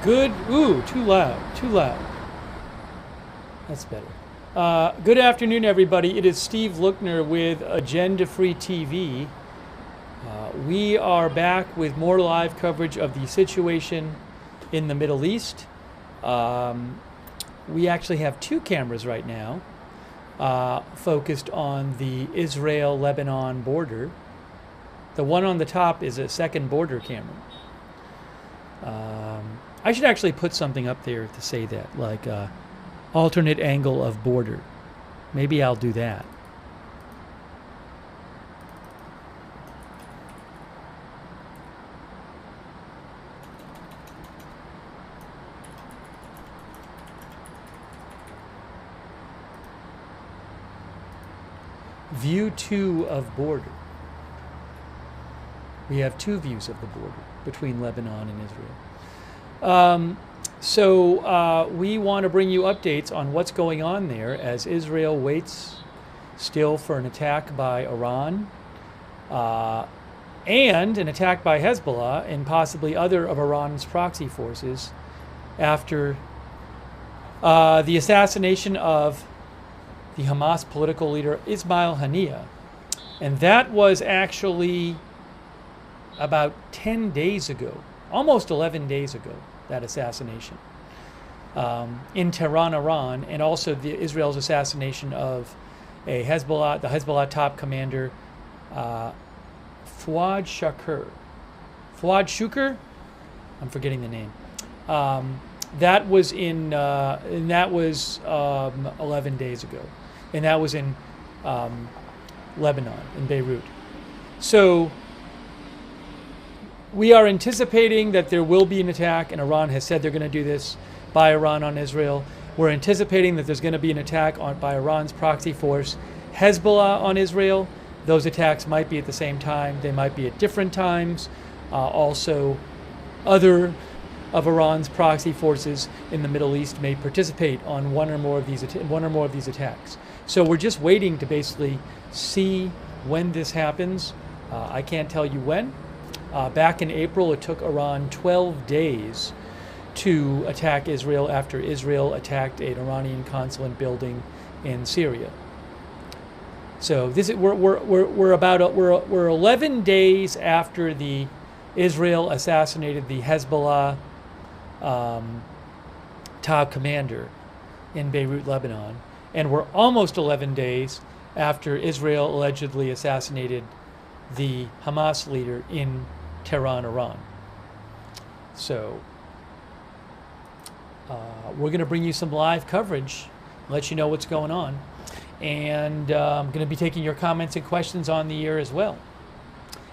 Ooh, too loud. That's better. Good afternoon, everybody. It is Steve Lookner with Agenda Free TV. We are back with more live coverage of the situation in the Middle East. We actually have two cameras right now focused on the Israel-Lebanon border. The one on the top is a second border camera. I should actually put something up there to say that, like alternate angle of border. Maybe I'll do that. View 2 of border. We have two views of the border between Lebanon and Israel. So we want to bring you updates on what's going on there as Israel waits still for an attack by Iran and an attack by Hezbollah and possibly other of Iran's proxy forces after the assassination of the Hamas political leader Ismail Haniyeh. And that was actually about 10 days ago, almost 11 days ago, that assassination in Tehran, Iran, and also Israel's assassination of the Hezbollah top commander, Fuad Shukr? I'm forgetting the name. That was and that was 11 days ago, and that was in Lebanon, in Beirut. So we are anticipating that there will be an attack, and Iran has said they're going to do this by Iran on Israel. We're anticipating that there's going to be an attack by Iran's proxy force, Hezbollah, on Israel. Those attacks might be at the same time. They might be at different times. Also, other of Iran's proxy forces in the Middle East may participate on one or more of these attacks. So we're just waiting to basically see when this happens. I can't tell you when. Back in April, it took Iran 12 days to attack Israel after Israel attacked an Iranian consulate building in Syria. So this is, we're 11 days after the Israel assassinated the Hezbollah top commander in Beirut, Lebanon, and we're almost 11 days after Israel allegedly assassinated the Hamas leader in Tehran, Iran. So we're going to bring you some live coverage, let you know what's going on, and I'm going to be taking your comments and questions on the air as well.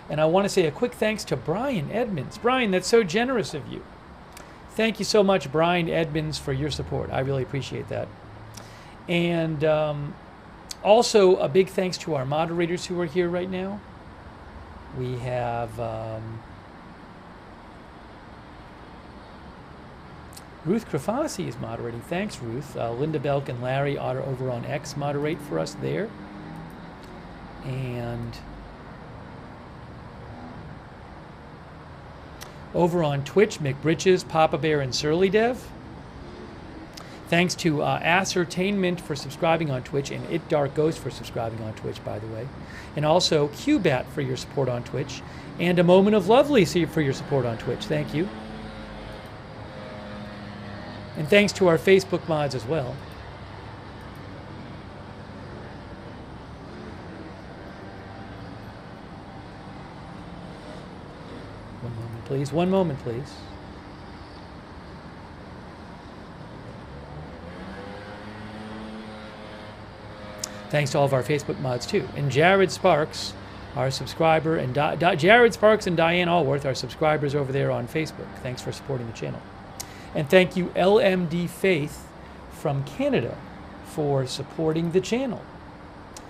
And I want to say a quick thanks to Brian Edmonds. Brian, that's so generous of you. Thank you so much, Brian Edmonds, for your support. I really appreciate that. And also a big thanks to our moderators who are here right now. We have Ruth Krafasi is moderating. Thanks, Ruth. Linda Belk and Larry Otter over on X moderate for us there. And over on Twitch, Mick Britches, Papa Bear, and Surly Dev. Thanks to Ascertainment for subscribing on Twitch, and It Dark Ghost for subscribing on Twitch, by the way. And also QBat for your support on Twitch, and A Moment of Lovely for your support on Twitch. Thank you. And thanks to our Facebook mods as well. One moment, please. One moment, please. Thanks to all of our Facebook mods, too. And Jared Sparks, our subscriber, and Jared Sparks and Diane Allworth, our subscribers over there on Facebook. Thanks for supporting the channel. And thank you, LMD Faith from Canada, for supporting the channel.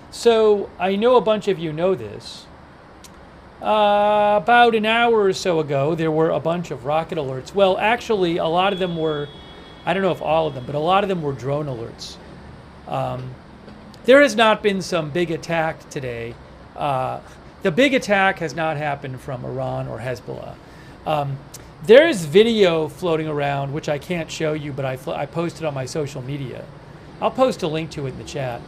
So I know a bunch of you know this. About an hour or so ago, there were a bunch of rocket alerts. Well, actually, a lot of them were, I don't know if all of them, but a lot of them were drone alerts. There has not been some big attack today. The big attack has not happened from Iran or Hezbollah. There is video floating around, which I can't show you, but I posted on my social media. I'll post a link to it in the chat,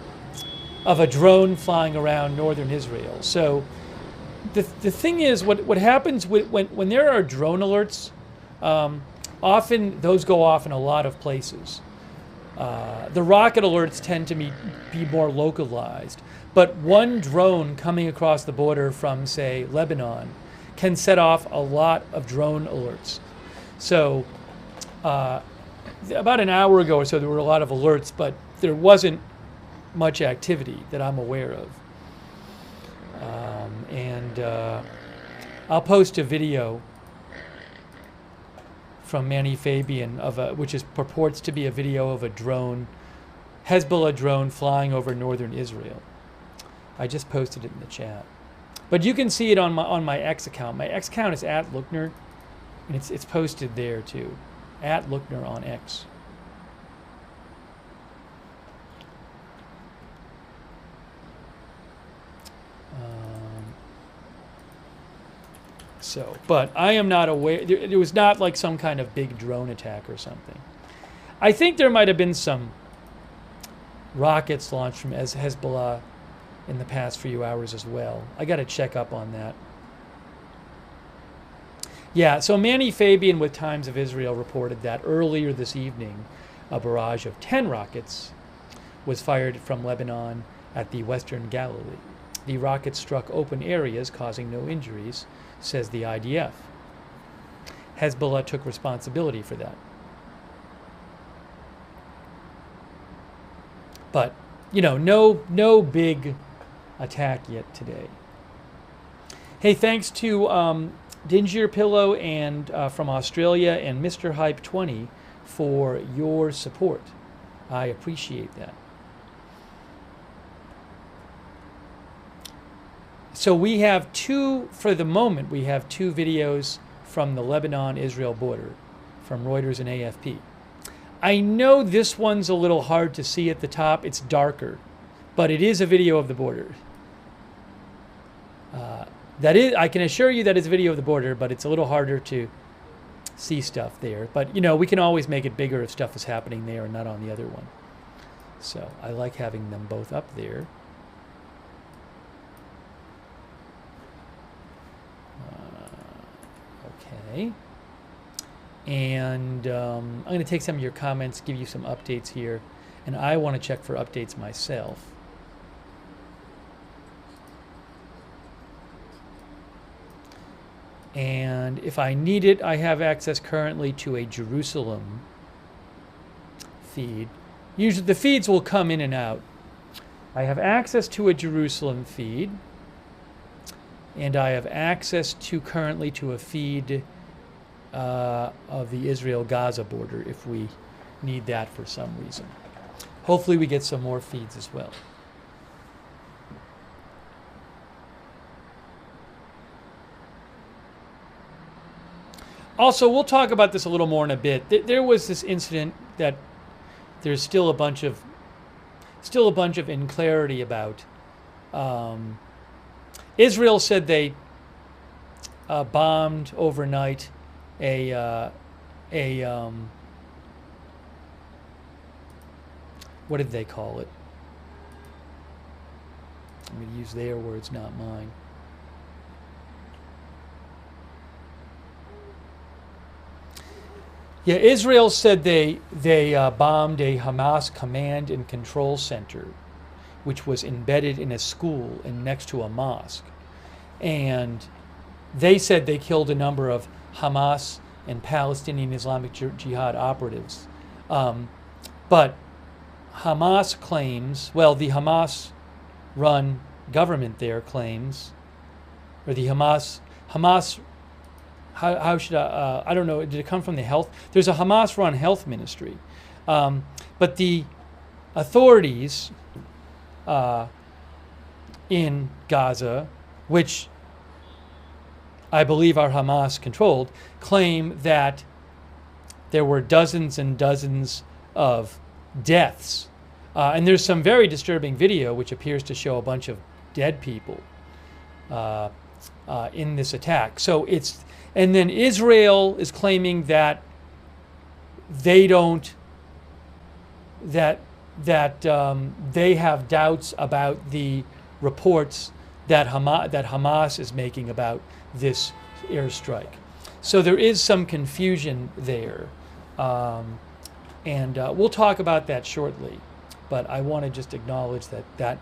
of a drone flying around northern Israel. So the thing is, what happens when there are drone alerts, often those go off in a lot of places. The rocket alerts tend to be more localized, but one drone coming across the border from, say, Lebanon can set off a lot of drone alerts. So about an hour ago or so, there were a lot of alerts, but there wasn't much activity that I'm aware of. I'll post a video from Manny Fabian which purports to be a video of a drone, Hezbollah drone flying over northern Israel. I just posted it in the chat, but you can see it on my X account. My X account is @Lookner, and it's posted there too, @Lookner on X. But I am not aware. It was not like some kind of big drone attack or something. I think there might have been some rockets launched from Hezbollah in the past few hours as well. I got to check up on that. Yeah, so Manny Fabian with Times of Israel reported that earlier this evening, a barrage of 10 rockets was fired from Lebanon at the western Galilee. The rockets struck open areas, causing no injuries, says the IDF. Hezbollah took responsibility for that. But, no big attack yet today. Hey, thanks to Dingier Pillow and from Australia and Mr. Hype 20 for your support. I appreciate that. So we have for the moment, we have two videos from the Lebanon-Israel border from Reuters and AFP. I know this one's a little hard to see at the top. It's darker, but it is a video of the border. I can assure you that it's a video of the border, but it's a little harder to see stuff there. But, we can always make it bigger if stuff is happening there and not on the other one. So I like having them both up there. Okay. And I'm going to take some of your comments, give you some updates here. And I want to check for updates myself. And if I need it, I have access currently to a Jerusalem feed. Usually the feeds will come in and out. I have access to a Jerusalem feed. And I have access currently to a feed of the Israel-Gaza border if we need that for some reason. Hopefully we get some more feeds as well. Also, we'll talk about this a little more in a bit. There was this incident that there's still a bunch of unclarity about. Israel said they bombed overnight what did they call it? I'm going to use their words, not mine. Yeah, Israel said they bombed a Hamas command and control center, which was embedded in a school and next to a mosque. And they said they killed a number of Hamas and Palestinian Islamic Jihad operatives. But Hamas claims, well, the Hamas-run government there claims, or the Hamas, how should I don't know, did it come from the health? There's a Hamas-run health ministry. But the authorities in Gaza, which I believe are Hamas controlled, claim that there were dozens and dozens of deaths. And there's some very disturbing video which appears to show a bunch of dead people in this attack. So And then Israel is claiming that they don't, that they have doubts about the reports that Hamas is making about this airstrike. So there is some confusion there. And we'll talk about that shortly. But I want to just acknowledge that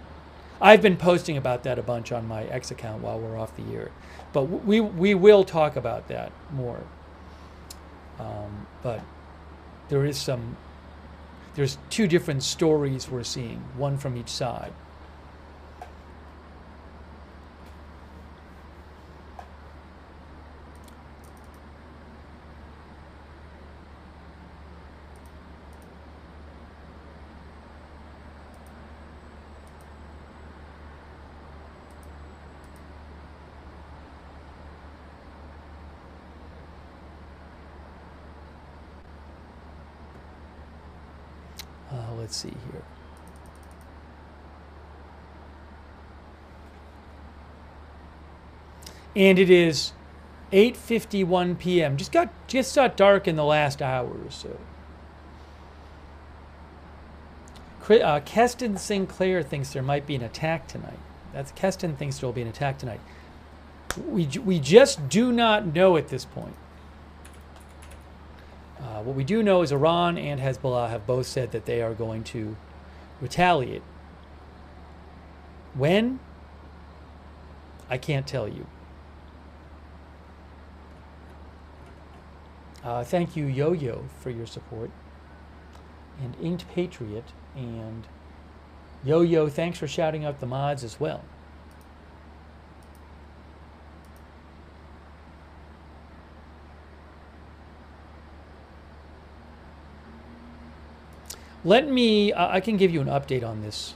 I've been posting about that a bunch on my X account while we're off the air. But we will talk about that more. But there's two different stories we're seeing, one from each side. Let's see here. And it is 8:51 p.m. Just got dark in the last hour or so. Keston Sinclair thinks there might be an attack tonight. Keston thinks there will be an attack tonight. We just do not know at this point. What we do know is Iran and Hezbollah have both said that they are going to retaliate. When? I can't tell you. Thank you, Yo-Yo, for your support. And Inked Patriot. And Yo-Yo, thanks for shouting out the mods as well. Let me, I can give you an update on this.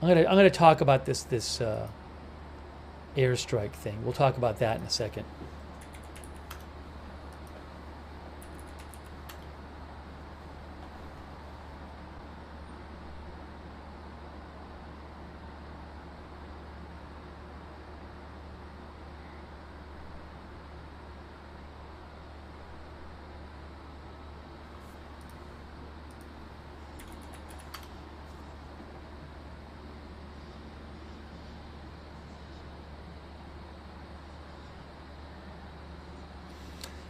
I'm gonna talk about this airstrike thing. We'll talk about that in a second.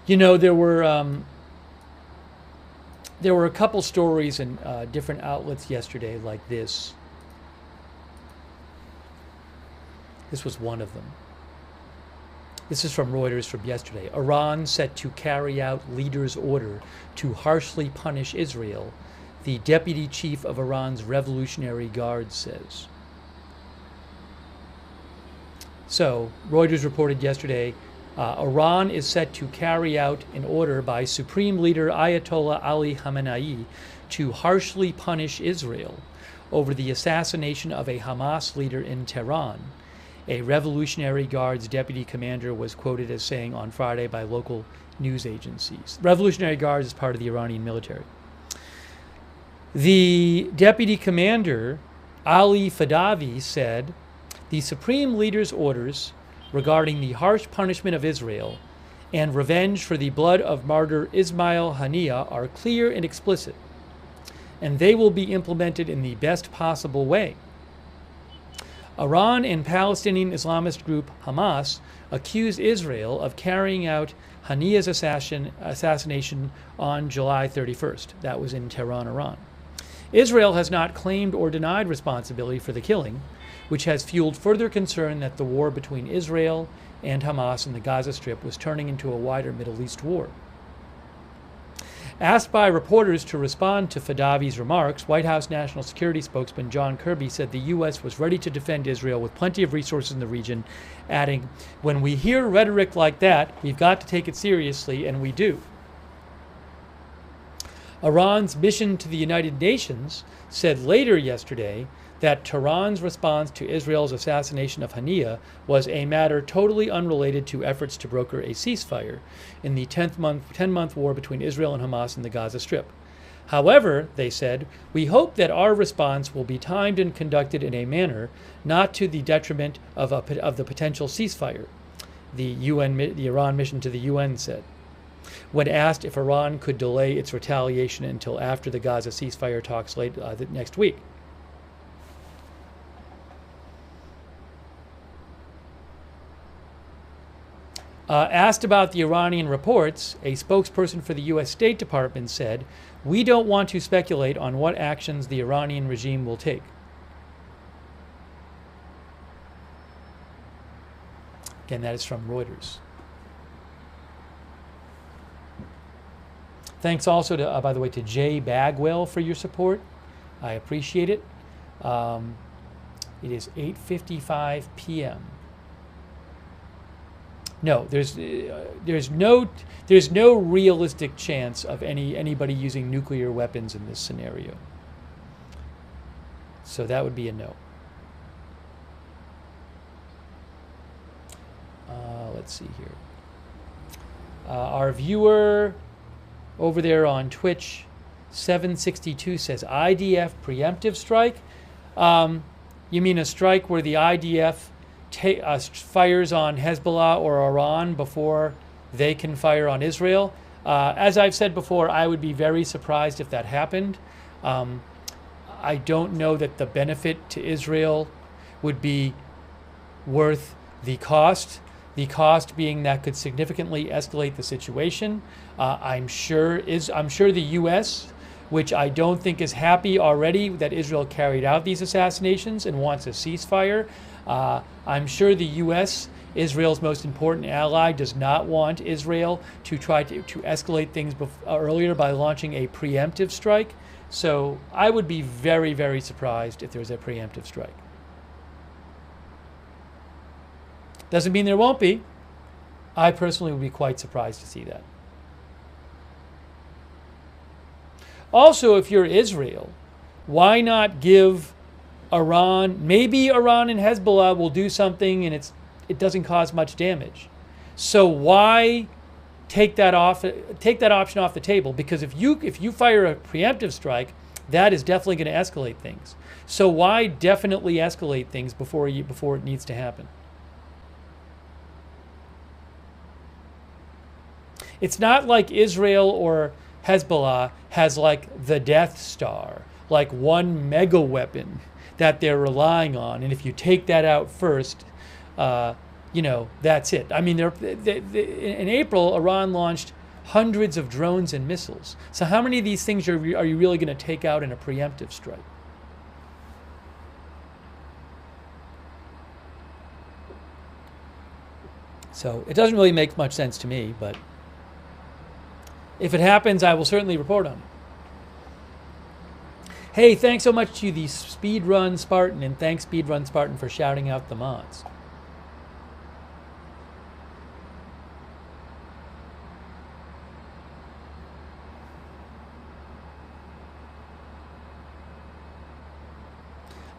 You know, there were a couple stories in different outlets yesterday like this. This was one of them. This is from Reuters from yesterday. Iran set to carry out leader's order to harshly punish Israel, the deputy chief of Iran's Revolutionary Guard says. So, Reuters reported yesterday, Iran is set to carry out an order by Supreme Leader Ayatollah Ali Khamenei to harshly punish Israel over the assassination of a Hamas leader in Tehran. A Revolutionary Guard's deputy commander was quoted as saying on Friday by local news agencies. Revolutionary Guards is part of the Iranian military. The deputy commander, Ali Fadavi, said, "The Supreme Leader's orders regarding the harsh punishment of Israel and revenge for the blood of martyr Ismail Haniyeh are clear and explicit, and they will be implemented in the best possible way." Iran and Palestinian Islamist group Hamas accused Israel of carrying out Haniyeh's assassination on July 31st. That was in Tehran, Iran. Israel has not claimed or denied responsibility for the killing, which has fueled further concern that the war between Israel and Hamas in the Gaza Strip was turning into a wider Middle East war. Asked by reporters to respond to Fadavi's remarks, White House National Security spokesman John Kirby said the U.S. was ready to defend Israel with plenty of resources in the region, adding, "When we hear rhetoric like that, we've got to take it seriously, and we do." Iran's mission to the United Nations said later yesterday that Tehran's response to Israel's assassination of Haniyeh was a matter totally unrelated to efforts to broker a ceasefire in the 10-month war between Israel and Hamas in the Gaza Strip. However, they said, we hope that our response will be timed and conducted in a manner not to the detriment of the potential ceasefire, the Iran mission to the UN said. When asked if Iran could delay its retaliation until after the Gaza ceasefire talks next week. Asked about the Iranian reports, a spokesperson for the U.S. State Department said, "We don't want to speculate on what actions the Iranian regime will take." Again, that is from Reuters. Thanks also to, by the way, to Jay Bagwell for your support. I appreciate it. It is 8:55 p.m. No, there's no realistic chance of anybody using nuclear weapons in this scenario. So that would be a no. Let's see here. Our viewer over there on Twitch, 762 says IDF preemptive strike. You mean a strike where the IDF fires on Hezbollah or Iran before they can fire on Israel? As I've said before, I would be very surprised if that happened. I don't know that the benefit to Israel would be worth the cost. The cost being that could significantly escalate the situation. I'm sure the U.S., which I don't think is happy already that Israel carried out these assassinations and wants a ceasefire. I'm sure the U.S., Israel's most important ally, does not want Israel to try to escalate things earlier by launching a preemptive strike. So I would be very, very surprised if there's a preemptive strike. Doesn't mean there won't be. I personally would be quite surprised to see that. Also, if you're Israel, why not give Iran, maybe Iran and Hezbollah will do something and it doesn't cause much damage. So why take that option off the table? Because if you fire a preemptive strike, that is definitely going to escalate things. So why definitely escalate things before it needs to happen? It's not like Israel or Hezbollah has like the Death Star, like one mega weapon that they're relying on, and if you take that out first, that's it. I mean, in April, Iran launched hundreds of drones and missiles. So how many of these things are you really going to take out in a preemptive strike? So it doesn't really make much sense to me, but if it happens, I will certainly report on it. Hey, thanks so much to the Speedrun Spartan, and thanks Speedrun Spartan for shouting out the mods.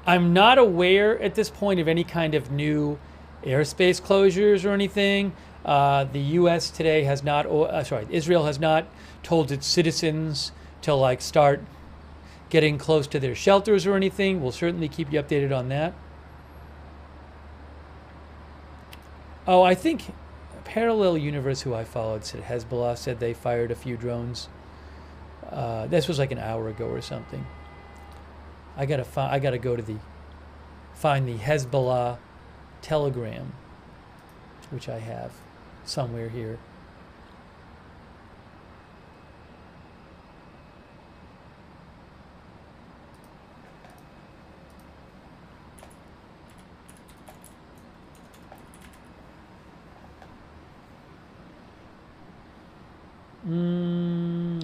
I'm not aware at this point of any kind of new airspace closures or anything. The U.S. today has not, Israel has not told its citizens to start getting close to their shelters or anything. We'll certainly keep you updated on that. Oh, I think Parallel Universe, who I followed, said Hezbollah said they fired a few drones. This was like an hour ago or something. I gotta go to find the Hezbollah telegram, which I have somewhere here.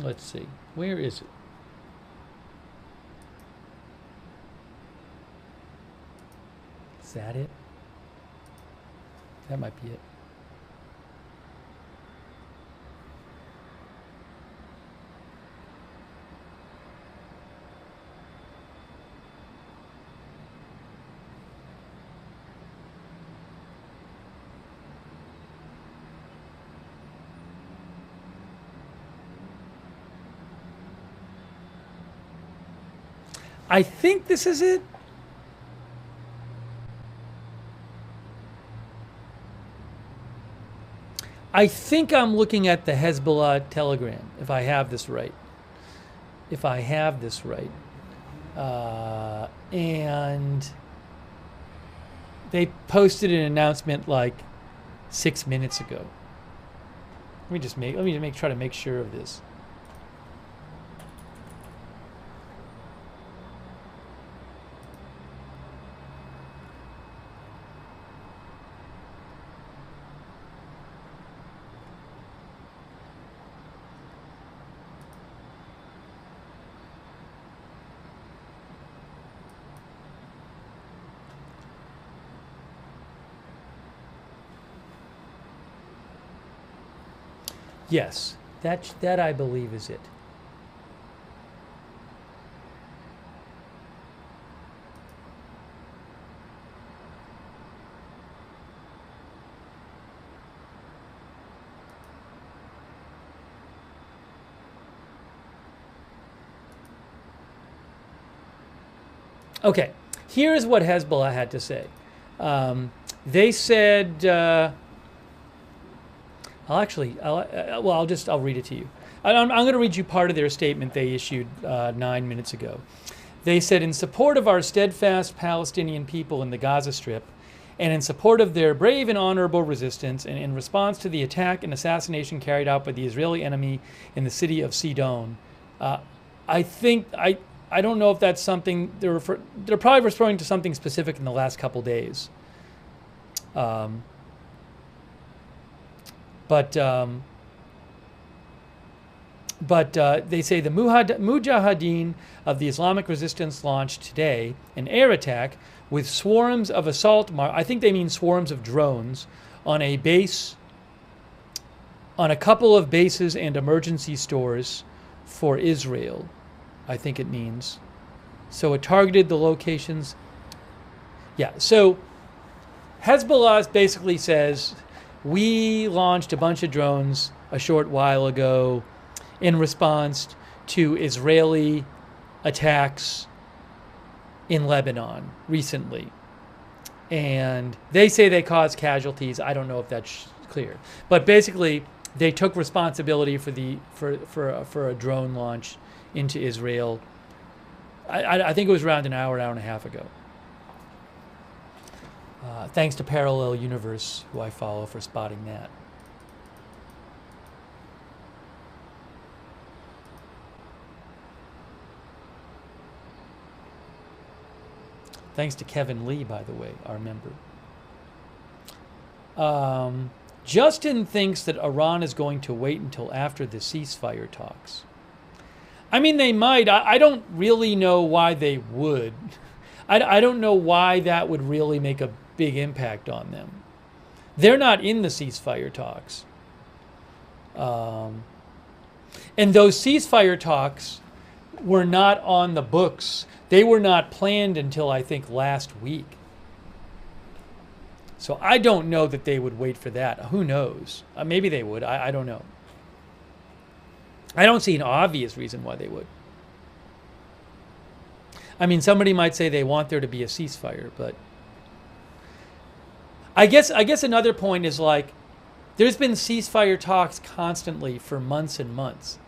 Let's see. Where is it? Is that it? That might be it. I think this is it. I think I'm looking at the Hezbollah telegram, if I have this right. And they posted an announcement like 6 minutes ago. Let me try to make sure of this. Yes, that I believe is it. Okay, here's what Hezbollah had to say. They said. I'll read it to you. I'm going to read you part of their statement they issued 9 minutes ago. They said, in support of our steadfast Palestinian people in the Gaza Strip, and in support of their brave and honorable resistance, and in response to the attack and assassination carried out by the Israeli enemy in the city of Sidon, I don't know if that's something they're probably referring to something specific in the last couple days. But they say the Mujahideen of the Islamic Resistance launched today an air attack with swarms of I think they mean swarms of drones on a base, on a couple of bases and emergency stores for Israel, I think it means. So it targeted the locations. Yeah, so Hezbollah basically says, we launched a bunch of drones a short while ago in response to Israeli attacks in Lebanon recently. And they say they caused casualties. I don't know if that's clear. But basically, they took responsibility for a drone launch into Israel. I think it was around an hour and a half ago. Thanks to Parallel Universe, who I follow, for spotting that. Thanks to Kevin Lee, by the way, our member. Justin thinks that Iran is going to wait until after the ceasefire talks. I mean, they might. I don't really know why they would. I don't know why that would really make a big impact on them. They're not in the ceasefire talks. And those ceasefire talks were not on the books. They were not planned until, I think, last week. So I don't know that they would wait for that. Who knows? Maybe they would. I don't know. I don't see an obvious reason why they would. I mean, somebody might say they want there to be a ceasefire, but I guess another point is, like, there's been ceasefire talks constantly for months and months.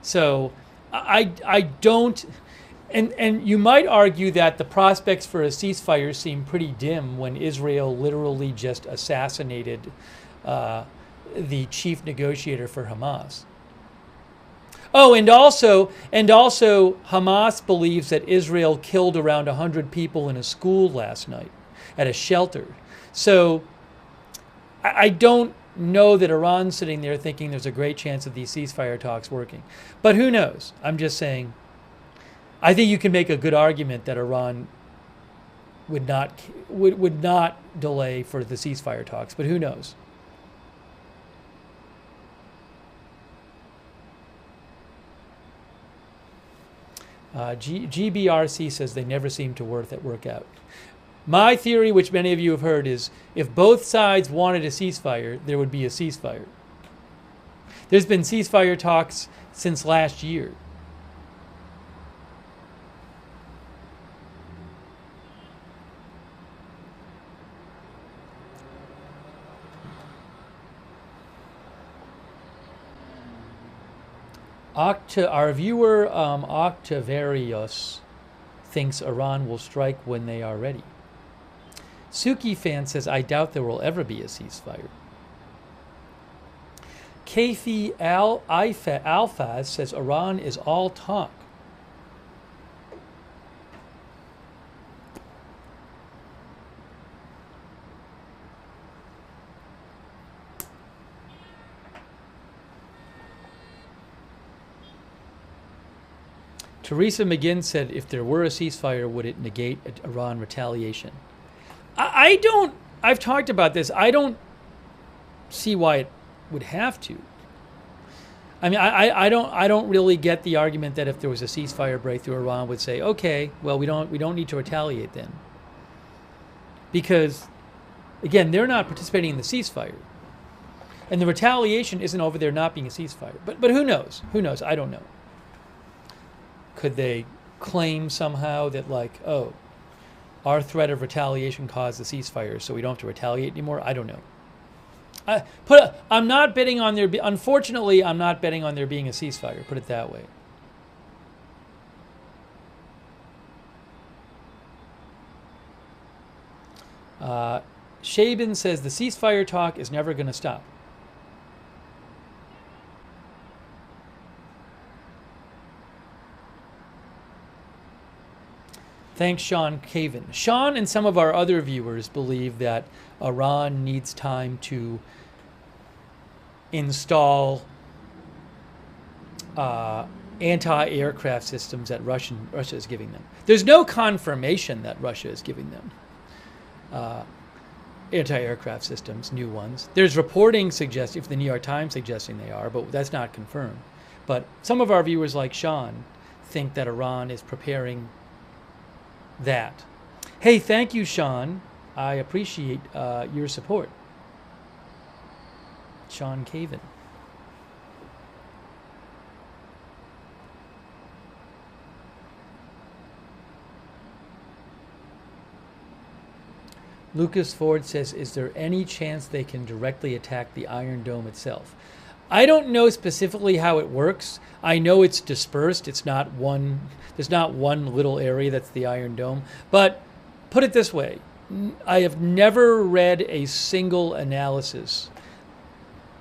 So I don't, and you might argue that the prospects for a ceasefire seem pretty dim when Israel literally just assassinated the chief negotiator for Hamas. Oh, and also Hamas believes that Israel killed around 100 people in a school last night at a shelter. So I don't know that Iran's sitting there thinking there's a great chance of these ceasefire talks working. But who knows? I'm just saying, I think you can make a good argument that Iran would not delay for the ceasefire talks, but who knows? GBRC says they never seem to work out. My theory, which many of you have heard, is if both sides wanted a ceasefire, there would be a ceasefire. There's been ceasefire talks since last year. Our viewer Octavarius thinks Iran will strike when they are ready. Suki fan says, I doubt there will ever be a ceasefire. Kafi Alfaz says Iran is all talk. Teresa McGinn said, if there were a ceasefire, would it negate Iran retaliation? I don't, I've talked about this. I don't see why it would have to. I mean, I don't really get the argument that if there was a ceasefire breakthrough, Iran would say, okay, well, we don't need to retaliate then. Because, again, they're not participating in the ceasefire. And the retaliation isn't over there not being a ceasefire. But who knows? Who knows? I don't know. Could they claim somehow that, like, oh, our threat of retaliation caused the ceasefire, so we don't have to retaliate anymore? I don't know. I'm not betting on there. Unfortunately, I'm not betting on there being a ceasefire. Put it that way. Shaban says the ceasefire talk is never going to stop. Thanks, Sean Caven. Sean and some of our other viewers believe that Iran needs time to install anti-aircraft systems that Russia is giving them. There's no confirmation that Russia is giving them anti-aircraft systems, new ones. There's reporting suggesting, if the New York Times suggesting they are, but that's not confirmed. But some of our viewers, like Sean, think that Iran is preparing that. Hey, thank you, Sean. I appreciate your support. Sean Caven. Lucas Ford says, is there any chance they can directly attack the Iron Dome itself? I don't know specifically how it works. I know it's dispersed. It's not one, there's not one little area that's the Iron Dome. But put it this way, I have never read a single analysis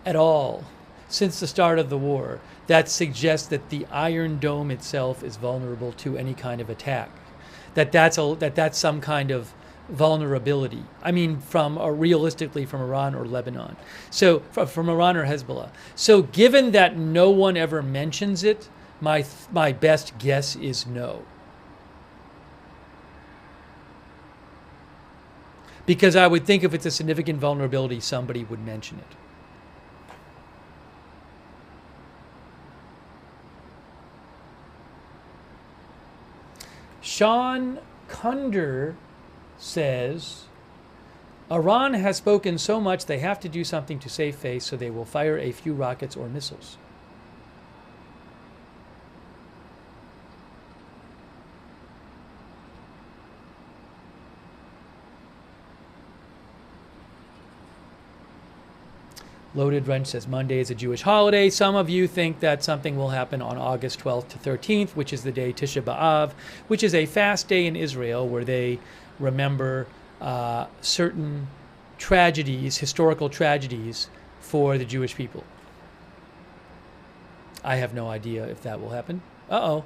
at all since the start of the war that suggests that the Iron Dome itself is vulnerable to any kind of attack. That's some kind of vulnerability. I mean, realistically from Iran or Lebanon. So from Iran or Hezbollah. So given that no one ever mentions it, my best guess is no. Because I would think if it's a significant vulnerability, somebody would mention it. Sean Kunder says, Iran has spoken so much they have to do something to save face, so they will fire a few rockets or missiles. Loaded Wrench says Monday is a Jewish holiday. Some of you think that something will happen on August 12th to 13th, which is the day Tisha B'Av, which is a fast day in Israel where they remember certain tragedies, historical tragedies for the Jewish people. I have no idea if that will happen. Uh-oh.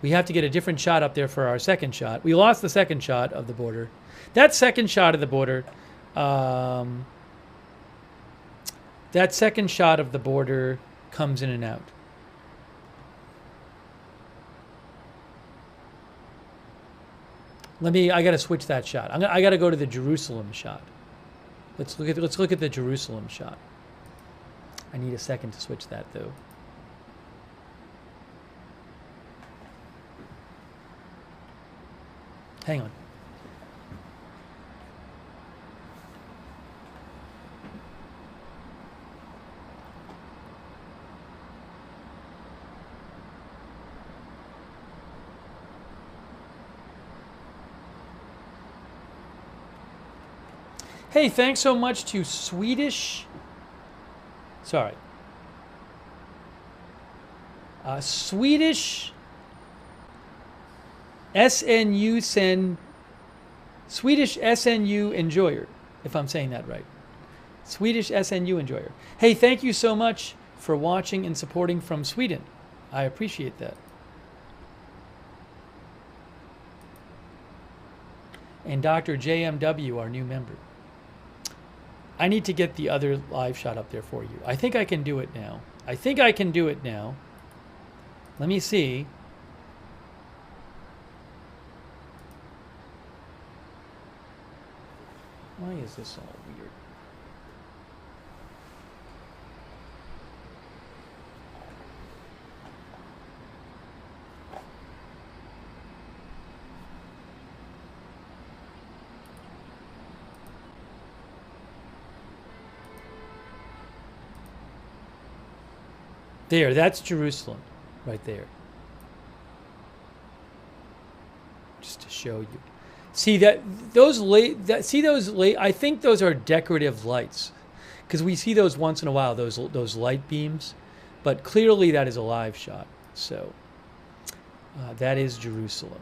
We have to get a different shot up there for our second shot. We lost the second shot of the border. That second shot of the border, comes in and out. I got to switch that shot. I got to go to the Jerusalem shot. Let's look at the Jerusalem shot. I need a second to switch that though. Hang on. Hey, thanks so much to Swedish. Sorry. Swedish SNU enjoyer, if I'm saying that right. Swedish SNU enjoyer. Hey, thank you so much for watching and supporting from Sweden. I appreciate that. And Dr. JMW, our new member. I need to get the other live shot up there for you. I think I can do it now. Let me see. Why is this all weird? There, that's Jerusalem, right there. Just to show you. See that those I think those are decorative lights, because we see those once in a while, those light beams, but clearly that is a live shot. So that is Jerusalem.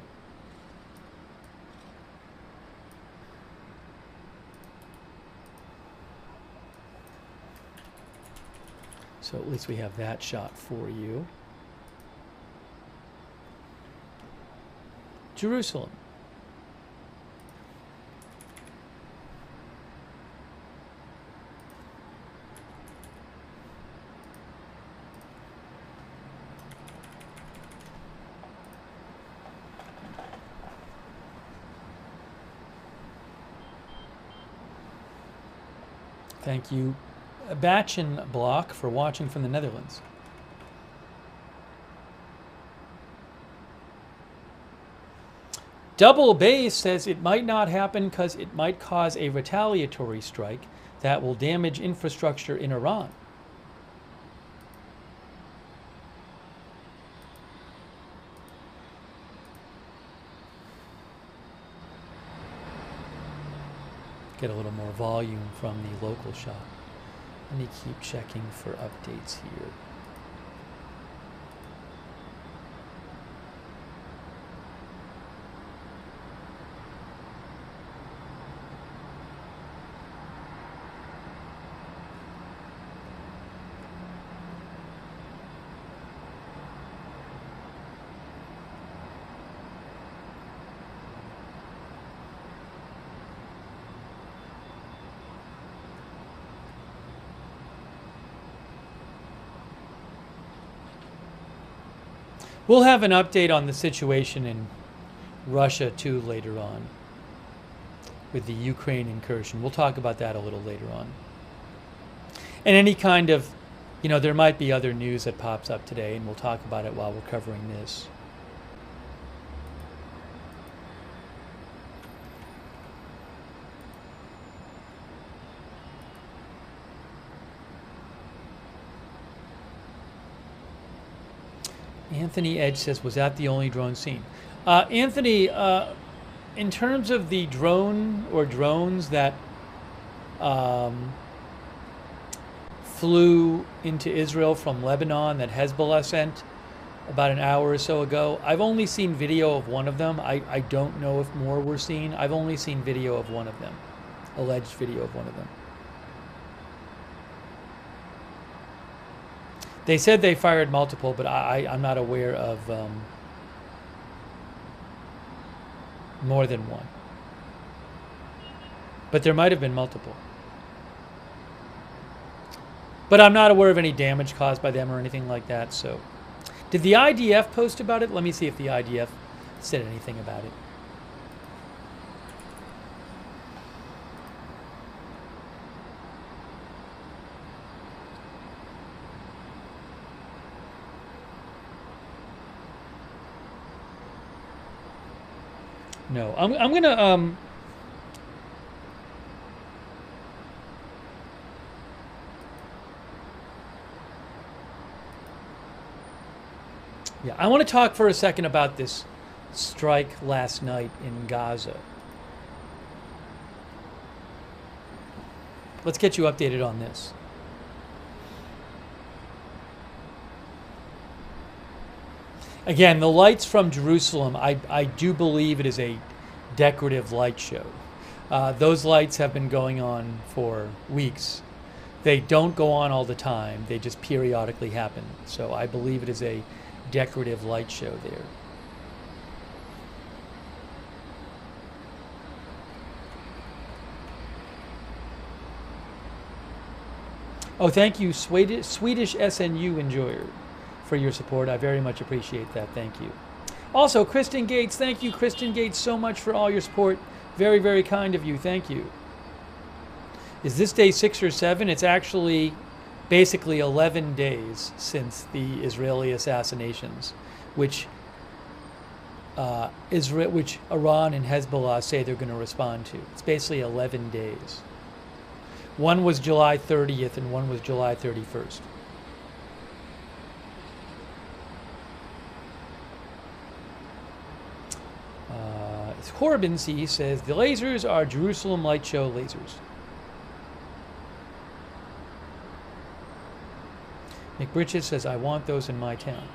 So at least we have that shot for you. Jerusalem. Thank you, Batchen Block, for watching from the Netherlands. Double Base says it might not happen because it might cause a retaliatory strike that will damage infrastructure in Iran. Get a little more volume from the local shot. Let me keep checking for updates here. We'll have an update on the situation in Russia, too, later on with the Ukraine incursion. We'll talk about that a little later on. And any kind of, there might be other news that pops up today, and we'll talk about it while we're covering this. Anthony Edge says, was that the only drone seen? Anthony, in terms of the drone or drones that flew into Israel from Lebanon that Hezbollah sent about an hour or so ago, I've only seen video of one of them. I don't know if more were seen. I've only seen video of one of them, alleged video of one of them. They said they fired multiple, but I'm not aware of more than one. But there might have been multiple. But I'm not aware of any damage caused by them or anything like that. So, did the IDF post about it? Let me see if the IDF said anything about it. No, I'm gonna yeah, I want to talk for a second about this strike last night in Gaza. Let's get you updated on this. Again, the lights from Jerusalem, I do believe it is a decorative light show. Those lights have been going on for weeks. They don't go on all the time. They just periodically happen. So I believe it is a decorative light show there. Oh, thank you, Swedish SNU enjoyer, for your support. I very much appreciate that. Thank you. Also, Kristen Gates, thank you, Kristen Gates, so much for all your support. Very, very kind of you. Thank you. Is this day 6 or 7? It's actually basically 11 days since the Israeli assassinations, which Iran and Hezbollah say they're going to respond to. It's basically 11 days. One was July 30th and one was July 31st. Corbin C says the lasers are Jerusalem light show lasers. McBritches says I want those in my town.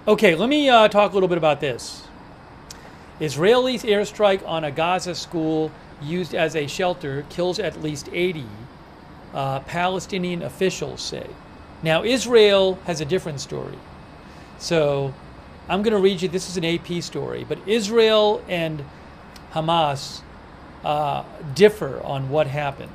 Okay, let me talk a little bit about this. Israelis airstrike on a Gaza school used as a shelter kills at least 80, Palestinian officials say. Now, Israel has a different story. So I'm going to read you, this is an AP story, but Israel and Hamas differ on what happened.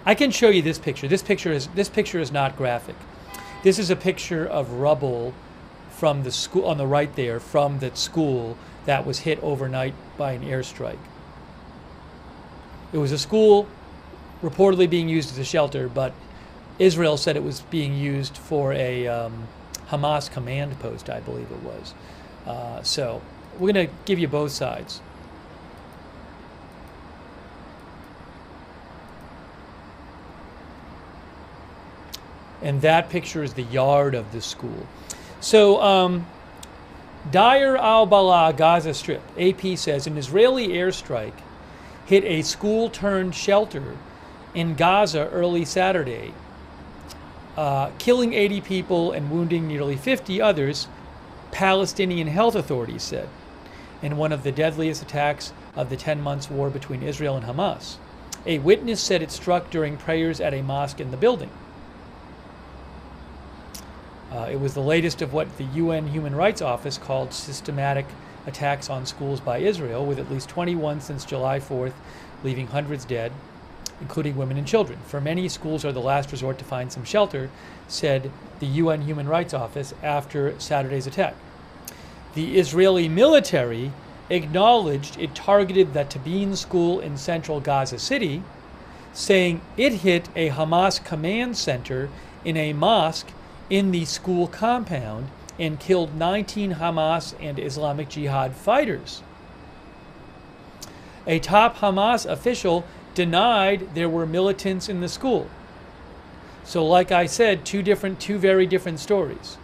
I can show you this picture. This picture is not graphic. This is a picture of rubble from the school on the right there, from the school that was hit overnight by an airstrike. It was a school reportedly being used as a shelter, but Israel said it was being used for a Hamas command post, I believe it was. So we're going to give you both sides. And that picture is the yard of the school. So, Deir al-Balah, Gaza Strip. AP says an Israeli airstrike hit a school-turned-shelter in Gaza early Saturday, killing 80 people and wounding nearly 50 others, Palestinian health authorities said, in one of the deadliest attacks of the 10 months war between Israel and Hamas. A witness said it struck during prayers at a mosque in the building. It was the latest of what the UN Human Rights Office called systematic attacks on schools by Israel, with at least 21 since July 4th, leaving hundreds dead, including women and children. For many, schools are the last resort to find some shelter, said the UN Human Rights Office after Saturday's attack. The Israeli military acknowledged it targeted the Tabin school in central Gaza City, saying it hit a Hamas command center in a mosque in the school compound and killed 19 Hamas and Islamic Jihad fighters. A top Hamas official denied there were militants in the school. So like I said, two very different stories.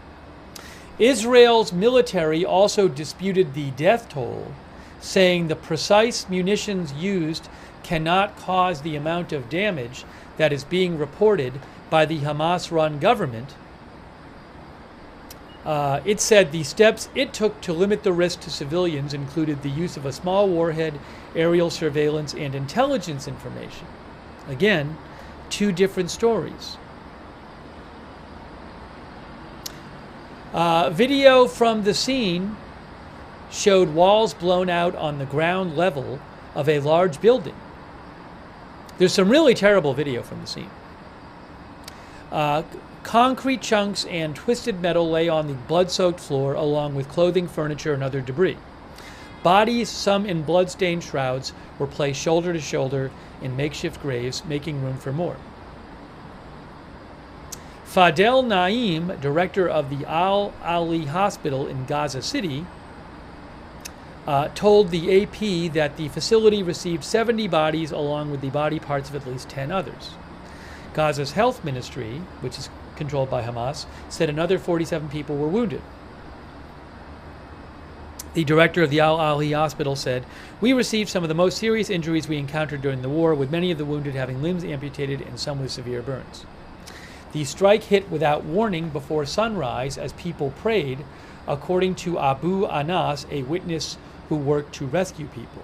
Israel's military also disputed the death toll, saying the precise munitions used cannot cause the amount of damage that is being reported by the Hamas-run government. It said the steps it took to limit the risk to civilians included the use of a small warhead, aerial surveillance, and intelligence information. Again, two different stories. Video from the scene showed walls blown out on the ground level of a large building. There's some really terrible video from the scene. Concrete chunks and twisted metal lay on the blood-soaked floor, along with clothing, furniture, and other debris. Bodies, some in blood-stained shrouds, were placed shoulder to shoulder in makeshift graves, making room for more. Fadel Naim, director of the Al-Ali Hospital in Gaza City, told the AP that the facility received 70 bodies along with the body parts of at least 10 others. Gaza's health ministry, which is controlled by Hamas, said another 47 people were wounded. The director of the Al-Ahli hospital said, "We received some of the most serious injuries we encountered during the war, with many of the wounded having limbs amputated and some with severe burns." The strike hit without warning before sunrise as people prayed, according to Abu Anas, a witness who worked to rescue people.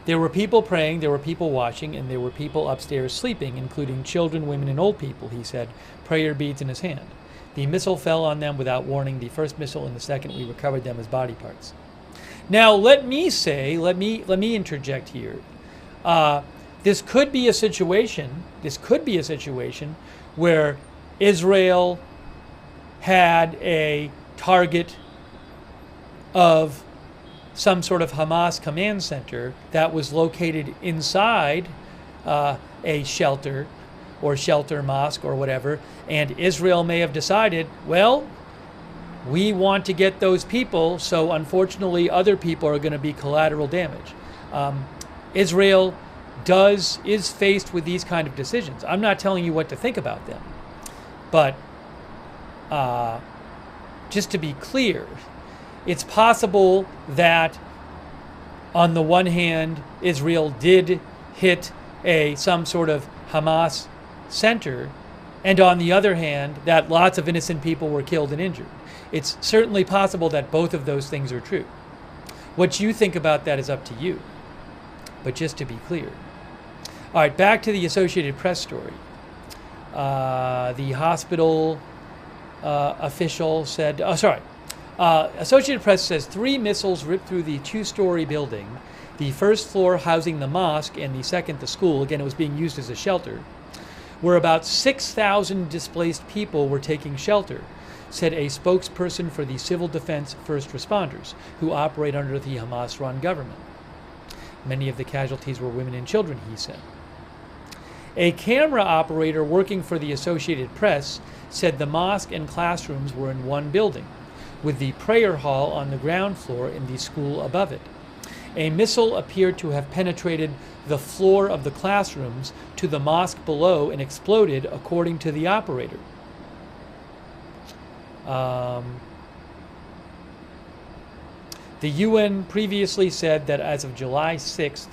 There were people praying, there were people watching, and there were people upstairs sleeping, including children, women, and old people, he said, prayer beads in his hand. The missile fell on them without warning. The first missile and the second, we recovered them as body parts. Now, let me interject here. This could be a situation where Israel had a target of some sort of Hamas command center that was located inside a shelter or shelter mosque or whatever, and Israel may have decided, well, we want to get those people, so unfortunately other people are going to be collateral damage. Israel is faced with these kind of decisions. I'm not telling you what to think about them, but just to be clear, it's possible that on the one hand, Israel did hit some sort of Hamas center, and on the other hand, that lots of innocent people were killed and injured. It's certainly possible that both of those things are true. What you think about that is up to you, but just to be clear. All right, back to the Associated Press story. The hospital official said, Associated Press says 3 missiles ripped through the 2-story building, the first floor housing the mosque and the second the school. Again, it was being used as a shelter, where about 6,000 displaced people were taking shelter, said a spokesperson for the Civil Defense First Responders, who operate under the Hamas-run government. Many of the casualties were women and children, he said. A camera operator working for the Associated Press said the mosque and classrooms were in one building, with the prayer hall on the ground floor and the school above it. A missile appeared to have penetrated the floor of the classrooms to the mosque below and exploded, according to the operator. The UN previously said that as of July 6th,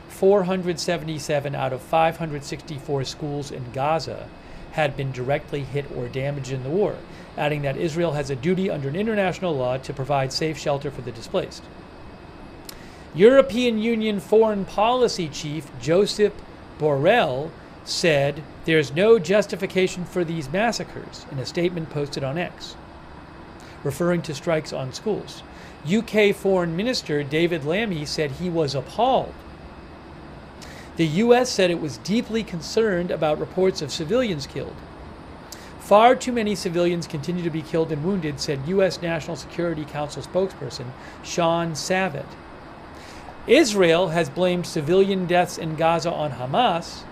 477 out of 564 schools in Gaza had been directly hit or damaged in the war, adding that Israel has a duty under international law to provide safe shelter for the displaced. European Union Foreign Policy Chief Josep Borrell said there's no justification for these massacres in a statement posted on X, referring to strikes on schools. UK Foreign Minister David Lammy said he was appalled. The US said it was deeply concerned about reports of civilians killed. Far too many civilians continue to be killed and wounded, said US National Security Council spokesperson Sean Savitt. Israel has blamed civilian deaths in Gaza on Hamas,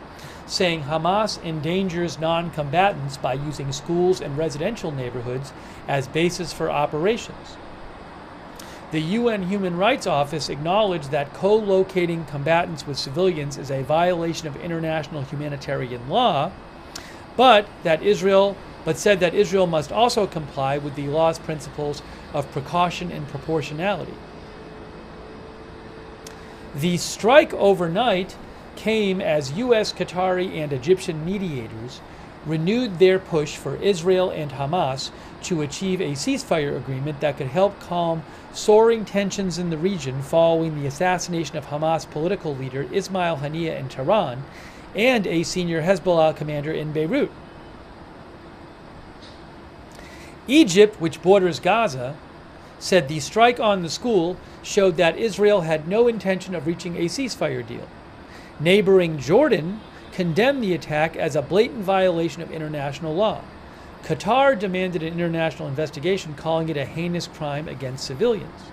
saying Hamas endangers non-combatants by using schools and residential neighborhoods as bases for operations. The UN Human Rights Office acknowledged that co-locating combatants with civilians is a violation of international humanitarian law, but said that Israel must also comply with the law's principles of precaution and proportionality. The strike overnight came as U.S., Qatari, and Egyptian mediators renewed their push for Israel and Hamas to achieve a ceasefire agreement that could help calm soaring tensions in the region following the assassination of Hamas political leader Ismail Haniyeh in Tehran and a senior Hezbollah commander in Beirut. Egypt, which borders Gaza, said the strike on the school showed that Israel had no intention of reaching a ceasefire deal. Neighboring Jordan condemned the attack as a blatant violation of international law. Qatar demanded an international investigation, calling it a heinous crime against civilians.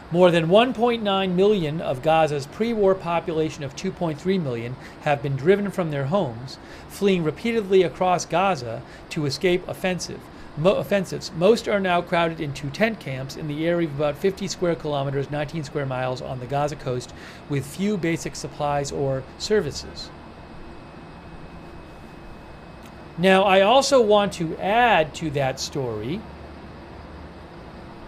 More than 1.9 million of Gaza's pre-war population of 2.3 million have been driven from their homes, fleeing repeatedly across Gaza to escape offensives. Most are now crowded into tent camps in the area of about 50 square kilometers, 19 square miles on the Gaza coast, with few basic supplies or services. Now, I also want to add to that story,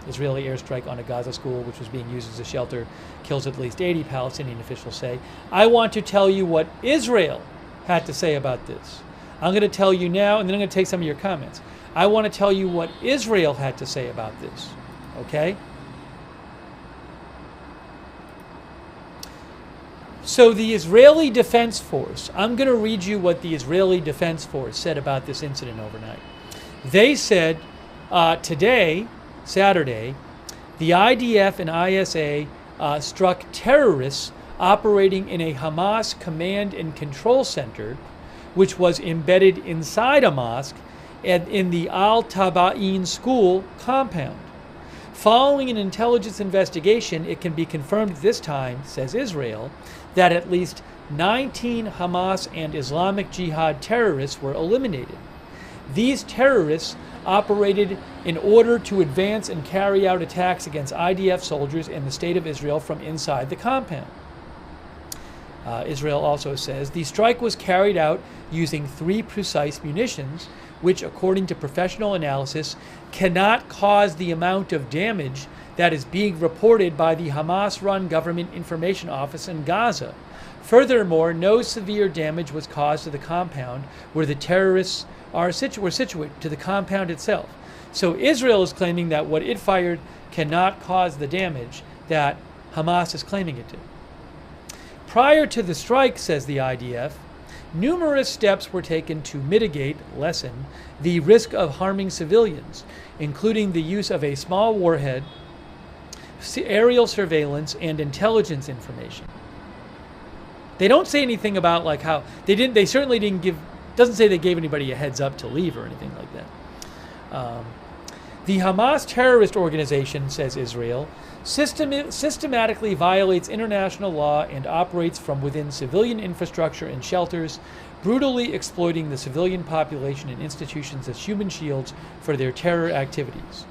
Israeli airstrike on a Gaza school, which was being used as a shelter, kills at least 80, Palestinian officials say. I want to tell you what Israel had to say about this. I'm going to tell you now, and then I'm going to take some of your comments. I want to tell you what Israel had to say about this, okay? So the Israeli Defense Force, I'm going to read you what the Israeli Defense Force said about this incident overnight. They said today, Saturday, the IDF and ISA struck terrorists operating in a Hamas command and control center, which was embedded inside a mosque and in the Al-Taba'in school compound. Following an intelligence investigation, it can be confirmed this time, says Israel, that at least 19 Hamas and Islamic Jihad terrorists were eliminated. These terrorists operated in order to advance and carry out attacks against IDF soldiers in the state of Israel from inside the compound. Israel also says the strike was carried out using 3 precise munitions, which, according to professional analysis, cannot cause the amount of damage that is being reported by the Hamas-run Government Information Office in Gaza. Furthermore, no severe damage was caused to the compound where the terrorists were situated, to the compound itself. So Israel is claiming that what it fired cannot cause the damage that Hamas is claiming it did. Prior to the strike, says the IDF, numerous steps were taken to mitigate, lessen, the risk of harming civilians, including the use of a small warhead, aerial surveillance, and intelligence information. They don't say anything about like how they certainly didn't give, doesn't say they gave anybody a heads up to leave or anything like that. The Hamas terrorist organization, says Israel, systematically violates international law and operates from within civilian infrastructure and shelters, brutally exploiting the civilian population and institutions as human shields for their terror activities.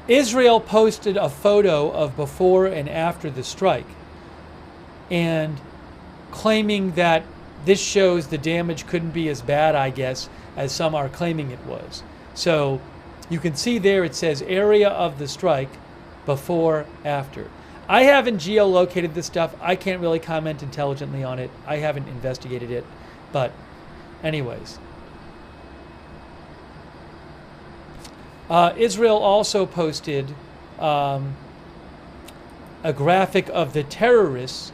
Israel posted a photo of before and after the strike, and claiming that this shows the damage couldn't be as bad, I guess, as some are claiming it was. So you can see there it says area of the strike, before, after. I haven't geolocated this stuff. I can't really comment intelligently on it. I haven't investigated it. But anyways. Israel also posted a graphic of the terrorists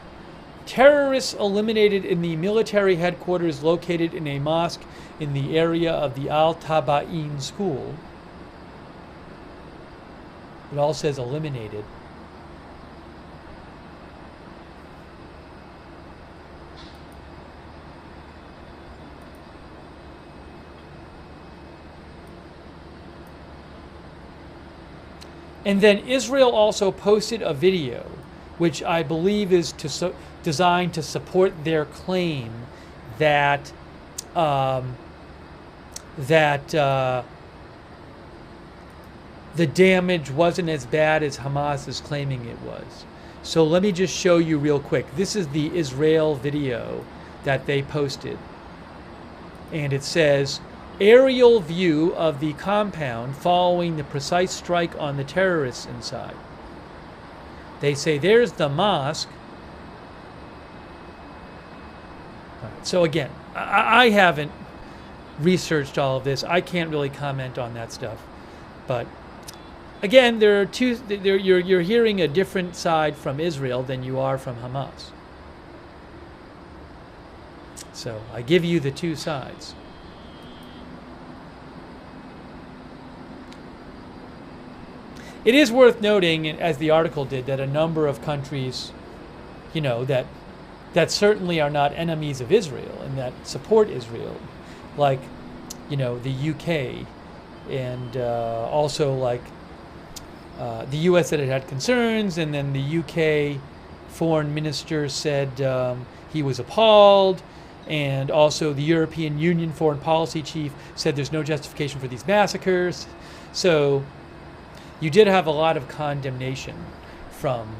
eliminated in the military headquarters located in a mosque in the area of the Al-Taba'in school. It all says eliminated. And then Israel also posted a video, which I believe is designed to support their claim that the damage wasn't as bad as Hamas is claiming it was. So let me just show you real quick. This is the Israel video that they posted. And it says, aerial view of the compound following the precise strike on the terrorists inside. They say there's the mosque. So again, I haven't researched all of this. I can't really comment on that stuff. But again, you're hearing a different side from Israel than you are from Hamas. So I give you the two sides. It is worth noting, as the article did, that a number of countries, that certainly are not enemies of Israel and that support Israel, like, the UK, and also like the US said it had concerns, and then the UK foreign minister said he was appalled, and also the European Union foreign policy chief said there's no justification for these massacres. So you did have a lot of condemnation from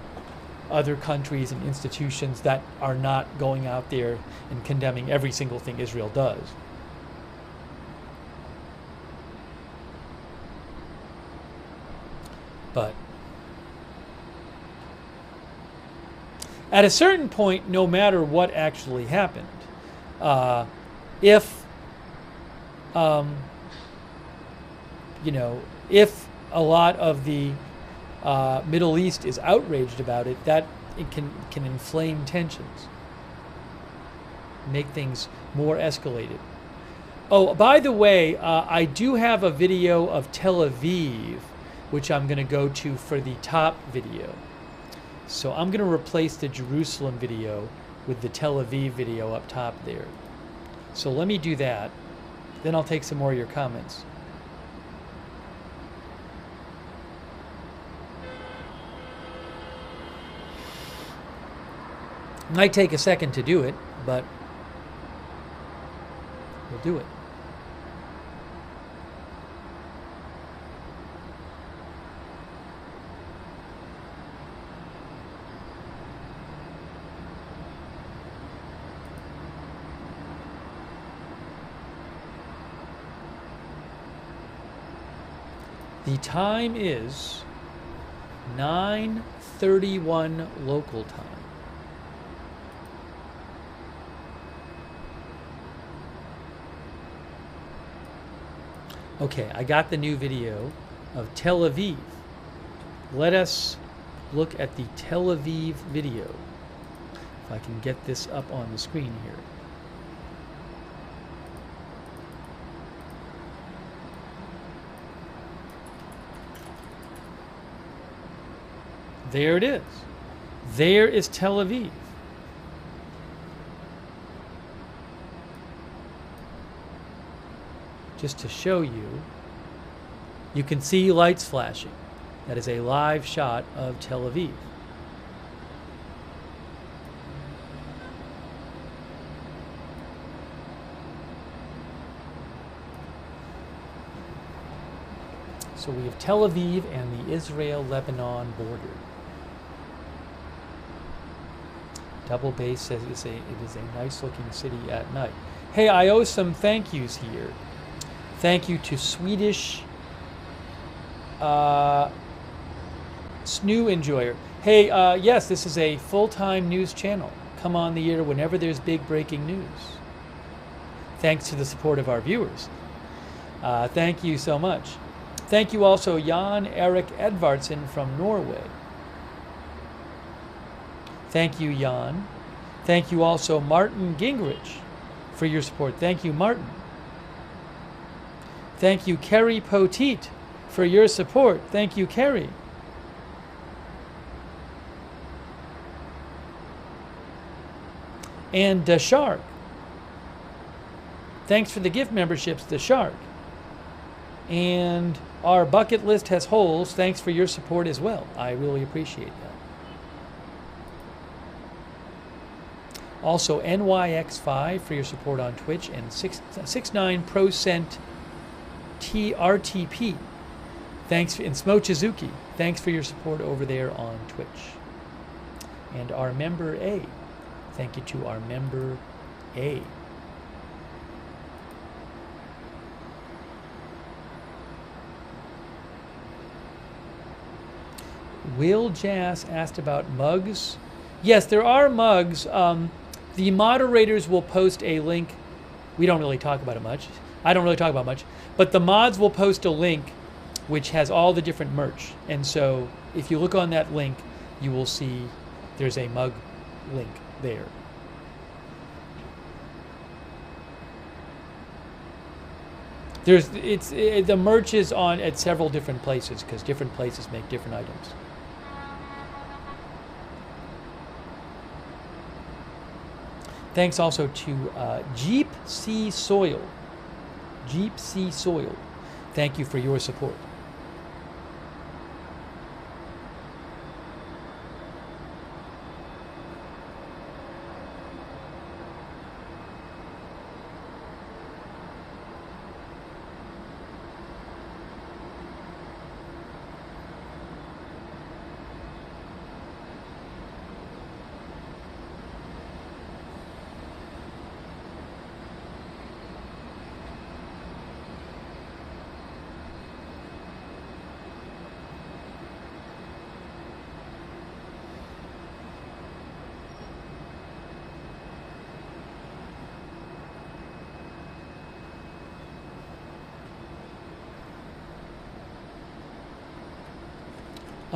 other countries and institutions that are not going out there and condemning every single thing Israel does. But at a certain point, no matter what actually happened, if a lot of the Middle East is outraged about it, that it can inflame tensions, make things more escalated. Oh, by the way, I do have a video of Tel Aviv, which I'm going to go to for the top video. So I'm going to replace the Jerusalem video with the Tel Aviv video up top there. So let me do that. Then I'll take some more of your comments. Might take a second to do it, but we'll do it. The time is 9:31 local time. Okay, I got the new video of Tel Aviv. Let us look at the Tel Aviv video. If I can get this up on the screen here. There it is. There is Tel Aviv. Just to show you, you can see lights flashing. That is a live shot of Tel Aviv. So we have Tel Aviv and the Israel-Lebanon border. Double Base says it is a nice-looking city at night. Hey, I owe some thank yous here. Thank you to Swedish Snoo Enjoyer. Hey, yes, this is a full-time news channel. Come on the air whenever there's big breaking news. Thanks to the support of our viewers. Thank you so much. Thank you also Jan Erik Edvardsen from Norway. Thank you, Jan. Thank you also Martin Gingrich for your support. Thank you, Martin. Thank you, Kerry Poteet, for your support. Thank you, Kerry. And The Shark. Thanks for the gift memberships, The Shark. And our bucket list has holes. Thanks for your support as well. I really appreciate that. Also, NYX5 for your support on Twitch, and 69% TRTP. Thanks, and Smochizuki. Thanks for your support over there on Twitch. And our member A. Thank you to our member A. Will Jass asked about mugs. Yes, there are mugs. The moderators will post a link. We don't really talk about it much. I don't really talk about it much. But the mods will post a link which has all the different merch. And so if you look on that link, you will see there's a mug link there. The merch is on at several different places because different places make different items. Thanks also to Jeep Sea Soil. Jeep Sea Soil. Thank you for your support.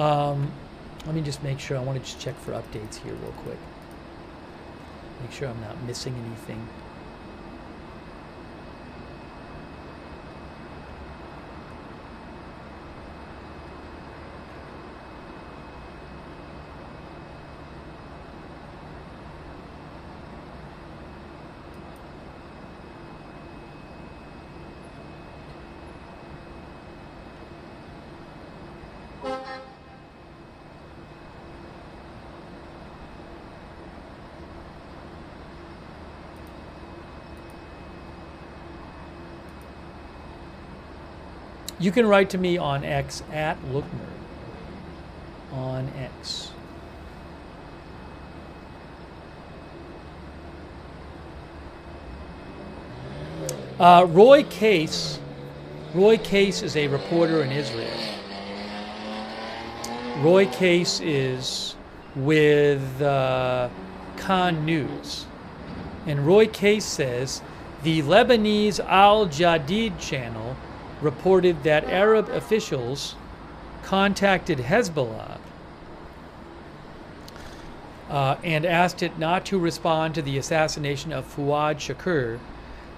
Let me just make sure. I want to just check for updates here real quick. Make sure I'm not missing anything. You can write to me on X at Lookner. On X. Roy Case. Roy Case is a reporter in Israel. Roy Case is with Khan News. And Roy Case says the Lebanese Al Jadid channel reported that Arab officials contacted Hezbollah and asked it not to respond to the assassination of Fuad Shakur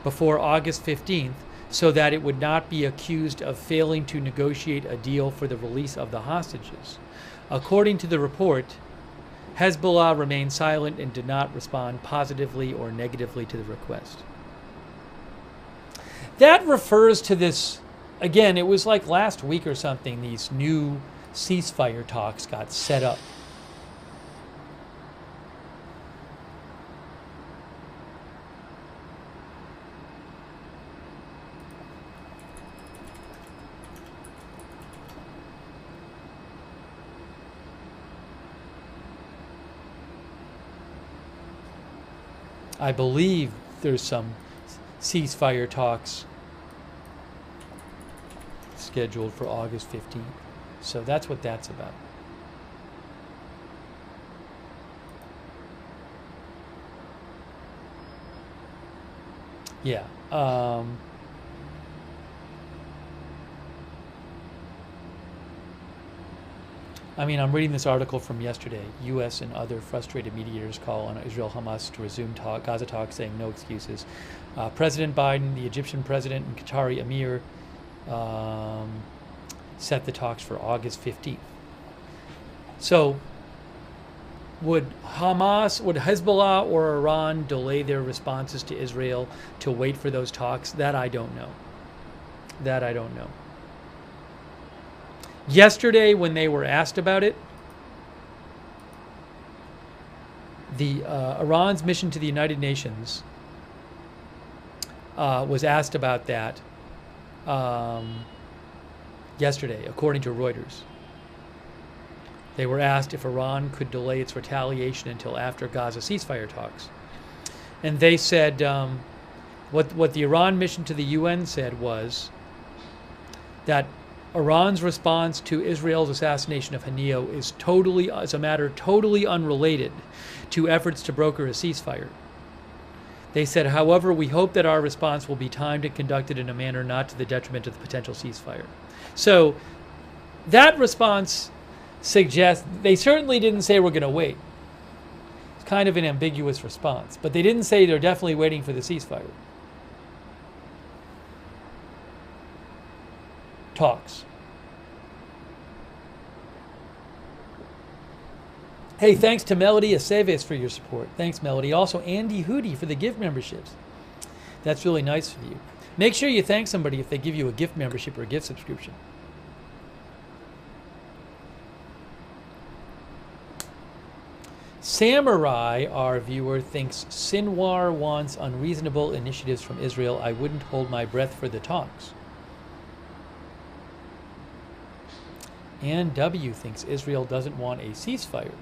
before August 15th so that it would not be accused of failing to negotiate a deal for the release of the hostages. According to the report, Hezbollah remained silent and did not respond positively or negatively to the request. That refers to this. Again, it was like last week or something, these new ceasefire talks got set up. I believe there's some ceasefire talks scheduled for August 15th. So that's what that's about. Yeah. I mean, I'm reading this article from yesterday. U.S. and other frustrated mediators call on Israel-Hamas to resume Gaza talks, saying no excuses. President Biden, the Egyptian president, and Qatari emir set the talks for August 15th. So would Hezbollah or Iran delay their responses to Israel to wait for those talks? That I don't know. That I don't know. Yesterday, when they were asked about it, the Iran's mission to the United Nations was asked about that yesterday, according to Reuters. They were asked if Iran could delay its retaliation until after Gaza ceasefire talks. And they said, what the Iran mission to the UN said was that Iran's response to Israel's assassination of Haniyeh is a matter totally unrelated to efforts to broker a ceasefire. They said, however, we hope that our response will be timed and conducted in a manner not to the detriment of the potential ceasefire. So that response suggests they certainly didn't say we're going to wait. It's kind of an ambiguous response, but they didn't say they're definitely waiting for the ceasefire talks. Hey, thanks to Melody Aceves for your support. Thanks, Melody. Also, Andy Hootie for the gift memberships. That's really nice of you. Make sure you thank somebody if they give you a gift membership or a gift subscription. Samurai, our viewer, thinks Sinwar wants unreasonable initiatives from Israel. I wouldn't hold my breath for the talks. Ann W. thinks Israel doesn't want a ceasefire.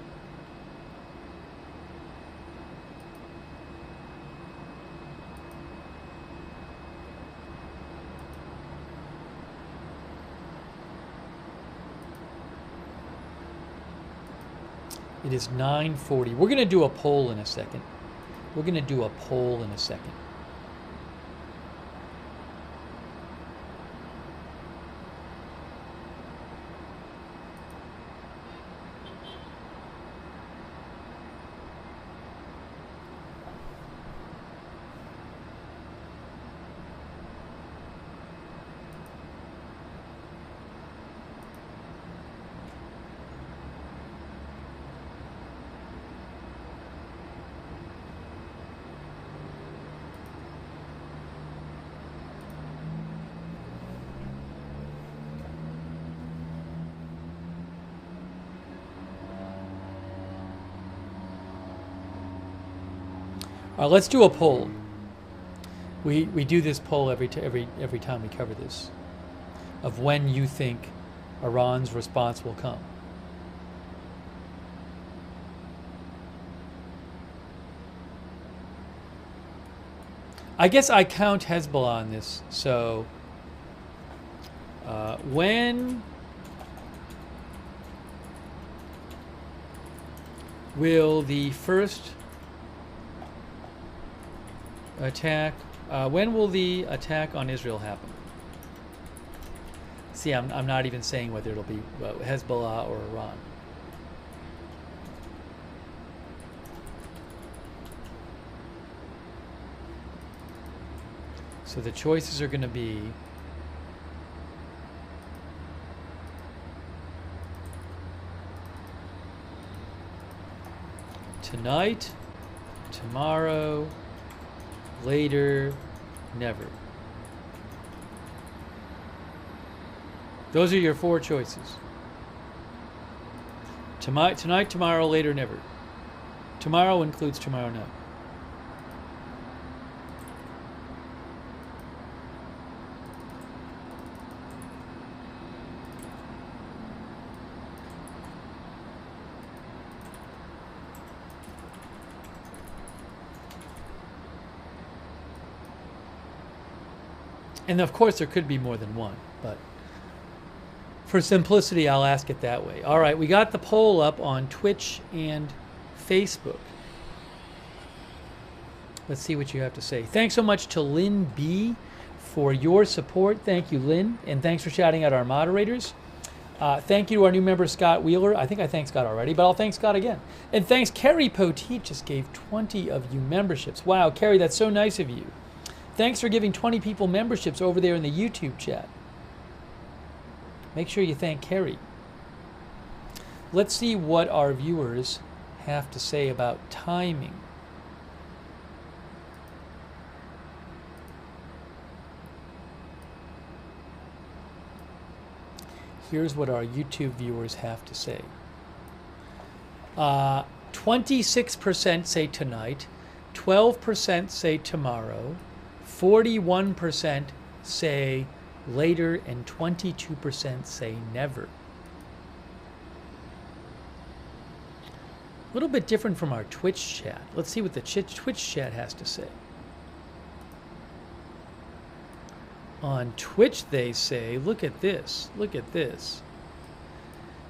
It is 9:40. We're going to do a poll in a second. We're going to do a poll in a second. Let's do a poll. We do this poll every time we cover this, of when you think Iran's response will come. I guess I count Hezbollah on this. So when will the first attack? When will the attack on Israel happen? See, I'm not even saying whether it'll be Hezbollah or Iran. So the choices are going to be tonight, tomorrow, later, never. Those are your 4 choices. Tonight, tomorrow, later, never. Tomorrow includes tomorrow night. And of course, there could be more than one, but for simplicity, I'll ask it that way. All right, we got the poll up on Twitch and Facebook. Let's see what you have to say. Thanks so much to Lynn B for your support. Thank you, Lynn, and thanks for shouting out our moderators. Thank you to our new member, Scott Wheeler. I think I thanked Scott already, but I'll thank Scott again. And thanks, Carrie Poteet just gave 20 of you memberships. Wow, Carrie, that's so nice of you. Thanks for giving 20 people memberships over there in the YouTube chat. Make sure you thank Carrie. Let's see what our viewers have to say about timing. Here's what our YouTube viewers have to say. 26% say tonight, 12% say tomorrow, 41% say later, and 22% say never. A little bit different from our Twitch chat. Let's see what the Twitch chat has to say. On Twitch, they say, look at this,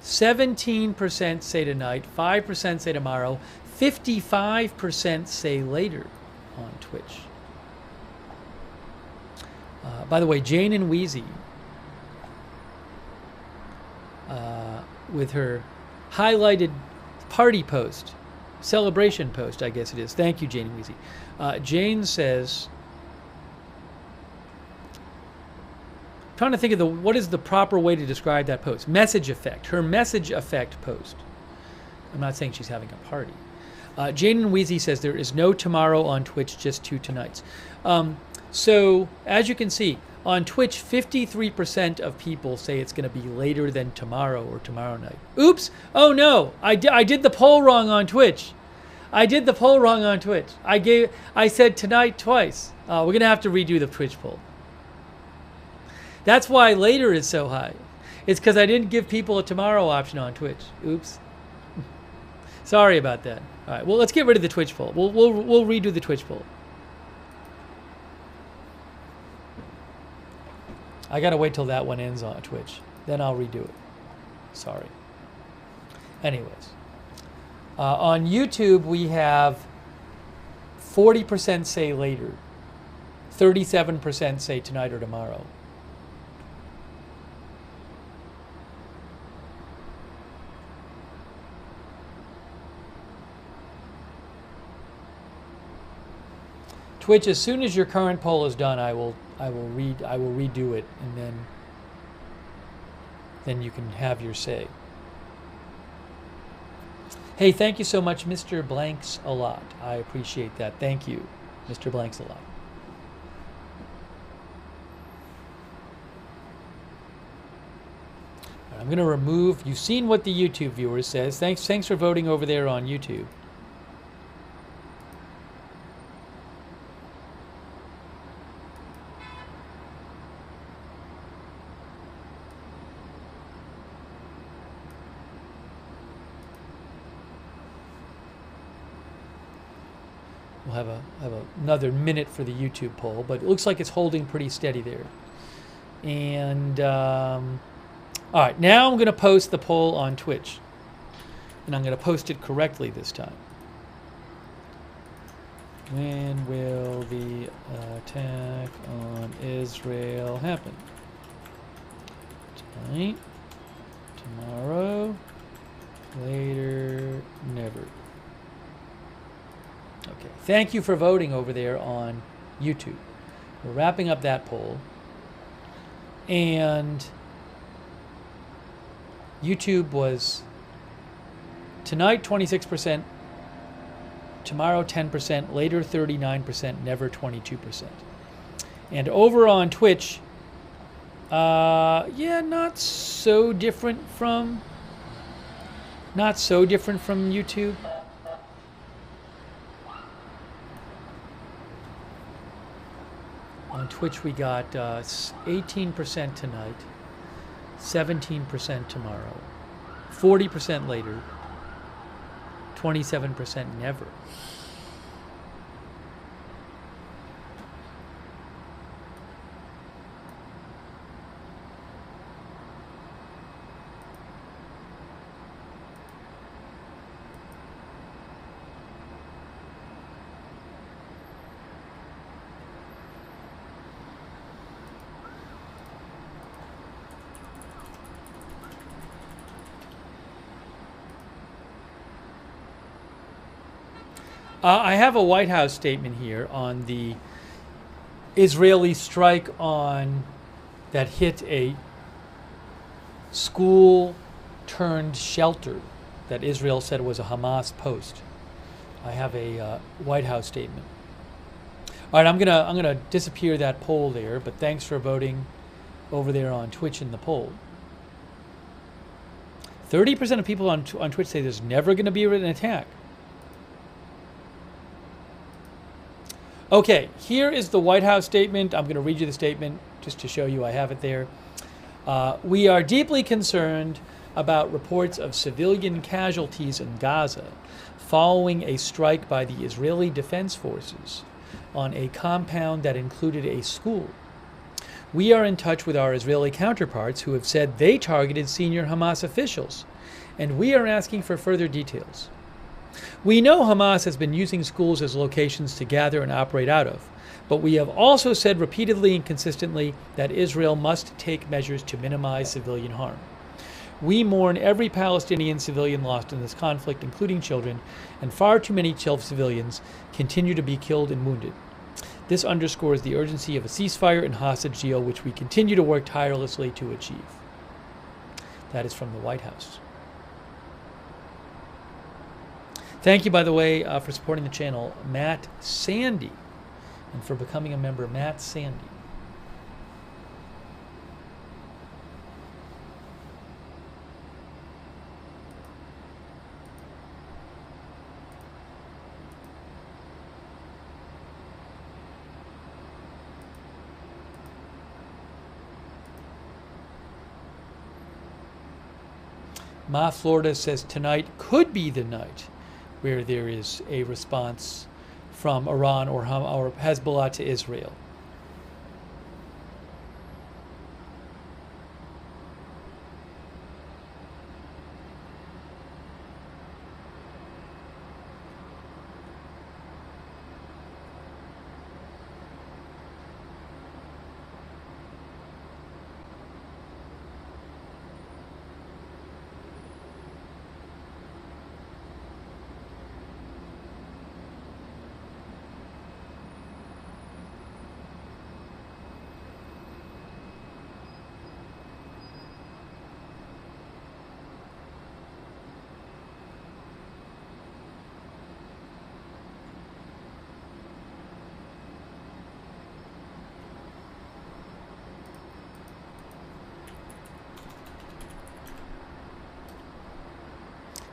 17% say tonight, 5% say tomorrow, 55% say later on Twitch. By the way, Jane and Wheezy, with her highlighted party post, celebration post, I guess it is. Thank you, Jane and Wheezy. Jane says, I'm trying to think of what is the proper way to describe that post. Message effect. Her message effect post. I'm not saying she's having a party. Jane and Wheezy says there is no tomorrow on Twitch, just 2 tonights. So, as you can see, on Twitch, 53% of people say it's going to be later than tomorrow or tomorrow night. Oops! Oh no! I did the poll wrong on Twitch. I said tonight twice. We're going to have to redo the Twitch poll. That's why later is so high. It's because I didn't give people a tomorrow option on Twitch. Oops. Sorry about that. All right, well, let's get rid of the Twitch poll. We'll redo the Twitch poll. I gotta wait till that one ends on Twitch. Then I'll redo it. Sorry. Anyways. On YouTube, we have 40% say later. 37% say tonight or tomorrow. Twitch, as soon as your current poll is done, I will redo it, and then you can have your say. Hey, thank you so much, Mr. Blanks a lot. I appreciate that. Thank you, Mr. Blanks a lot. I'm going to remove. You've seen what the YouTube viewer says. Thanks for voting over there on YouTube. We'll have another minute for the YouTube poll, but it looks like it's holding pretty steady there. And all right, now I'm going to post the poll on Twitch, and I'm going to post it correctly this time. When will the attack on Israel happen? Tonight, tomorrow, later, never. Okay, thank you for voting over there on YouTube. We're wrapping up that poll. And YouTube was tonight 26%, tomorrow 10%, later 39%, never 22%. And over on Twitch, yeah, not so different from YouTube. On Twitch, we got 18% tonight, 17% tomorrow, 40% later, 27% never. I have a White House statement here on the Israeli strike on that hit a school turned shelter that Israel said was a Hamas post. I have a White House statement. All right, I'm gonna disappear that poll there, but thanks for voting over there on Twitch in the poll. 30% of people on Twitch say there's never going to be an attack. Okay, here is the White House statement. I'm going to read you the statement just to show you I have it there. We are deeply concerned about reports of civilian casualties in Gaza following a strike by the Israeli Defense Forces on a compound that included a school. We are in touch with our Israeli counterparts who have said they targeted senior Hamas officials, and we are asking for further details. We know Hamas has been using schools as locations to gather and operate out of, but we have also said repeatedly and consistently that Israel must take measures to minimize civilian harm. We mourn every Palestinian civilian lost in this conflict, including children, and far too many civilians continue to be killed and wounded. This underscores the urgency of a ceasefire and hostage deal, which we continue to work tirelessly to achieve. That is from the White House. Thank you, by the way, for supporting the channel, Matt Sandy, and for becoming a member, Matt Sandy. Ma Florida says tonight could be the night where there is a response from Iran or Hezbollah to Israel.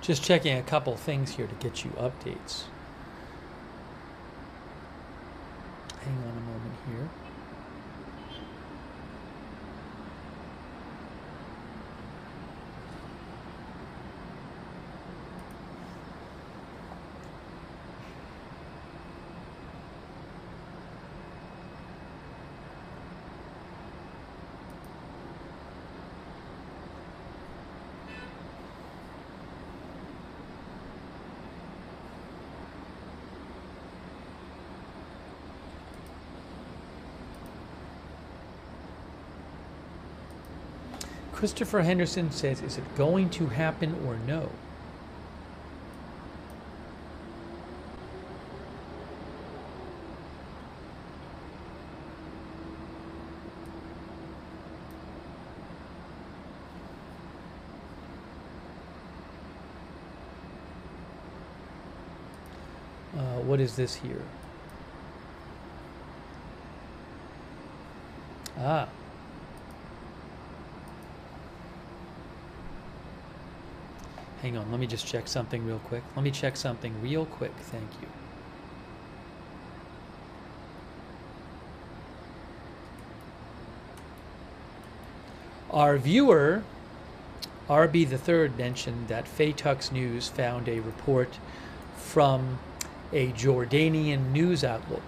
Just checking a couple things here to get you updates. Hang on a moment here. Christopher Henderson says, is it going to happen or no? What is this here? Ah. Hang on, let me just check something real quick. Thank you. Our viewer, RB the Third, mentioned that Faytux News found a report from a Jordanian news outlet.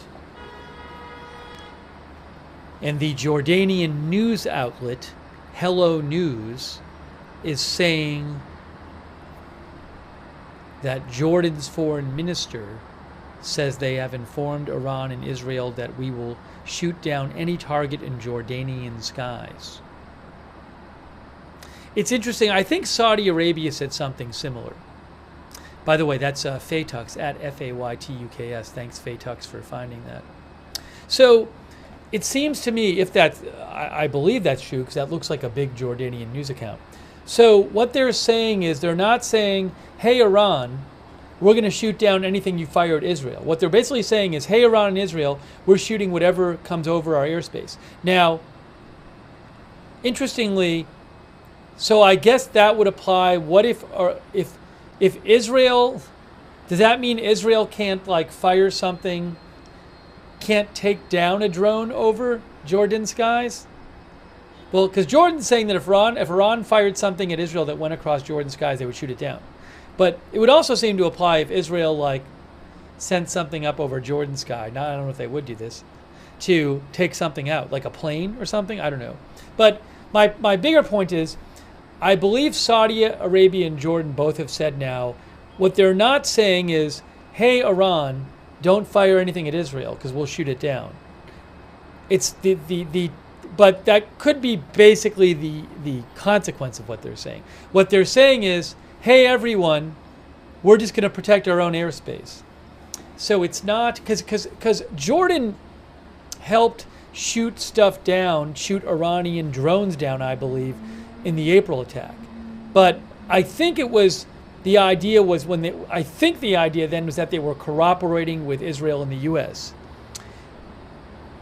And the Jordanian news outlet, Hello News, is saying that Jordan's foreign minister says they have informed Iran and Israel that we will shoot down any target in Jordanian skies. It's interesting. I think Saudi Arabia said something similar. By the way, that's Faytux, at Faytuks. Thanks, Faytux, for finding that. So it seems to me, if that, I believe that's true, because that looks like a big Jordanian news account. So what they're saying is, they're not saying, hey, Iran, we're going to shoot down anything you fire at Israel. What they're basically saying is, hey, Iran and Israel, we're shooting whatever comes over our airspace. Now, interestingly, so I guess that would apply. What if Israel, does that mean Israel can't like fire something, can't take down a drone over Jordan skies? Well, because Jordan's saying that if Iran fired something at Israel that went across Jordan skies, they would shoot it down. But it would also seem to apply if Israel like sent something up over Jordan sky. Now, I don't know if they would do this, to take something out, like a plane or something. I don't know. But my bigger point is, I believe Saudi Arabia and Jordan both have said now, what they're not saying is, hey, Iran, don't fire anything at Israel because we'll shoot it down. It's but that could be basically the consequence of what they're saying. What they're saying is, hey, everyone, we're just going to protect our own airspace. So it's not, because Jordan helped shoot stuff down, shoot Iranian drones down, I believe, in the April attack. But I think it was, the idea was I think the idea then was that they were cooperating with Israel and the U.S.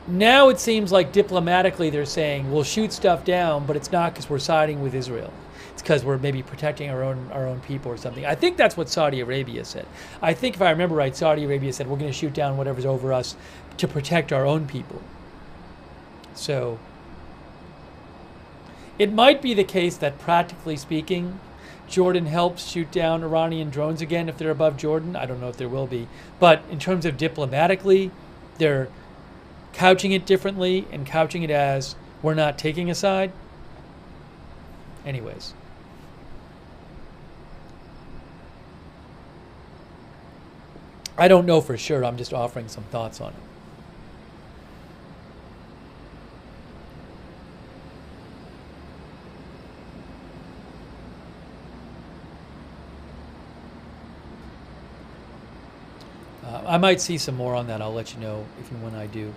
Now it seems like diplomatically they're saying, we'll shoot stuff down, but it's not because we're siding with Israel. It's because we're maybe protecting our own people or something. I think that's what Saudi Arabia said. I think if I remember right, Saudi Arabia said, we're going to shoot down whatever's over us to protect our own people. So it might be the case that, practically speaking, Jordan helps shoot down Iranian drones again if they're above Jordan. I don't know if there will be. But in terms of diplomatically, they're couching it differently and couching it as, we're not taking a side. Anyways. I don't know for sure. I'm just offering some thoughts on it. I might see some more on that. I'll let you know if and when I do.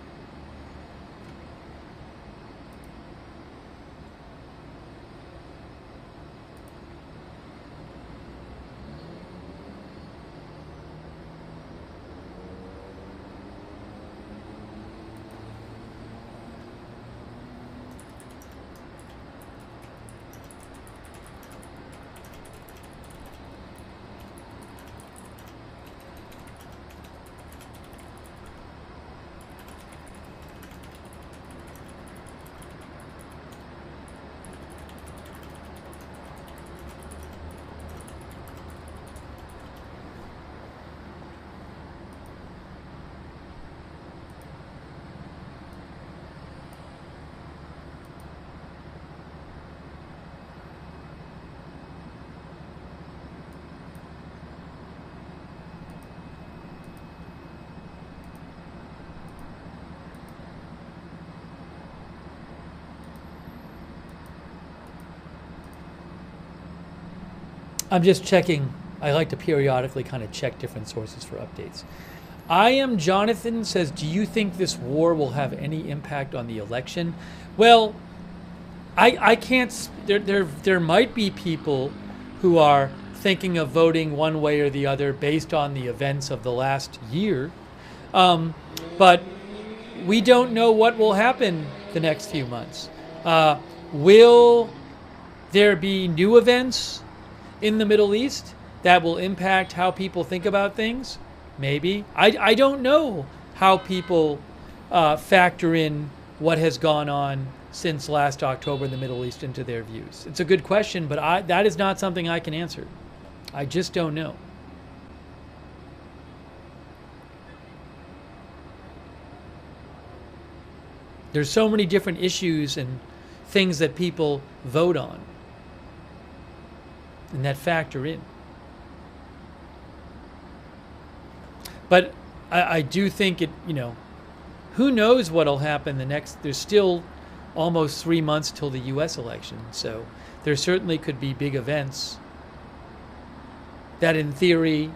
I'm just checking. I like to periodically kind of check different sources for updates. I am Jonathan says, do you think this war will have any impact on the election? Well, I can't. There might be people who are thinking of voting one way or the other based on the events of the last year, but we don't know what will happen the next few months. Will there be new events in the Middle East that will impact how people think about things? Maybe. I don't know how people factor in what has gone on since last October in the Middle East into their views. It's a good question, but that is not something I can answer. I just don't know. There's so many different issues and things that people vote on and that factor in. But I do think who knows what'll happen there's still almost 3 months till the US election. So there certainly could be big events that in theory,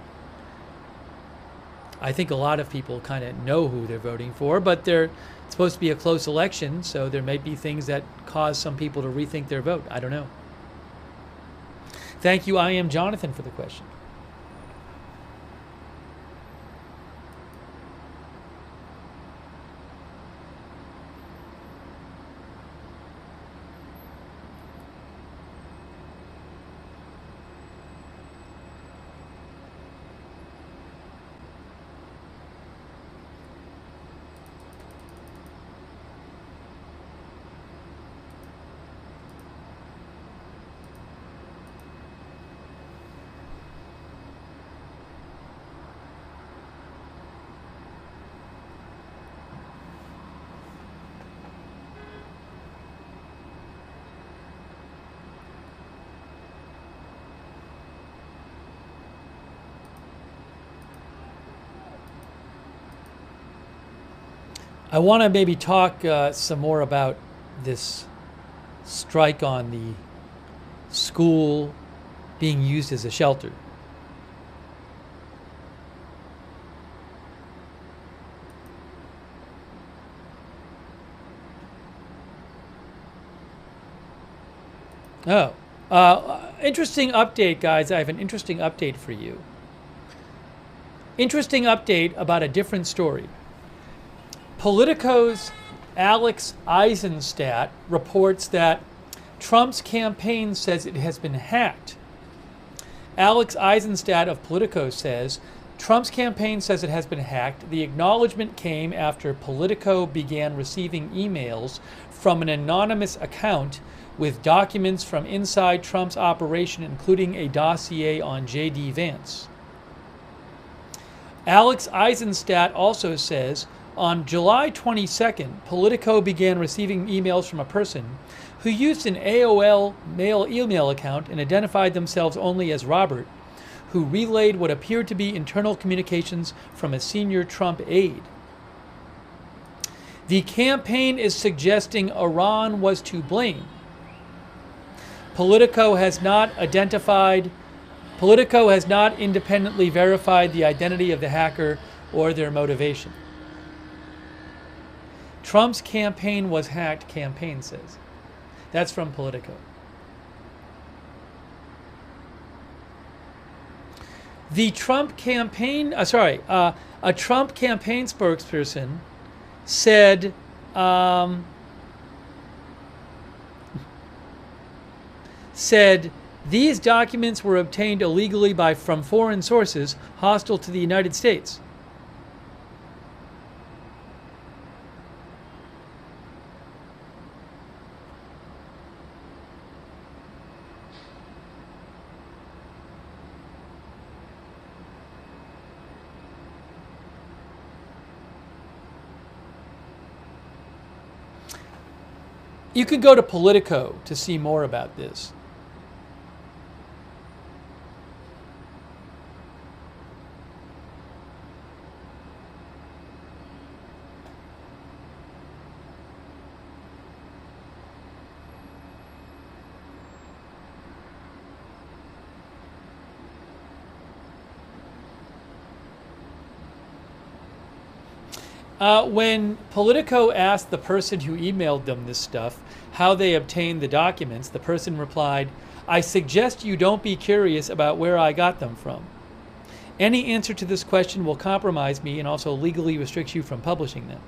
I think a lot of people kind of know who they're voting for, but it's supposed to be a close election, so there may be things that cause some people to rethink their vote. I don't know. Thank you, I am Jonathan, for the question. I want to maybe talk some more about this strike on the school being used as a shelter. Interesting update, guys. I have an interesting update for you. Interesting update about a different story. Politico's Alex Eisenstadt reports that Trump's campaign says it has been hacked. Alex Eisenstadt of Politico says, Trump's campaign says it has been hacked. The acknowledgement came after Politico began receiving emails from an anonymous account with documents from inside Trump's operation, including a dossier on J.D. Vance. Alex Eisenstadt also says, on July 22nd, Politico began receiving emails from a person who used an AOL mail email account and identified themselves only as Robert, who relayed what appeared to be internal communications from a senior Trump aide. The campaign is suggesting Iran was to blame. Politico has not independently verified the identity of the hacker or their motivation. Trump's campaign was hacked, campaign says. That's from Politico. The Trump campaign, a Trump campaign spokesperson said, these documents were obtained illegally from foreign sources hostile to the United States. You could go to Politico to see more about this. When Politico asked the person who emailed them this stuff how they obtained the documents, the person replied, "I suggest you don't be curious about where I got them from. Any answer to this question will compromise me and also legally restricts you from publishing them.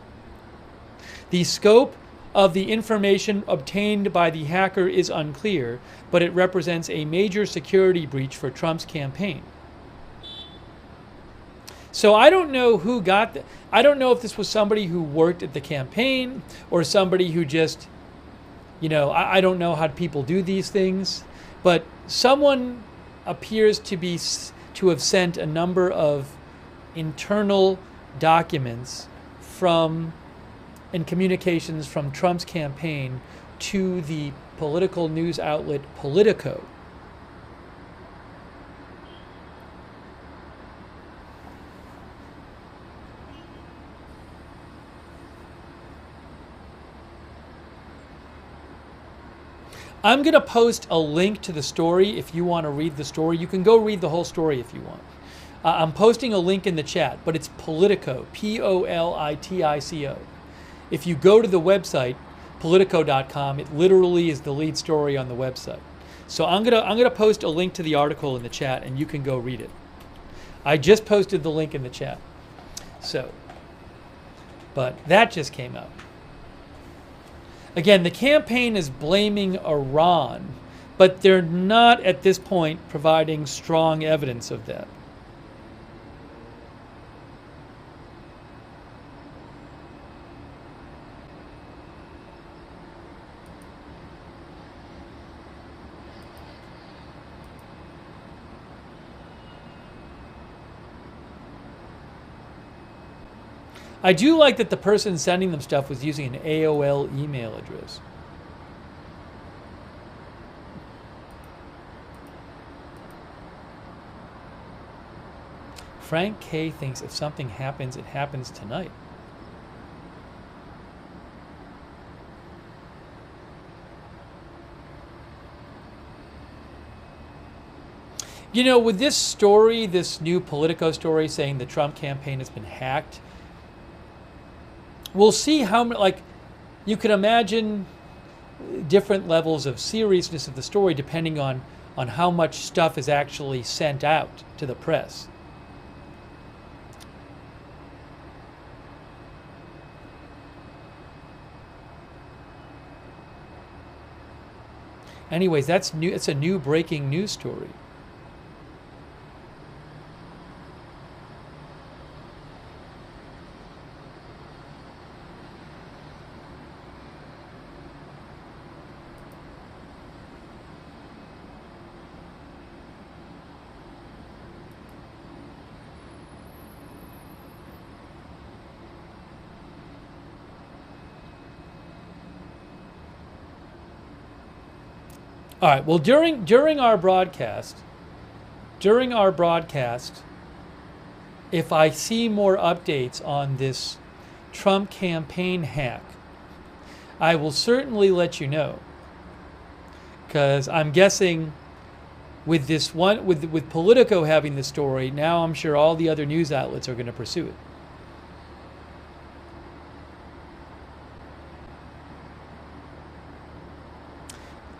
The scope of the information obtained by the hacker is unclear, but it represents a major security breach for Trump's campaign." So I don't know who got the, I don't know if this was somebody who worked at the campaign or somebody who just, I don't know how people do these things, but someone appears to have sent a number of internal documents and communications from Trump's campaign to the political news outlet Politico. I'm going to post a link to the story if you want to read the story. You can go read the whole story if you want. I'm posting a link in the chat, but it's Politico, Politico. If you go to the website, Politico.com, it literally is the lead story on the website. So I'm gonna post a link to the article in the chat, and you can go read it. I just posted the link in the chat. So, but that just came out. Again, the campaign is blaming Iran, but they're not at this point providing strong evidence of that. I do like that the person sending them stuff was using an AOL email address. Frank K. thinks if something happens, it happens tonight. With this story, this new Politico story saying the Trump campaign has been hacked, we'll see how, you can imagine different levels of seriousness of the story depending on how much stuff is actually sent out to the press. Anyways, that's new. It's a new breaking news story. All right. Well, during our broadcast, if I see more updates on this Trump campaign hack, I will certainly let you know. Because I'm guessing with this one, with Politico having the story, now I'm sure all the other news outlets are going to pursue it.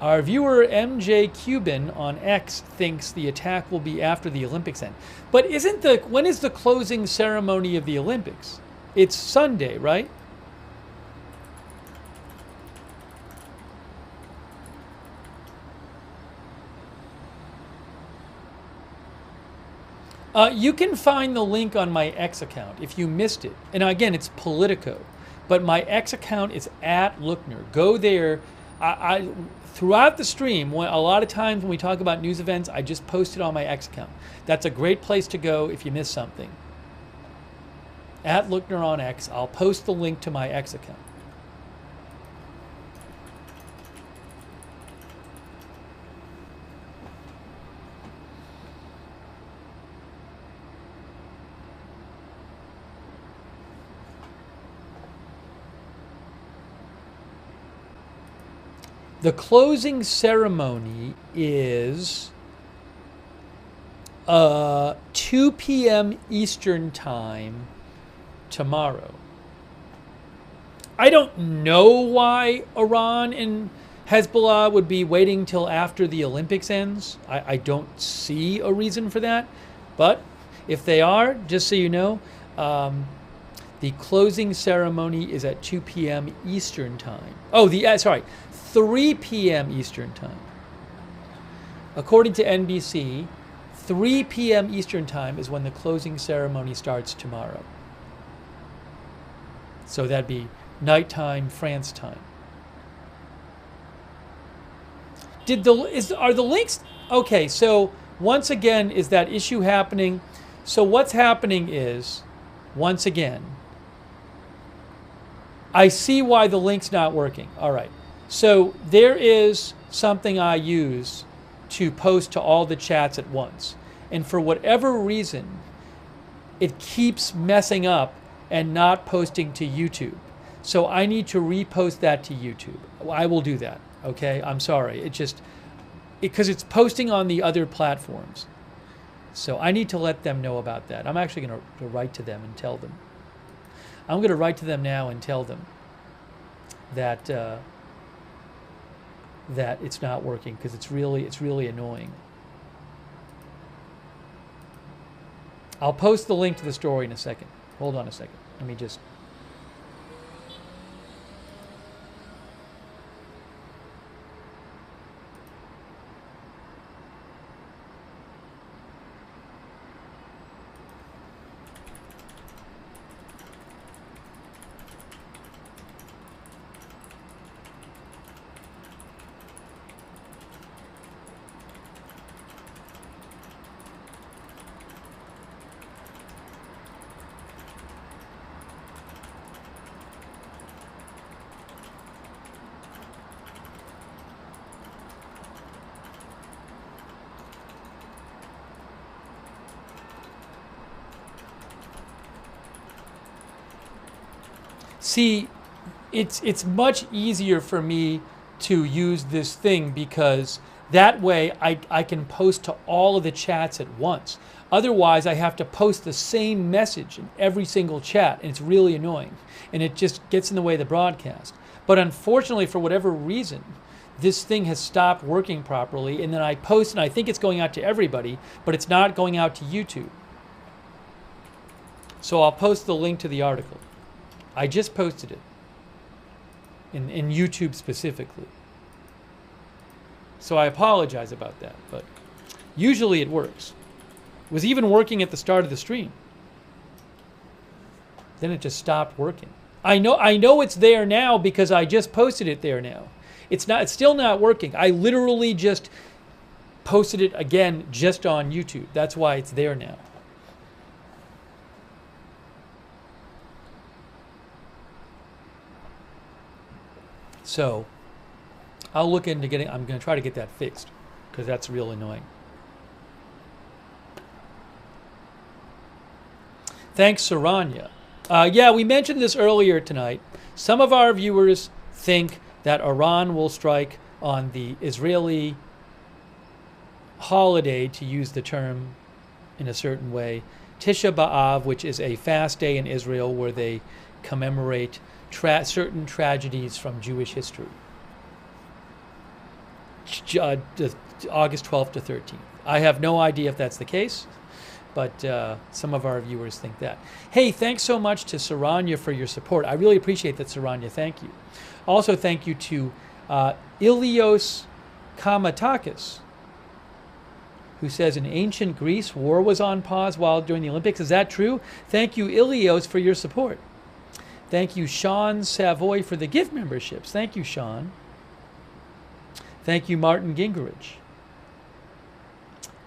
Our viewer MJ Cuban on X thinks the attack will be after the Olympics end. But when is the closing ceremony of the Olympics? It's Sunday, right? You can find the link on my X account if you missed it. And again, it's Politico. But my X account is @Lookner. Go there. Throughout the stream, a lot of times when we talk about news events, I just post it on my X account. That's a great place to go if you miss something. @Lookner on X. I'll post the link to my X account. The closing ceremony is 2 p.m. Eastern Time tomorrow. I don't know why Iran and Hezbollah would be waiting till after the Olympics ends. I don't see a reason for that. But if they are, just so you know, the closing ceremony is at 2 p.m. Eastern time. Oh, 3 p.m. Eastern time. According to NBC, 3 p.m. Eastern time is when the closing ceremony starts tomorrow. So that'd be nighttime France time. Are the links okay? So once again, is that issue happening? So what's happening is, once again, I see why the link's not working. All right. So there is something I use to post to all the chats at once. And for whatever reason, it keeps messing up and not posting to YouTube. So I need to repost that to YouTube. I will do that. Okay. I'm sorry. Because it's posting on the other platforms. So I need to let them know about that. I'm actually going to write to them and tell them. I'm going to write to them now and tell them that that it's not working, because it's really annoying. I'll post the link to the story in a second. Hold on a second. Let me just... See, it's much easier for me to use this thing, because that way I can post to all of the chats at once. Otherwise, I have to post the same message in every single chat, and it's really annoying. And it just gets in the way of the broadcast. But unfortunately, for whatever reason, this thing has stopped working properly, and then I post and I think it's going out to everybody, but it's not going out to YouTube. So I'll post the link to the article. I just posted it in YouTube specifically. So I apologize about that, but usually it works. It was even working at the start of the stream. Then it just stopped working. I know it's there now because I just posted it there now. It's still not working. I literally just posted it again just on YouTube. That's why it's there now. So I'll look into getting, I'm going to try to get that fixed, because that's real annoying. Thanks, Saranya. Yeah, we mentioned this earlier tonight. Some of our viewers think that Iran will strike on the Israeli holiday, to use the term in a certain way, Tisha B'Av, which is a fast day in Israel where they commemorate certain tragedies from Jewish history. August 12th to 13th. I have no idea if that's the case, but some of our viewers think that. Hey, thanks so much to Saranya for your support. I really appreciate that, Saranya. Thank you. Also, thank you to Ilios Kamatakis, who says, in ancient Greece, war was on pause during the Olympics. Is that true? Thank you, Ilios, for your support. Thank you, Sean Savoy, for the gift memberships. Thank you, Sean. Thank you, Martin Gingerich.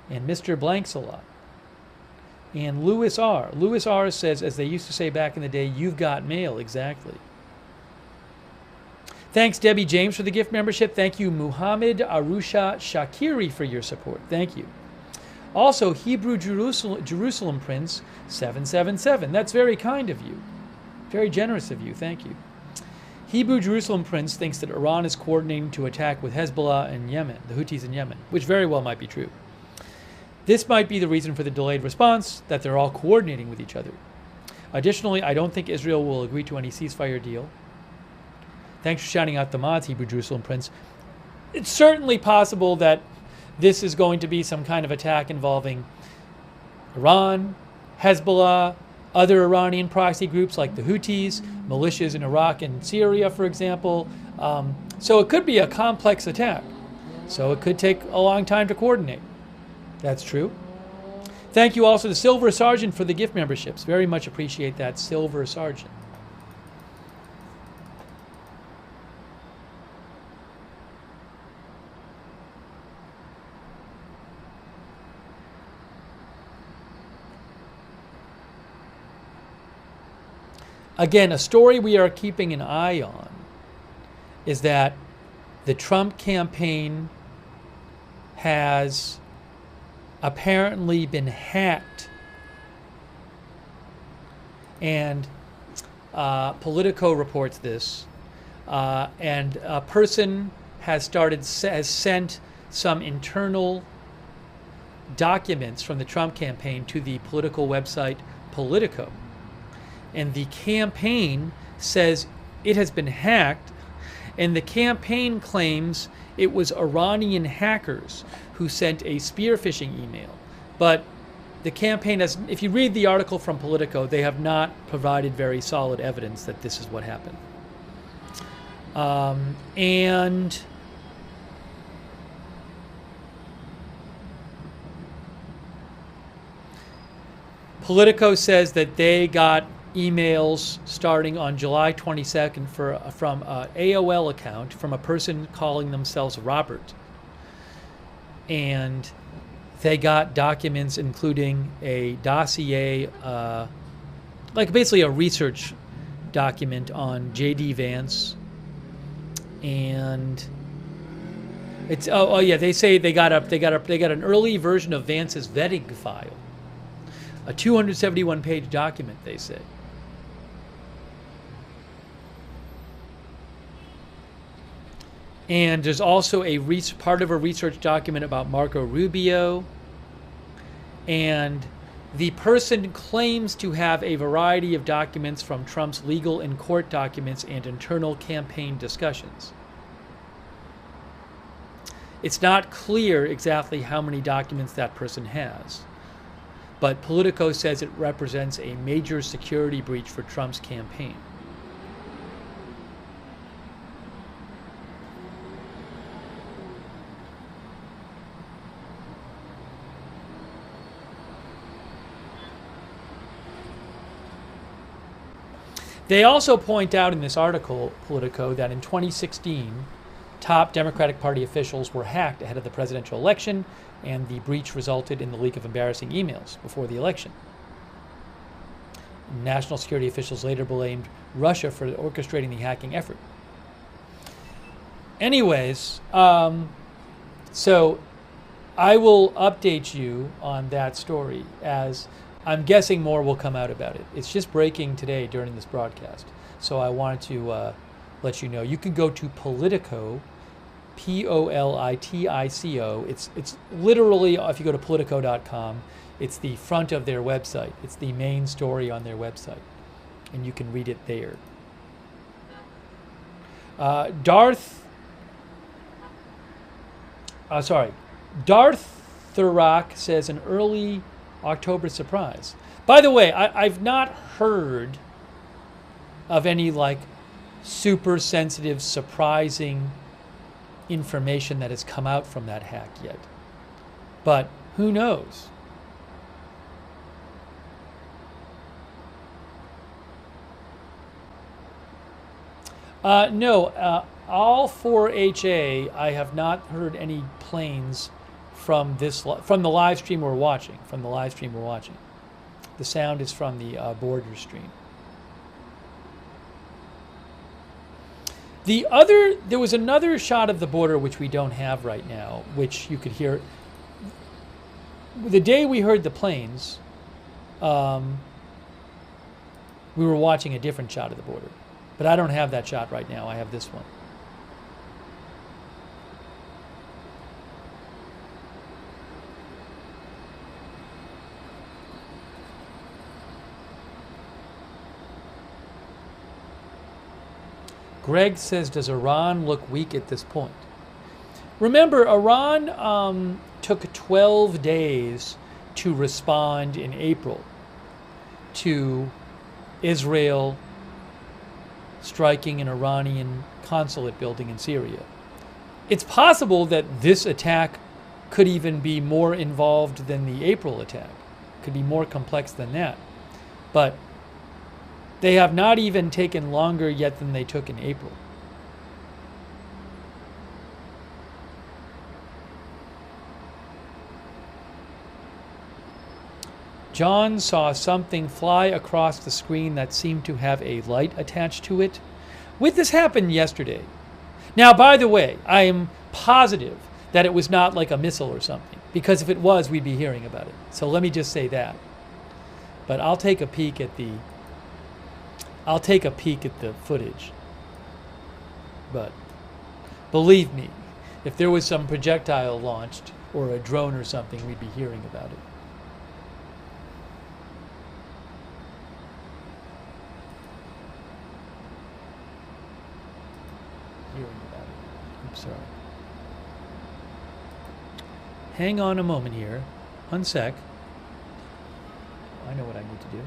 And Mr. Blanksalot. And Louis R. Louis R. says, as they used to say back in the day, you've got mail. Exactly. Thanks, Debbie James, for the gift membership. Thank you, Muhammad Arusha Shakiri, for your support. Thank you. Also, Hebrew Jerusalem Prince 777. That's very kind of you. Very generous of you. Thank you. Hebrew Jerusalem Prince thinks that Iran is coordinating to attack with Hezbollah in Yemen, the Houthis in Yemen, which very well might be true. This might be the reason for the delayed response, that they're all coordinating with each other. Additionally, I don't think Israel will agree to any ceasefire deal. Thanks for shouting out the mods, Hebrew Jerusalem Prince. It's certainly possible that this is going to be some kind of attack involving Iran, Hezbollah, other Iranian proxy groups like the Houthis, militias in Iraq and Syria, for example. So it could be a complex attack. So it could take a long time to coordinate. That's true. Thank you also to Silver Sergeant for the gift memberships. Very much appreciate that, Silver Sergeant. Again, a story we are keeping an eye on is that the Trump campaign has apparently been hacked. And Politico reports this. And a person has sent some internal documents from the Trump campaign to the political website Politico. And the campaign says it has been hacked, and the campaign claims it was Iranian hackers who sent a spear phishing email. But the campaign has, if you read the article from Politico, they have not provided very solid evidence that this is what happened. And Politico says that they got emails starting on July 22nd from an AOL account from a person calling themselves Robert. And they got documents including a dossier, like basically a research document on J.D. Vance. And it's yeah, they say they got an early version of Vance's vetting file. A 271-page document, they say. And there's also part of a research document about Marco Rubio. And the person claims to have a variety of documents from Trump's legal and court documents and internal campaign discussions. It's not clear exactly how many documents that person has. But Politico says it represents a major security breach for Trump's campaign. They also point out in this article, Politico, that in 2016, top Democratic Party officials were hacked ahead of the presidential election, and the breach resulted in the leak of embarrassing emails before the election. National security officials later blamed Russia for orchestrating the hacking effort. Anyways, so I will update you on that story as I'm guessing more will come out about it. It's just breaking today during this broadcast. So I wanted to let you know. You can go to Politico, Politico. It's literally, if you go to Politico.com, it's the front of their website. It's the main story on their website. And you can read it there. Darth Thurak says an early October surprise. By the way, I've not heard of any like super sensitive, surprising information that has come out from that hack yet. But who knows? No, all 4HA, I have not heard any planes from the live stream we're watching. The sound is from the border stream. There was another shot of the border which we don't have right now, which you could hear. The day we heard the planes, we were watching a different shot of the border. But I don't have that shot right now. I have this one. Greg says, does Iran look weak at this point? Remember, Iran took 12 days to respond in April to Israel striking an Iranian consulate building in Syria. It's possible that this attack could even be more involved than the April attack, could be more complex than that. But they have not even taken longer yet than they took in April. John saw something fly across the screen that seemed to have a light attached to it. Would this happen yesterday? Now, by the way, I am positive that it was not like a missile or something, because if it was, we'd be hearing about it. So let me just say that. But I'll take a peek at the footage. But believe me, if there was some projectile launched or a drone or something, we'd be hearing about it. Sorry. Hang on a moment here. 1 sec. I know what I need to do.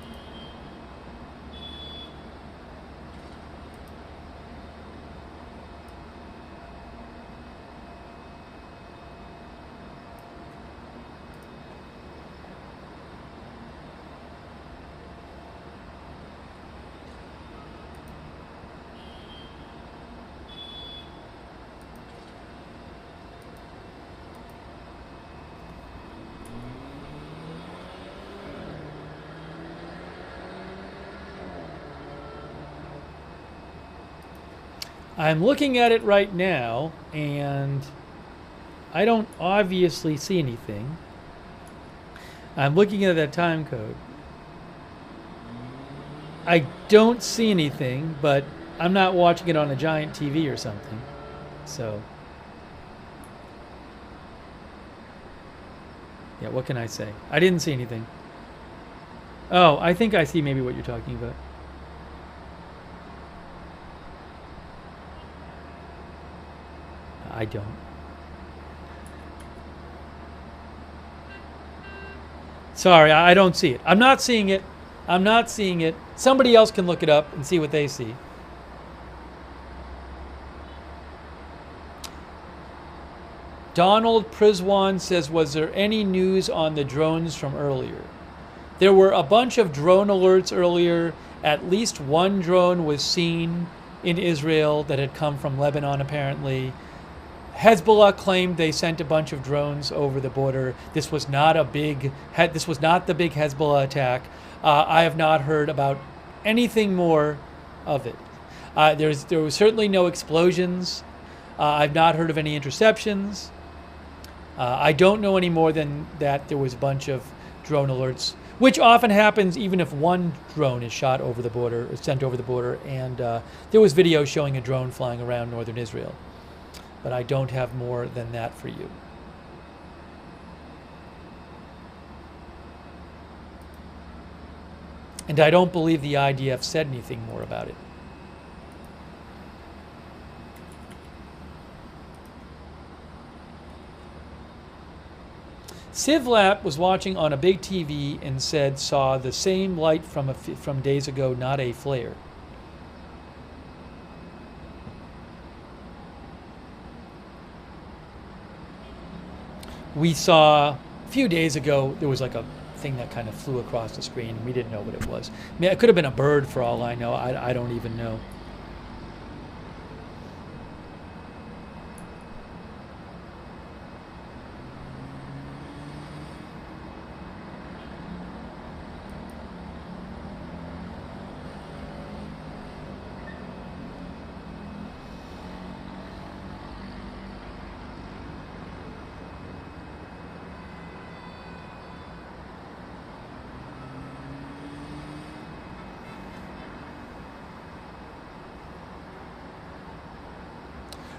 I'm looking at it right now, and I don't obviously see anything. I'm looking at that time code. I don't see anything, but I'm not watching it on a giant TV or something. So, yeah, what can I say? I didn't see anything. Oh, I think I see maybe what you're talking about. I don't. Sorry, I don't see it. I'm not seeing it. I'm not seeing it. Somebody else can look it up and see what they see. Donald Prizwan says, was there any news on the drones from earlier? There were a bunch of drone alerts earlier. At least one drone was seen in Israel that had come from Lebanon, apparently. Hezbollah claimed they sent a bunch of drones over the border. This was not the big Hezbollah attack. I have not heard about anything more of it. There was certainly no explosions. I've not heard of any interceptions. I don't know any more than that there was a bunch of drone alerts, which often happens even if one drone is shot over the border, or sent over the border, and there was video showing a drone flying around northern Israel. But I don't have more than that for you. And I don't believe the IDF said anything more about it. Sivlap was watching on a big TV and said saw the same light from days ago, not a flare. We saw a few days ago, there was like a thing that kind of flew across the screen. We didn't know what it was. I mean, it could have been a bird for all I know. I don't even know.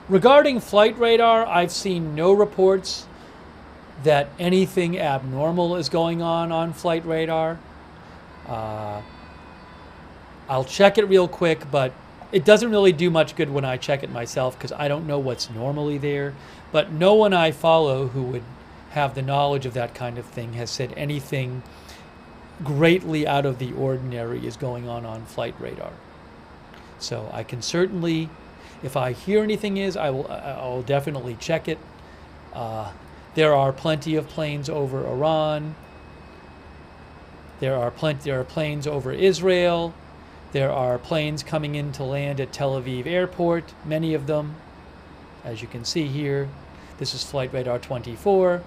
Regarding flight radar, I've seen no reports that anything abnormal is going on flight radar. I'll check it real quick, but it doesn't really do much good when I check it myself because I don't know what's normally there. But no one I follow who would have the knowledge of that kind of thing has said anything greatly out of the ordinary is going on flight radar. So I can certainly, if I hear anything I'll definitely check it. There are plenty of planes over Iran. There are planes over Israel. There are planes coming in to land at Tel Aviv airport, many of them, as you can see here. This is Flight Radar 24.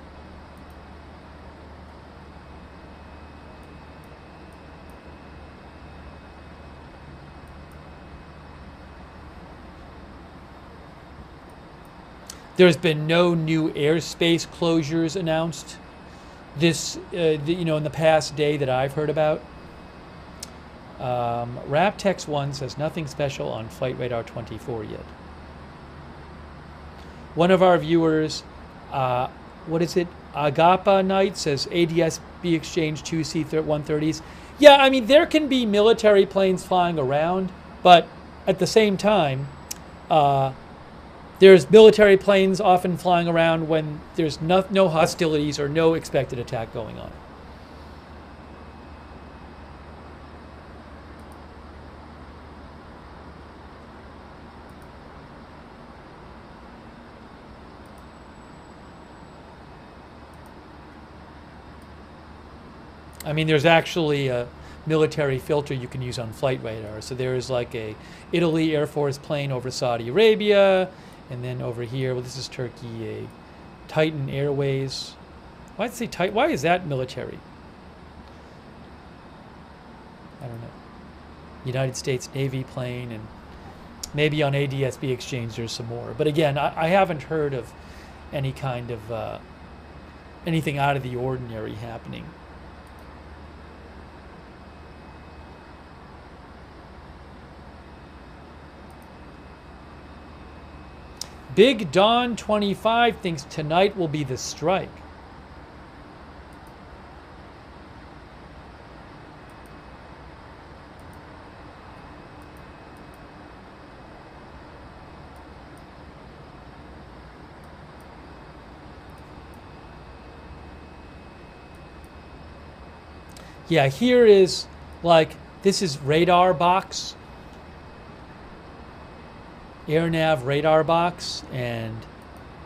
There's been no new airspace closures announced this, in the past day that I've heard about. Raptex1 says nothing special on Flight Radar 24 yet. One of our viewers, Agapa Knight says ADS-B Exchange 2 C-130s. Yeah, I mean, there can be military planes flying around, but at the same time, there's military planes often flying around when there's no hostilities or no expected attack going on. I mean, there's actually a military filter you can use on flight radar. So there is like a Italy Air Force plane over Saudi Arabia, and then over here, well, this is Turkey, a Titan Airways. Why say Titan? Why is that military? I don't know. United States Navy plane, and maybe on ADS-B Exchange there's some more. But again, I haven't heard of any kind of anything out of the ordinary happening. Big Don 25 thinks tonight will be the strike. Yeah, here is like, this is radar box. AirNav radar box, and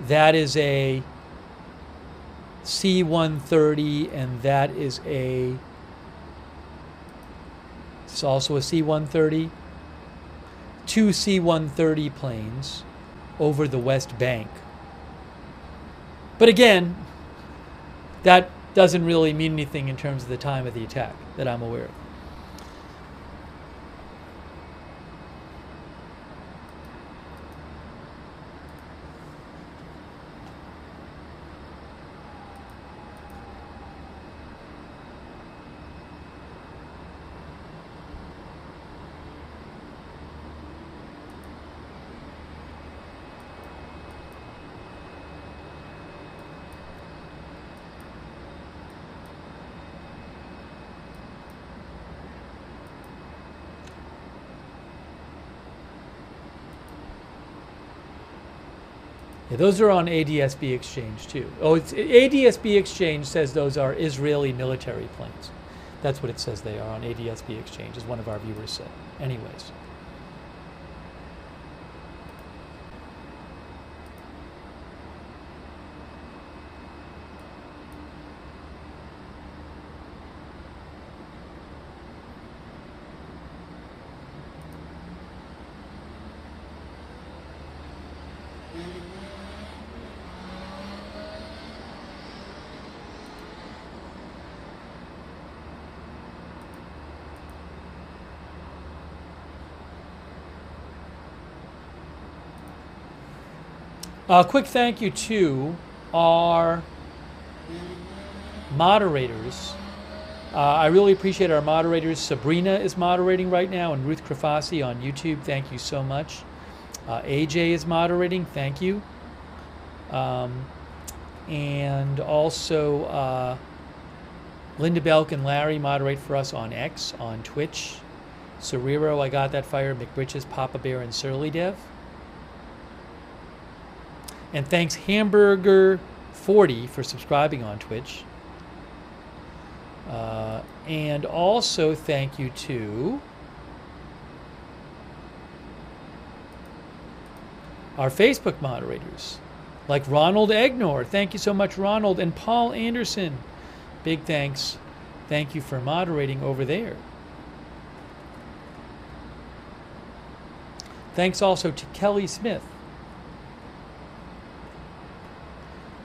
that is a C-130, and that is it's also a C-130. Two C-130 planes over the West Bank. But again, that doesn't really mean anything in terms of the time of the attack that I'm aware of. Yeah, those are on ADS-B Exchange too. Oh, it's ADS-B Exchange says those are Israeli military planes. That's what it says they are on ADS-B Exchange, as one of our viewers said. Anyways. A quick thank you to our moderators. I really appreciate our moderators. Sabrina is moderating right now, and Ruth Krafasi on YouTube. Thank you so much. AJ is moderating. Thank you. And also Linda Belk and Larry moderate for us on X, on Twitch. Serrero, I got that fire. McBritches, Papa Bear, and Surly Dev. And thanks Hamburger40 for subscribing on Twitch. And also thank you to our Facebook moderators, like Ronald Egnor. Thank you so much, Ronald. And Paul Anderson. Big thanks. Thank you for moderating over there. Thanks also to Kelly Smith,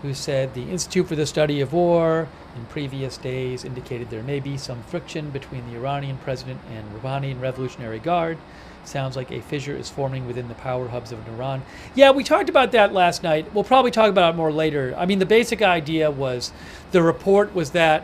who said the Institute for the Study of War in previous days indicated there may be some friction between the Iranian president and Iranian Revolutionary Guard. Sounds like a fissure is forming within the power hubs of Iran. Yeah, we talked about that last night. We'll probably talk about it more later. I mean, the basic idea was, the report was that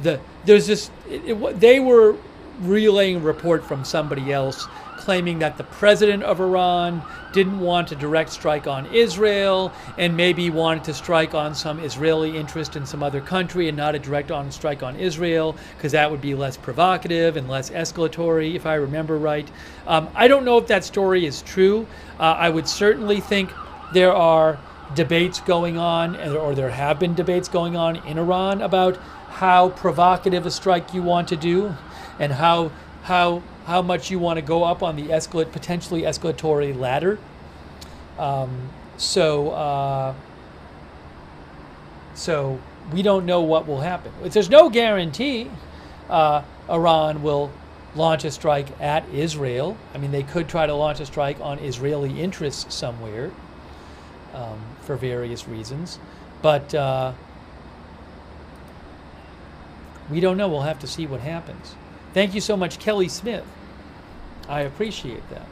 they were relaying a report from somebody else claiming that the president of Iran didn't want a direct strike on Israel and maybe wanted to strike on some Israeli interest in some other country and not a direct strike on Israel because that would be less provocative and less escalatory, if I remember right. I don't know if that story is true. I would certainly think there are debates going on, or there have been debates going on in Iran about how provocative a strike you want to do and how much you want to go up on the potentially escalatory ladder. So we don't know what will happen. There's no guarantee Iran will launch a strike at Israel. I mean, they could try to launch a strike on Israeli interests somewhere for various reasons. But we don't know. We'll have to see what happens. Thank you so much, Kelly Smith. I appreciate that.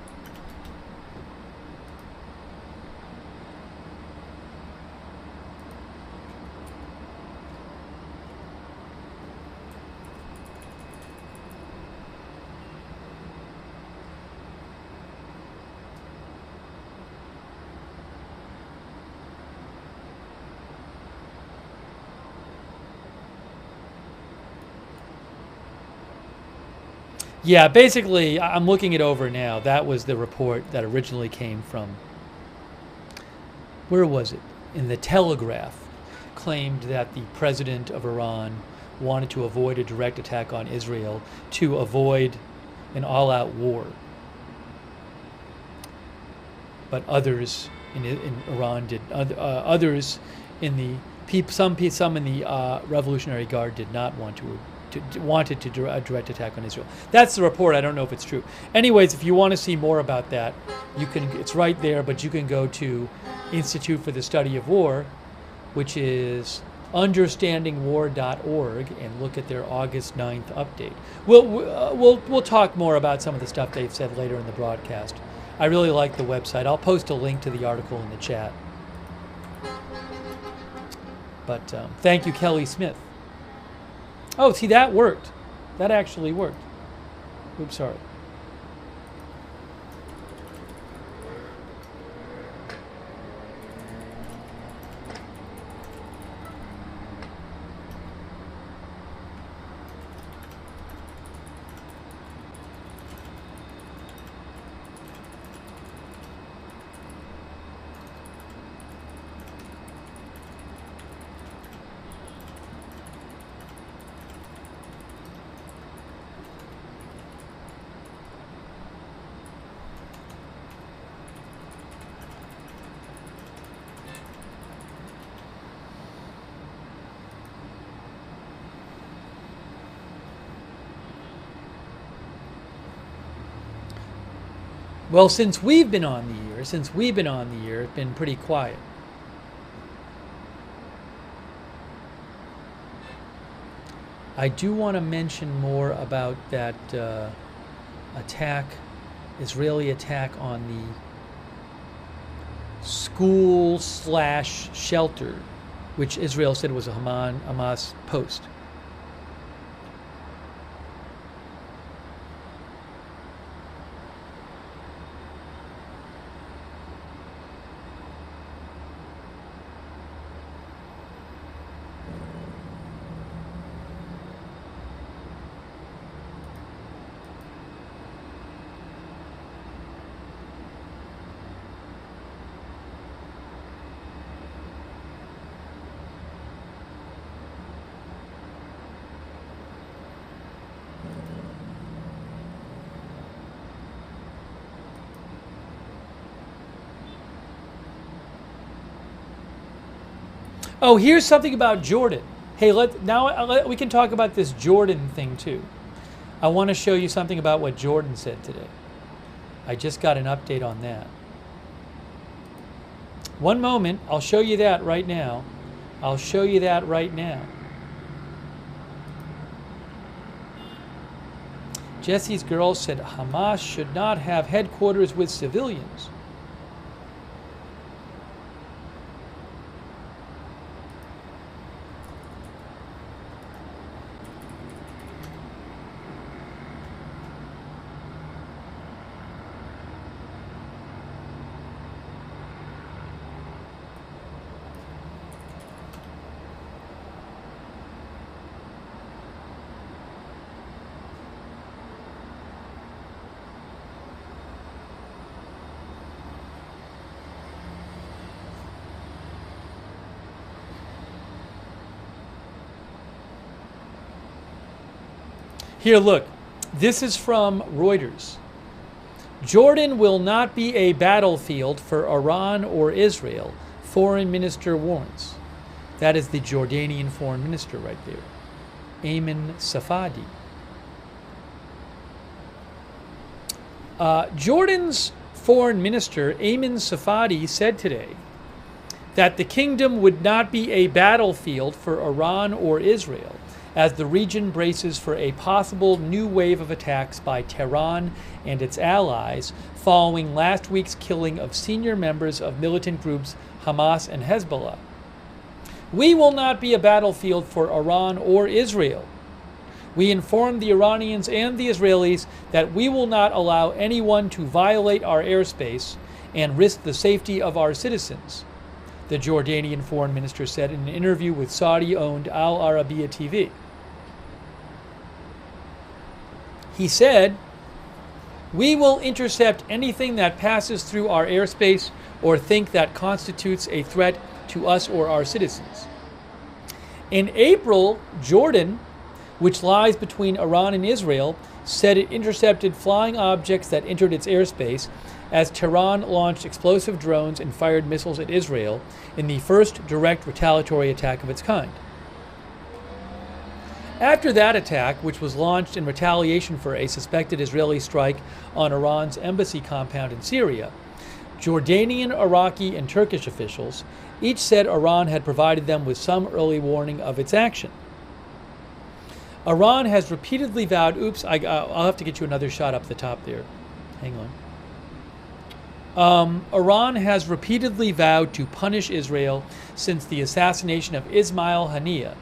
Yeah, basically, I'm looking it over now. That was the report that originally came from, where was it? In the Telegraph, claimed that the president of Iran wanted to avoid a direct attack on Israel to avoid an all-out war. But others in Iran did. Others in the some in the Revolutionary Guard did not want wanted to a direct attack on Israel. That's the report. I don't know if it's true. Anyways, if you want to see more about that, you can. It's right there, but you can go to Institute for the Study of War, which is understandingwar.org, and look at their August 9th update. We'll talk more about some of the stuff they've said later in the broadcast. I really like the website. I'll post a link to the article in the chat. But thank you, Kelly Smith. Oh, see, that worked. That actually worked. Oops, sorry. Well, since we've been on the year, it's been pretty quiet. I do want to mention more about that Israeli attack on the school/shelter, which Israel said was a Hamas post. Oh, here's something about Jordan. Hey, we can talk about this Jordan thing too. I want to show you something about what Jordan said today. I just got an update on that. One moment, I'll show you that right now. I'll show you that right now. Jesse's girl said Hamas should not have headquarters with civilians. Here, look. This is from Reuters. Jordan will not be a battlefield for Iran or Israel, foreign minister warns. That is the Jordanian foreign minister right there, Ayman Safadi. Jordan's foreign minister, Ayman Safadi, said today that the kingdom would not be a battlefield for Iran or Israel, as the region braces for a possible new wave of attacks by Tehran and its allies following last week's killing of senior members of militant groups Hamas and Hezbollah. We will not be a battlefield for Iran or Israel. We informed the Iranians and the Israelis that we will not allow anyone to violate our airspace and risk the safety of our citizens, the Jordanian foreign minister said in an interview with Saudi-owned Al Arabiya TV. He said, "We will intercept anything that passes through our airspace or think that constitutes a threat to us or our citizens." In April, Jordan, which lies between Iran and Israel, said it intercepted flying objects that entered its airspace as Tehran launched explosive drones and fired missiles at Israel in the first direct retaliatory attack of its kind. After that attack, which was launched in retaliation for a suspected Israeli strike on Iran's embassy compound in Syria, Jordanian, Iraqi, and Turkish officials each said Iran had provided them with some early warning of its action. Iran has repeatedly vowed, I'll have to get you another shot up the top there. Hang on. Iran has repeatedly vowed to punish Israel since the assassination of Ismail Haniyeh,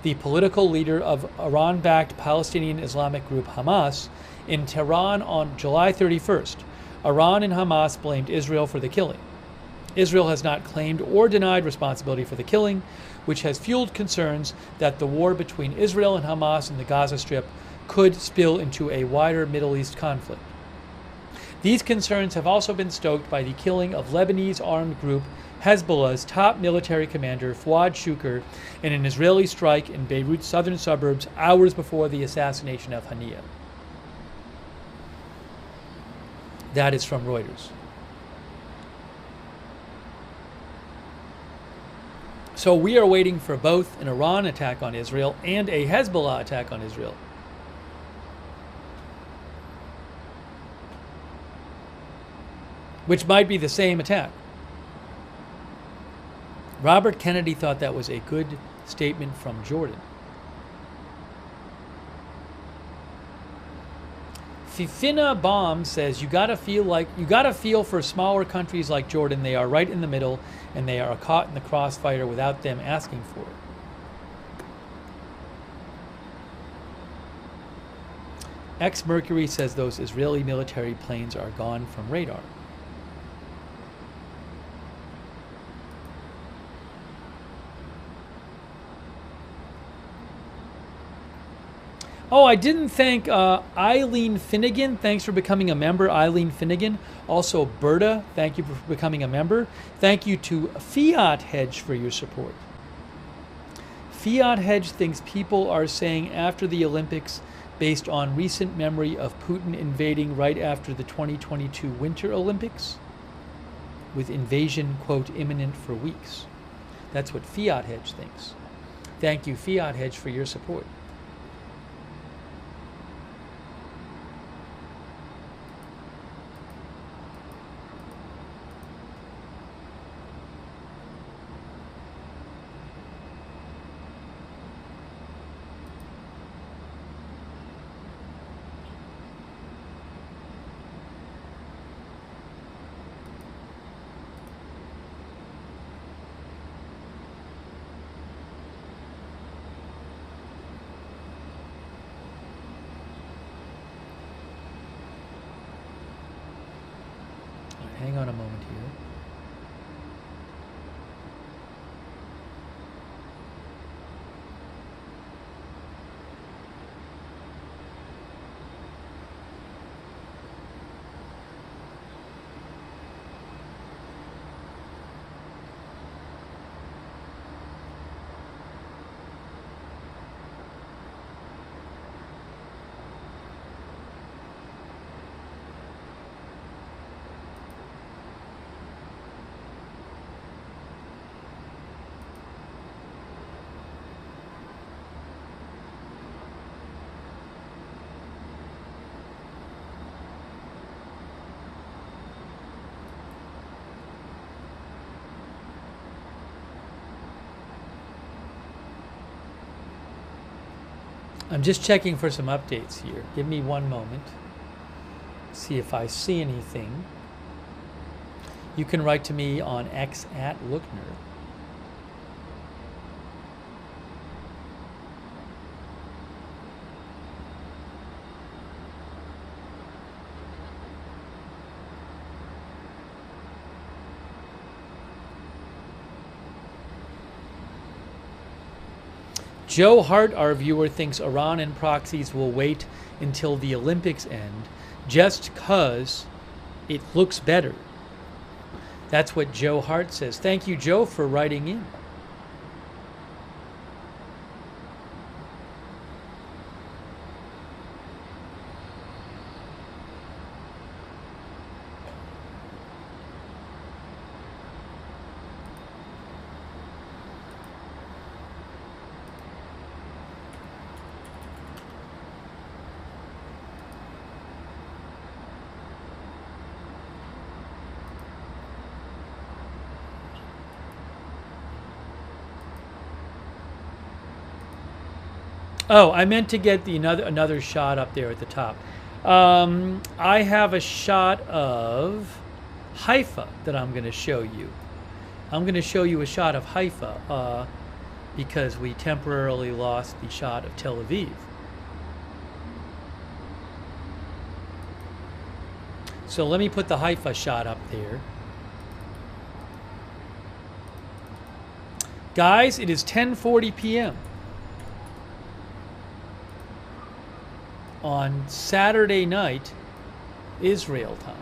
the political leader of Iran-backed Palestinian Islamic group Hamas, in Tehran on July 31st. Iran and Hamas blamed Israel for the killing. Israel has not claimed or denied responsibility for the killing, which has fueled concerns that the war between Israel and Hamas in the Gaza Strip could spill into a wider Middle East conflict. These concerns have also been stoked by the killing of Lebanese armed group Hezbollah's top military commander, Fuad Shukr, in an Israeli strike in Beirut's southern suburbs hours before the assassination of Haniyeh. That is from Reuters. So we are waiting for both an Iran attack on Israel and a Hezbollah attack on Israel. Which might be the same attack. Robert Kennedy thought that was a good statement from Jordan. Fifina Bomb says you gotta feel for smaller countries like Jordan. They are right in the middle, and they are caught in the crossfire without them asking for it. Ex-Mercury says those Israeli military planes are gone from radar. Oh, I didn't thank Eileen Finnegan. Thanks for becoming a member, Eileen Finnegan. Also, Berta, thank you for becoming a member. Thank you to Fiat Hedge for your support. Fiat Hedge thinks people are saying after the Olympics, based on recent memory of Putin invading right after the 2022 Winter Olympics, with invasion, quote, imminent for weeks. That's what Fiat Hedge thinks. Thank you, Fiat Hedge, for your support. Hang on a moment here. I'm just checking for some updates here. Give me one moment. See if I see anything. You can write to me on X @Lookner. Joe Hart, our viewer, thinks Iran and proxies will wait until the Olympics end just because it looks better. That's what Joe Hart says. Thank you, Joe, for writing in. Oh, I meant to get the another shot up there at the top. I have a shot of Haifa that I'm going to show you. I'm going to show you a shot of Haifa because we temporarily lost the shot of Tel Aviv. So let me put the Haifa shot up there. Guys, it is 10:40 p.m. on Saturday night, Israel time.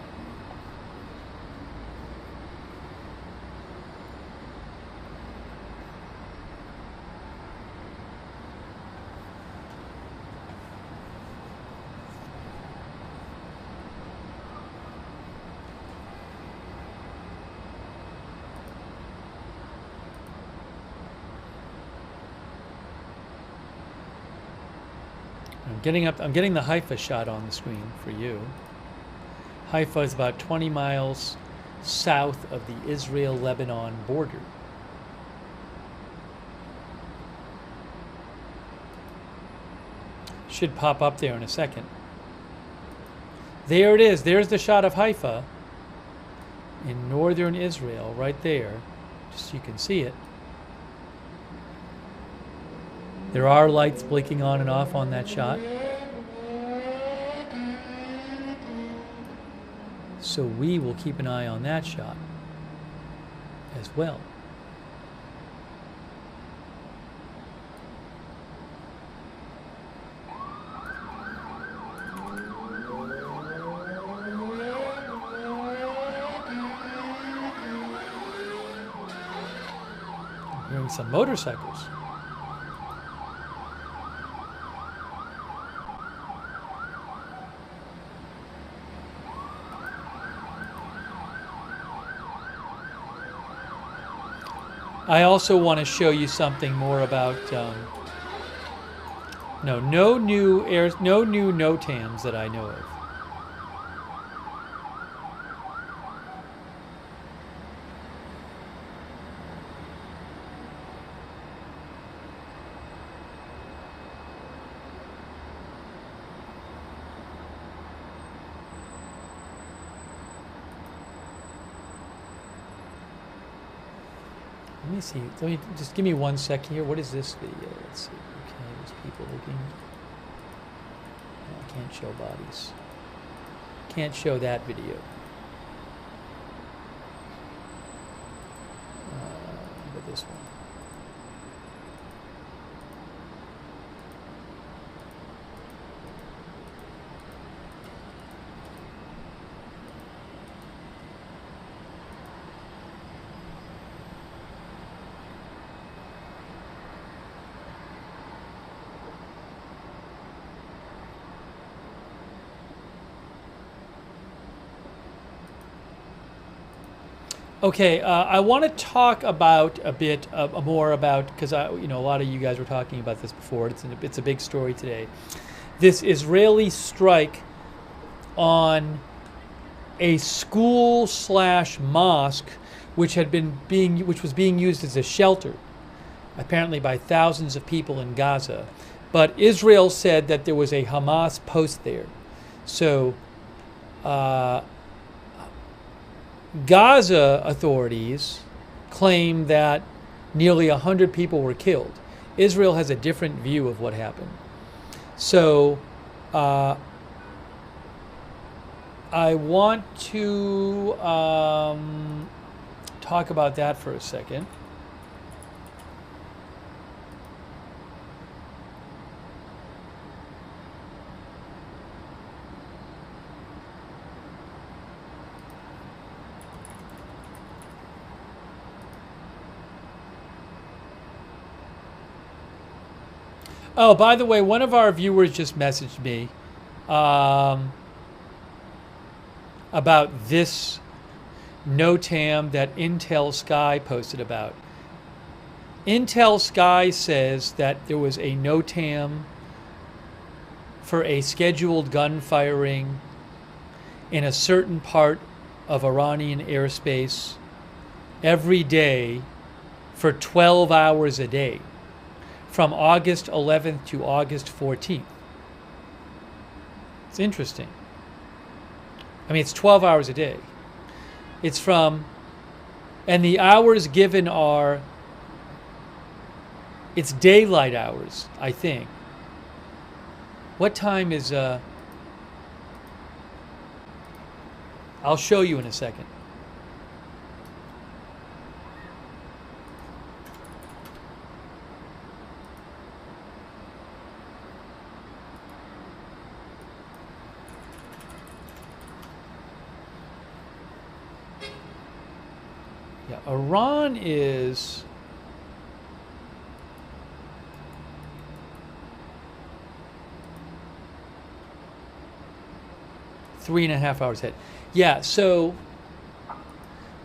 I'm getting the Haifa shot on the screen for you. Haifa is about 20 miles south of the Israel-Lebanon border. Should pop up there in a second. There it is. There's the shot of Haifa in northern Israel, right there, just so you can see it. There are lights blinking on and off on that shot. So we will keep an eye on that shot as well. I'm hearing some motorcycles. I also want to show you something more about no new NOTAMs that I know of. Let me see. Let me just give me 1 second here. What is this video? Let's see. Okay, there's people looking. No, I can't show bodies. Can't show that video. But this one. Okay, I want to talk about a bit more about, because a lot of you guys were talking about this before. It's a big story today. This Israeli strike on a school/mosque, which was being used as a shelter, apparently by thousands of people in Gaza. But Israel said that there was a Hamas post there, so. Gaza authorities claim that nearly 100 people were killed. Israel has a different view of what happened. So I want to talk about that for a second. Oh, by the way, one of our viewers just messaged me about this NOTAM that Intel Sky posted about. Intel Sky says that there was a NOTAM for a scheduled gun firing in a certain part of Iranian airspace every day for 12 hours a day, from August 11th to August 14th. It's interesting. I mean, it's 12 hours a day. It's from, and the hours given are, it's daylight hours, I think. What time is, I'll show you in a second. Yeah, Iran is three and a half hours ahead. Yeah, so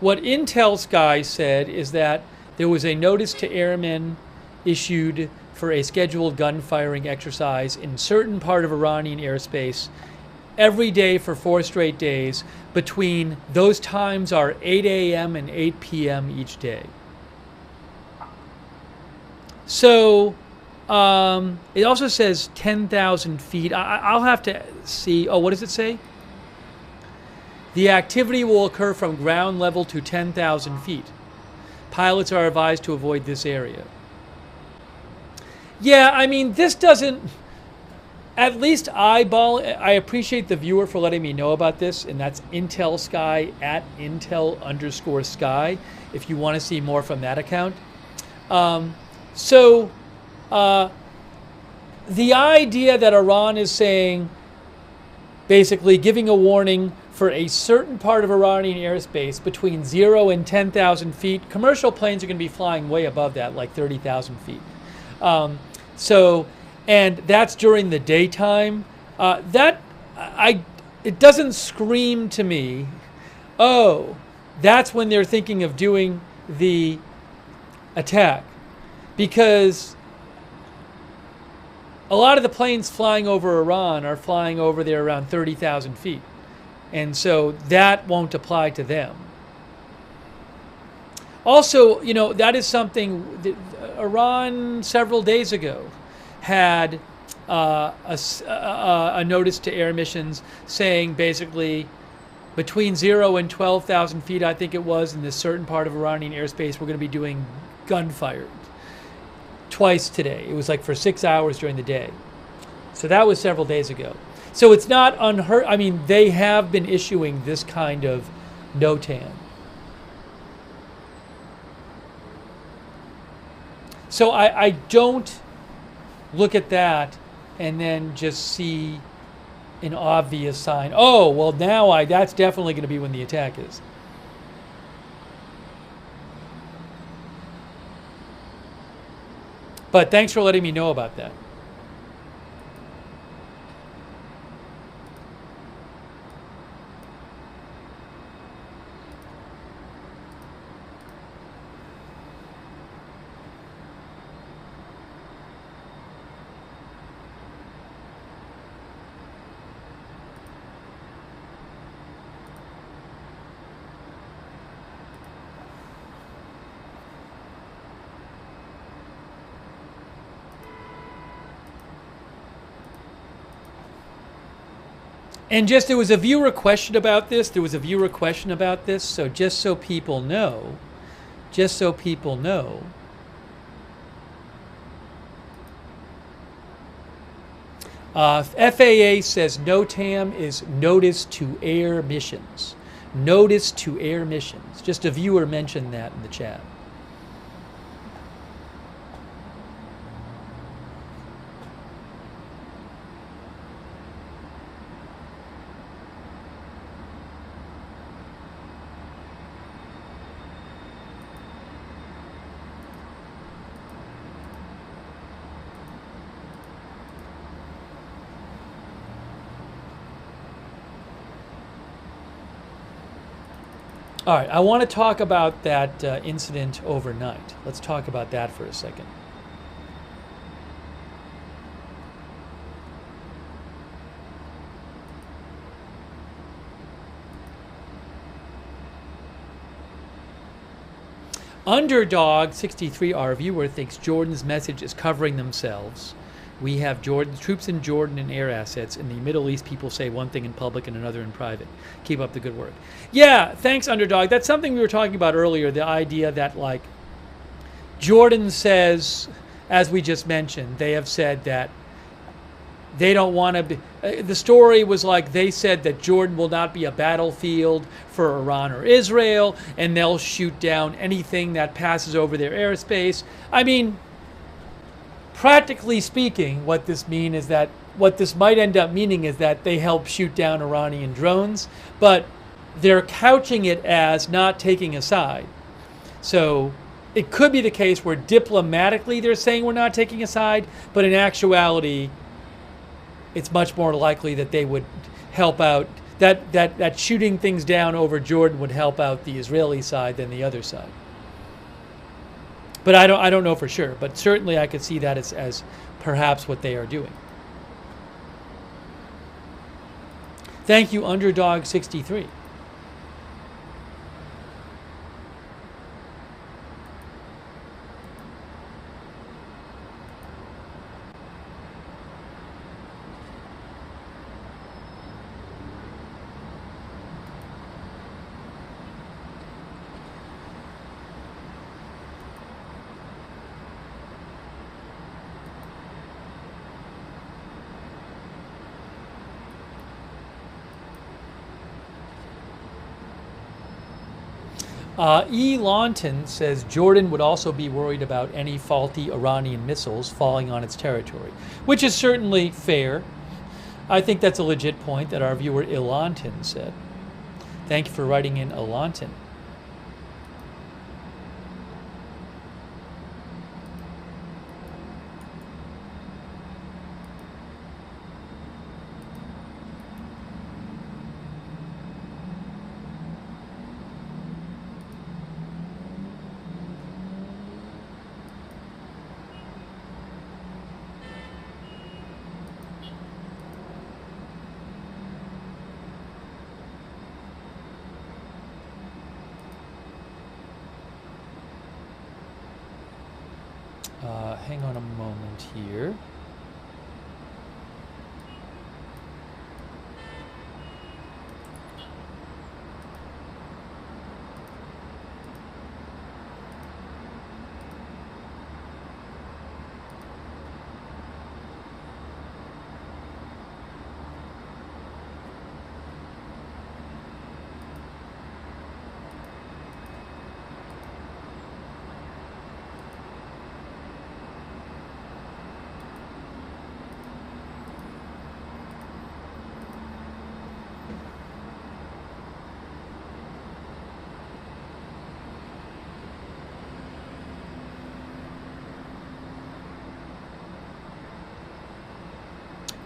what Intel Sky said is that there was a notice to airmen issued for a scheduled gun firing exercise in certain part of Iranian airspace every day for 4 straight days. Between those times are 8 a.m. and 8 p.m. each day. So it also says 10,000 feet. I'll have to see. Oh, what does it say? The activity will occur from ground level to 10,000 feet. Pilots are advised to avoid this area. Yeah, I mean, this doesn't, at least eyeball, I appreciate the viewer for letting me know about this, and that's Intel Sky at Intel_Sky, if you want to see more from that account. The idea that Iran is saying, basically giving a warning for a certain part of Iranian airspace between 0 and 10,000 feet. Commercial planes are going to be flying way above that, like 30,000 feet. And that's during the daytime. It doesn't scream to me, oh, that's when they're thinking of doing the attack, because a lot of the planes flying over Iran are flying over there around 30,000 feet. And so that won't apply to them. Also, that is something that Iran several days ago had a notice to air missions saying basically between 0 and 12,000 feet, I think it was, in this certain part of Iranian airspace, we're going to be doing gunfire twice today. It was like for 6 hours during the day. So that was several days ago. So it's not unheard. I mean, they have been issuing this kind of NOTAM. So I don't look at that and then just see an obvious sign. Oh, well, now that's definitely going to be when the attack is. But thanks for letting me know about that. And there was a viewer question about this. So just so people know, FAA says NOTAM is notice to air missions. Notice to air missions. Just a viewer mentioned that in the chat. All right, I want to talk about that incident overnight. Let's talk about that for a second. Underdog 63, our viewer, thinks Jordan's message is covering themselves. We have troops in Jordan and air assets. In the Middle East, people say one thing in public and another in private. Keep up the good work. Yeah, thanks, Underdog. That's something we were talking about earlier, the idea that, like, Jordan says, as we just mentioned, they have said that they don't want to be... the story was like they said that Jordan will not be a battlefield for Iran or Israel, and they'll shoot down anything that passes over their airspace. I mean... practically speaking, what this might end up meaning is that they help shoot down Iranian drones, but they're couching it as not taking a side. So it could be the case where diplomatically they're saying we're not taking a side, but in actuality, it's much more likely that they would help out, that shooting things down over Jordan would help out the Israeli side than the other side. But I don't know for sure. But certainly I could see that as perhaps what they are doing. Thank you, Underdog 63. E. Launton says Jordan would also be worried about any faulty Iranian missiles falling on its territory, which is certainly fair. I think that's a legit point that our viewer Ilanton said. Thank you for writing in, Ilanton. Hang on a moment here.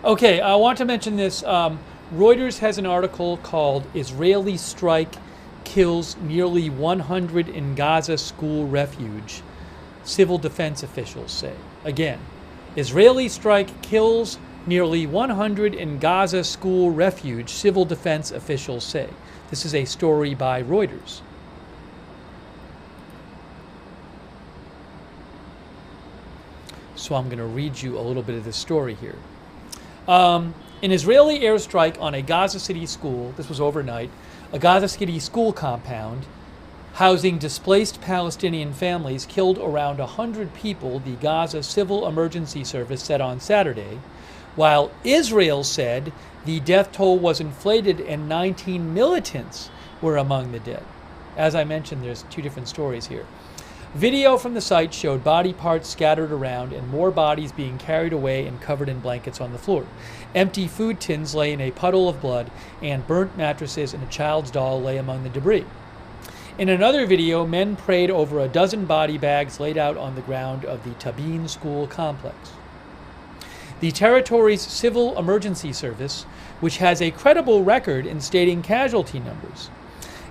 Okay, I want to mention this. Reuters has an article called Israeli Strike Kills Nearly 100 in Gaza School Refuge, Civil Defense Officials say. Again, Israeli strike kills nearly 100 in Gaza School Refuge, Civil Defense Officials say. This is a story by Reuters. So I'm going to read you a little bit of this story here. An Israeli airstrike on a Gaza City school, this was overnight, a Gaza City school compound housing displaced Palestinian families killed around 100 people, the Gaza Civil Emergency Service said on Saturday, while Israel said the death toll was inflated and 19 militants were among the dead. As I mentioned, there's two different stories here. Video from the site showed body parts scattered around and more bodies being carried away and covered in blankets on the floor. Empty food tins lay in a puddle of blood, and burnt mattresses and a child's doll lay among the debris. In another video, men prayed over a dozen body bags laid out on the ground of the Tabin school complex. The territory's Civil Emergency Service, which has a credible record in stating casualty numbers,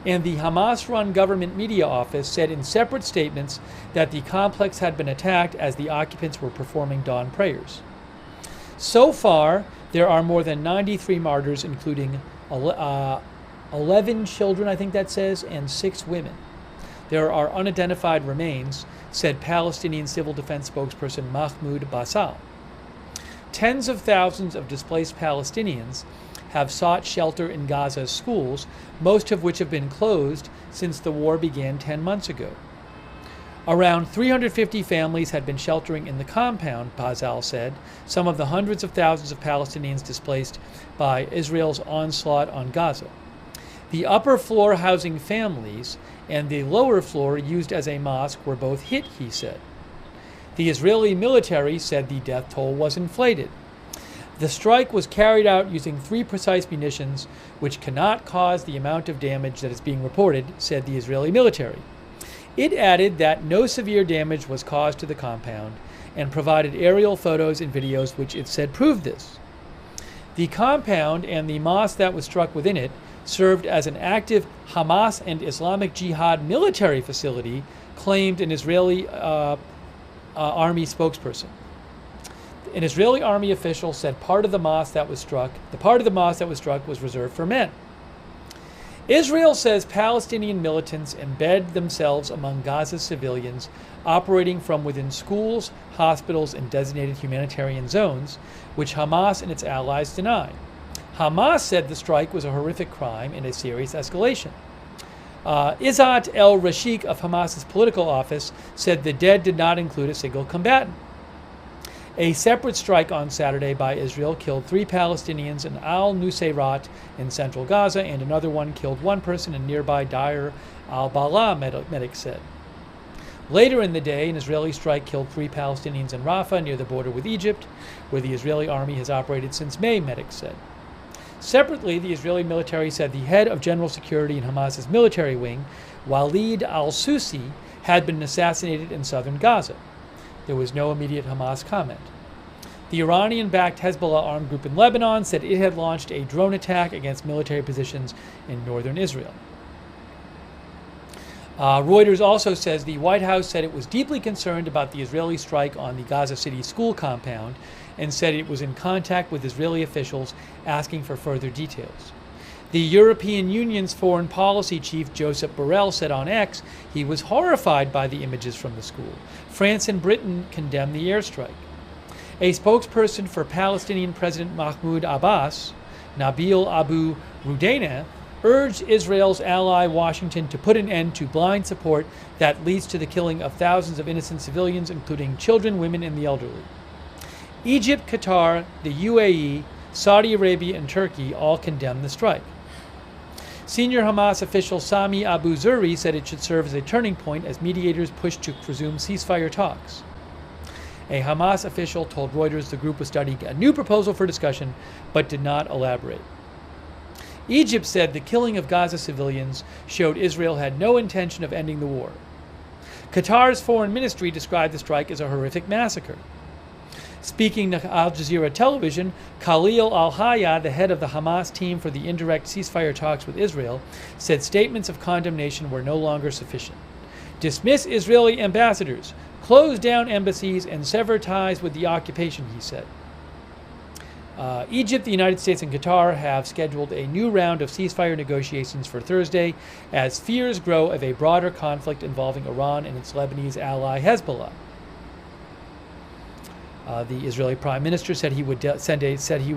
and the Hamas-run government media office said in separate statements that the complex had been attacked as the occupants were performing dawn prayers. So far, there are more than 93 martyrs, including 11 children, I think that says, and 6 women. There are unidentified remains, said Palestinian civil defense spokesperson Mahmoud Basal. Tens of thousands of displaced Palestinians have sought shelter in Gaza's schools, most of which have been closed since the war began 10 months ago. Around 350 families had been sheltering in the compound, Basal said, some of the hundreds of thousands of Palestinians displaced by Israel's onslaught on Gaza. The upper floor housing families and the lower floor used as a mosque were both hit, he said. The Israeli military said the death toll was inflated. The strike was carried out using 3 precise munitions, which cannot cause the amount of damage that is being reported, said the Israeli military. It added that no severe damage was caused to the compound and provided aerial photos and videos which it said proved this. The compound and the mosque that was struck within it served as an active Hamas and Islamic Jihad military facility, claimed an Israeli army spokesperson. An Israeli army official said part of the mosque that was struck was reserved for men. Israel says Palestinian militants embed themselves among Gaza's civilians, operating from within schools, hospitals, and designated humanitarian zones, which Hamas and its allies deny. Hamas said the strike was a horrific crime and a serious escalation. Izzat el-Rashik of Hamas's political office said the dead did not include a single combatant. A separate strike on Saturday by Israel killed 3 Palestinians in al-Nusayrat in central Gaza, and another one killed 1 person in nearby Deir al-Balah, medics said. Later in the day, an Israeli strike killed 3 Palestinians in Rafah near the border with Egypt, where the Israeli army has operated since May, medics said. Separately, the Israeli military said the head of general security in Hamas's military wing, Walid al-Susi, had been assassinated in southern Gaza. There was no immediate Hamas comment. The Iranian-backed Hezbollah armed group in Lebanon said it had launched a drone attack against military positions in northern Israel. Reuters also says the White House said it was deeply concerned about the Israeli strike on the Gaza City school compound and said it was in contact with Israeli officials asking for further details. The European Union's foreign policy chief, Josep Borrell, said on X he was horrified by the images from the school. France and Britain condemned the airstrike. A spokesperson for Palestinian President Mahmoud Abbas, Nabil Abu Rudaina, urged Israel's ally Washington to put an end to blind support that leads to the killing of thousands of innocent civilians, including children, women, and the elderly. Egypt, Qatar, the UAE, Saudi Arabia, and Turkey all condemned the strike. Senior Hamas official Sami Abu Zuri said it should serve as a turning point as mediators push to resume ceasefire talks. A Hamas official told Reuters the group was studying a new proposal for discussion, but did not elaborate. Egypt said the killing of Gaza civilians showed Israel had no intention of ending the war. Qatar's foreign ministry described the strike as a horrific massacre. Speaking to Al Jazeera television, Khalil al-Hayya, the head of the Hamas team for the indirect ceasefire talks with Israel, said statements of condemnation were no longer sufficient. Dismiss Israeli ambassadors, close down embassies, and sever ties with the occupation, he said. Egypt, the United States, and Qatar have scheduled a new round of ceasefire negotiations for Thursday as fears grow of a broader conflict involving Iran and its Lebanese ally Hezbollah. The Israeli Prime Minister said he would said he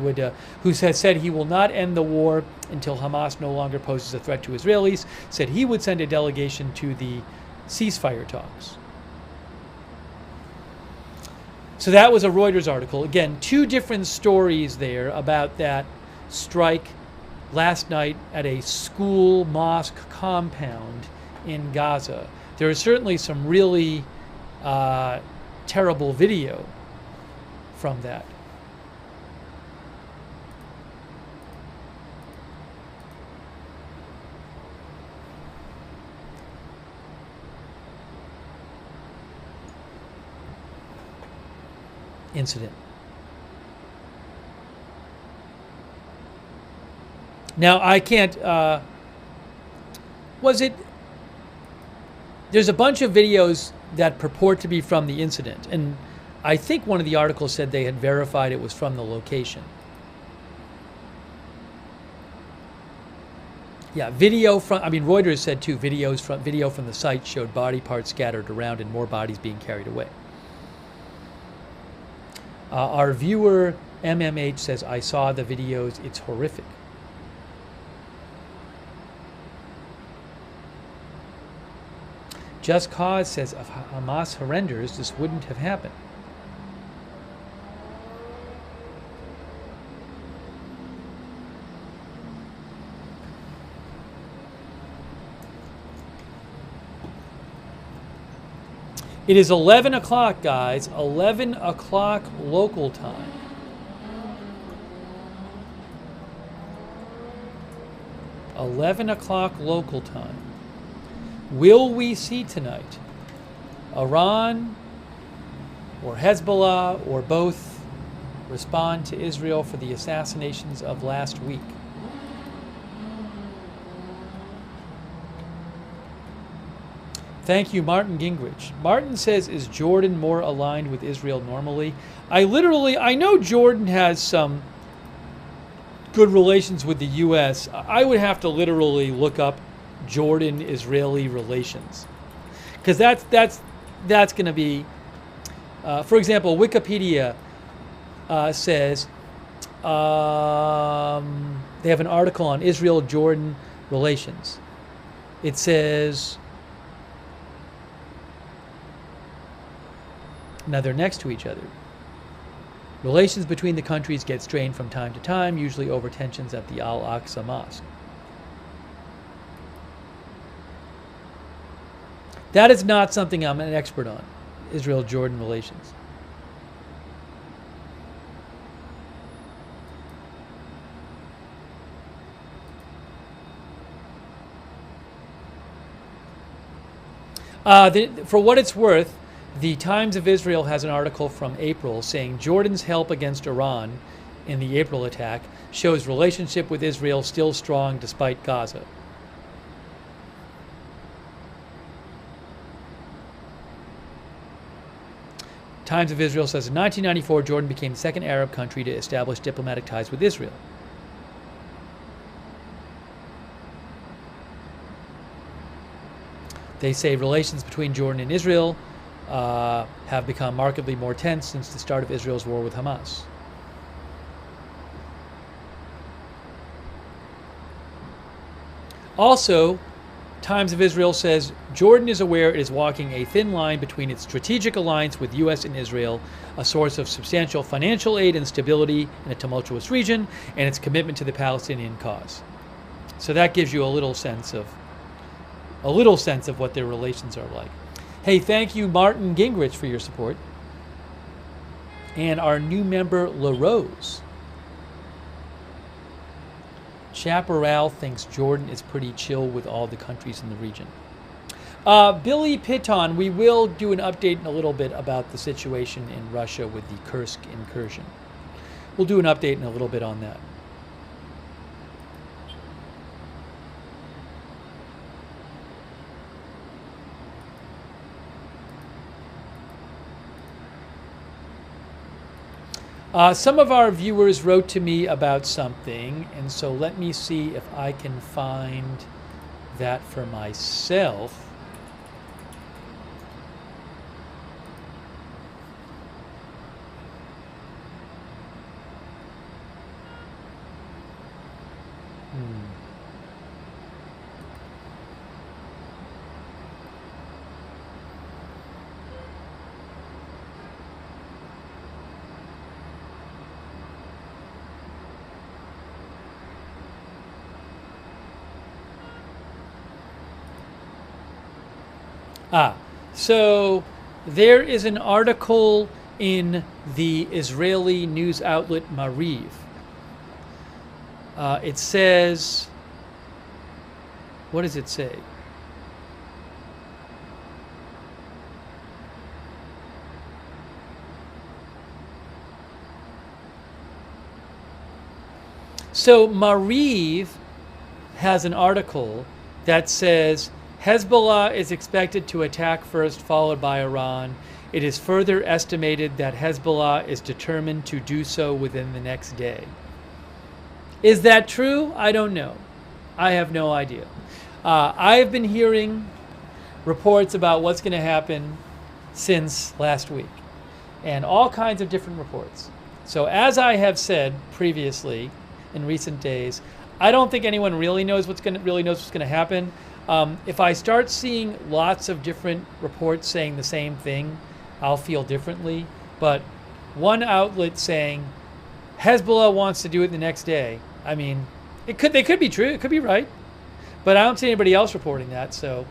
will not end the war until Hamas no longer poses a threat to Israelis. Said he would send a delegation to the ceasefire talks. So that was a Reuters article. Again, two different stories there about that strike last night at a school mosque compound in Gaza. There is certainly some really terrible video from that. Incident. Now, I can't, there's a bunch of videos that purport to be from the incident, and I think one of the articles said they had verified it was from the location. Yeah, video from, Reuters said too, video from the site showed body parts scattered around and more bodies being carried away. Our viewer, MMH, says, I saw the videos, it's horrific. Just Cause says, if Hamas surrenders, this wouldn't have happened. It is 11 o'clock, guys. 11 o'clock local time. Local time. Will we see tonight Iran or Hezbollah or both respond to Israel for the assassinations of last week? Thank you, Martin Gingrich. Martin says, is Jordan more aligned with Israel normally? I know Jordan has some good relations with the U.S. I would have to literally look up Jordan-Israeli relations. Because that's going to be, for example, Wikipedia says, they have an article on Israel-Jordan relations. It says, now they're next to each other. Relations between the countries get strained from time to time, usually over tensions at the Al-Aqsa Mosque. That is not something I'm an expert on, Israel-Jordan relations. For what it's worth, the Times of Israel has an article from April saying Jordan's help against Iran in the April attack shows relationship with Israel still strong despite Gaza. Times of Israel says in 1994, Jordan became the second Arab country to establish diplomatic ties with Israel. They say relations between Jordan and Israel have become markedly more tense since the start of Israel's war with Hamas. Also, Times of Israel says Jordan is aware it is walking a thin line between its strategic alliance with U.S. and Israel, a source of substantial financial aid and stability in a tumultuous region, and its commitment to the Palestinian cause. So that gives you a little sense of what their relations are like. Hey, thank you, Martin Gingrich, for your support, and our new member, LaRose. Chaparral thinks Jordan is pretty chill with all the countries in the region. Billy Piton, we will do an update in a little bit about the situation in Russia with the Kursk incursion. We'll do an update in a little bit on that. Some of our viewers wrote to me about something, and so let me see if I can find that for myself. So there is an article in the Israeli news outlet Mariv. It says, what does it say? So Mariv has an article that says, Hezbollah is expected to attack first, followed by Iran. It is further estimated that Hezbollah is determined to do so within the next day. Is that true? I don't know. I have no idea. I've been hearing reports about what's going to happen since last week, and all kinds of different reports. So as I have said previously in recent days, I don't think anyone really knows what's going to happen. If I start seeing lots of different reports saying the same thing, I'll feel differently. But one outlet saying Hezbollah wants to do it the next day, I mean, they could be true, it could be right, but I don't see anybody else reporting that. So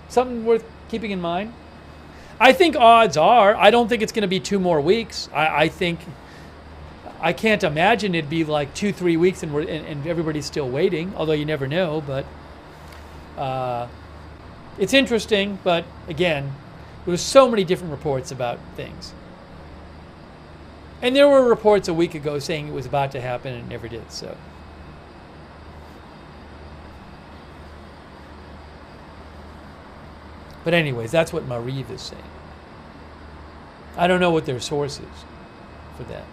something worth keeping in mind. I think odds are, I don't think it's going to be 2 more weeks. I can't imagine it'd be like 2-3 weeks and everybody's still waiting, although you never know. But it's interesting, but again, there was so many different reports about things. And there were reports a week ago saying it was about to happen and it never did, so. But anyways, that's what Mariv is saying. I don't know what their source is for that.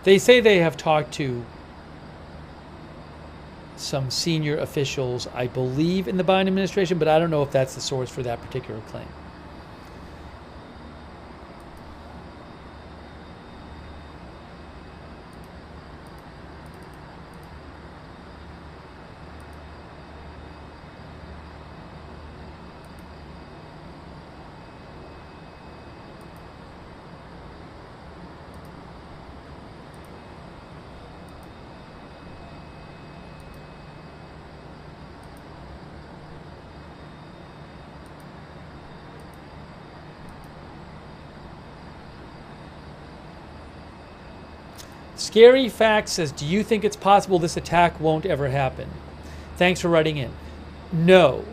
They say they have talked to some senior officials, I believe, in the Biden administration, but I don't know if that's the source for that particular claim. Scary Fact says, do you think it's possible this attack won't ever happen? Thanks for writing in. No.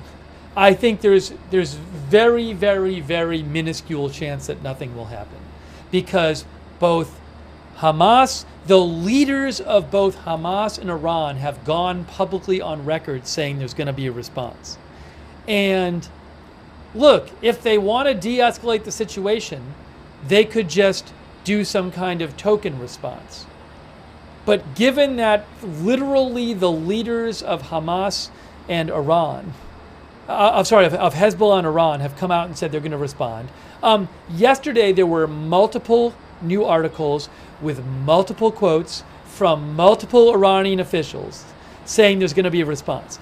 I think there's very, very, very minuscule chance that nothing will happen. Because both Hamas, the leaders of both Hamas and Iran have gone publicly on record saying there's going to be a response. And look, if they want to de-escalate the situation, they could just do some kind of token response. But given that literally the leaders of Hamas and Iran, of Hezbollah and Iran have come out and said they're going to respond. Yesterday there were multiple new articles with multiple quotes from multiple Iranian officials saying there's going to be a response.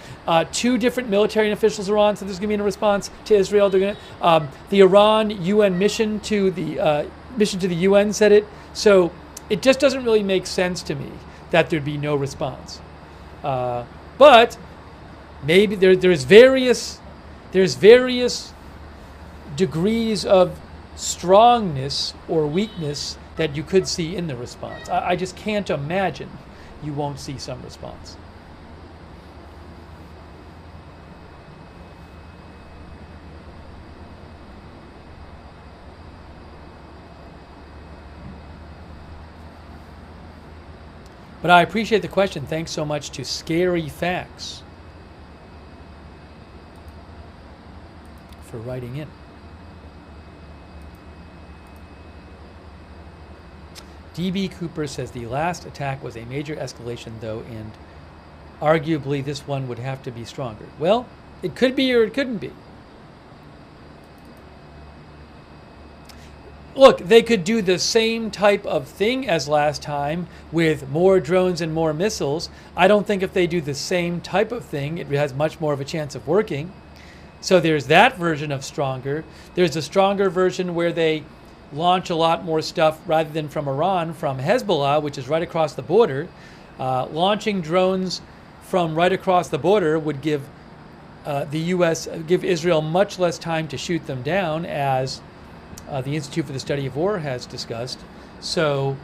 Two different military officials in Iran said there's going to be a response to Israel. They're going to, the Iran UN mission to the UN said it. So it just doesn't really make sense to me that there'd be no response. But maybe there's various degrees of strongness or weakness that you could see in the response. I just can't imagine you won't see some response. But I appreciate the question. Thanks so much to Scary Facts for writing in. DB Cooper says the last attack was a major escalation, though, and arguably this one would have to be stronger. Well, it could be or it couldn't be. Look, they could do the same type of thing as last time with more drones and more missiles. I don't think if they do the same type of thing, it has much more of a chance of working. So there's that version of stronger. There's a stronger version where they launch a lot more stuff rather than from Iran, from Hezbollah, which is right across the border. Launching drones from right across the border would give give Israel much less time to shoot them down, as the Institute for the Study of War has discussed. So,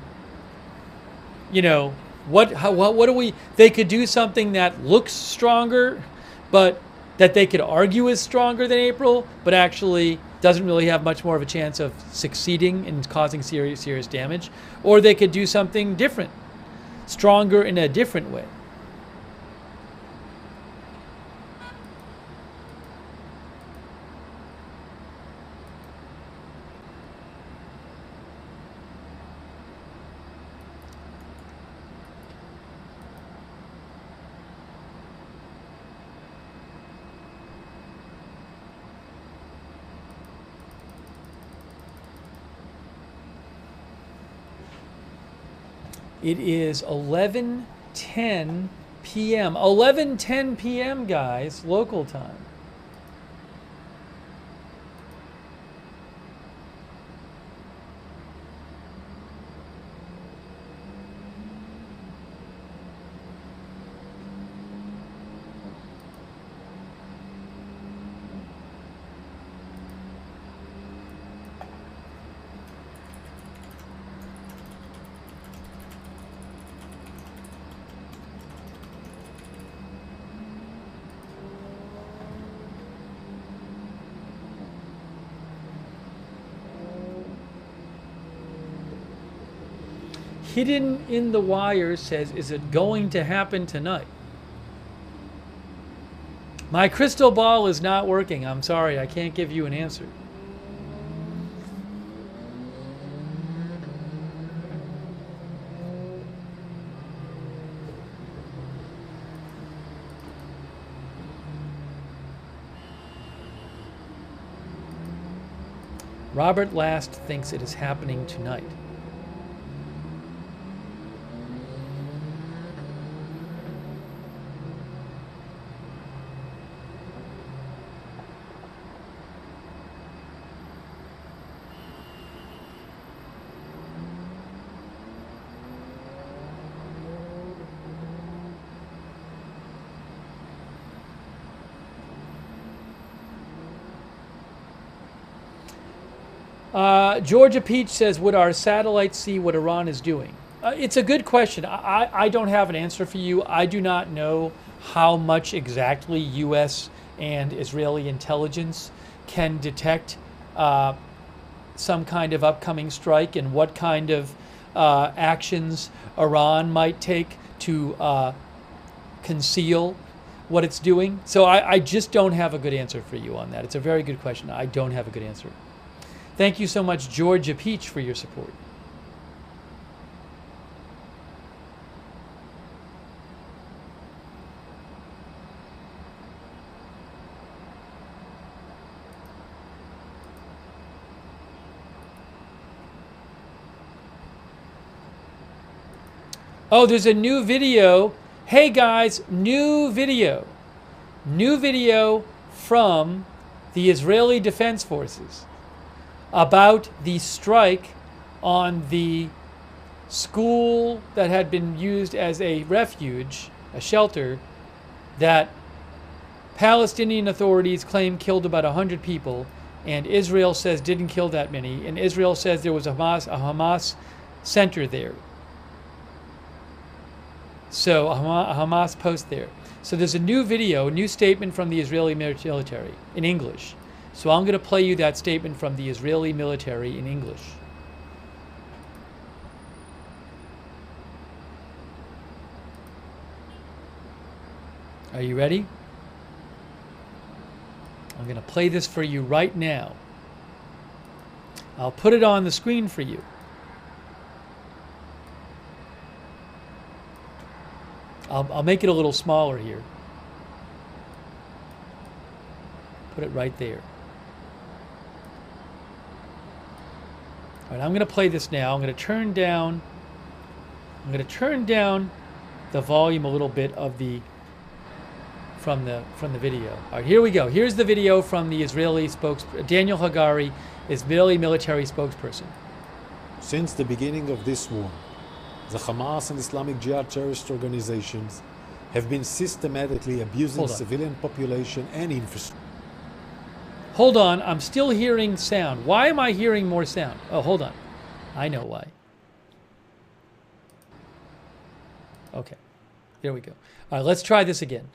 you know, what do we? They could do something that looks stronger, but that they could argue is stronger than April, but actually doesn't really have much more of a chance of succeeding and causing serious damage. Or they could do something different, stronger in a different way. It is 11:10 p.m. 11:10 p.m., guys, local time. Hidden in the Wire says, is it going to happen tonight? My crystal ball is not working. I'm sorry, I can't give you an answer. Robert Last thinks it is happening tonight. Georgia Peach says, would our satellites see what Iran is doing? It's a good question. I don't have an answer for you. I do not know how much exactly U.S. and Israeli intelligence can detect some kind of upcoming strike and what kind of actions Iran might take to conceal what it's doing. So I just don't have a good answer for you on that. It's a very good question. I don't have a good answer. Thank you so much, Georgia Peach, for your support. Oh, there's a new video. Hey guys, new video. New video from the Israeli Defense Forces about the strike on the school that had been used as a refuge, a shelter, that Palestinian authorities claim killed about 100 people, and Israel says didn't kill that many, and Israel says there was a Hamas center there. So a Hamas post there. So there's a new video, a new statement from the Israeli military in English. So I'm going to play you that statement from the Israeli military in English. Are you ready? I'm going to play this for you right now. I'll put it on the screen for you. I'll make it a little smaller here. Put it right there. All right, I'm going to play this now. I'm going to turn down the volume a little bit of the from the video. All right, here we go. Here's the video from the Israeli Daniel Hagari, Israeli military spokesperson. Since the beginning of this war, the Hamas and Islamic Jihad terrorist organizations have been systematically abusing civilian population and infrastructure. Hold on, I'm still hearing sound. Why am I hearing more sound? Oh, hold on. I know why. Okay, here we go. All right, let's try this again.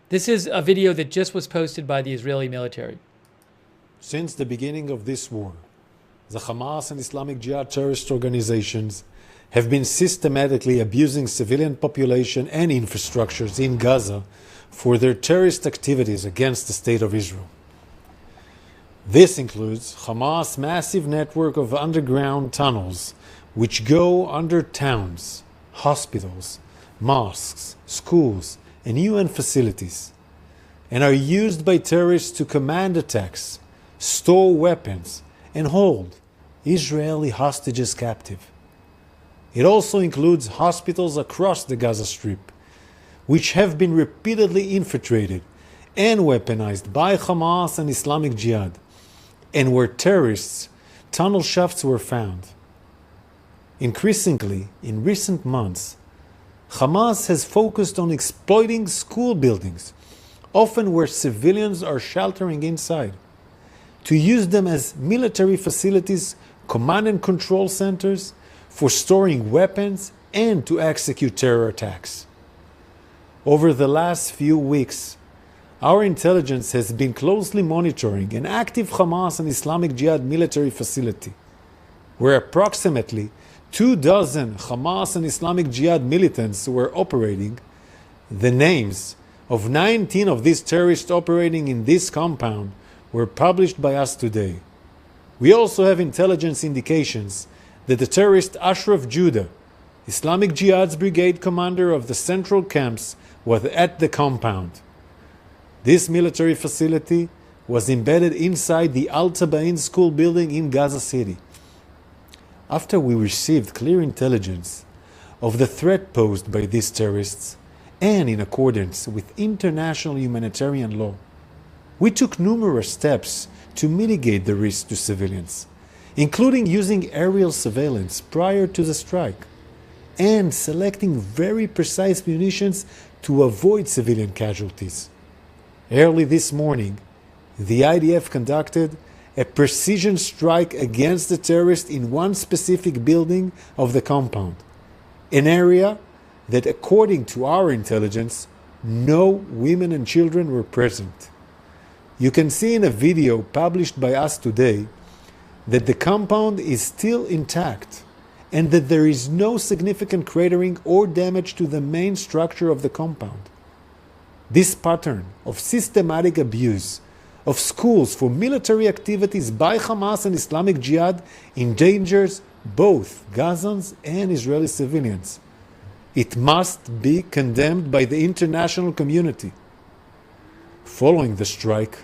This is a video that just was posted by the Israeli military. Since the beginning of this war, the Hamas and Islamic Jihad terrorist organizations have been systematically abusing civilian population and infrastructures in Gaza for their terrorist activities against the State of Israel. This includes Hamas' massive network of underground tunnels which go under towns, hospitals, mosques, schools, and UN facilities, and are used by terrorists to command attacks, store weapons, and hold Israeli hostages captive. It also includes hospitals across the Gaza Strip, which have been repeatedly infiltrated and weaponized by Hamas and Islamic Jihad, and where terrorists' tunnel shafts were found. Increasingly, in recent months, Hamas has focused on exploiting school buildings, often where civilians are sheltering inside, to use them as military facilities, command and control centers, for storing weapons and to execute terror attacks. Over the last few weeks, our intelligence has been closely monitoring an active Hamas and Islamic Jihad military facility, where approximately 24 Hamas and Islamic Jihad militants were operating. The names of 19 of these terrorists operating in this compound were published by us today. We also have intelligence indications that the terrorist Ashraf Judah, Islamic Jihad's brigade commander of the central camps, was at the compound. This military facility was embedded inside the Al Tabain school building in Gaza City. After we received clear intelligence of the threat posed by these terrorists, and in accordance with international humanitarian law, we took numerous steps to mitigate the risk to civilians, including using aerial surveillance prior to the strike, and selecting very precise munitions to avoid civilian casualties. Early this morning, the IDF conducted a precision strike against the terrorists in one specific building of the compound, an area that, according to our intelligence, no women and children were present. You can see in a video published by us today that the compound is still intact and that there is no significant cratering or damage to the main structure of the compound. This pattern of systematic abuse of schools for military activities by Hamas and Islamic Jihad endangers both Gazans and Israeli civilians. It must be condemned by the international community. Following the strike,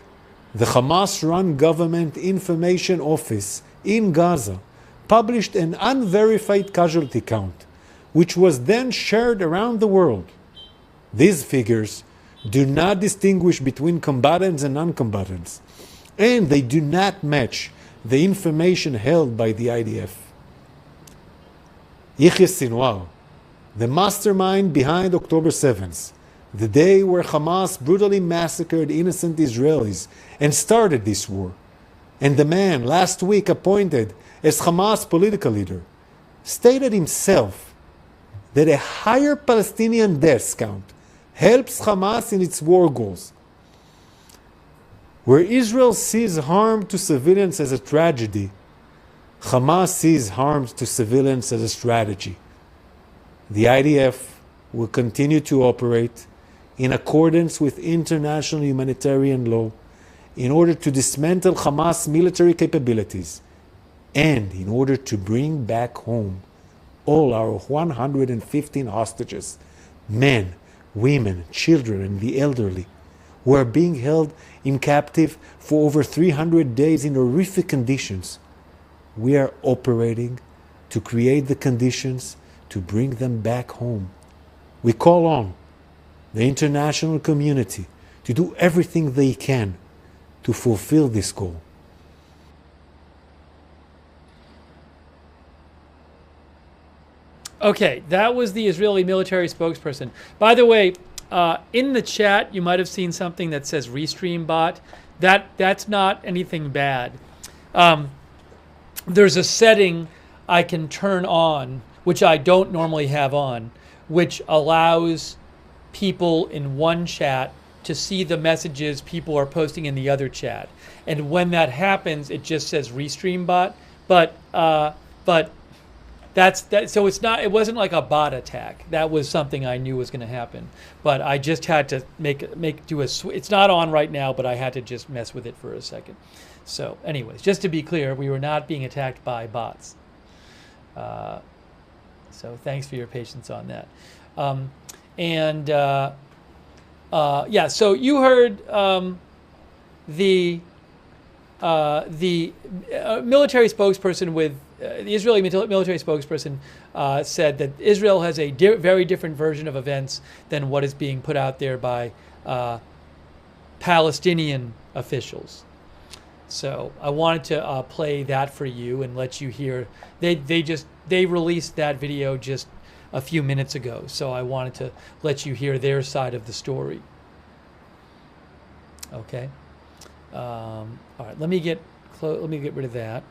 the Hamas-run Government Information Office in Gaza published an unverified casualty count, which was then shared around the world. These figures do not distinguish between combatants and non-combatants, and they do not match the information held by the IDF. Yahya Sinwar, the mastermind behind October 7th, the day where Hamas brutally massacred innocent Israelis and started this war, and the man last week appointed as Hamas political leader, stated himself that a higher Palestinian deaths count helps Hamas in its war goals. Where Israel sees harm to civilians as a tragedy, Hamas sees harm to civilians as a strategy. The IDF will continue to operate in accordance with international humanitarian law in order to dismantle Hamas military capabilities and in order to bring back home all our 115 hostages, men, women, children, and the elderly, who are being held in captive for over 300 days in horrific conditions. We are operating to create the conditions to bring them back home. We call on the international community to do everything they can to fulfill this goal. Okay, that was the Israeli military spokesperson. By the way, in the chat, you might have seen something that says Restream bot. That's not anything bad. There's a setting I can turn on, which I don't normally have on, which allows people in one chat to see the messages people are posting in the other chat. And when that happens, it just says Restream bot. But that's that. So it's not. It wasn't like a bot attack. That was something I knew was going to happen. But I just had to do a. It's not on right now, but I had to just mess with it for a second. So, anyways, just to be clear, we were not being attacked by bots. So thanks for your patience on that. Yeah. So you heard the military spokesperson with. The Israeli military spokesperson said that Israel has a very different version of events than what is being put out there by Palestinian officials. So I wanted to play that for you and let you hear. They released that video just a few minutes ago, so I wanted to let you hear their side of the story. Okay. All right. Let me get rid of that.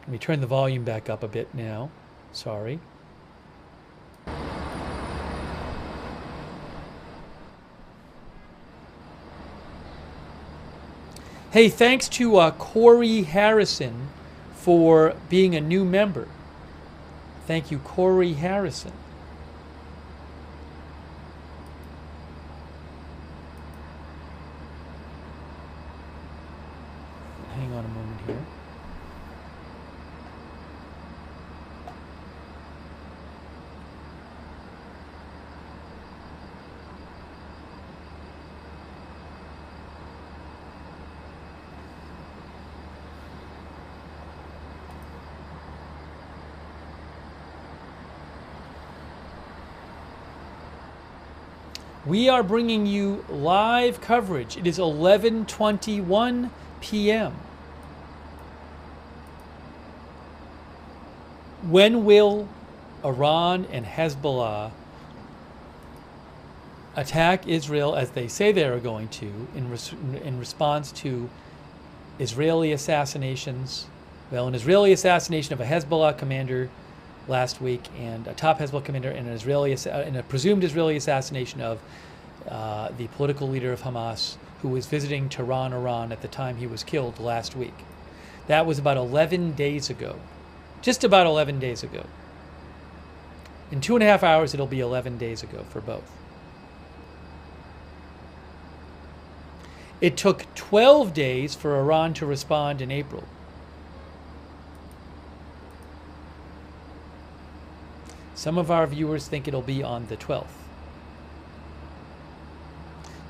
Let me turn the volume back up a bit now. Sorry. Hey, thanks to Corey Harrison for being a new member. Thank you, Corey Harrison. Hang on a moment here. We are bringing you live coverage. It is 11:21 p.m. When will Iran and Hezbollah attack Israel as they say they are going to in response to Israeli assassinations? Well, an Israeli assassination of a Hezbollah commander last week, and a top Hezbollah commander, and a presumed Israeli assassination of the political leader of Hamas, who was visiting Tehran, Iran at the time he was killed last week. That was about 11 days ago. Just about 11 days ago. In 2.5 hours, it'll be 11 days ago for both. It took 12 days for Iran to respond in April. Some of our viewers think it'll be on the 12th.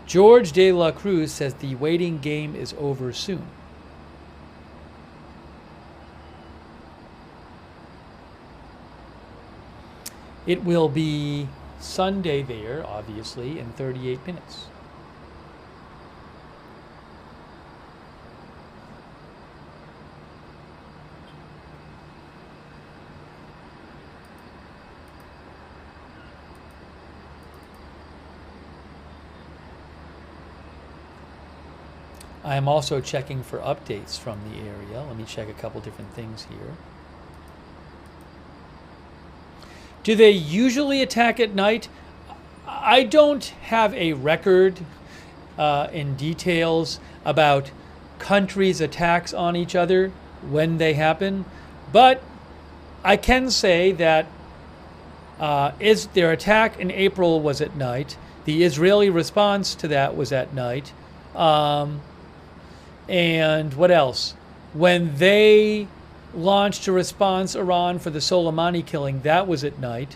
George de la Cruz says the waiting game is over soon. It will be Sunday there, obviously, in 38 minutes. I am also checking for updates from the area. Let me check a couple different things here. Do they usually attack at night? I don't have a record in details about countries' attacks on each other when they happen, but I can say that their attack in April was at night. The Israeli response to that was at night. And what else? When they launched a response, Iran, for the Soleimani killing, that was at night.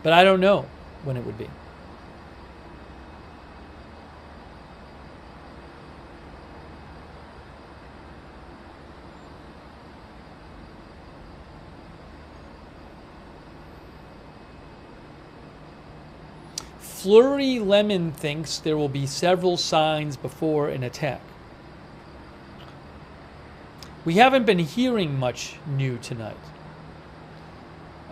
But I don't know when it would be. Flurry Lemon thinks there will be several signs before an attack. We haven't been hearing much new tonight.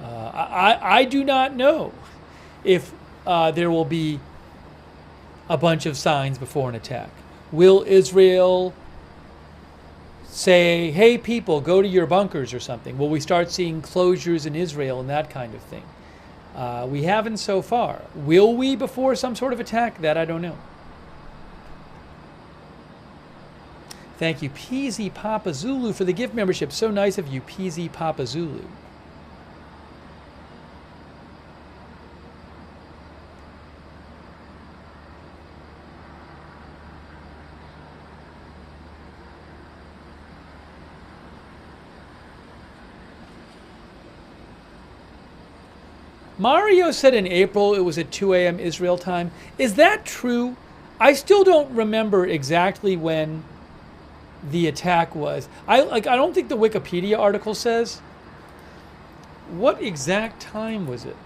I do not know if there will be a bunch of signs before an attack. Will Israel say, hey people, go to your bunkers or something? Will we start seeing closures in Israel and that kind of thing? We haven't so far. Will we before some sort of attack? That I don't know. Thank you, PZ Papa Zulu, for the gift membership. So nice of you, PZ Papa Zulu. Mario said in April it was at 2 a.m. Israel time. Is that true? I still don't remember exactly when the attack was. I don't think the Wikipedia article says. What exact time was it?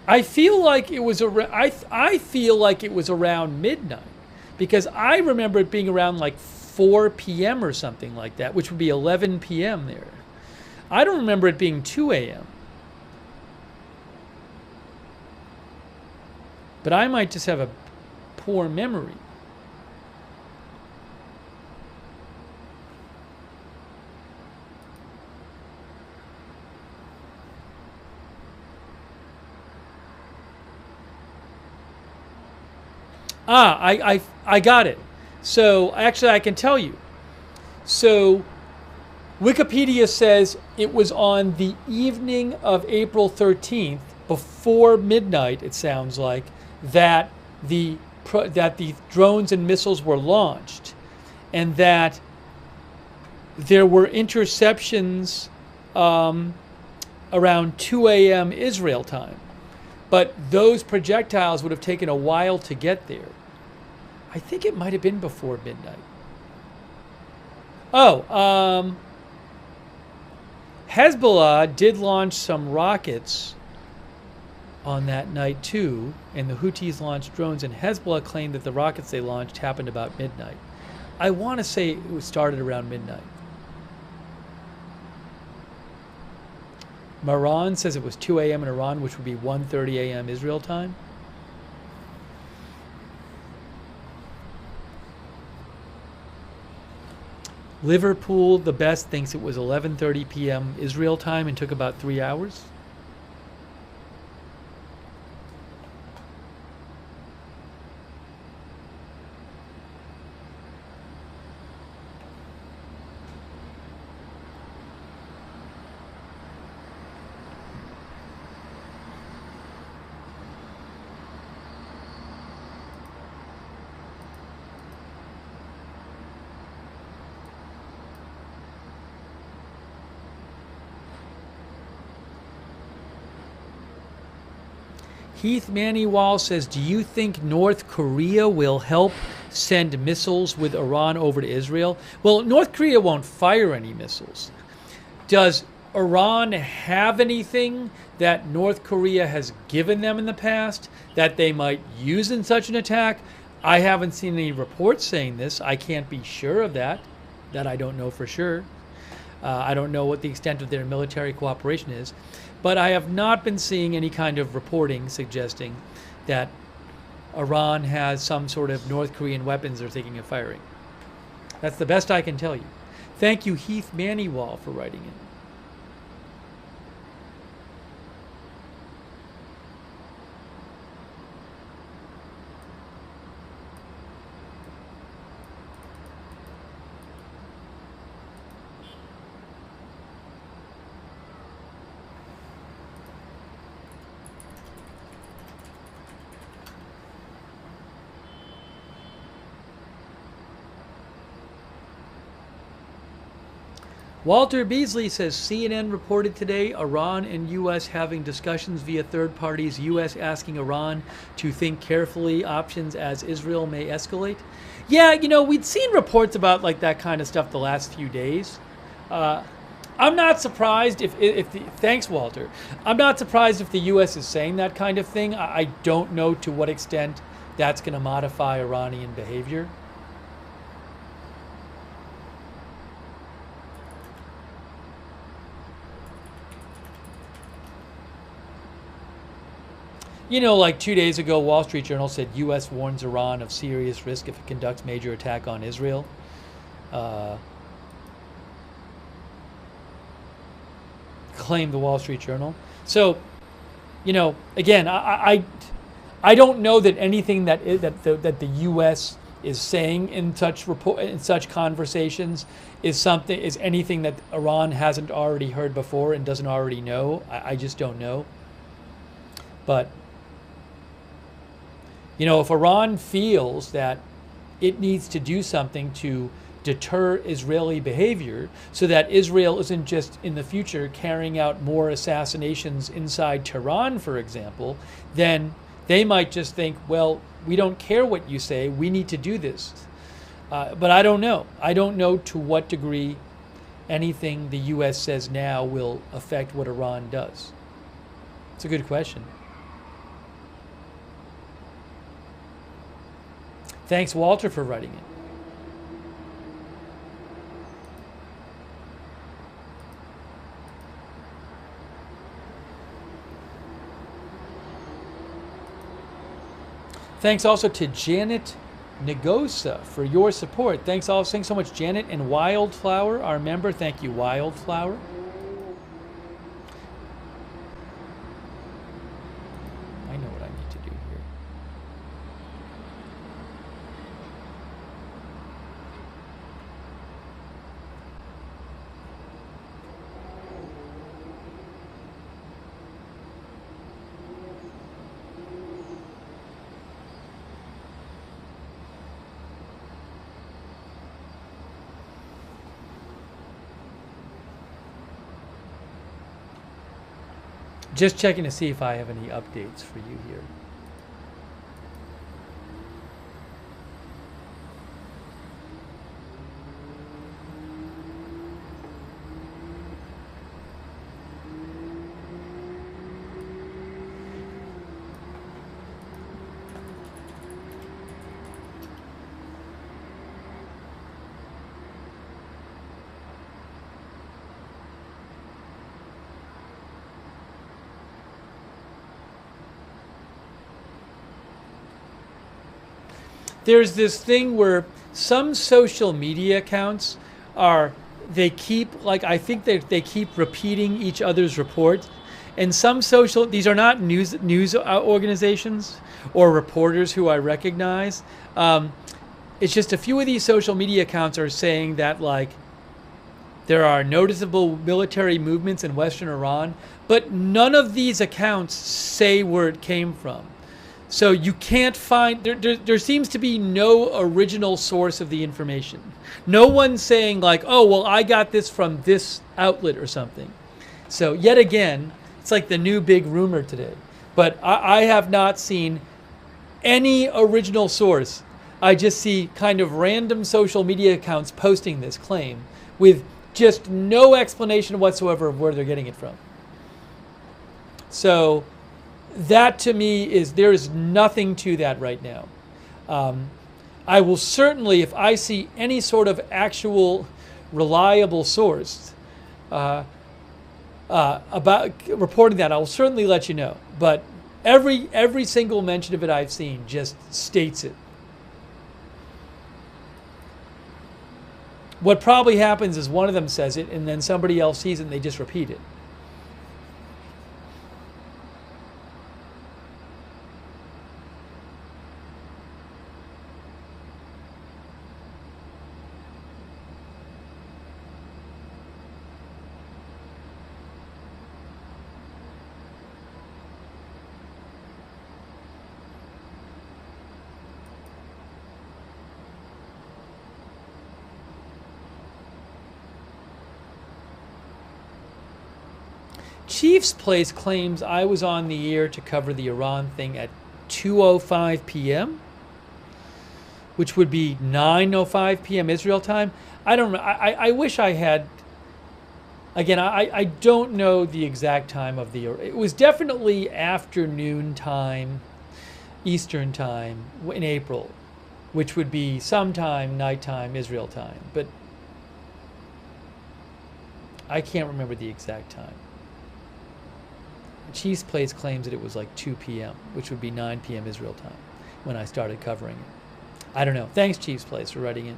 I feel like it was I feel like it was around midnight, because I remember it being around like 4 p.m. or something like that, which would be 11 p.m. there. I don't remember it being 2 a.m. But I might just have a poor memory. I got it. So actually I can tell you. So Wikipedia says it was on the evening of April 13th, before midnight, it sounds like, that the drones and missiles were launched, and that there were interceptions around 2 a.m. Israel time. But those projectiles would have taken a while to get there. I think it might have been before midnight. Oh, Hezbollah did launch some rockets on that night too, and the Houthis launched drones, and Hezbollah claimed that the rockets they launched happened about midnight. I want to say it was started around midnight. Maran says it was 2 a.m. in Iran, which would be 1:30 a.m. Israel time. Liverpool, the best, thinks it was 11:30 p.m. Israel time and took about 3 hours. Heath Maniwal says, do you think North Korea will help send missiles with Iran over to Israel? Well, North Korea won't fire any missiles. Does Iran have anything that North Korea has given them in the past that they might use in such an attack? I haven't seen any reports saying this. I can't be sure of that. That I don't know for sure. I don't know what the extent of their military cooperation is. But I have not been seeing any kind of reporting suggesting that Iran has some sort of North Korean weapons they're thinking of firing. That's the best I can tell you. Thank you, Heath Maniwal, for writing it. Walter Beasley says CNN reported today Iran and U.S. having discussions via third parties, U.S. asking Iran to think carefully options as Israel may escalate. Yeah, you know, we'd seen reports about like that kind of stuff the last few days. I'm not surprised thanks, Walter. I'm not surprised if the U.S. is saying that kind of thing. I don't know to what extent that's going to modify Iranian behavior. You know, like 2 days ago, Wall Street Journal said U.S. warns Iran of serious risk if it conducts major attack on Israel. Claimed the Wall Street Journal. So, you know, again, I don't know that anything that the U.S. is saying in such conversations is anything that Iran hasn't already heard before and doesn't already know. I just don't know. But you know, if Iran feels that it needs to do something to deter Israeli behavior so that Israel isn't just in the future carrying out more assassinations inside Tehran, for example, then they might just think, well, we don't care what you say, we need to do this. But I don't know. I don't know to what degree anything the U.S. says now will affect what Iran does. It's a good question. Thanks, Walter, for writing it. Thanks also to Janet Negosa for your support. Thanks so much, Janet. And Wildflower, our member. Thank you, Wildflower. I know what I need to do here. Just checking to see if I have any updates for you here. There's this thing where some social media accounts they keep repeating each other's reports. And these are not news organizations or reporters who I recognize. It's just a few of these social media accounts are saying that like there are noticeable military movements in Western Iran, but none of these accounts say where it came from. So you can't find, there seems to be no original source of the information. No one's saying like, oh, well, I got this from this outlet or something. So yet again, it's like the new big rumor today. But I have not seen any original source. I just see kind of random social media accounts posting this claim with just no explanation whatsoever of where they're getting it from. So that to me is, there is nothing to that right now. I will certainly, if I see any sort of actual reliable source about reporting that, I will certainly let you know. But every single mention of it I've seen just states it. What probably happens is one of them says it, and then somebody else sees it, and they just repeat it. Chief's Place claims I was on the air to cover the Iran thing at 2:05 p.m., which would be 9:05 p.m. Israel time. I don't know. I wish I had. Again, I don't know the exact time of the. It was definitely afternoon time, Eastern time in April, which would be sometime nighttime Israel time. But I can't remember the exact time. Chief's Place claims that it was like 2 p.m., which would be 9 p.m. Israel time when I started covering it. I don't know. Thanks, Chief's Place, for writing in.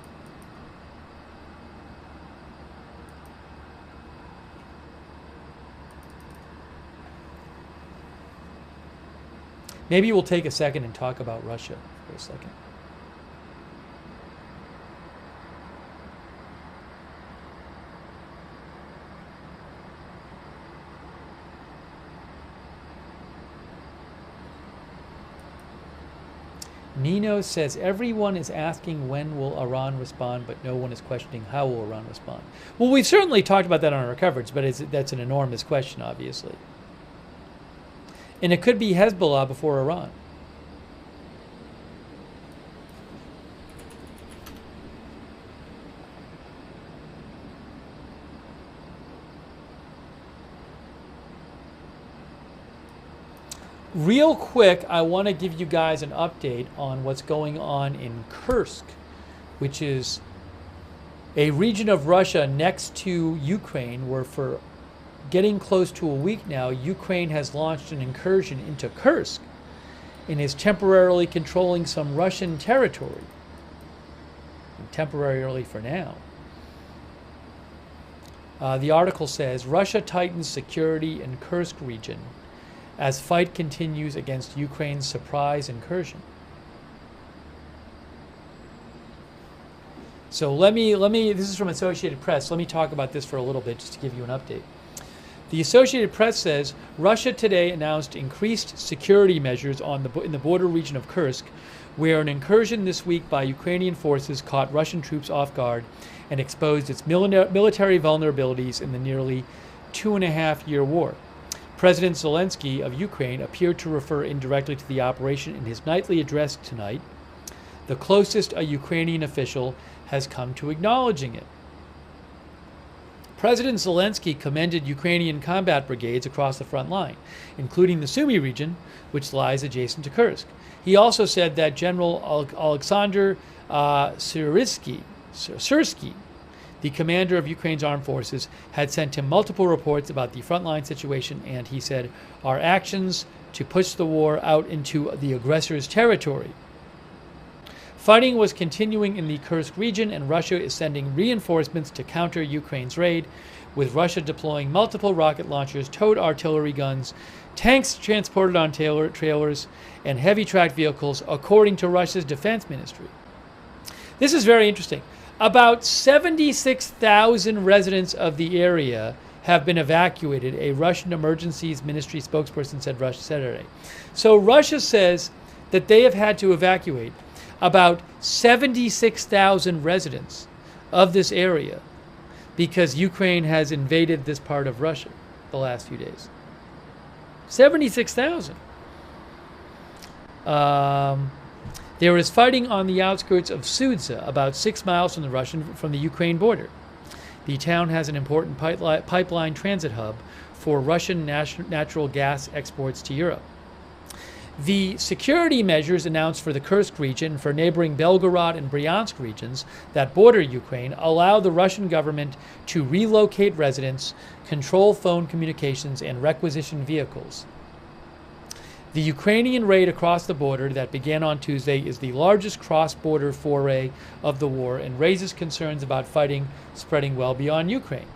Maybe we'll take a second and talk about Russia for a second. Nino says, everyone is asking when will Iran respond, but no one is questioning how will Iran respond. Well, we've certainly talked about that on our coverage, but that's an enormous question, obviously. And it could be Hezbollah before Iran. Real quick, I want to give you guys an update on what's going on in Kursk, which is a region of Russia next to Ukraine, where for getting close to a week now, Ukraine has launched an incursion into Kursk and is temporarily controlling some Russian territory. Temporarily for now. The article says, Russia tightens security in Kursk region as fight continues against Ukraine's surprise incursion. So let me, this is from Associated Press. Let me talk about this for a little bit just to give you an update. The Associated Press says, Russia today announced increased security measures in the border region of Kursk, where an incursion this week by Ukrainian forces caught Russian troops off guard and exposed its military vulnerabilities in the nearly 2.5-year war. President Zelensky of Ukraine appeared to refer indirectly to the operation in his nightly address tonight, the closest a Ukrainian official has come to acknowledging it. President Zelensky commended Ukrainian combat brigades across the front line, including the Sumy region, which lies adjacent to Kursk. He also said that General Alexander Syrsky, the commander of Ukraine's armed forces, had sent him multiple reports about the frontline situation, and he said, our actions to push the war out into the aggressor's territory. Fighting was continuing in the Kursk region, and Russia is sending reinforcements to counter Ukraine's raid, with Russia deploying multiple rocket launchers, towed artillery guns, tanks transported on trailers, and heavy tracked vehicles, according to Russia's defense ministry. This is very interesting. About 76,000 residents of the area have been evacuated, a Russian emergencies ministry spokesperson said Saturday. So Russia says that they have had to evacuate about 76,000 residents of this area because Ukraine has invaded this part of Russia the last few days. 76,000. There is fighting on the outskirts of Sudzha, about 6 miles from the Ukraine border. The town has an important pipeline transit hub for Russian natural gas exports to Europe. The security measures announced for the Kursk region, for neighboring Belgorod and Bryansk regions that border Ukraine, allow the Russian government to relocate residents, control phone communications, and requisition vehicles. The Ukrainian raid across the border that began on Tuesday is the largest cross-border foray of the war and raises concerns about fighting spreading well beyond Ukraine.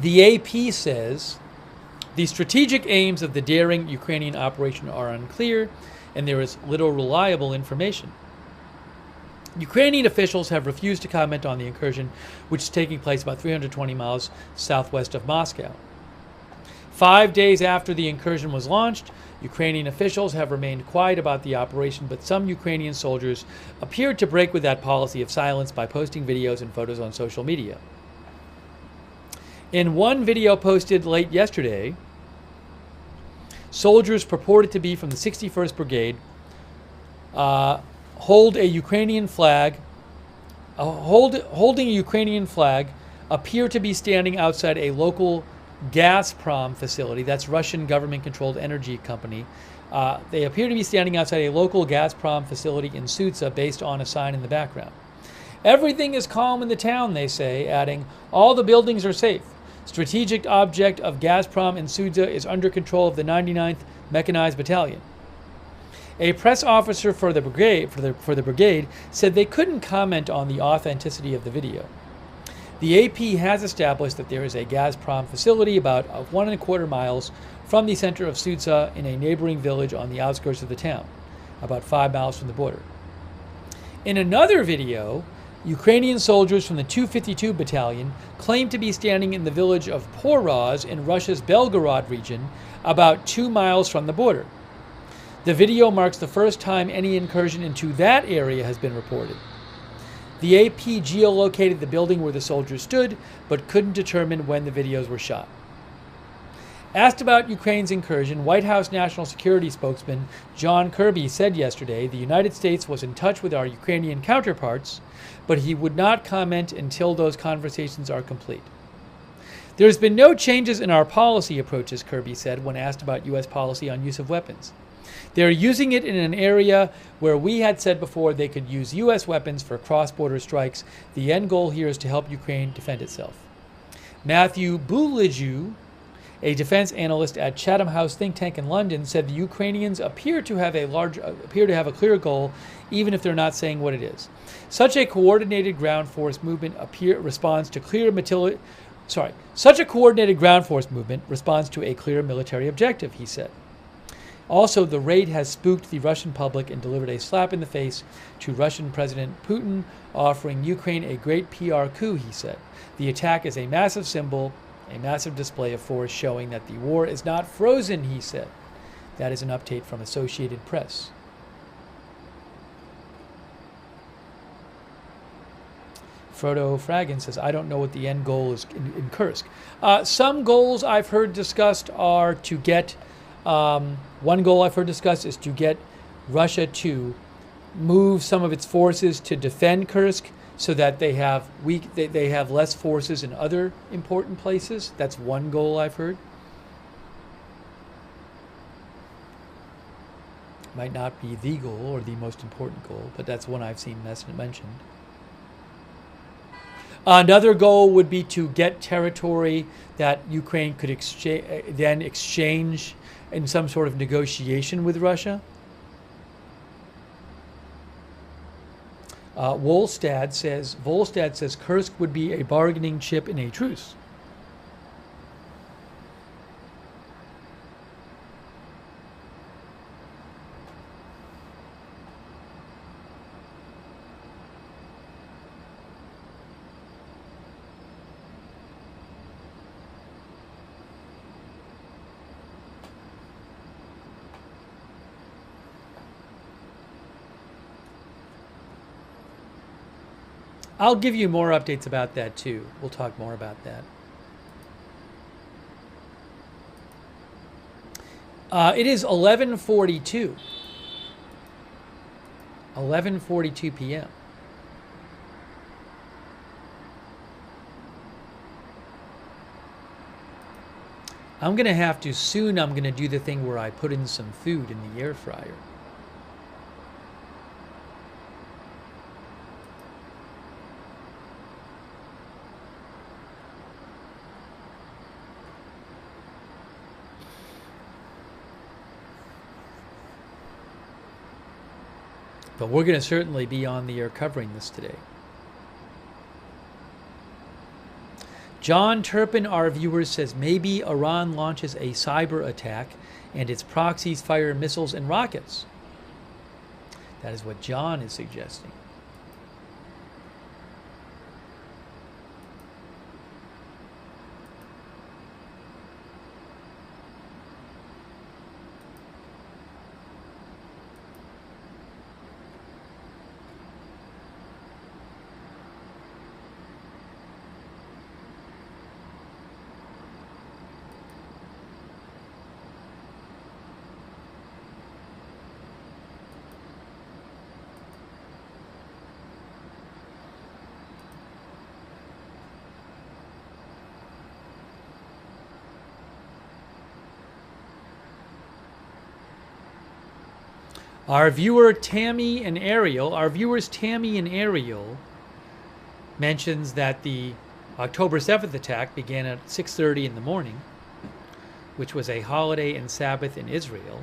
The AP says the strategic aims of the daring Ukrainian operation are unclear, and there is little reliable information. Ukrainian officials have refused to comment on the incursion, which is taking place about 320 miles southwest of Moscow. 5 days after the incursion was launched, Ukrainian officials have remained quiet about the operation, but some Ukrainian soldiers appeared to break with that policy of silence by posting videos and photos on social media. In one video posted late yesterday, soldiers purported to be from the 61st Brigade holding a Ukrainian flag appear to be standing outside a local Gazprom facility. That's Russian government-controlled energy company. They appear to be standing outside a local Gazprom facility in Sudzha based on a sign in the background. Everything is calm in the town, they say, adding, all the buildings are safe. Strategic object of Gazprom in Sudzha is under control of the 99th Mechanized Battalion. A press officer for the brigade said they couldn't comment on the authenticity of the video. The AP has established that there is a Gazprom facility about 1.25 miles from the center of Sudzha in a neighboring village on the outskirts of the town, about 5 miles from the border. In another video, Ukrainian soldiers from the 252 Battalion claim to be standing in the village of Poroz in Russia's Belgorod region, about 2 miles from the border. The video marks the first time any incursion into that area has been reported. The AP geolocated the building where the soldiers stood, but couldn't determine when the videos were shot. Asked about Ukraine's incursion, White House National Security spokesman John Kirby said yesterday the United States was in touch with our Ukrainian counterparts, but he would not comment until those conversations are complete. There's been no changes in our policy approaches, Kirby said when asked about U.S. policy on use of weapons. They're using it in an area where we had said before they could use U.S. weapons for cross-border strikes. The end goal here is to help Ukraine defend itself. Matthew Boulidju, a defense analyst at Chatham House think tank in London, said the Ukrainians appear to have a clear goal, even if they're not saying what it is. Such a coordinated ground force movement responds to a clear military objective, he said. Also, the raid has spooked the Russian public and delivered a slap in the face to Russian President Putin, offering Ukraine a great PR coup, he said. The attack is a massive symbol, a massive display of force showing that the war is not frozen, he said. That is an update from Associated Press. Frodo Fragan says, I don't know what the end goal is in Kursk. Some goals I've heard discussed are to get, one goal I've heard discussed is to get Russia to move some of its forces to defend Kursk so that they have less forces in other important places. That's one goal I've heard. Might not be the goal or the most important goal, but that's one I've seen mentioned. Another goal would be to get territory that Ukraine could exchange in some sort of negotiation with Russia. Volstad says Kursk would be a bargaining chip in a truce. I'll give you more updates about that too. We'll talk more about that. It is 11:42. 11:42 p.m. I'm going to have to soon, I'm going to do the thing where I put in some food in the air fryer. But we're going to certainly be on the air covering this today. John Turpin, our viewer, says maybe Iran launches a cyber attack and its proxies fire missiles and rockets. That is what John is suggesting. Our viewers Tammy and Ariel mentions that the October 7th attack began at 6:30 in the morning, which was a holiday and Sabbath in Israel.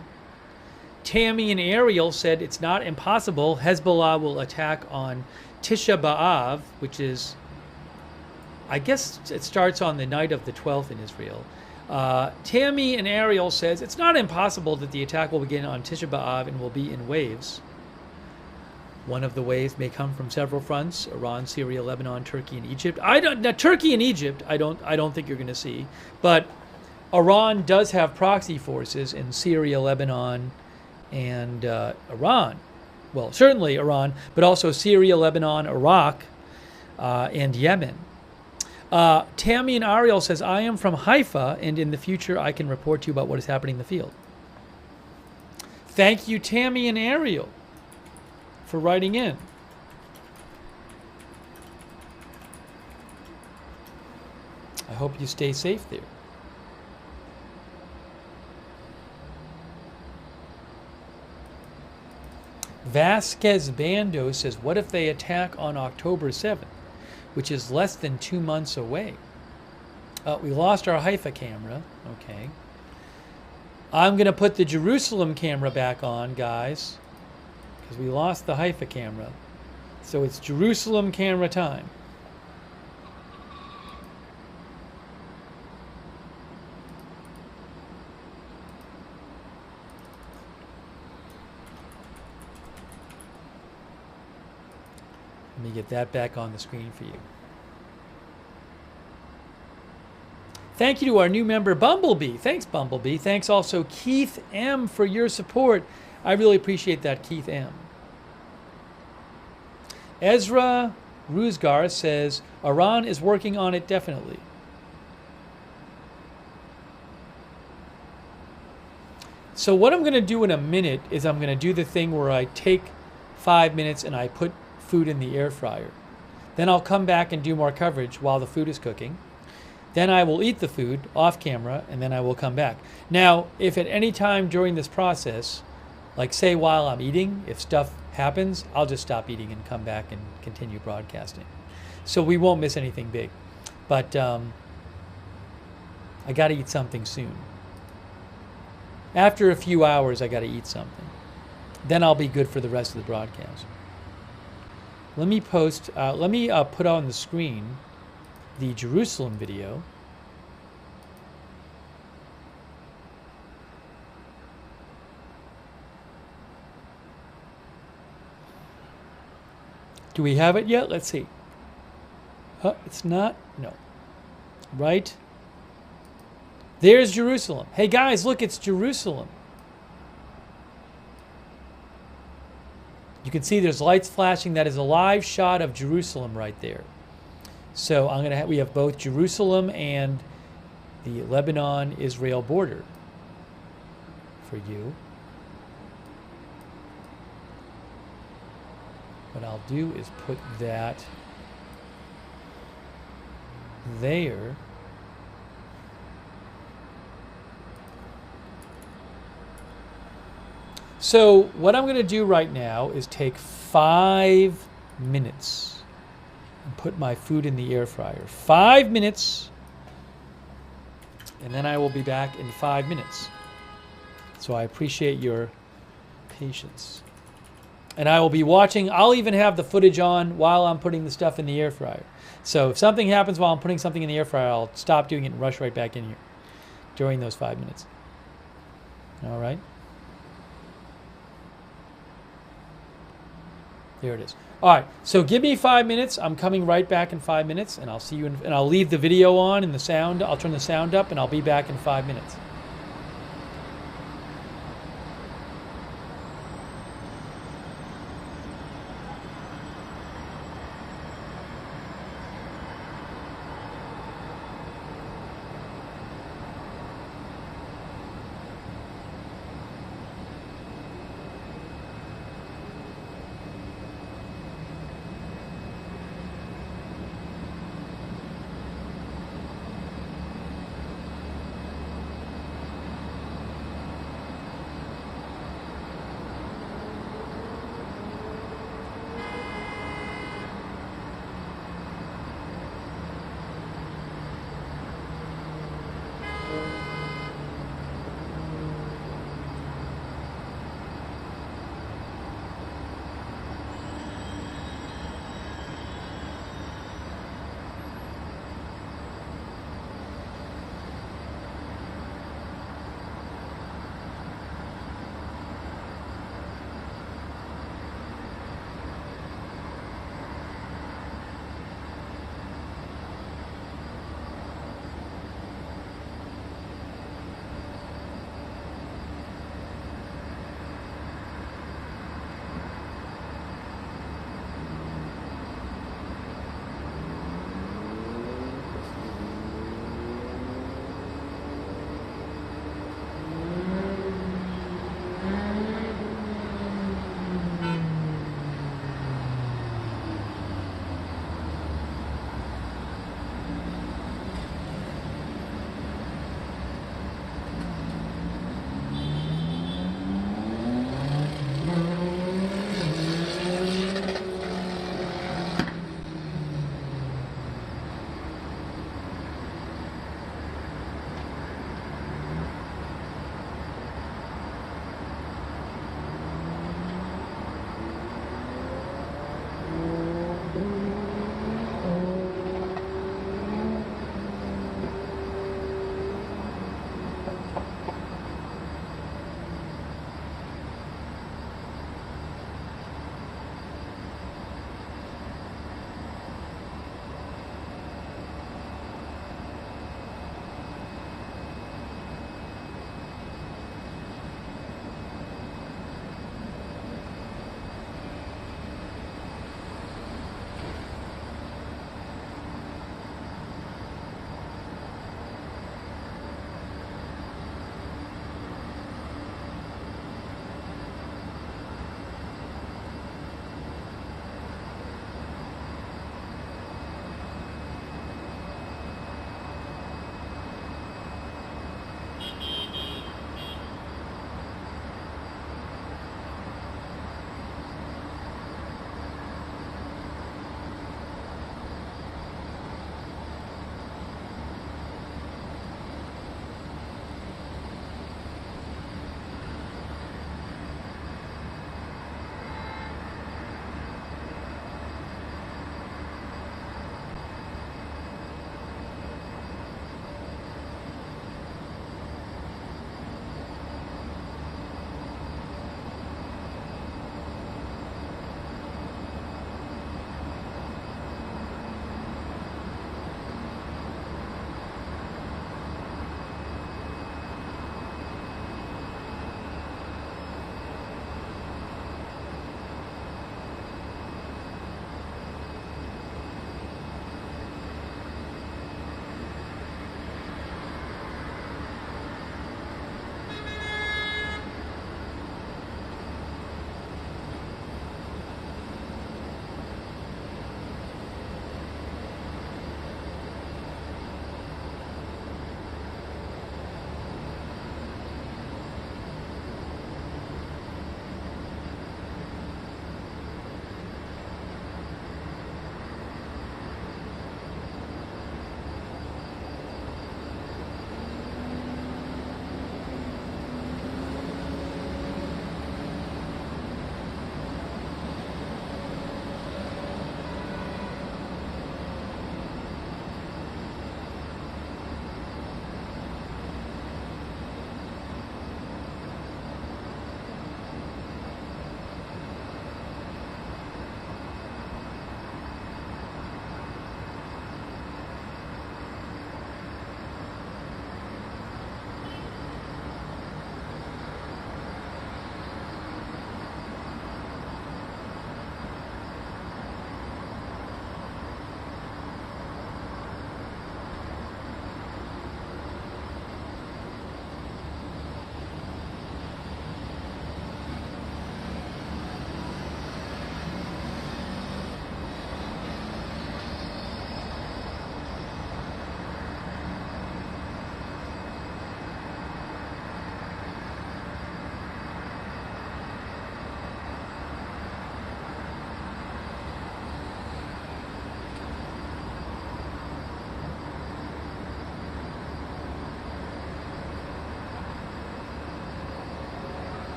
Tammy and Ariel said it's not impossible Hezbollah will attack on Tisha B'Av, which is, I guess it starts on the night of the 12th in Israel. Tammy and Ariel says it's not impossible that the attack will begin on Tisha B'Av and will be in waves. One of the waves may come from several fronts: Iran, Syria, Lebanon, Turkey, and Egypt. Turkey and Egypt, I don't think you're going to see, but Iran does have proxy forces in Syria, Lebanon, and Iran. Well, certainly Iran, but also Syria, Lebanon, Iraq, and Yemen. Tammy and Ariel says, I am from Haifa, and in the future I can report to you about what is happening in the field. Thank you, Tammy and Ariel, for writing in. I hope you stay safe there. Vasquez Bando says, what if they attack on October 7th? Which is less than 2 months away. We lost our Haifa camera. Okay. I'm going to put the Jerusalem camera back on, guys, because we lost the Haifa camera. So it's Jerusalem camera time. Let me get that back on the screen for you. Thank you to our new member, Bumblebee. Thanks, Bumblebee. Thanks also, Keith M., for your support. I really appreciate that, Keith M. Ezra Ruzgar says, Iran is working on it definitely. So what I'm going to do in a minute is I'm going to do the thing where I take 5 minutes and I put food in the air fryer. Then I'll come back and do more coverage while the food is cooking. Then I will eat the food off camera, and then I will come back. Now, if at any time during this process, like say while I'm eating, if stuff happens, I'll just stop eating and come back and continue broadcasting. So we won't miss anything big. But I got to eat something soon. After a few hours, I got to eat something. Then I'll be good for the rest of the broadcast. Let me post, put on the screen the Jerusalem video. Do we have it yet? Let's see. It's not, no. Right? There's Jerusalem. Hey guys, look, it's Jerusalem. You can see there's lights flashing. That is a live shot of Jerusalem right there. So I'm gonna we have both Jerusalem and the Lebanon-Israel border for you. What I'll do is put that there. So what I'm going to do right now is take 5 minutes and put my food in the air fryer. 5 minutes, and then I will be back in 5 minutes. So I appreciate your patience. And I will be watching. I'll even have the footage on while I'm putting the stuff in the air fryer. So if something happens while I'm putting something in the air fryer, I'll stop doing it and rush right back in here during those 5 minutes. All right. There it is. All right. So give me 5 minutes. I'm coming right back in 5 minutes, and I'll see you. And I'll leave the video on and the sound. I'll turn the sound up, and I'll be back in 5 minutes.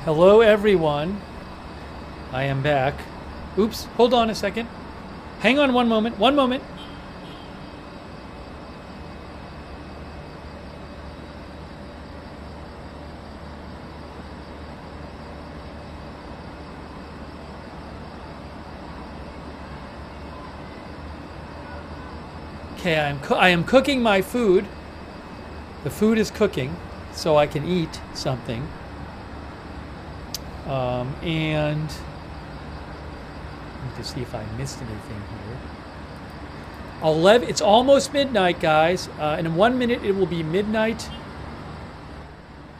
Hello, everyone. I am back. Oops, hold on a second. Hang on one moment. One moment. Okay, I am cooking my food. The food is cooking, so I can eat something. And to see if I missed anything here. 11. It's almost midnight, guys. In 1 minute, it will be midnight.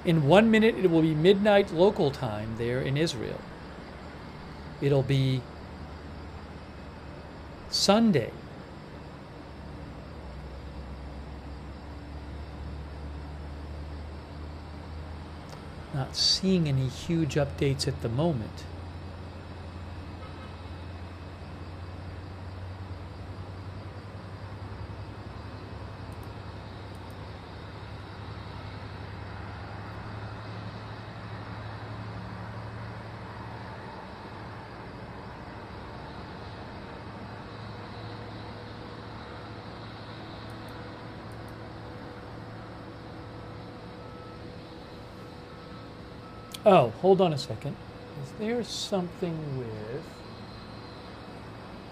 In 1 minute, it will be midnight local time there in Israel. It'll be Sunday. Not seeing any huge updates at the moment. Oh, hold on a second. Is there something with...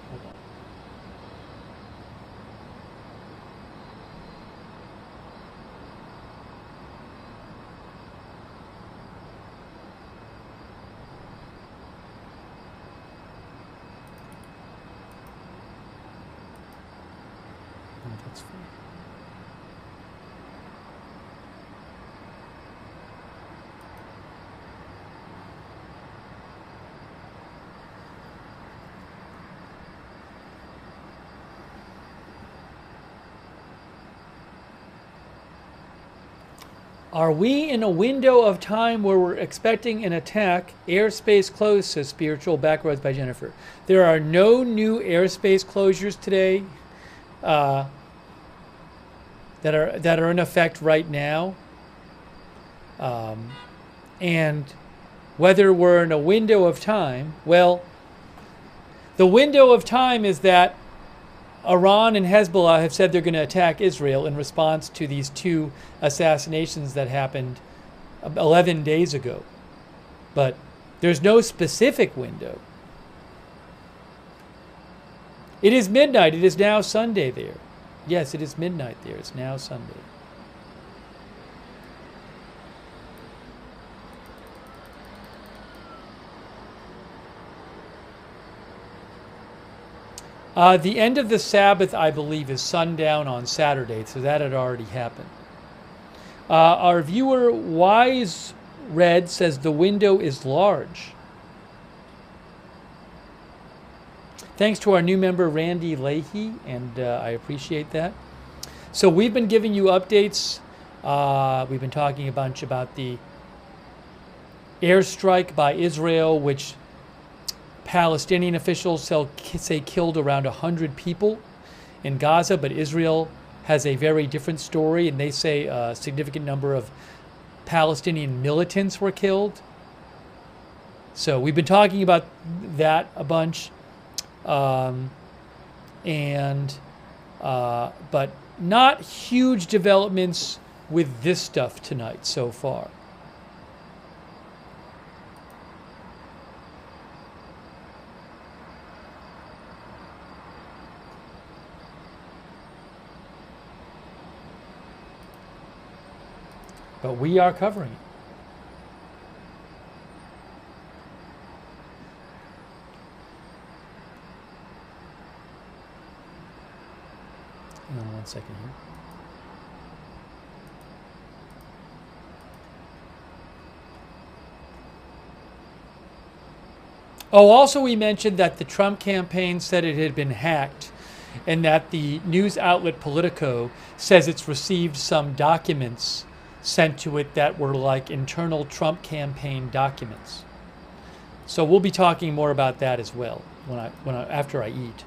Hold on. Oh, that's fine. Are we in a window of time where we're expecting an attack? Airspace closed, says Spiritual Backroads by Jennifer. There are no new airspace closures today that are in effect right now. And whether we're in a window of time, well, the window of time is that Iran and Hezbollah have said they're going to attack Israel in response to these two assassinations that happened 11 days ago. But there's no specific window. It is midnight. It is now Sunday there. Yes, it is midnight there. It's now Sunday. The end of the Sabbath, I believe, is sundown on Saturday, so that had already happened. Our viewer, Wise Red, says the window is large. Thanks to our new member, Randy Leahy, and I appreciate that. So we've been giving you updates. We've been talking a bunch about the airstrike by Israel, which Palestinian officials say killed around 100 people in Gaza, but Israel has a very different story, and they say a significant number of Palestinian militants were killed. So we've been talking about that a bunch, but not huge developments with this stuff tonight so far. But we are covering it. Hang on 1 second here. Oh, also we mentioned that the Trump campaign said it had been hacked, and that the news outlet Politico says it's received some documents sent to it that were like internal Trump campaign documents. So we'll be talking more about that as well after I eat.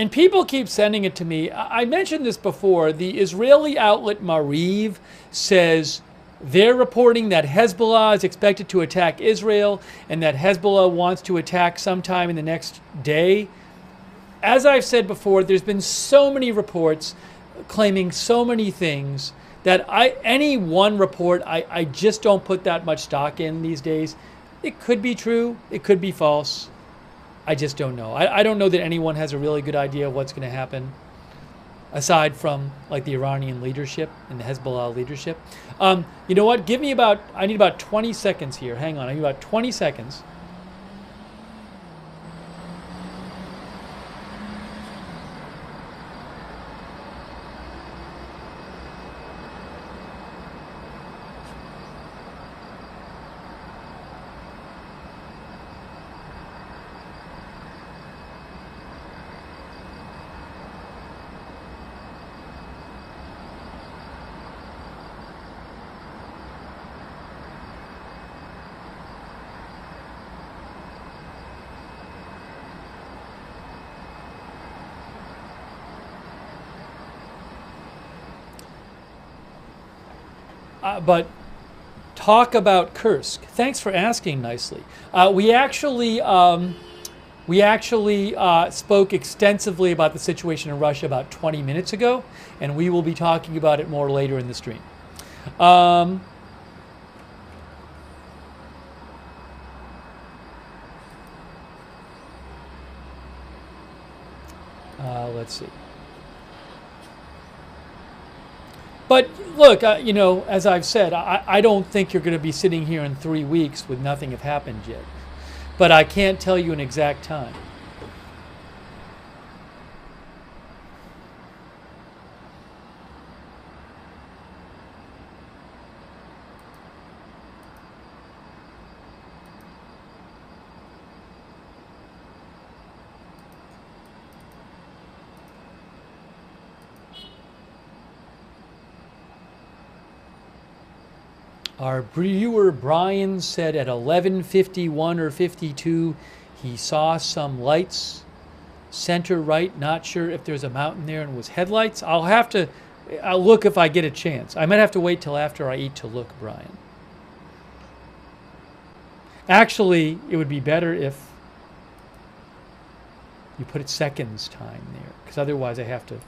And people keep sending it to me. I mentioned this before. The Israeli outlet Mariv says they're reporting that Hezbollah is expected to attack Israel and that Hezbollah wants to attack sometime in the next day. As I've said before, there's been so many reports claiming so many things that any one report, I just don't put that much stock in these days. It could be true. It could be false. I just don't know. I don't know that anyone has a really good idea of what's going to happen, aside from like the Iranian leadership and the Hezbollah leadership. You know what? I need about 20 seconds here. Hang on. I need about 20 seconds. But talk about Kursk. Thanks for asking nicely. We actually spoke extensively about the situation in Russia about 20 minutes ago, and we will be talking about it more later in the stream. Let's see. But look, you know, as I've said, I don't think you're going to be sitting here in 3 weeks with nothing have happened yet. But I can't tell you an exact time. Our viewer Brian said at 11:51 or 52 he saw some lights center right. Not sure if there's a mountain there and was headlights. I'll look if I get a chance. I might have to wait till after I eat to look, Brian. Actually, it would be better if you put it seconds time there, because otherwise I have to.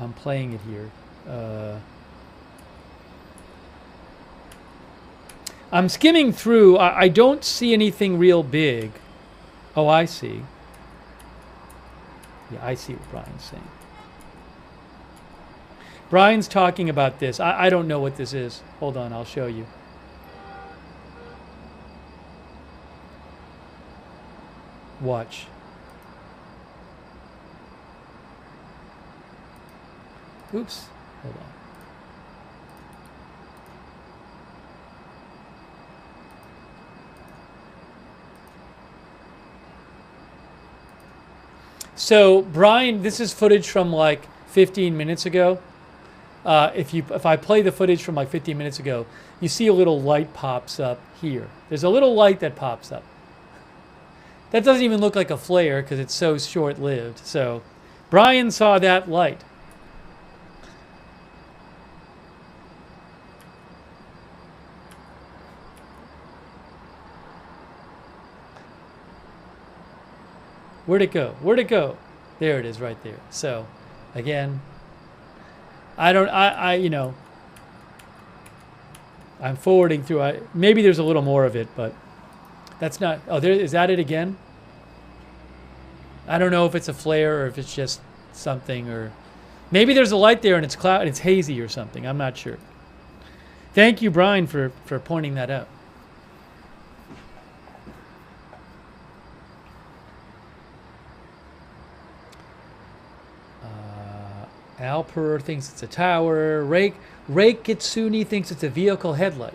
I'm playing it here. I'm skimming through. I don't see anything real big. Oh, I see. Yeah, I see what Brian's saying. Brian's talking about this. I don't know what this is. Hold on, I'll show you. Watch. Oops. Hold on. So Brian, this is footage from like 15 minutes ago. If I play the footage from like 15 minutes ago, you see a little light pops up here. There's a little light that pops up. That doesn't even look like a flare because it's so short-lived. So Brian saw that light. Where'd it go? Where'd it go? There it is right there. So, again, you know, I'm forwarding through. Maybe there's a little more of it, but that's not. Oh, is that it again? I don't know if it's a flare or if it's just something, or maybe there's a light there and it's cloud and it's hazy or something. I'm not sure. Thank you, Brian, for pointing that out. Alper thinks it's a tower. Rake Kitsuni thinks it's a vehicle headlight.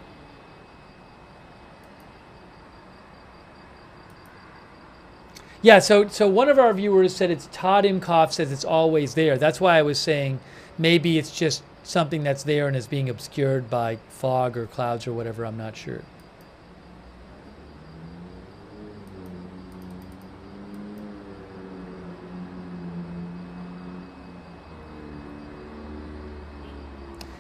Yeah, so one of our viewers said it's Todd Imkoff says it's always there. That's why I was saying maybe it's just something that's there and is being obscured by fog or clouds or whatever. I'm not sure.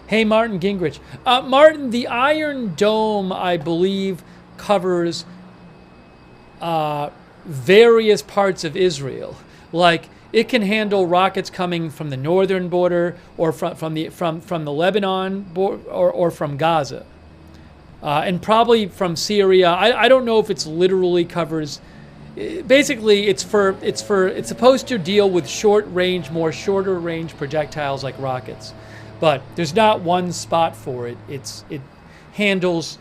Hey, Martin Gingrich. Martin, the Iron Dome, I believe, covers various parts of Israel. Like, it can handle rockets coming from the northern border or from the Lebanon border or from Gaza. And probably from Syria. I don't know if it's literally covers. Basically, it's supposed to deal with more shorter range projectiles like rockets, but there's not one spot for it. It handles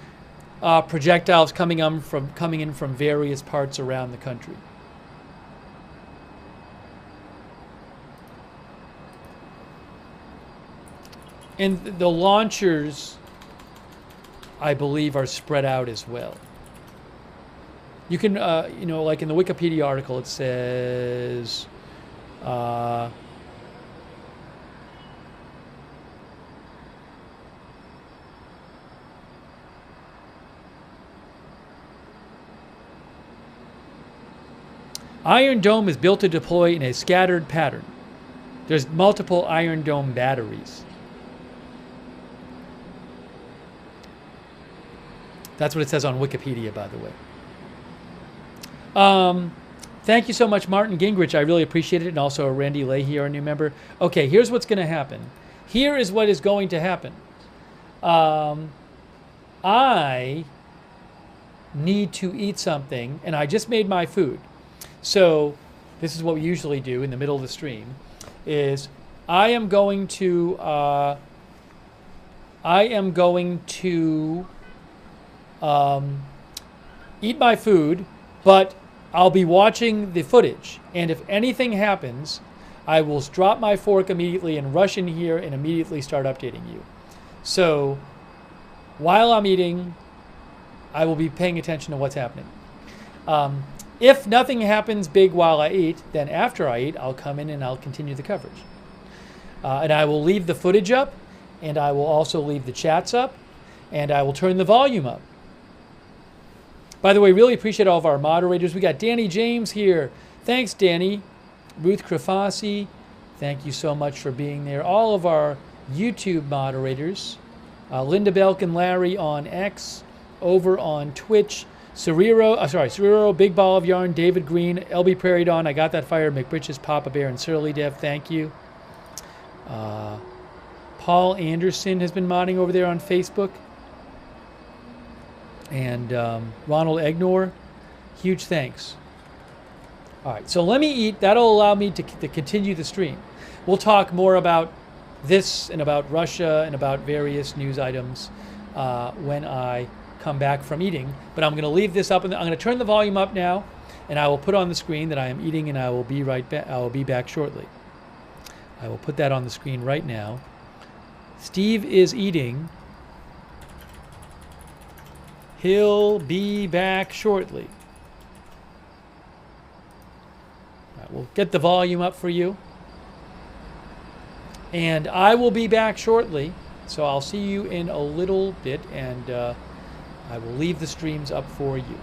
projectiles coming in from various parts around the country. And the launchers, I believe, are spread out as well. You can, like in the Wikipedia article, it says, Iron Dome is built to deploy in a scattered pattern. There's multiple Iron Dome batteries. That's what it says on Wikipedia, by the way. Thank you so much, Martin Gingrich. I really appreciate it. And also Randy Leahy, our new member. Okay, here's what's going to happen. Here is what is going to happen. I need to eat something, and I just made my food. So this is what we usually do in the middle of the stream, is I am going to eat my food, but I'll be watching the footage. And if anything happens, I will drop my fork immediately and rush in here and immediately start updating you. So while I'm eating, I will be paying attention to what's happening. If nothing happens big while I eat, then after I eat, I'll come in and I'll continue the coverage. And I will leave the footage up, and I will also leave the chats up, and I will turn the volume up. By the way, really appreciate all of our moderators. We got Danny James here. Thanks, Danny. Ruth Krafasi, thank you so much for being there. All of our YouTube moderators. Linda Belkin, Larry on X, over on Twitch. Cerrero, Big Ball of Yarn, David Green, LB Prairie Dawn, I Got That Fire, McBritches, Papa Bear, and Surly Dev, thank you. Paul Anderson has been modding over there on Facebook. And Ronald Egnor, huge thanks. All right, so let me eat. That'll allow me to continue the stream. We'll talk more about this and about Russia and about various news items when I come back from eating. But I'm going to leave this up, and I'm going to turn the volume up now, and I will put on the screen that I am eating, and I will be right back. I will be back shortly. I will put that on the screen right now. Steve is eating. He'll be back shortly. All right, we'll get the volume up for you. And I will be back shortly, so I'll see you in a little bit, and I will leave the streams up for you.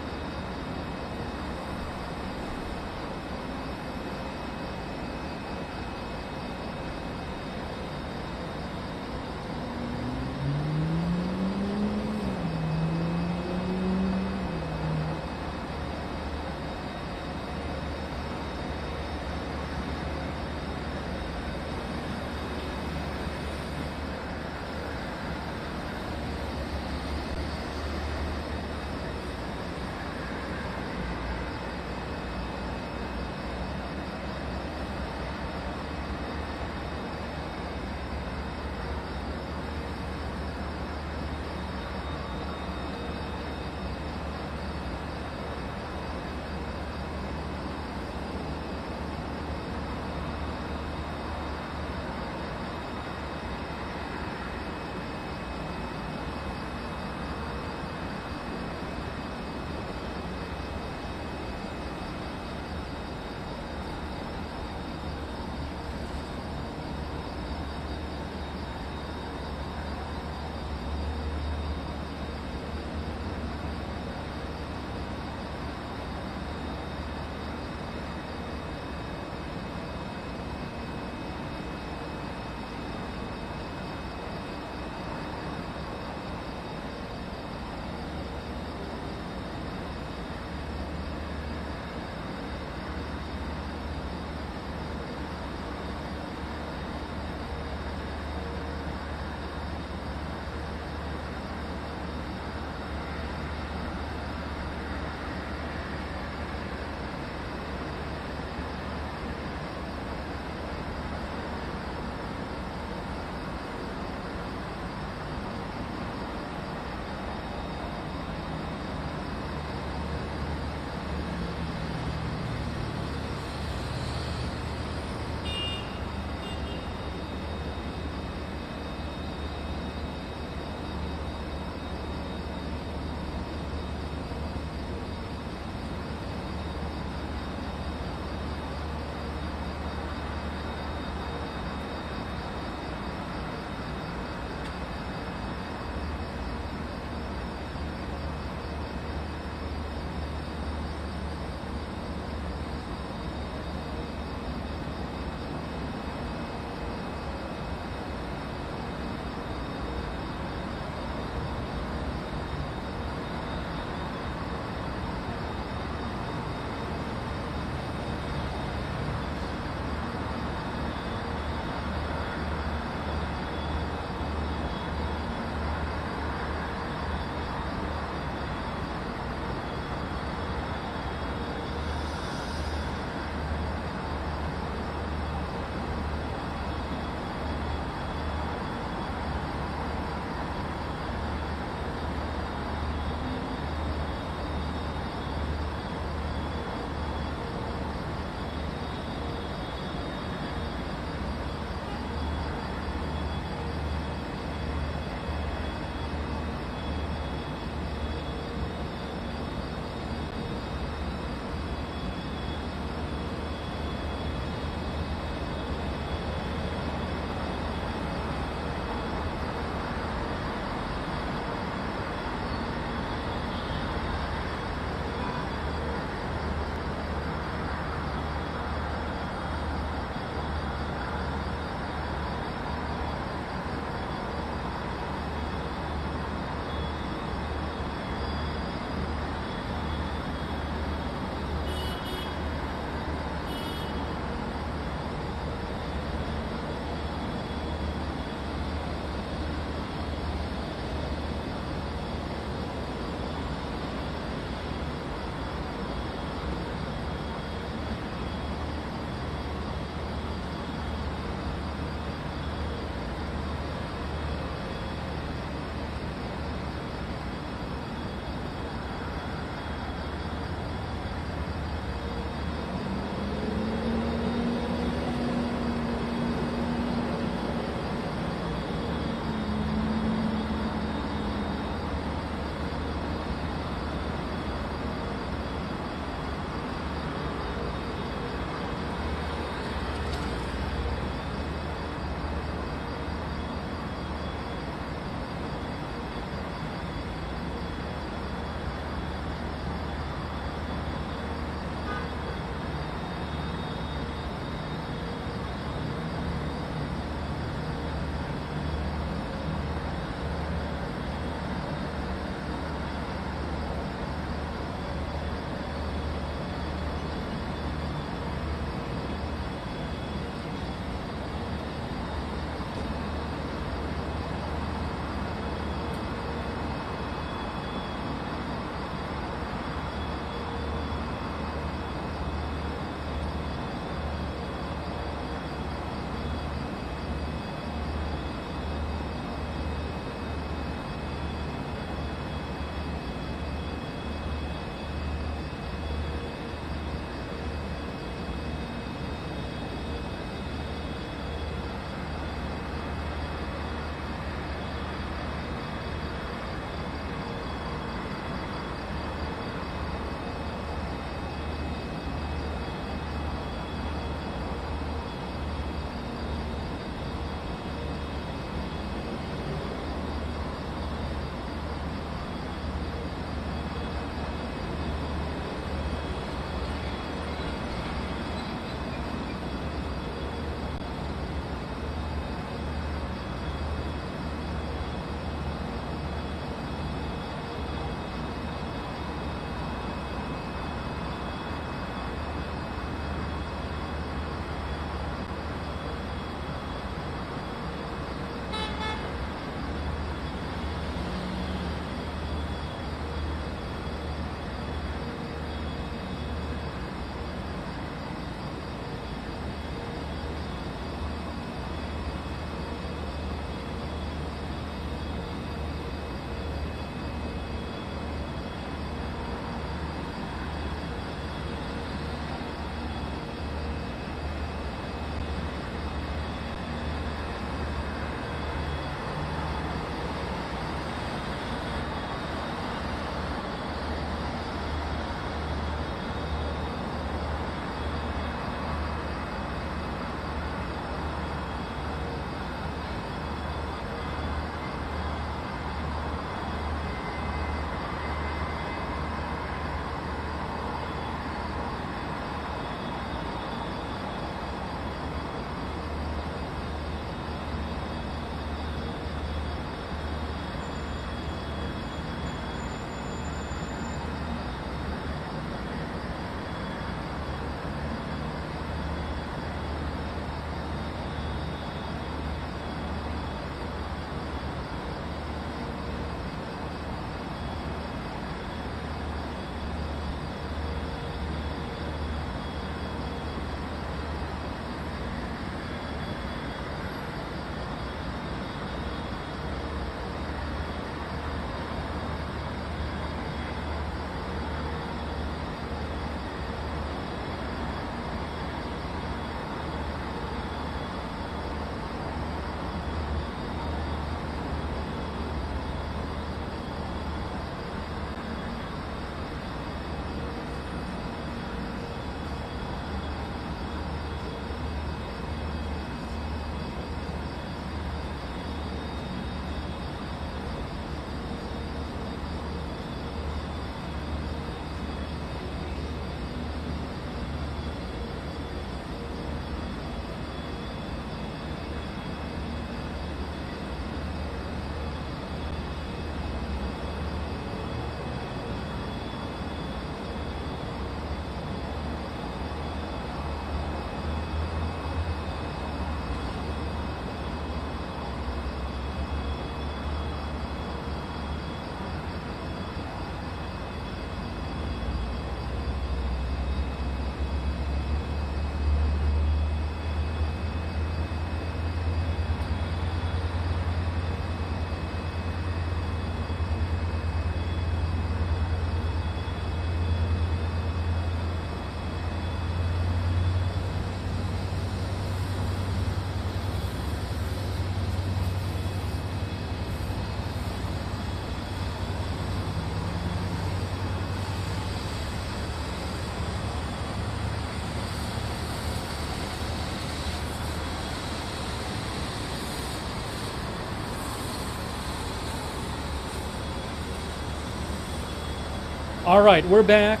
All right, we're back.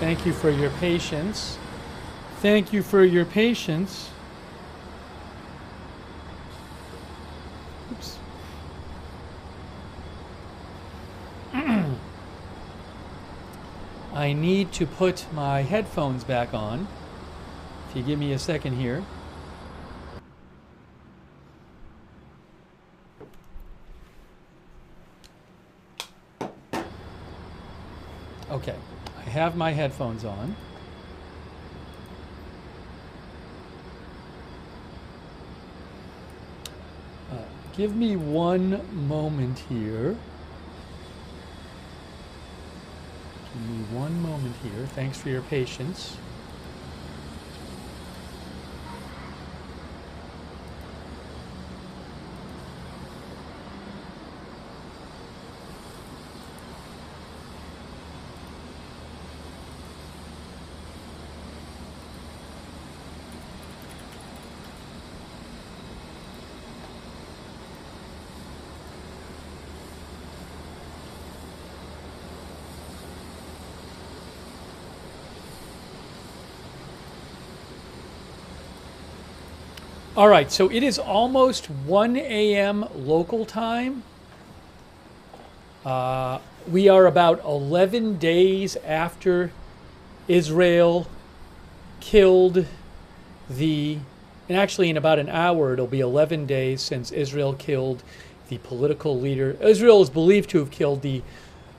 Thank you for your patience. Thank you for your patience. Oops. I need to put my headphones back on. If you give me a second here. Okay, I have my headphones on. Give me one moment here. Give me one moment here. Thanks for your patience. All right, so it is almost 1 a.m. local time. We are about 11 days after Israel killed and actually in about an hour, it'll be 11 days since Israel killed the political leader. Israel is believed to have killed the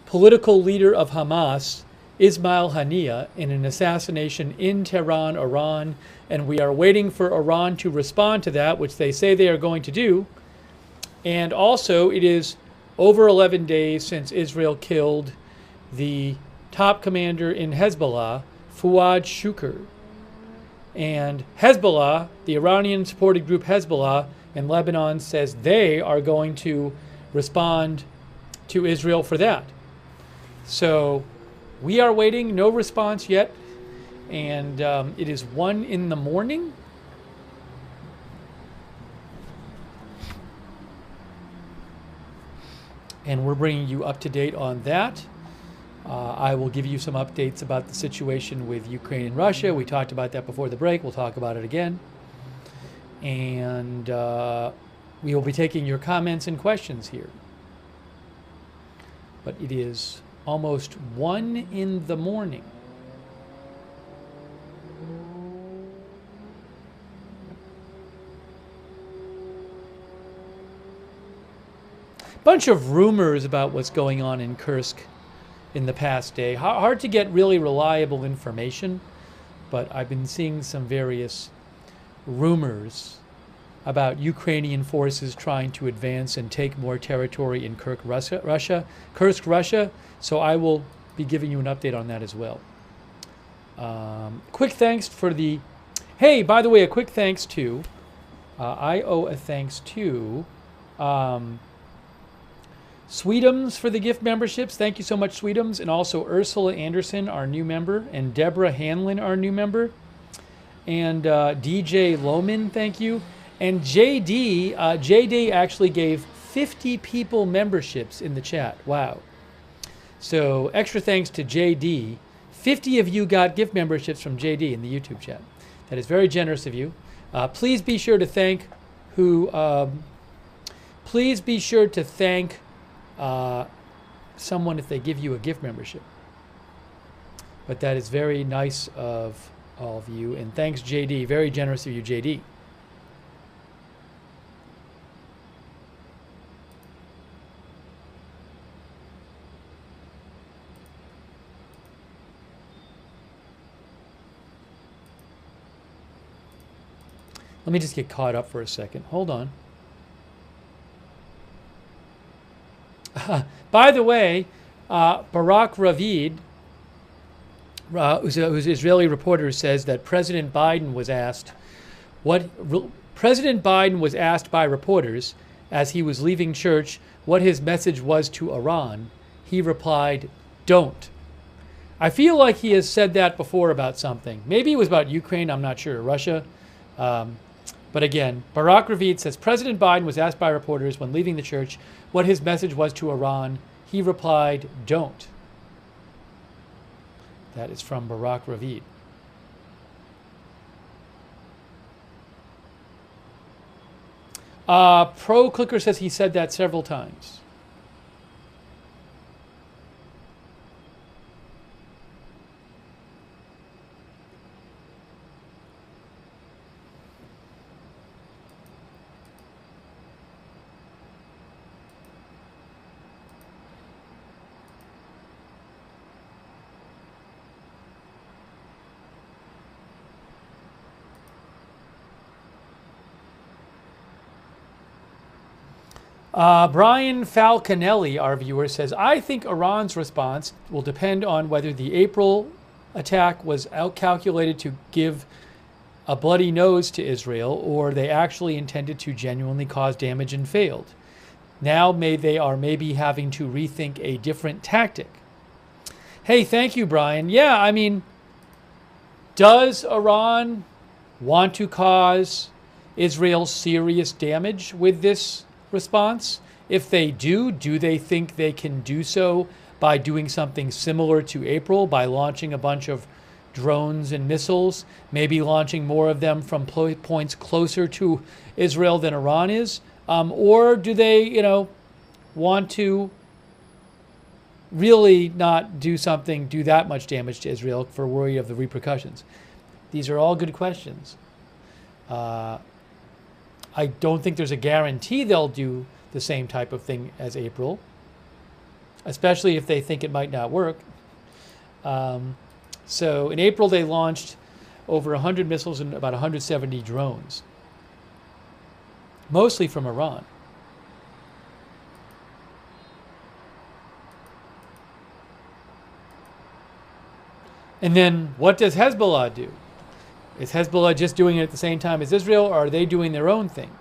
political leader of Hamas, Ismail Haniyeh, in an assassination in Tehran, Iran, and we are waiting for Iran to respond to that, which they say they are going to do. And also, it is over 11 days since Israel killed the top commander in Hezbollah, Fuad Shukr. And Hezbollah, the Iranian-supported group Hezbollah in Lebanon, says they are going to respond to Israel for that. So we are waiting, no response yet, and it is 1 in the morning. And we're bringing you up to date on that. I will give you some updates about the situation with Ukraine and Russia. We talked about that before the break. We'll talk about it again. And we will be taking your comments and questions here. But it is almost 1 in the morning. Bunch of rumors about what's going on in Kursk in the past day. Hard to get really reliable information, but I've been seeing some various rumors about Ukrainian forces trying to advance and take more territory in Kursk, Russia. So I will be giving you an update on that as well. Quick thanks for the... Hey, by the way, a quick thanks to... I owe a thanks to... Sweetums for the gift memberships. Thank you so much, Sweetums. And also Ursula Anderson, our new member. And Deborah Hanlon, our new member. And DJ Lohman, thank you. And JD actually gave 50 people memberships in the chat. Wow. So extra thanks to JD. 50 of you got gift memberships from JD in the YouTube chat. That is very generous of you. Please be sure to thank someone if they give you a gift membership. But that is very nice of all of you. And thanks, JD. Very generous of you, JD. Let me just get caught up for a second. Hold on. By the way, Barak Ravid, who's an Israeli reporter, says that President Biden was asked by reporters as he was leaving church what his message was to Iran. He replied, "Don't." I feel like he has said that before about something. Maybe it was about Ukraine. I'm not sure. Russia. But again, Barak Ravid says President Biden was asked by reporters when leaving the church what his message was to Iran. He replied, "Don't." That is from Barak Ravid. Pro Clicker says he said that several times. Brian Falconelli, our viewer, says, I think Iran's response will depend on whether the April attack was outcalculated to give a bloody nose to Israel or they actually intended to genuinely cause damage and failed. Now they are maybe having to rethink a different tactic. Hey, thank you, Brian. Yeah, I mean, does Iran want to cause Israel serious damage with this response? If they do they think they can do so by doing something similar to April, by launching a bunch of drones and missiles, maybe launching more of them from points closer to Israel than Iran is? Or do they, want to really not do that much damage to Israel for worry of the repercussions? These are all good questions. I don't think there's a guarantee they'll do the same type of thing as April, especially if they think it might not work. So in April, they launched over 100 missiles and about 170 drones, mostly from Iran. And then what does Hezbollah do? Is Hezbollah just doing it at the same time as Israel, or are they doing their own thing?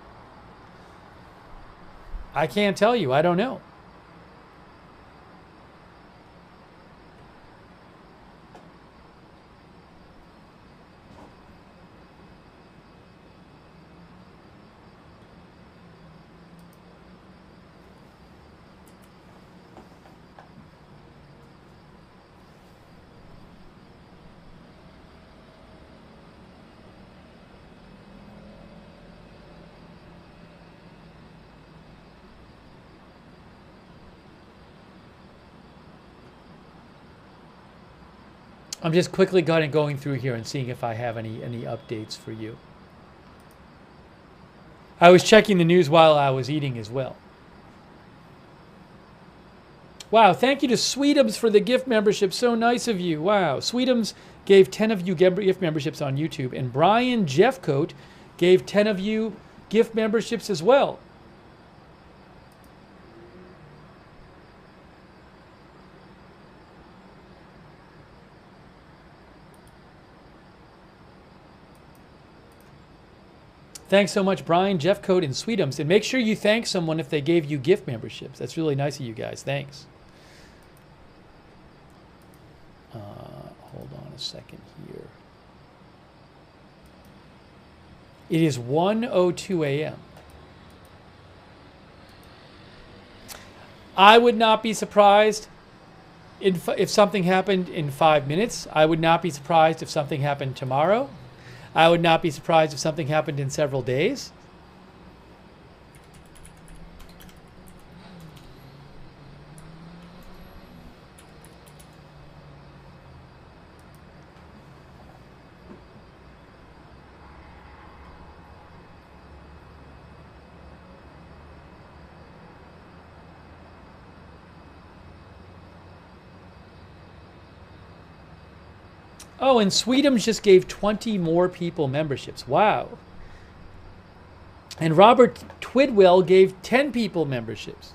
I can't tell you. I don't know. I'm just quickly going through here and seeing if I have any updates for you. I was checking the news while I was eating as well. Wow, thank you to Sweetums for the gift membership. So nice of you. Wow. Sweetums gave 10 of you gift memberships on YouTube, and Brian Jeffcoat gave 10 of you gift memberships as well. Thanks so much, Brian, Jeffcoat, and Sweetums. And make sure you thank someone if they gave you gift memberships. That's really nice of you guys. Thanks. Hold on a second here. It is 1:02 a.m. I would not be surprised if something happened in 5 minutes. I would not be surprised if something happened tomorrow. I would not be surprised if something happened in several days. Oh, and Sweetums just gave 20 more people memberships. Wow. And Robert Twidwell gave 10 people memberships.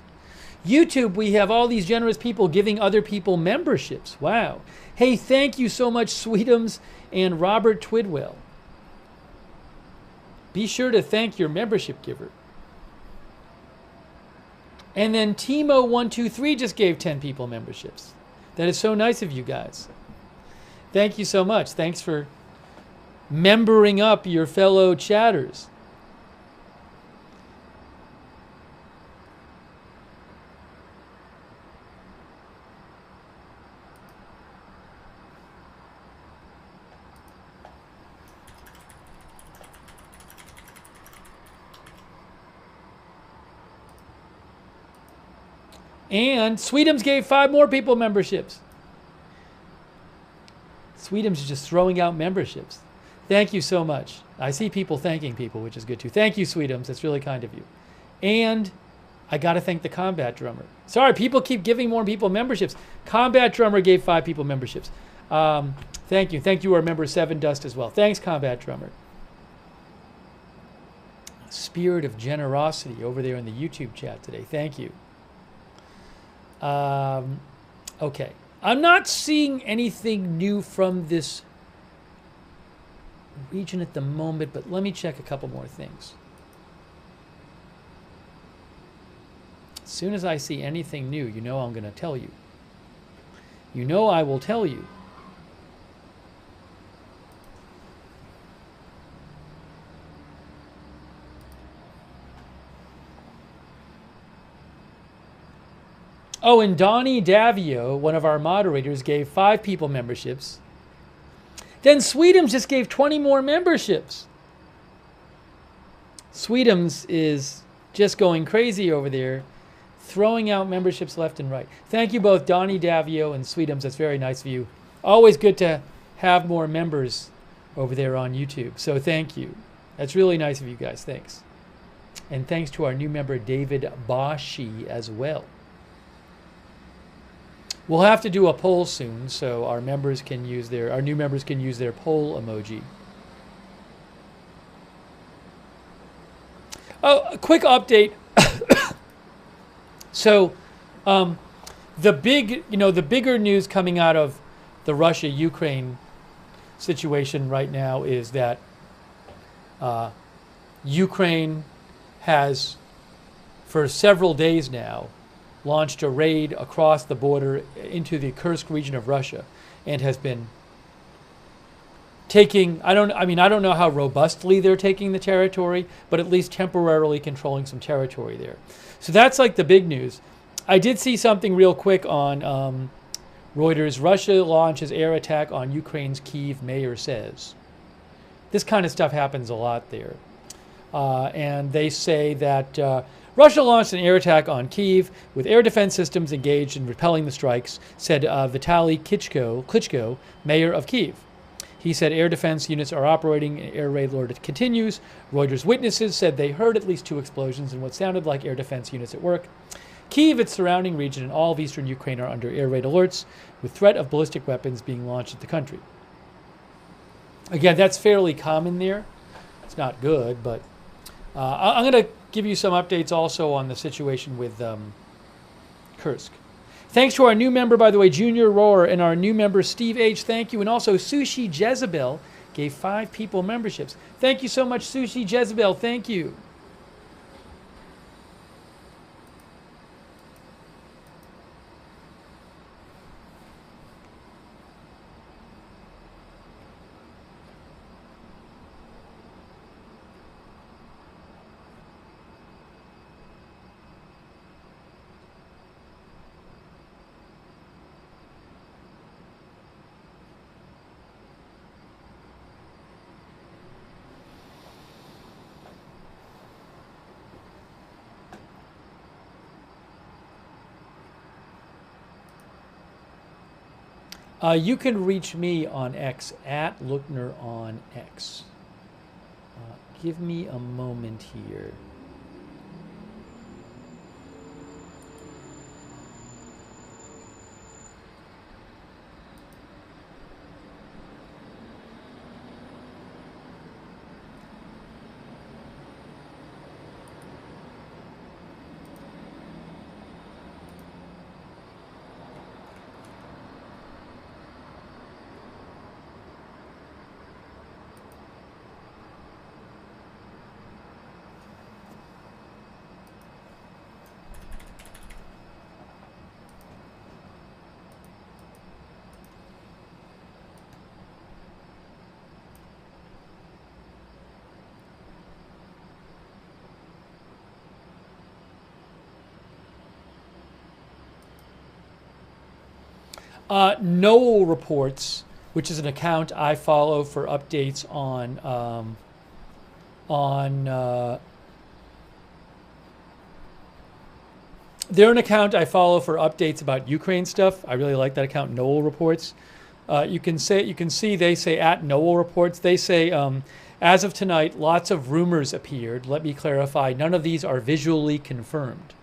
YouTube, we have all these generous people giving other people memberships. Wow. Hey, thank you so much, Sweetums and Robert Twidwell. Be sure to thank your membership giver. And then Timo123 just gave 10 people memberships. That is so nice of you guys. Thank you so much. Thanks for membering up your fellow chatters. And Sweetums gave 5 more people memberships. Sweetums is just throwing out memberships. Thank you so much. I see people thanking people, which is good too. Thank you, Sweetums. That's really kind of you. And I got to thank the Combat Drummer. Sorry, people keep giving more people memberships. Combat Drummer gave 5 people memberships. Thank you. Thank you, our member 7 Dust as well. Thanks, Combat Drummer. Spirit of generosity over there in the YouTube chat today. Thank you. Okay. I'm not seeing anything new from this region at the moment, but let me check a couple more things. As soon as I see anything new, you know I'm going to tell you. You know I will tell you. Oh, and Donnie Davio, one of our moderators, gave 5 people memberships. Then Sweetums just gave 20 more memberships. Sweetums is just going crazy over there, throwing out memberships left and right. Thank you both, Donnie Davio and Sweetums. That's very nice of you. Always good to have more members over there on YouTube. So thank you. That's really nice of you guys. Thanks. And thanks to our new member, David Bashi, as well. We'll have to do a poll soon, so our members can use our new members can use their poll emoji. Oh, a quick update. So, the bigger news coming out of the Russia-Ukraine situation right now is that Ukraine has, for several days now, launched a raid across the border into the Kursk region of Russia, and has been taking, I don't know how robustly they're taking the territory, but at least temporarily controlling some territory there. So that's like the big news. I did see something real quick on Reuters. Russia launches air attack on Ukraine's Kyiv, mayor says. This kind of stuff happens a lot there. And they say that Russia launched an air attack on Kyiv with air defense systems engaged in repelling the strikes, said Vitaly Klitschko, mayor of Kyiv. He said air defense units are operating, air raid alert continues. Reuters witnesses said they heard at least 2 explosions and what sounded like air defense units at work. Kyiv, its surrounding region, and all of eastern Ukraine are under air raid alerts, with threat of ballistic weapons being launched at the country. Again, that's fairly common there. It's not good, but I'm going to give you some updates also on the situation with Kursk. Thanks to our new member, by the way, Junior Roar, and our new member, Steve H. Thank you. And also, Sushi Jezebel gave 5 people memberships. Thank you so much, Sushi Jezebel. Thank you. You can reach me on X, at Lookner on X. Give me a moment here. Noel Reports, which is an account I follow for updates on They're an account I follow for updates about Ukraine stuff. I really like that account, Noel Reports. You can see they say at Noel Reports. They say, as of tonight, lots of rumors appeared. Let me clarify, none of these are visually confirmed.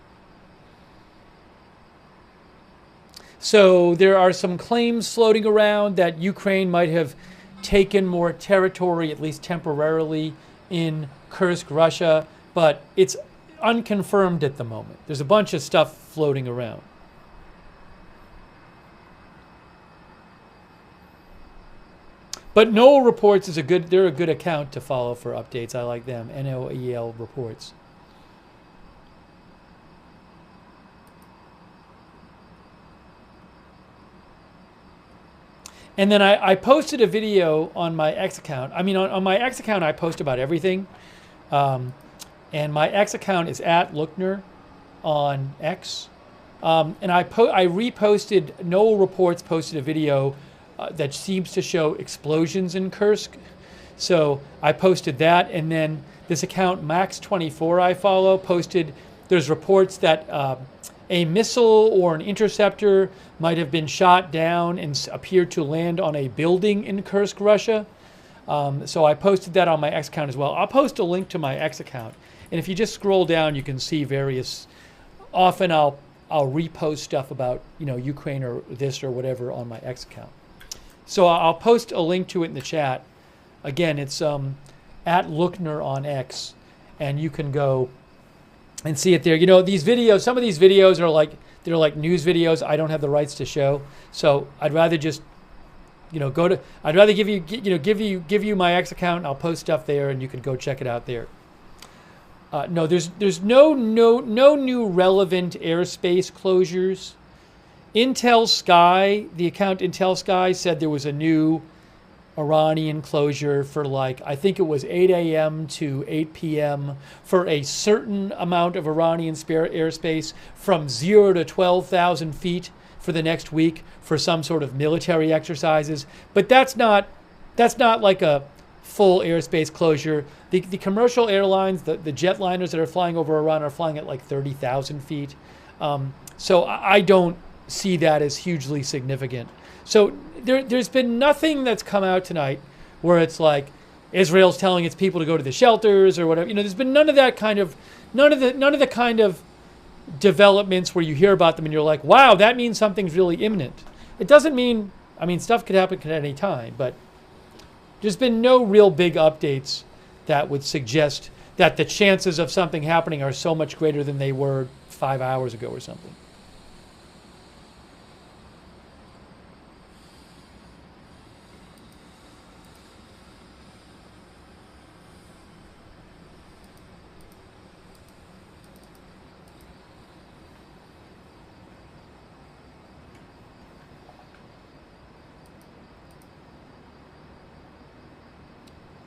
So there are some claims floating around that Ukraine might have taken more territory, at least temporarily, in Kursk, Russia, but it's unconfirmed at the moment. There's a bunch of stuff floating around. But Noel Reports is they're a good account to follow for updates. I like them. NOEL Reports. And then I posted a video on my X account. I mean, on my X account, I post about everything. And my X account is at Lookner on X. And I reposted, Noel Reports posted a video that seems to show explosions in Kursk. So I posted that. And then this account, Max24, I follow, posted, there's reports that a missile or an interceptor might have been shot down and appeared to land on a building in Kursk, Russia. So I posted that on my X account as well. I'll post a link to my X account. And if you just scroll down, you can see various, often I'll repost stuff about, Ukraine or this or whatever on my X account. So I'll post a link to it in the chat. Again, it's at Lookner on X, and you can go and see it there. These videos, some of these videos are they're like news videos I don't have the rights to show. So I'd rather just, I'd rather give you my X account, and I'll post stuff there, and you can go check it out there. No, there's no new relevant airspace closures. Intel Sky, the account Intel Sky said there was a new Iranian closure for I think it was 8 a.m. to 8 p.m. for a certain amount of Iranian airspace from 0 to 12,000 feet for the next week for some sort of military exercises. But that's not like a full airspace closure. The commercial airlines, the jetliners that are flying over Iran are flying at 30,000 feet. So I don't see that as hugely significant. So there's been nothing that's come out tonight where it's like Israel's telling its people to go to the shelters or whatever. There's been none of the kind of developments where you hear about them and you're like, wow, that means something's really imminent. It doesn't mean, stuff could happen at any time, but there's been no real big updates that would suggest that the chances of something happening are so much greater than they were 5 hours ago or something.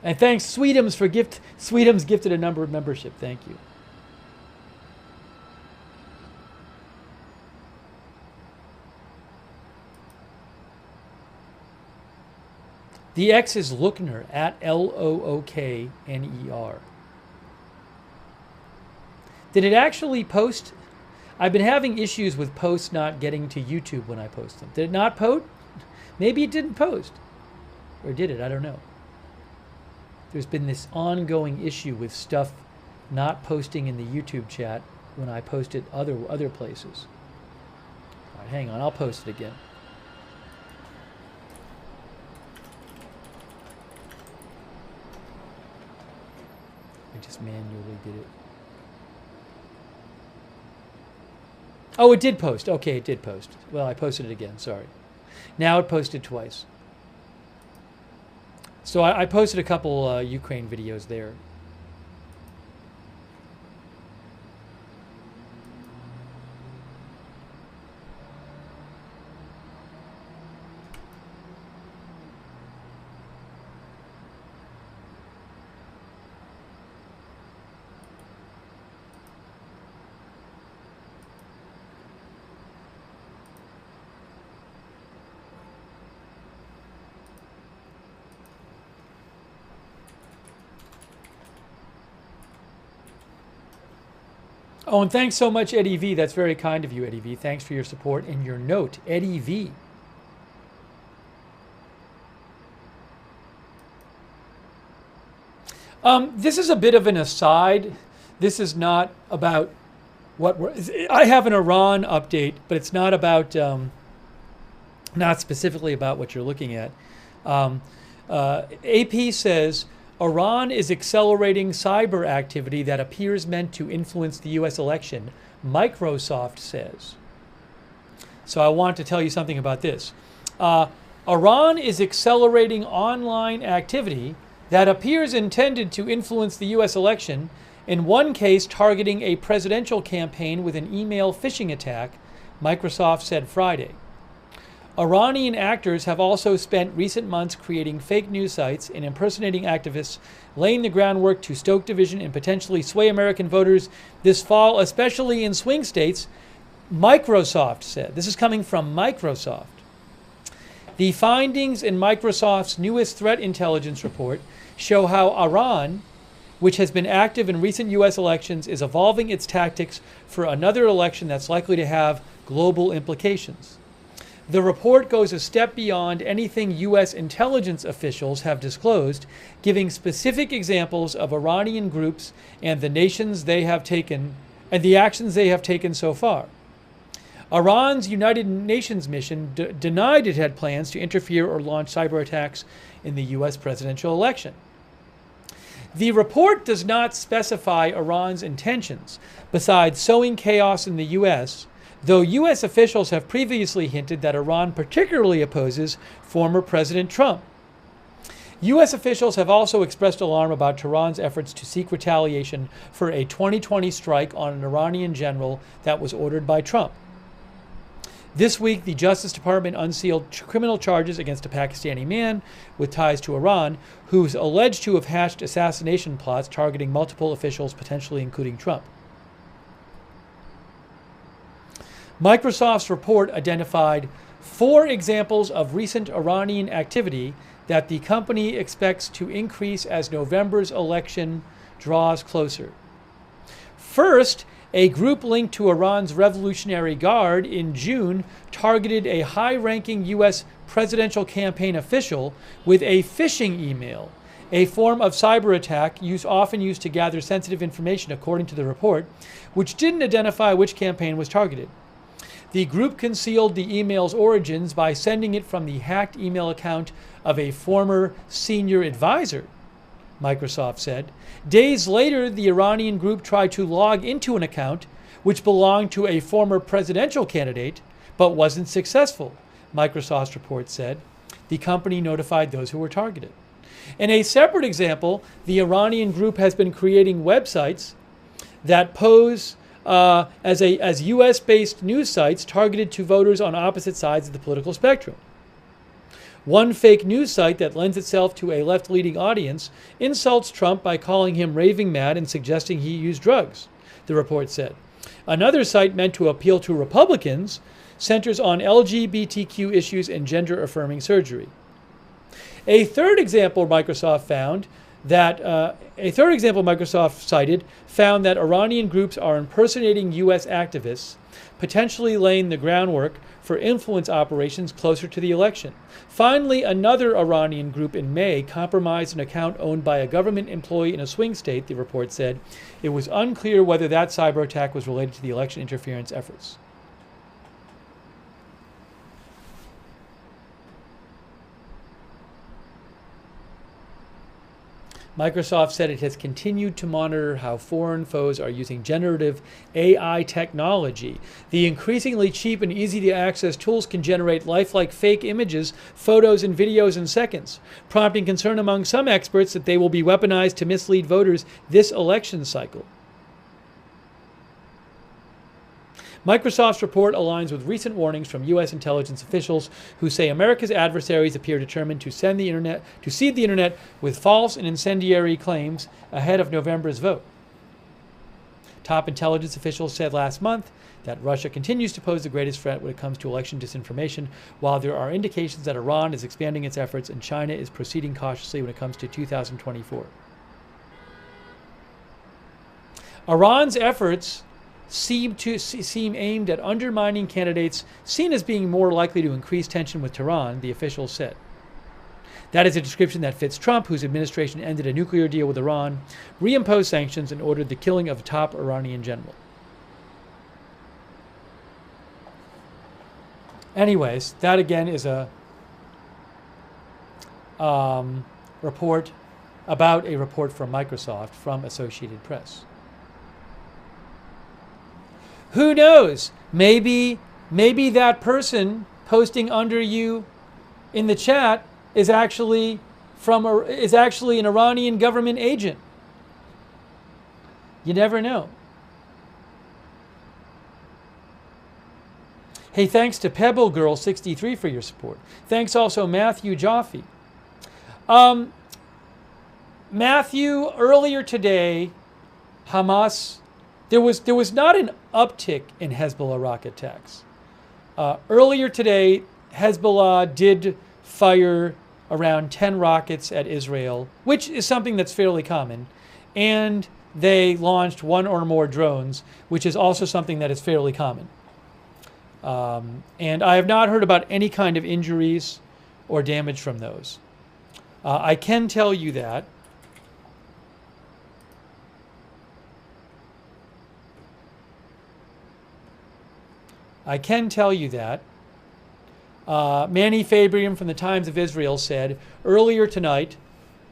And thanks, Sweetums, for Sweetums gifted a number of membership. Thank you. The X is Lookner, at Lookner. Did it actually post? I've been having issues with posts not getting to YouTube when I post them. Did it not post? Maybe it didn't post. Or did it? I don't know. There's been this ongoing issue with stuff not posting in the YouTube chat when I post it other places. All right, hang on, I'll post it again. I just manually did it. Oh, it did post. Okay, it did post. Well, I posted it again, sorry. Now it posted twice. So I posted a couple Ukraine videos there. Oh, and thanks so much, Eddie V. That's very kind of you, Eddie V. Thanks for your support and your note, Eddie V. This is a bit of an aside. This is not about what I have an Iran update, but it's not about, not specifically about what you're looking at. AP says Iran is accelerating cyber activity that appears meant to influence the U.S. election, Microsoft says. So I want to tell you something about this. Iran is accelerating online activity that appears intended to influence the U.S. election, in one case targeting a presidential campaign with an email phishing attack, Microsoft said Friday. Iranian actors have also spent recent months creating fake news sites and impersonating activists, laying the groundwork to stoke division and potentially sway American voters this fall, especially in swing states, Microsoft said. This is coming from Microsoft. The findings in Microsoft's newest threat intelligence report show how Iran, which has been active in recent U.S. elections, is evolving its tactics for another election that's likely to have global implications. The report goes a step beyond anything U.S. intelligence officials have disclosed, giving specific examples of Iranian groups and the nations they have taken and the actions they have taken so far. Iran's United Nations mission denied it had plans to interfere or launch cyber attacks in the U.S. presidential election. The report does not specify Iran's intentions, besides sowing chaos in the U.S., though U.S. officials have previously hinted that Iran particularly opposes former President Trump. U.S. officials have also expressed alarm about Tehran's efforts to seek retaliation for a 2020 strike on an Iranian general that was ordered by Trump. This week, the Justice Department unsealed criminal charges against a Pakistani man with ties to Iran who's alleged to have hatched assassination plots targeting multiple officials, potentially including Trump. Microsoft's report identified 4 examples of recent Iranian activity that the company expects to increase as November's election draws closer. First, a group linked to Iran's Revolutionary Guard in June targeted a high-ranking U.S. presidential campaign official with a phishing email, a form of cyber attack often used to gather sensitive information, according to the report, which didn't identify which campaign was targeted. The group concealed the email's origins by sending it from the hacked email account of a former senior advisor, Microsoft said. Days later, the Iranian group tried to log into an account which belonged to a former presidential candidate, but wasn't successful, Microsoft's report said. The company notified those who were targeted. In a separate example, the Iranian group has been creating websites that pose as U.S.-based news sites targeted to voters on opposite sides of the political spectrum. One fake news site that lends itself to a left-leaning audience insults Trump by calling him raving mad and suggesting he used drugs, the report said. Another site meant to appeal to Republicans centers on LGBTQ issues and gender-affirming surgery. A third example Microsoft cited found that Iranian groups are impersonating U.S. activists, potentially laying the groundwork for influence operations closer to the election. Finally, another Iranian group in May compromised an account owned by a government employee in a swing state, the report said. It was unclear whether that cyber attack was related to the election interference efforts. Microsoft said it has continued to monitor how foreign foes are using generative AI technology. The increasingly cheap and easy-to-access tools can generate lifelike fake images, photos, and videos in seconds, prompting concern among some experts that they will be weaponized to mislead voters this election cycle. Microsoft's report aligns with recent warnings from U.S. intelligence officials who say America's adversaries appear determined to seed the internet with false and incendiary claims ahead of November's vote. Top intelligence officials said last month that Russia continues to pose the greatest threat when it comes to election disinformation, while there are indications that Iran is expanding its efforts and China is proceeding cautiously when it comes to 2024. Iran's efforts seem aimed at undermining candidates seen as being more likely to increase tension with Tehran, the officials said. That is a description that fits Trump, whose administration ended a nuclear deal with Iran, reimposed sanctions, and ordered the killing of a top Iranian general. Anyways, that again is a report about a report from Microsoft from Associated Press. Who knows? Maybe that person posting under you in the chat is actually an Iranian government agent. You never know. Hey, thanks to Pebble Girl 63 for your support. Thanks also Matthew Jaffe. Matthew, earlier today, Hamas, there was not an uptick in Hezbollah rocket attacks. Earlier today, Hezbollah did fire around 10 rockets at Israel, which is something that's fairly common, and they launched one or more drones, which is also something that is fairly common. And I have not heard about any kind of injuries or damage from those. I can tell you that Manny Fabrian from the Times of Israel said, earlier tonight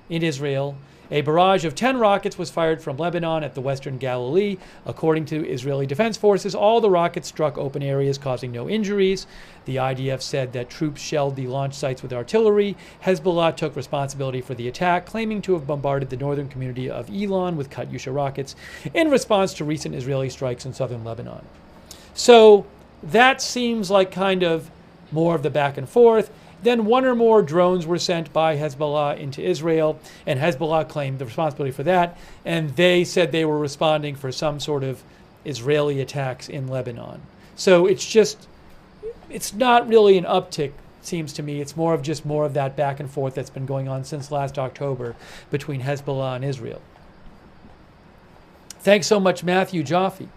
in Israel, a barrage of 10 rockets was fired from Lebanon at the Western Galilee. According to Israeli Defense Forces, all the rockets struck open areas, causing no injuries. The IDF said that troops shelled the launch sites with artillery. Hezbollah took responsibility for the attack, claiming to have bombarded the northern community of Elon with Katyusha rockets in response to recent Israeli strikes in southern Lebanon. So that seems like kind of more of the back and forth. Then one or more drones were sent by Hezbollah into Israel, and Hezbollah claimed the responsibility for that, and they said they were responding for some sort of Israeli attacks in Lebanon. So it's not really an uptick, it seems to me. It's more of that back and forth that's been going on since last October between Hezbollah and Israel. Thanks so much, Matthew Jaffe.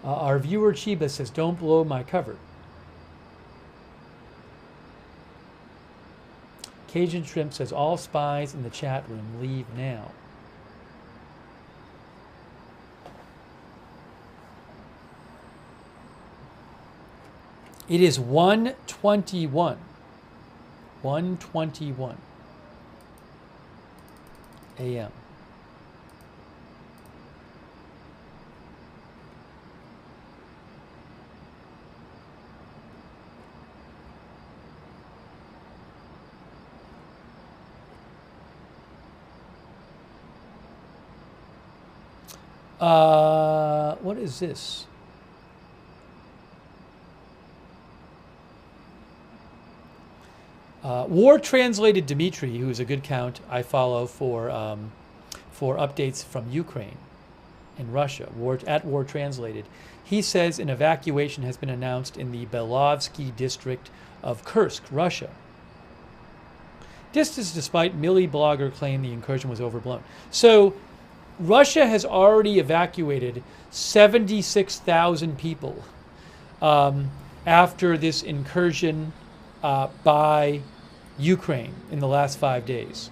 Our viewer Chiba says, don't blow my cover. Cajun Shrimp says, all spies in the chat room leave now. It is 1:21. 1:21 a.m. What is this? War Translated Dmitry, who is a good count I follow for updates from Ukraine and Russia, at War Translated. He says an evacuation has been announced in the Belovsky district of Kursk, Russia. This is despite Millie blogger claim the incursion was overblown. So Russia has already evacuated 76,000 people after this incursion by Ukraine in the last 5 days.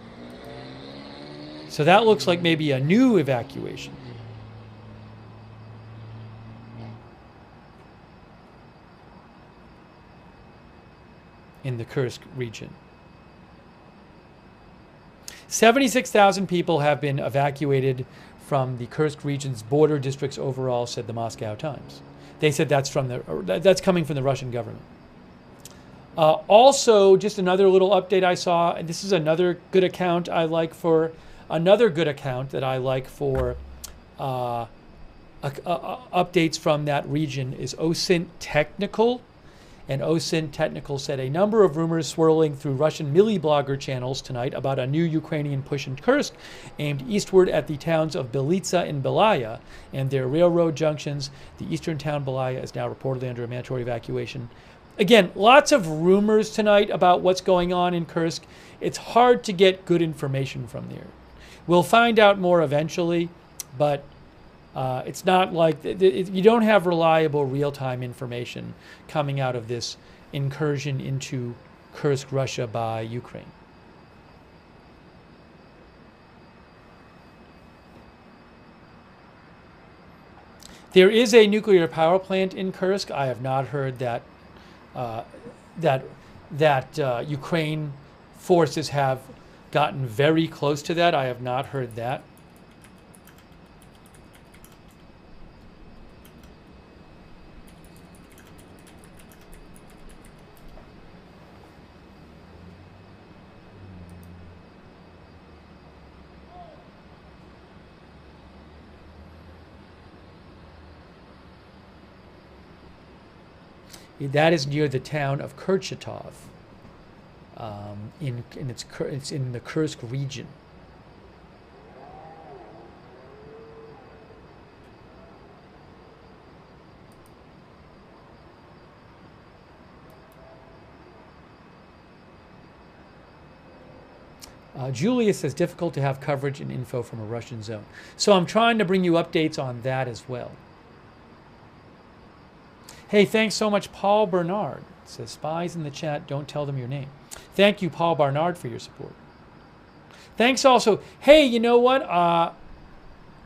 So that looks like maybe a new evacuation. In the Kursk region. 76,000 people have been evacuated from the Kursk region's border districts overall, said the Moscow Times. They said that's coming from the Russian government. Also, just another little update I saw, and this is another good account I like for updates from that region is OSINT Technical. And OSINT Technical said a number of rumors swirling through Russian milli-blogger channels tonight about a new Ukrainian push in Kursk aimed eastward at the towns of Belitsa and Belaya and their railroad junctions. The eastern town Belaya is now reportedly under a mandatory evacuation. Again, lots of rumors tonight about what's going on in Kursk. It's hard to get good information from there. We'll find out more eventually, but it's not like you don't have reliable real-time information coming out of this incursion into Kursk, Russia by Ukraine. There is a nuclear power plant in Kursk. I have not heard that Ukraine forces have gotten very close to that. I have not heard that. That is near the town of Kurchatov. It's in the Kursk region. Julius says difficult to have coverage and info from a Russian zone. So I'm trying to bring you updates on that as well. Hey, thanks so much, Paul Bernard. It says, spies in the chat, don't tell them your name. Thank you, Paul Bernard, for your support. Thanks also. Hey, you know what?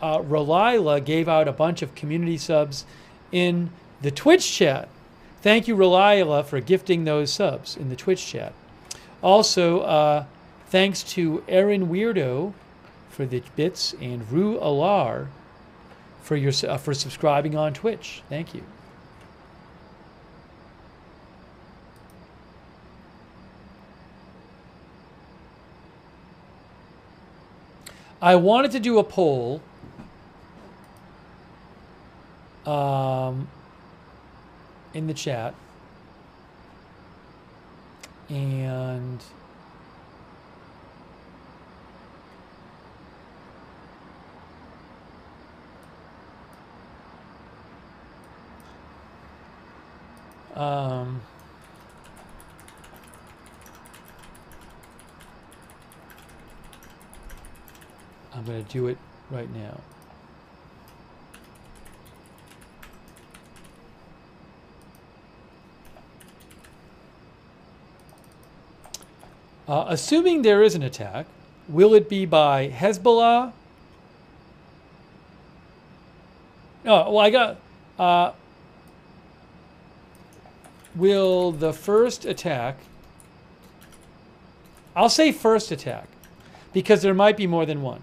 Relila gave out a bunch of community subs in the Twitch chat. Thank you, Relila, for gifting those subs in the Twitch chat. Also, thanks to Aaron Weirdo for the bits and Rue Alar for subscribing on Twitch. Thank you. I wanted to do a poll in the chat, and I'm going to do it right now. Assuming there is an attack, will it be by Hezbollah? Oh, well, I got... will the first attack... I'll say first attack, because there might be more than one.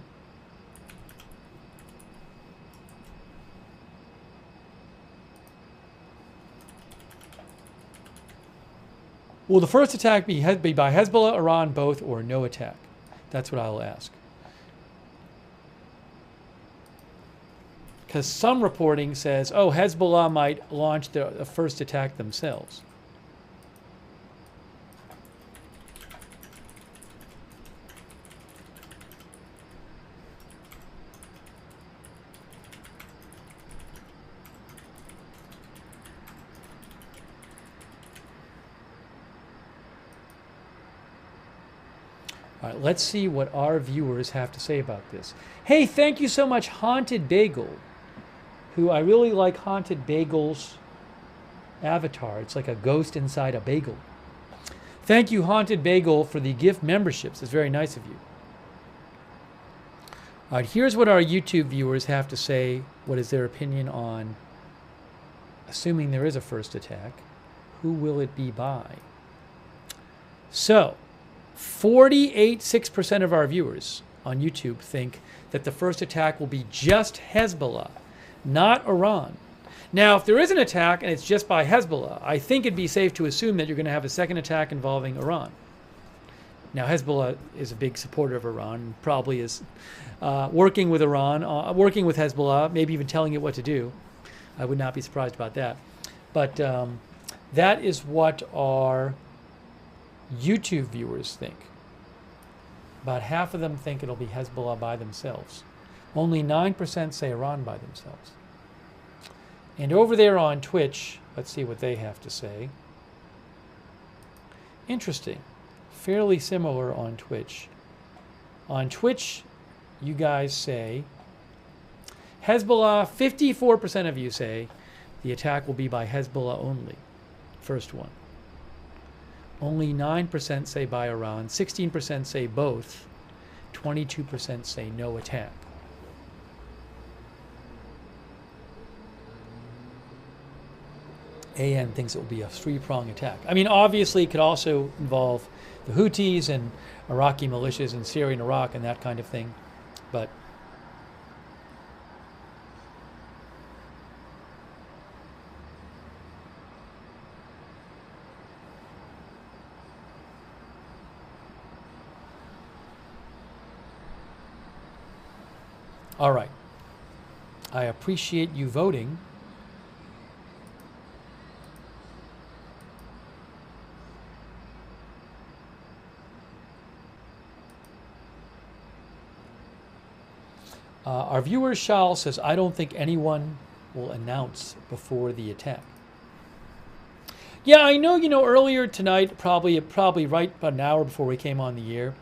Will the first attack be by Hezbollah, Iran, both, or no attack? That's what I'll ask. Because some reporting says, oh, Hezbollah might launch the first attack themselves. All right, let's see what our viewers have to say about this. Hey, thank you so much, Haunted Bagel, who I really like Haunted Bagel's avatar. It's like a ghost inside a bagel. Thank you, Haunted Bagel, for the gift memberships. It's very nice of you. All right, here's what our YouTube viewers have to say. What is their opinion on, assuming there is a first attack, who will it be by? So, 48.6% of our viewers on YouTube think that the first attack will be just Hezbollah, not Iran. Now, if there is an attack and it's just by Hezbollah, I think it'd be safe to assume that you're going to have a second attack involving Iran. Now, Hezbollah is a big supporter of Iran, probably is working with Iran, working with Hezbollah, maybe even telling it what to do. I would not be surprised about that. But That is what our YouTube viewers think. About half of them think it'll be Hezbollah by themselves. Only 9% say Iran by themselves. And over there on Twitch, let's see what they have to say. Interesting. Fairly similar on Twitch. On Twitch, you guys say Hezbollah, 54% of you say the attack will be by Hezbollah only. First one. Only 9% say by Iran, 16% say both, 22% say no attack. AN thinks it will be a three-prong attack. I mean, obviously, it could also involve the Houthis and Iraqi militias in Syria and Iraq and that kind of thing. But all right. I appreciate you voting. Our viewer Shal says, I don't think anyone will announce before the attack. Yeah, I know, earlier tonight, probably right about an hour before we came on the air,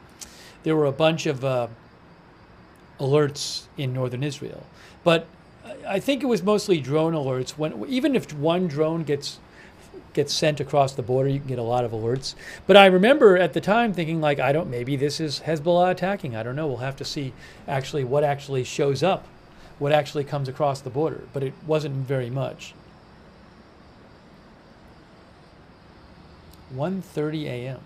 there were a bunch of alerts in northern Israel. But I think it was mostly drone alerts. Even if one drone gets sent across the border, you can get a lot of alerts. But I remember at the time thinking, maybe this is Hezbollah attacking. I don't know. We'll have to see actually what actually shows up, what actually comes across the border. But it wasn't very much. 1:30 a.m.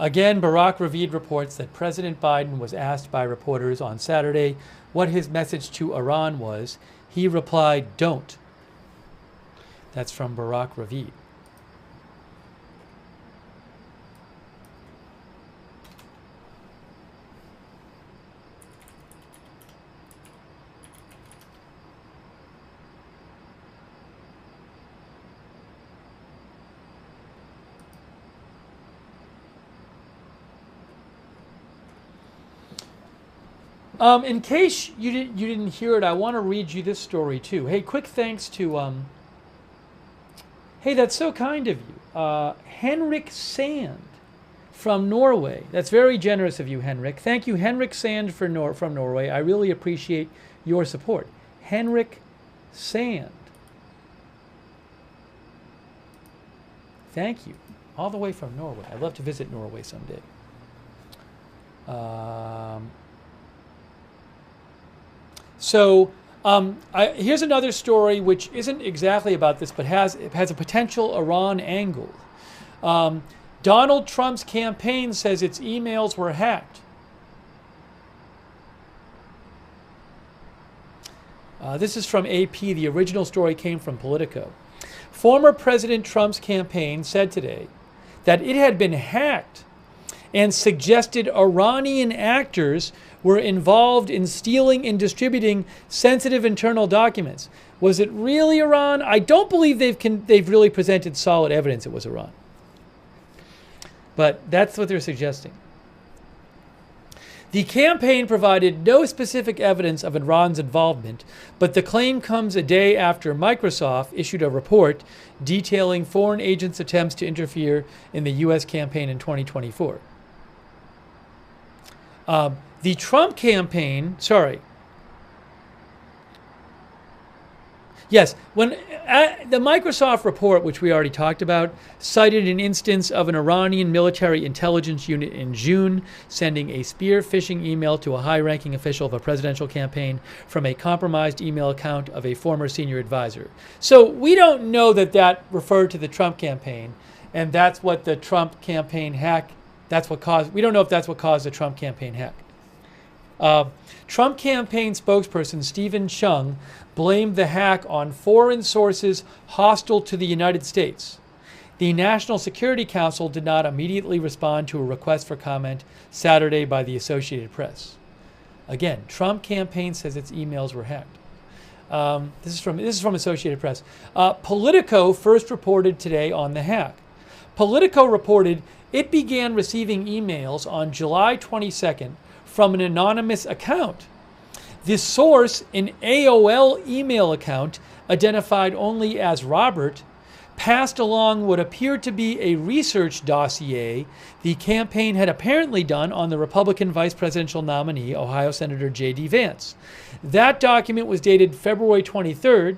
Again, Barak Ravid reports that President Biden was asked by reporters on Saturday what his message to Iran was. He replied, "Don't." That's from Barak Ravid. In case you didn't hear it, I want to read you this story too. Hey, quick thanks to hey, that's so kind of you, Henrik Sand from Norway. That's very generous of you, Henrik. Thank you, Henrik Sand from Norway. I really appreciate your support. Henrik Sand. Thank you, all the way from Norway. I'd love to visit Norway someday. Here's another story which isn't exactly about this, but has a potential Iran angle. Donald Trump's campaign says its emails were hacked. This is from AP. The original story came from Politico. Former President Trump's campaign said today that it had been hacked and suggested Iranian actors were involved in stealing and distributing sensitive internal documents. Was it really Iran? I don't believe they've really presented solid evidence it was Iran. But that's what they're suggesting. The campaign provided no specific evidence of Iran's involvement, but the claim comes a day after Microsoft issued a report detailing foreign agents' attempts to interfere in the U.S. campaign in 2024. The Trump campaign, yes, when the Microsoft report, which we already talked about, cited an instance of an Iranian military intelligence unit in June sending a spear phishing email to a high-ranking official of a presidential campaign from a compromised email account of a former senior advisor. So we don't know that referred to the Trump campaign, and that's what the Trump campaign hack that's what caused. We don't know if that's what caused the Trump campaign hack. Trump campaign spokesperson Stephen Chung blamed the hack on foreign sources hostile to the United States. The National Security Council did not immediately respond to a request for comment Saturday by the Associated Press. Again, Trump campaign says its emails were hacked. This is from Associated Press. Politico first reported today on the hack. Politico reported it began receiving emails on July 22nd from an anonymous account. This source, an AOL email account identified only as Robert, passed along what appeared to be a research dossier the campaign had apparently done on the Republican vice presidential nominee, Ohio Senator J.D. Vance. That document was dated February 23rd,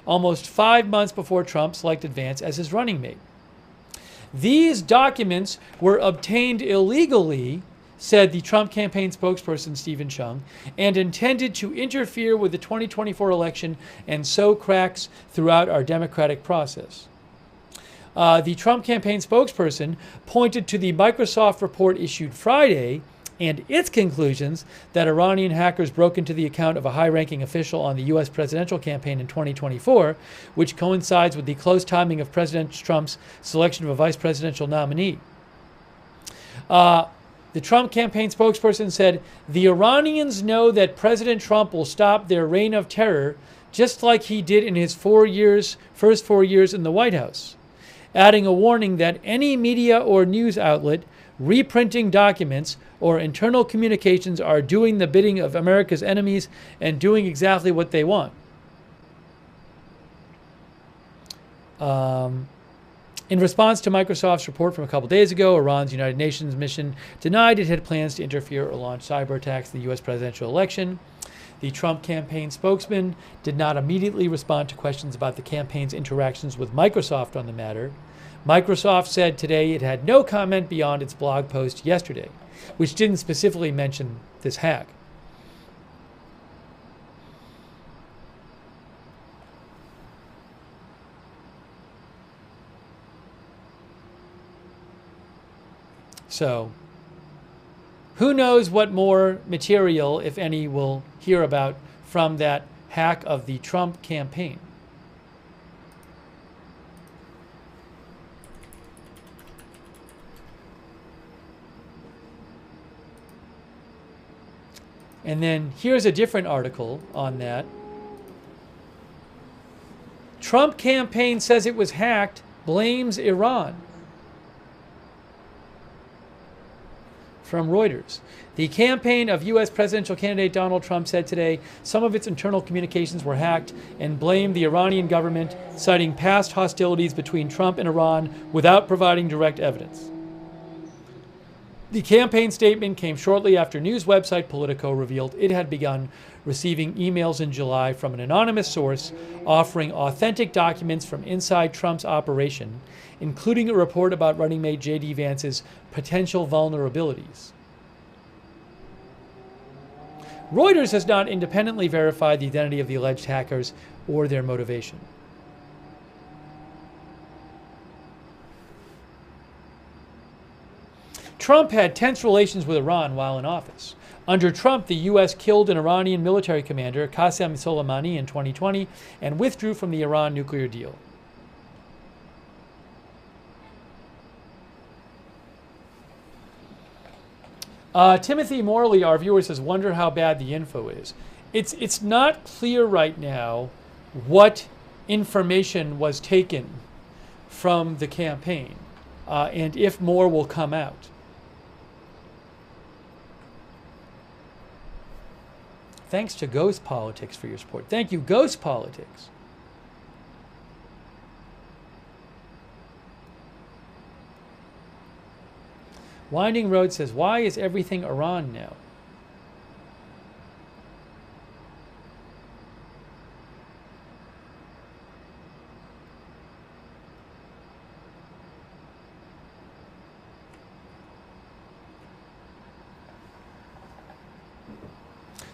almost 5 months before Trump selected Vance as his running mate. These documents were obtained illegally, said the Trump campaign spokesperson Stephen Chung, and intended to interfere with the 2024 election and sow cracks throughout our democratic process. The Trump campaign spokesperson pointed to the Microsoft report issued Friday and its conclusions that Iranian hackers broke into the account of a high-ranking official on the U.S. presidential campaign in 2024, which coincides with the close timing of President Trump's selection of a vice presidential nominee. The Trump campaign spokesperson said, the Iranians know that President Trump will stop their reign of terror just like he did in his first 4 years in the White House, adding a warning that any media or news outlet reprinting documents or internal communications are doing the bidding of America's enemies and doing exactly what they want. In response to Microsoft's report from a couple days ago, Iran's United Nations mission denied it had plans to interfere or launch cyber attacks in the U.S. presidential election. The Trump campaign spokesman did not immediately respond to questions about the campaign's interactions with Microsoft on the matter. Microsoft said today it had no comment beyond its blog post yesterday, which didn't specifically mention this hack. So, who knows what more material, if any, we'll hear about from that hack of the Trump campaign. And then here's a different article on that. Trump campaign says it was hacked, blames Iran. From Reuters. The campaign of U.S. presidential candidate Donald Trump said today some of its internal communications were hacked and blamed the Iranian government, citing past hostilities between Trump and Iran without providing direct evidence. The campaign statement came shortly after news website Politico revealed it had begun receiving emails in July from an anonymous source offering authentic documents from inside Trump's operation, including a report about running mate J.D. Vance's potential vulnerabilities. Reuters has not independently verified the identity of the alleged hackers or their motivation. Trump had tense relations with Iran while in office. Under Trump, the U.S. killed an Iranian military commander, Qasem Soleimani, in 2020 and withdrew from the Iran nuclear deal. Timothy Morley, our viewer, says, wonder how bad the info is. It's not clear right now what information was taken from the campaign and if more will come out. Thanks to Ghost Politics for your support. Thank you, Ghost Politics. Winding Road says, why is everything Iran now?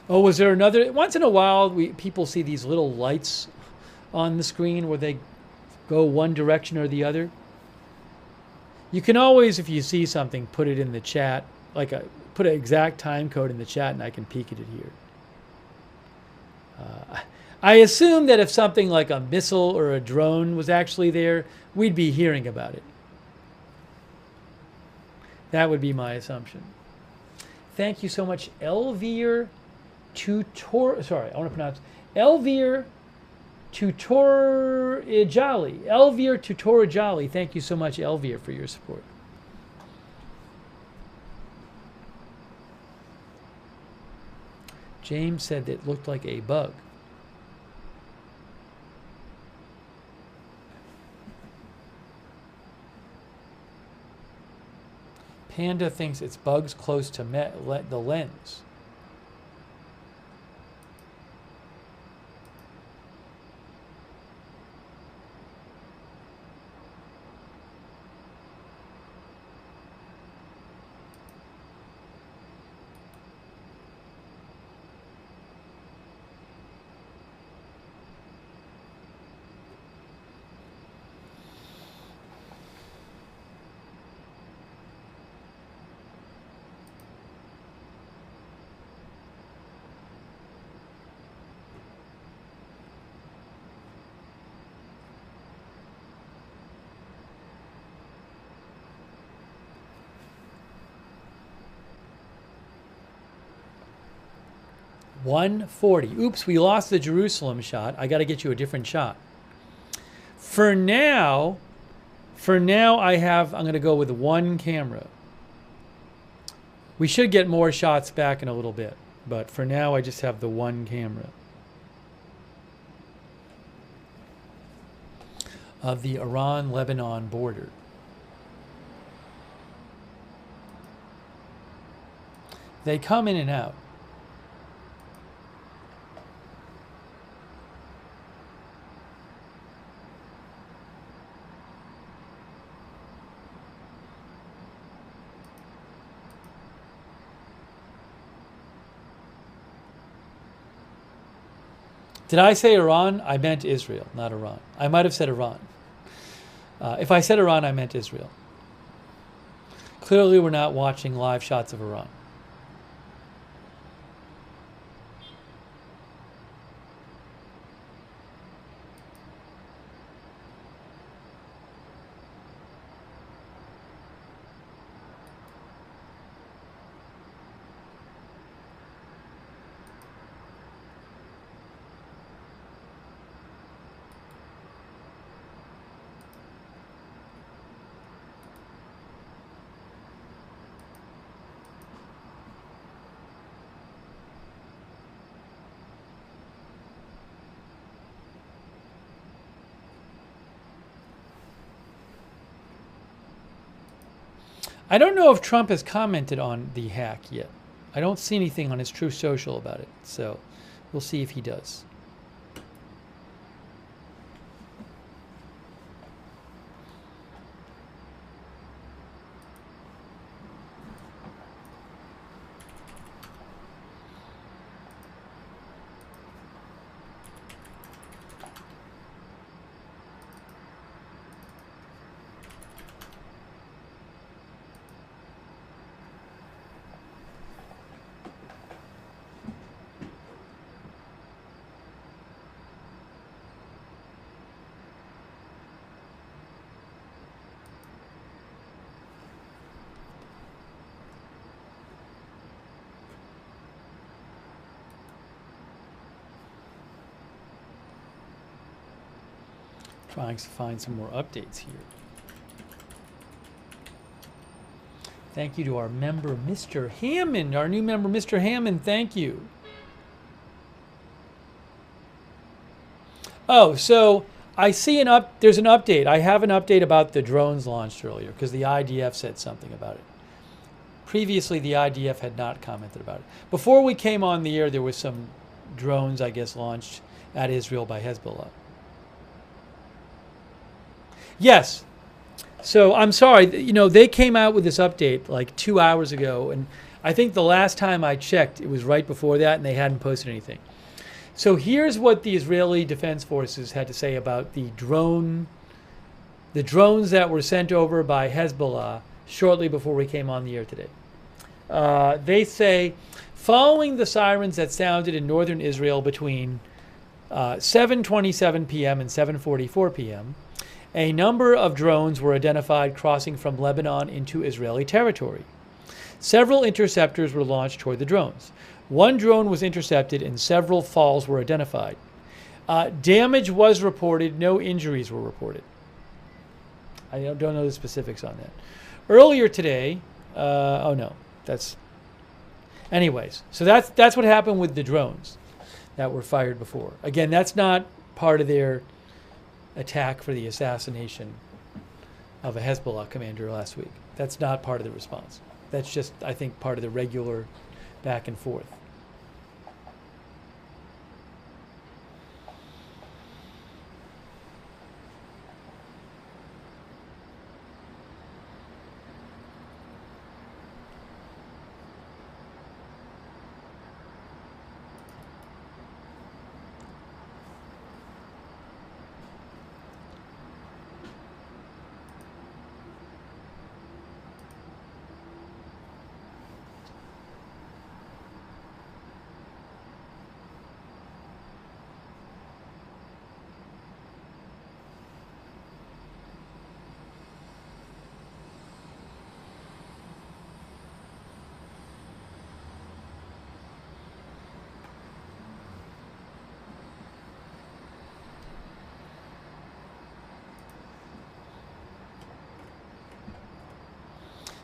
Oh, was there another? Once in a while, people see these little lights on the screen where they go one direction or the other. You can always, if you see something, put it in the chat, put an exact time code in the chat, and I can peek at it here. I assume that if something like a missile or a drone was actually there, we'd be hearing about it. That would be my assumption. Thank you so much, Elvir Tutor. Sorry, I want to pronounce Elvir Tutorijali. Elvir Tutorijali. Thank you so much, Elvir, for your support. James said that it looked like a bug. Panda thinks it's bugs close to the lens. $140. Oops, we lost the Jerusalem shot. I got to get you a different shot. For now, I'm going to go with one camera. We should get more shots back in a little bit, but for now I just have the one camera of the Iran-Lebanon border. They come in and out. Did I say Iran? I meant Israel, not Iran. I might have said Iran. If I said Iran, I meant Israel. Clearly, we're not watching live shots of Iran. I don't know if Trump has commented on the hack yet. I don't see anything on his Truth Social about it, so we'll see if he does. Trying to find some more updates here. Thank you to our member, Mr. Hammond, our new member, Mr. Hammond. Thank you. Oh, so I see there's an update. I have an update about the drones launched earlier because the IDF said something about it. Previously, the IDF had not commented about it. Before we came on the air, there was some drones, I guess, launched at Israel by Hezbollah. Yes. So I'm sorry, you know, they came out with this update like 2 hours ago, and I think the last time I checked, it was right before that, and they hadn't posted anything. So here's what the Israeli Defense Forces had to say about the drone the drones that were sent over by Hezbollah shortly before we came on the air today. They say, following the sirens that sounded in northern Israel between 7:27 p.m. and 7:44 p.m., a number of drones were identified crossing from Lebanon into Israeli territory. Several interceptors were launched toward the drones. One drone was intercepted and several falls were identified. Damage was reported. No injuries were reported. I don't know the specifics on that. Earlier today, anyways, so that's what happened with the drones that were fired before. Again, that's not part of their attack for the assassination of a Hezbollah commander last week. That's not part of the response. That's just, I think, part of the regular back and forth.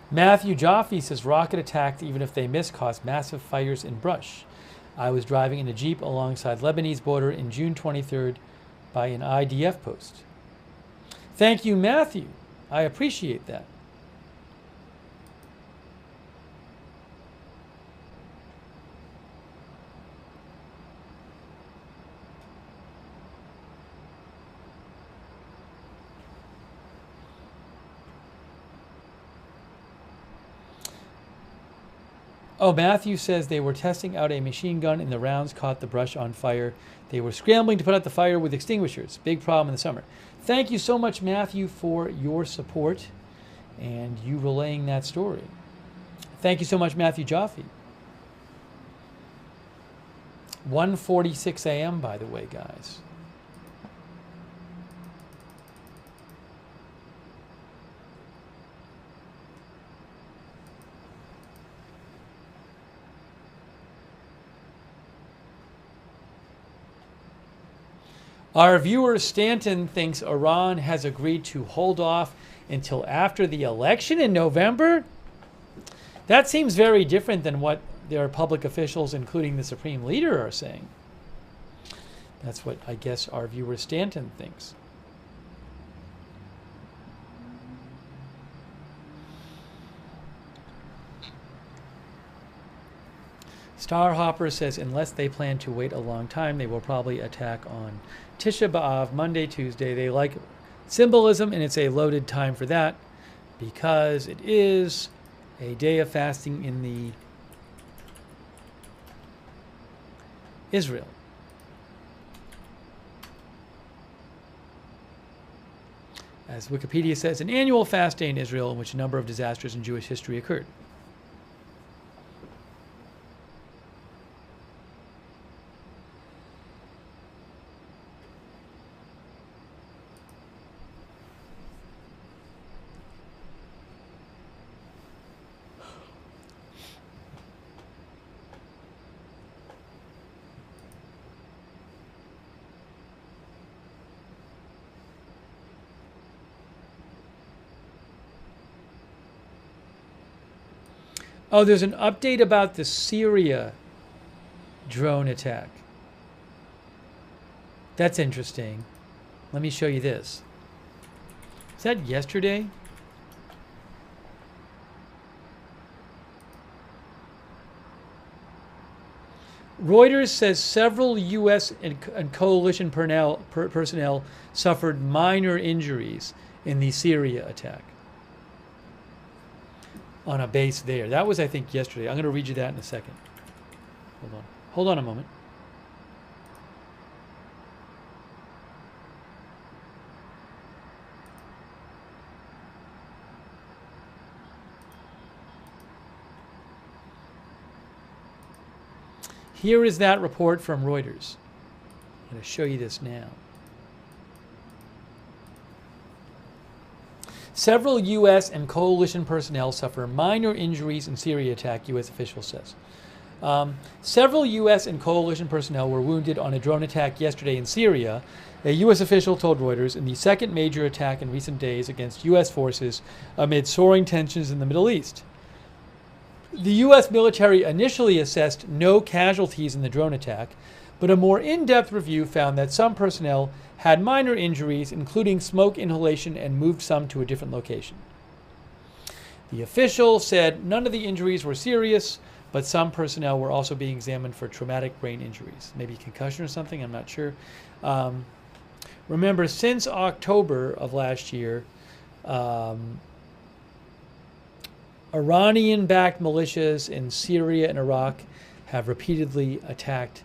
Matthew Jaffe says rocket attacks, even if they miss, cause massive fires in brush. I was driving in a Jeep alongside Lebanese border in June 23rd by an IDF post. Thank you, Matthew. I appreciate that. Oh, Matthew says they were testing out a machine gun and the rounds caught the brush on fire. They were scrambling to put out the fire with extinguishers. Big problem in the summer. Thank you so much, Matthew, for your support and you relaying that story. Thank you so much, Matthew Jaffe. 1:46 a.m., by the way, guys. Our viewer Stanton thinks Iran has agreed to hold off until after the election in November. That seems very different than what their public officials, including the Supreme Leader, are saying. That's what I guess our viewer Stanton thinks. Starhopper says unless they plan to wait a long time, they will probably attack on Tisha B'Av, Monday, Tuesday. They like symbolism, and it's a loaded time for that because it is a day of fasting in the Israel. As Wikipedia says, an annual fast day in Israel in which a number of disasters in Jewish history occurred. Oh, there's an update about the Syria drone attack. That's interesting. Let me show you this. Is that yesterday? Reuters says several U.S. and coalition personnel suffered minor injuries in the Syria attack on a base there. That was, I think, yesterday. I'm going to read you that in a second. Hold on. Hold on a moment. Here is that report from Reuters. I'm going to show you this now. Several U.S. and coalition personnel suffer minor injuries in Syria attack, U.S. official says. Several U.S. and coalition personnel were wounded on a drone attack yesterday in Syria, a U.S. official told Reuters, in the second major attack in recent days against U.S. forces amid soaring tensions in the Middle East. The U.S. military initially assessed no casualties in the drone attack, but a more in-depth review found that some personnel had minor injuries, including smoke inhalation, and moved some to a different location. The official said none of the injuries were serious, but some personnel were also being examined for traumatic brain injuries. Maybe concussion or something, I'm not sure. Remember, since October of last year, Iranian-backed militias in Syria and Iraq have repeatedly attacked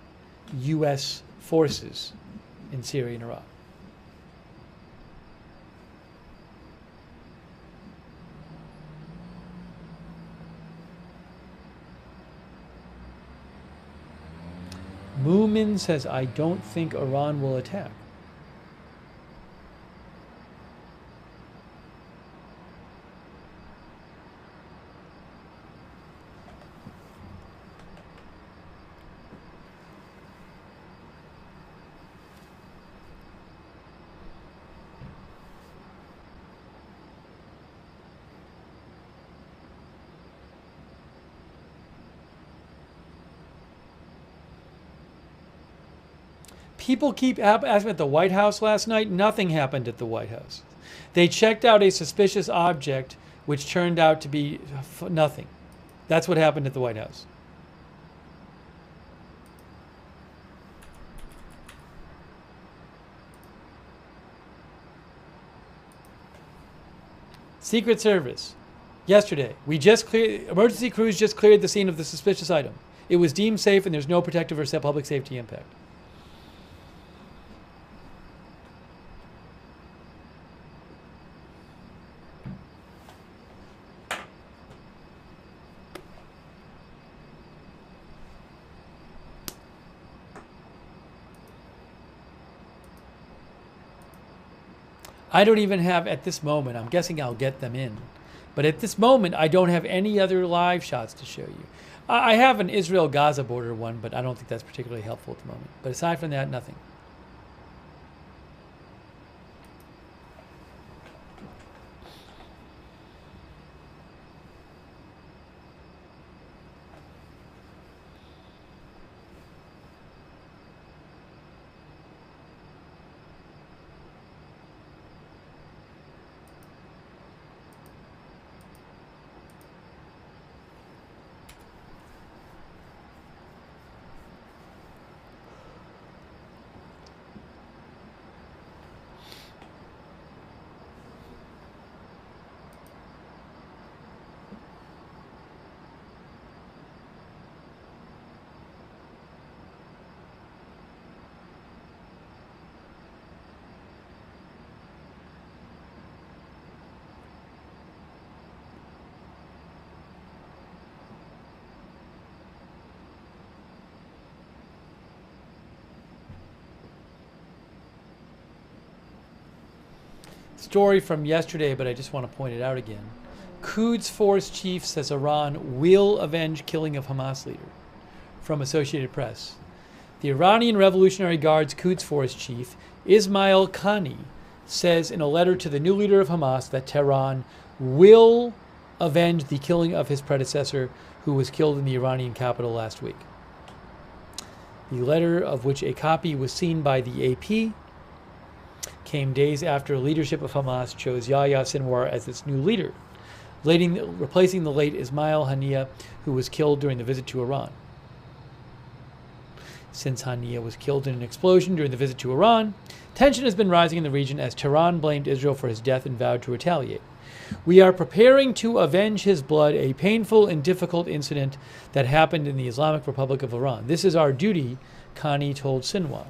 U.S. forces in Syria and Iraq. Moomin says, I don't think Iran will attack. People keep asking at the White House last night. Nothing happened at the White House. They checked out a suspicious object, which turned out to be nothing. That's what happened at the White House. Secret Service. Yesterday, emergency crews just cleared the scene of the suspicious item. It was deemed safe and there's no protective or public safety impact. I don't even have, at this moment, I'm guessing I'll get them in, but at this moment, I don't have any other live shots to show you. I have an Israel-Gaza border one, but I don't think that's particularly helpful at the moment. But aside from that, nothing. Story from yesterday, but I just want to point it out again. Quds Force chief says Iran will avenge killing of Hamas leader. From Associated Press. The Iranian Revolutionary Guard's Quds Force chief, Ismail Haniyeh, says in a letter to the new leader of Hamas that Tehran will avenge the killing of his predecessor, who was killed in the Iranian capital last week. The letter, of which a copy was seen by the AP, came days after leadership of Hamas chose Yahya Sinwar as its new leader, replacing the late Ismail Haniyeh, who was killed during the visit to Iran. Since Haniyeh was killed in an explosion during the visit to Iran, tension has been rising in the region as Tehran blamed Israel for his death and vowed to retaliate. We are preparing to avenge his blood, a painful and difficult incident that happened in the Islamic Republic of Iran. This is our duty, Haniyeh told Sinwar.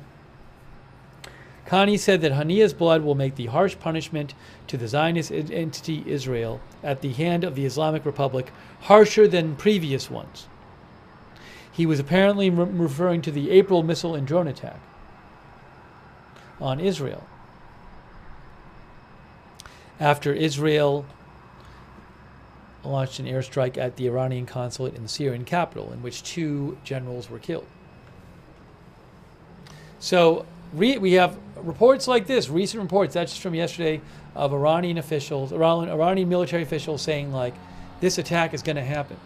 Haniyeh said that Haniyeh's blood will make the harsh punishment to the Zionist entity Israel at the hand of the Islamic Republic harsher than previous ones. He was apparently referring to the April missile and drone attack on Israel, after Israel launched an airstrike at the Iranian consulate in the Syrian capital, in which 2 generals were killed. So we have reports like this, recent reports, that's just from yesterday, of Iranian officials, Iranian military officials saying, like, this attack is going to happen.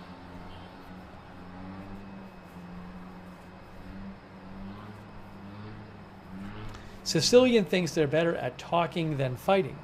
Sicilian thinks they're better at talking than fighting.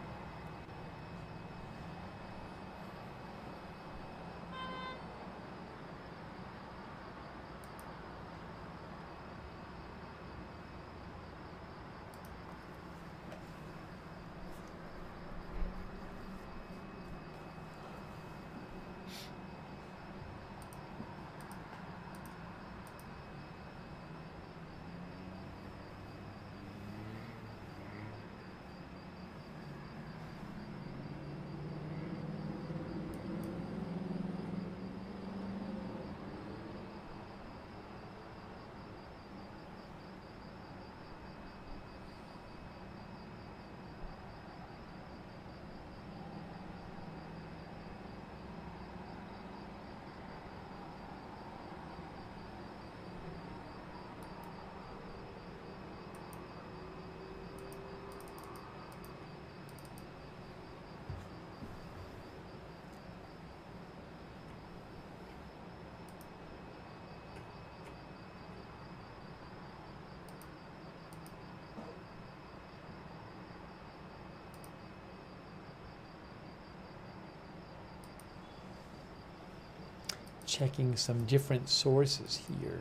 Checking some different sources here.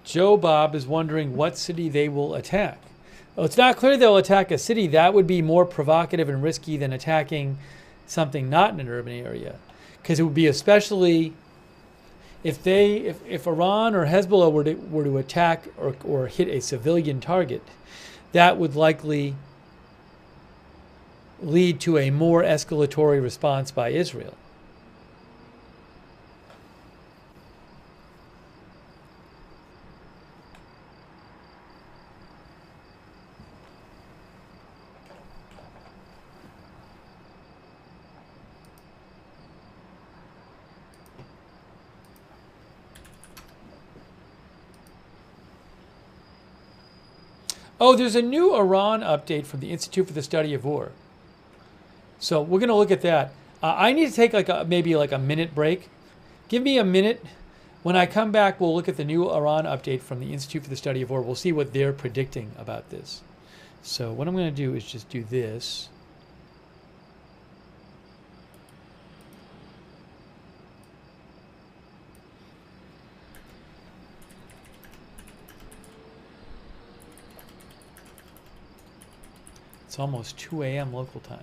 Joe Bob is wondering what city they will attack. Well, it's not clear they'll attack a city. That would be more provocative and risky than attacking something not in an urban area, because it would be, especially if Iran or Hezbollah were to attack or hit a civilian target, that would likely lead to a more escalatory response by Israel. Oh, there's a new Iran update from the Institute for the Study of War. So we're going to look at that. I need to take maybe a minute break. Give me a minute. When I come back, we'll look at the new Iran update from the Institute for the Study of War. We'll see what they're predicting about this. So what I'm going to do is just do this. It's almost 2 a.m. local time.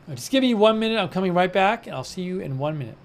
Just give me 1 minute. I'm coming right back, and I'll see you in 1 minute.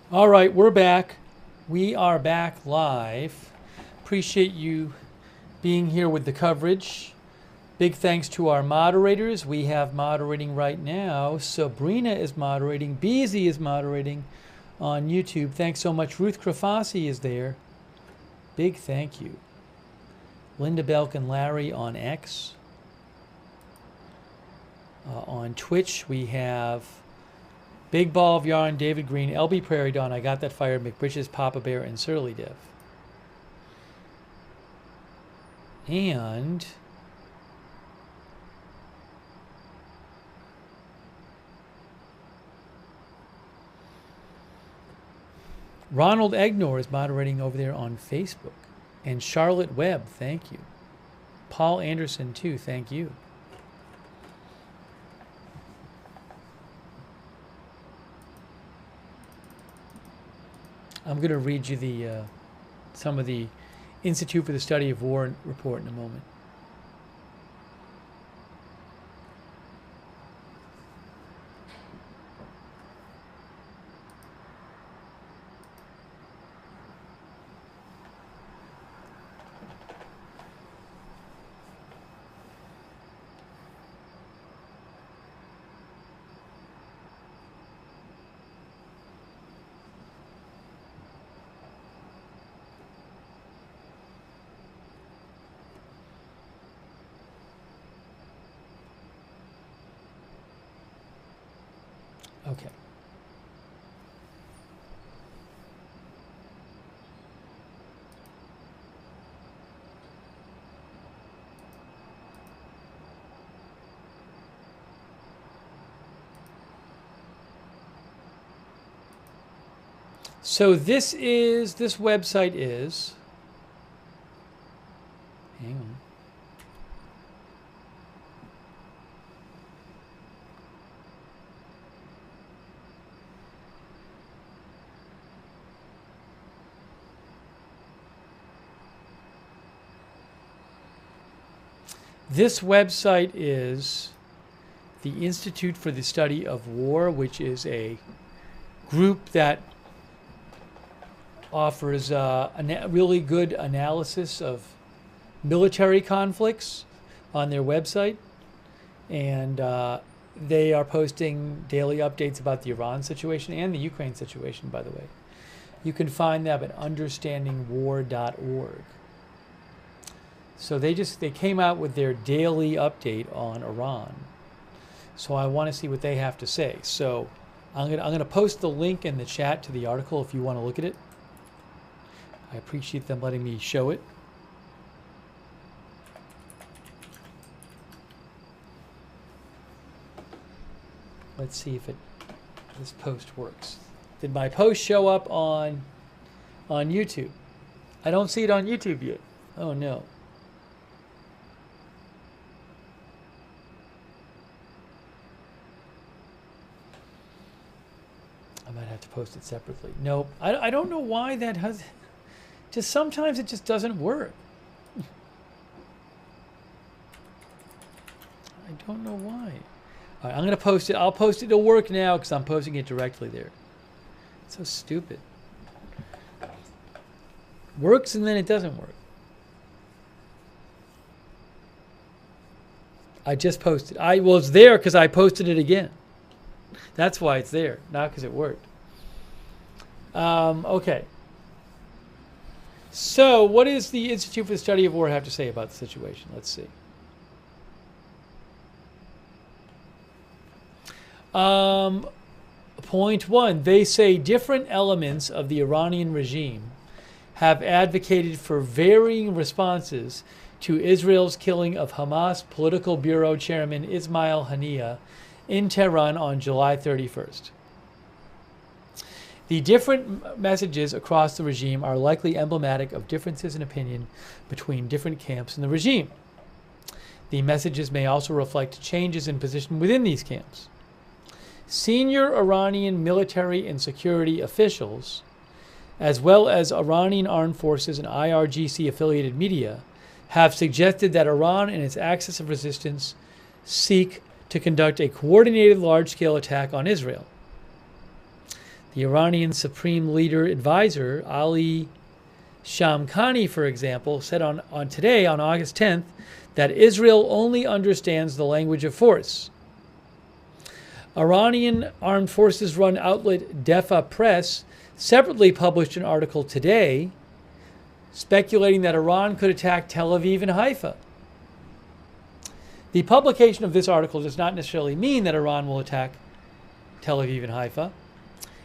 All right, we're back. We are back live. Appreciate you being here with the coverage. Big thanks to our moderators. We have moderating right now. Sabrina is moderating. Beezy is moderating on YouTube. Thanks so much. Ruth Krafasi is there. Big thank you. Linda Belk and Larry on X. On Twitch, we have Big Ball of Yarn, David Green, LB Prairie Dawn, I Got That Fire, McBritches, Papa Bear, and Surly Dev. And Ronald Egnor is moderating over there on Facebook. And Charlotte Webb, thank you. Paul Anderson, too, thank you. I'm going to read you the some of the Institute for the Study of War report in a moment. Okay. So this website is, hang on. This website is the Institute for the Study of War, which is a group that offers a really good analysis of military conflicts on their website. And they are posting daily updates about the Iran situation and the Ukraine situation, by the way. You can find them at understandingwar.org. So they came out with their daily update on Iran. So I want to see what they have to say. So I'm gonna post the link in the chat to the article if you want to look at it. I appreciate them letting me show it. Let's see if this post works. Did my post show up on YouTube? I don't see it on YouTube yet. Oh no. I might have to post it separately. Nope. I don't know why that has... Just sometimes it just doesn't work. I don't know why. All right, I'm going to post it. I'll post it. It'll work now because I'm posting it directly there. It's so stupid. Works and then it doesn't work. I just posted. Well, it's there because I posted it again. That's why it's there, not because it worked. Okay. So what does the Institute for the Study of War have to say about the situation? Let's see. Point one, they say different elements of the Iranian regime have advocated for varying responses to Israel's killing of Hamas Political Bureau Chairman Ismail Haniyeh in Tehran on July 31st. The different messages across the regime are likely emblematic of differences in opinion between different camps in the regime. The messages may also reflect changes in position within these camps. Senior Iranian military and security officials, as well as Iranian armed forces and IRGC-affiliated media, have suggested that Iran and its axis of resistance seek to conduct a coordinated large-scale attack on Israel. The Iranian Supreme Leader Advisor, Ali Shamkhani, for example, said on today, on August 10th, that Israel only understands the language of force. Iranian armed forces-run outlet Defa Press separately published an article today speculating that Iran could attack Tel Aviv and Haifa. The publication of this article does not necessarily mean that Iran will attack Tel Aviv and Haifa,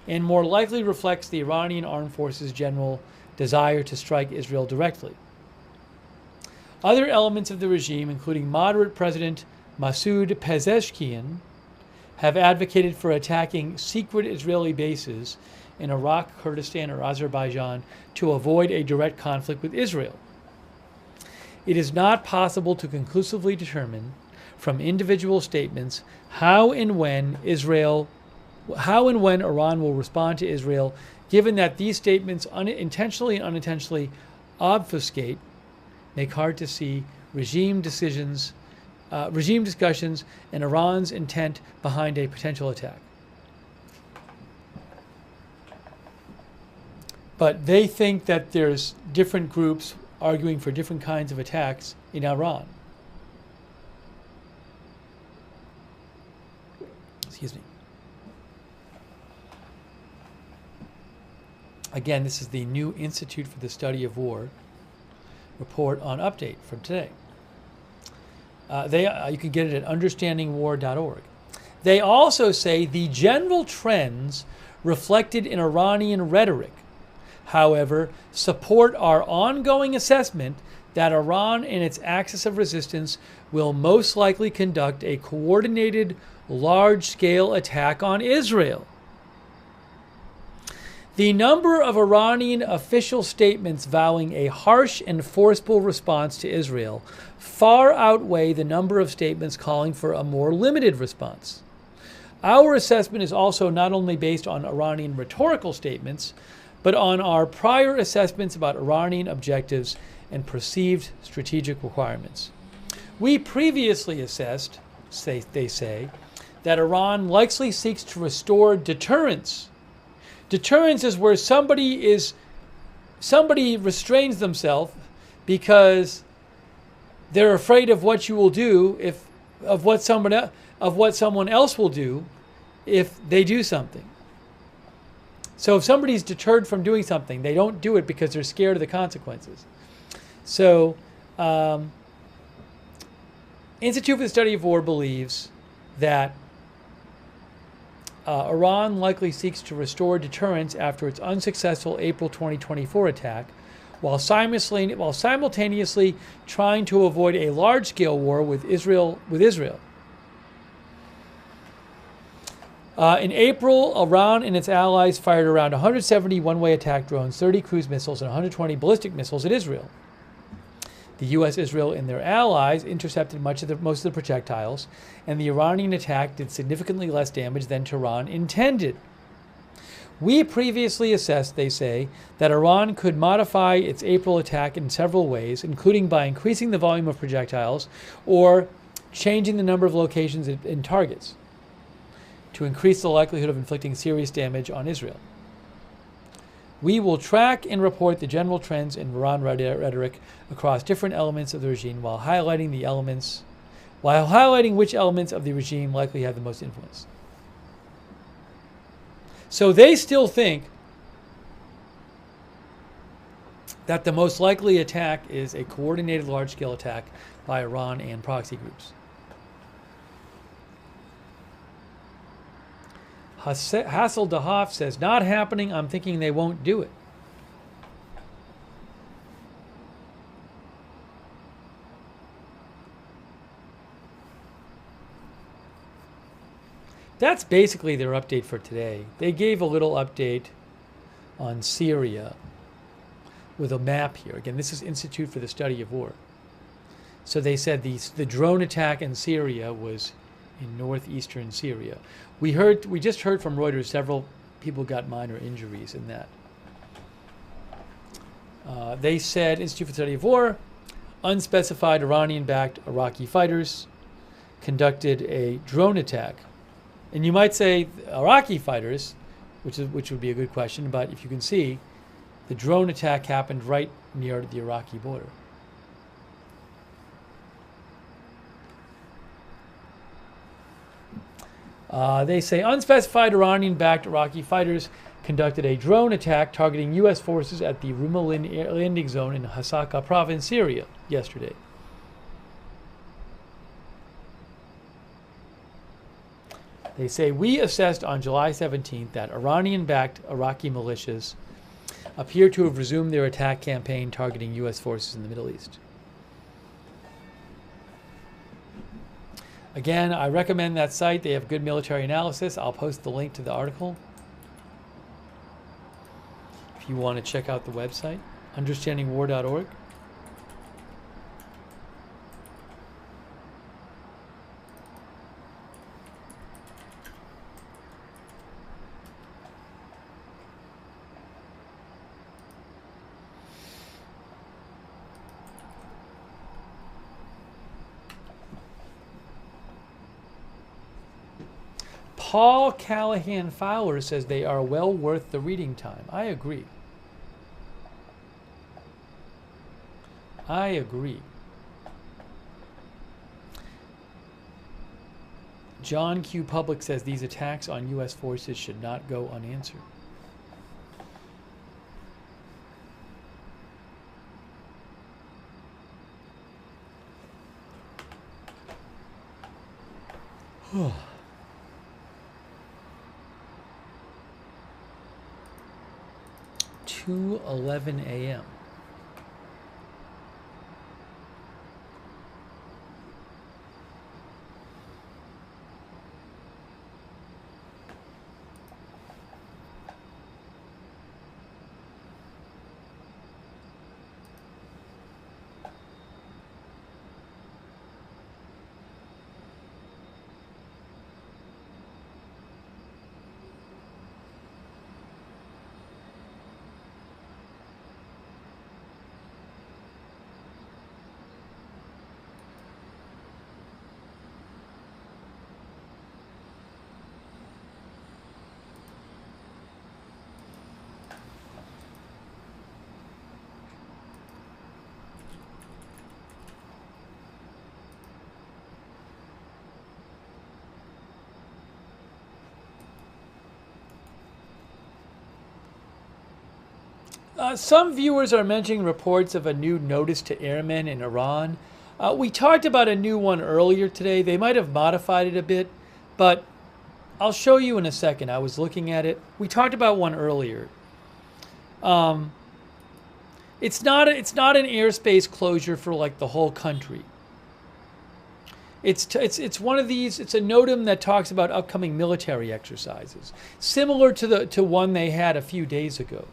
and more likely reflects the Iranian armed forces' general desire to strike Israel directly. Other elements of the regime, including moderate President Masoud Pezeshkian, have advocated for attacking secret Israeli bases in Iraq, Kurdistan, or Azerbaijan to avoid a direct conflict with Israel. It is not possible to conclusively determine from individual statements how and when Iran will respond to Israel, given that these statements intentionally and unintentionally obfuscate, make hard to see regime discussions, and Iran's intent behind a potential attack. But they think that there's different groups arguing for different kinds of attacks in Iran. Excuse me. Again, this is the new Institute for the Study of War report on update from today. You can get it at understandingwar.org. They also say the general trends reflected in Iranian rhetoric, however, support our ongoing assessment that Iran and its axis of resistance will most likely conduct a coordinated, large-scale attack on Israel. The number of Iranian official statements vowing a harsh and forceful response to Israel far outweigh the number of statements calling for a more limited response. Our assessment is also not only based on Iranian rhetorical statements, but on our prior assessments about Iranian objectives and perceived strategic requirements. We previously assessed, they say, that Iran likely seeks to restore deterrence. Deterrence is where somebody restrains themselves because they're afraid of what you will do of what someone else will do if they do something. So if somebody's deterred from doing something, they don't do it because they're scared of the consequences. So Institute for the Study of War believes that Iran likely seeks to restore deterrence after its unsuccessful April 2024 attack, while simultaneously trying to avoid a large-scale war with Israel. In April, Iran and its allies fired around 170 one-way attack drones, 30 cruise missiles, and 120 ballistic missiles at Israel. The U.S., Israel, and their allies intercepted most of the projectiles, and the Iranian attack did significantly less damage than Tehran intended. We previously assessed, they say, that Iran could modify its April attack in several ways, including by increasing the volume of projectiles or changing the number of locations and targets to increase the likelihood of inflicting serious damage on Israel. We will track and report the general trends in Iran rhetoric across different elements of the regime while highlighting which elements of the regime likely have the most influence. So they still think that the most likely attack is a coordinated large-scale attack by Iran and proxy groups. Hassel Dahaf says, not happening, I'm thinking they won't do it. That's basically their update for today. They gave a little update on Syria with a map here. Again, this is Institute for the Study of War. So they said the drone attack in Syria was in northeastern Syria. We just heard from Reuters several people got minor injuries in that. They said, Institute for the Study of War, unspecified Iranian-backed Iraqi fighters conducted a drone attack. And you might say, Iraqi fighters, which would be a good question. But if you can see, the drone attack happened right near the Iraqi border. They say unspecified Iranian-backed Iraqi fighters conducted a drone attack targeting U.S. forces at the Rumeline landing zone in Hasaka province, Syria, yesterday. They say, we assessed on July 17th that Iranian-backed Iraqi militias appear to have resumed their attack campaign targeting U.S. forces in the Middle East. Again, I recommend that site. They have good military analysis. I'll post the link to the article if you want to check out the website, understandingwar.org. Paul Callahan Fowler says they are well worth the reading time. I agree. I agree. John Q. Public says these attacks on U.S. forces should not go unanswered. Oh. 2:11 a.m. Some viewers are mentioning reports of a new notice to airmen in Iran. We talked about a new one earlier today. They might have modified it a bit, but I'll show you in a second. I was looking at it. We talked about one earlier. It's not an airspace closure for like the whole country. It's one of these. It's a NOTAM that talks about upcoming military exercises, similar to one they had a few days ago.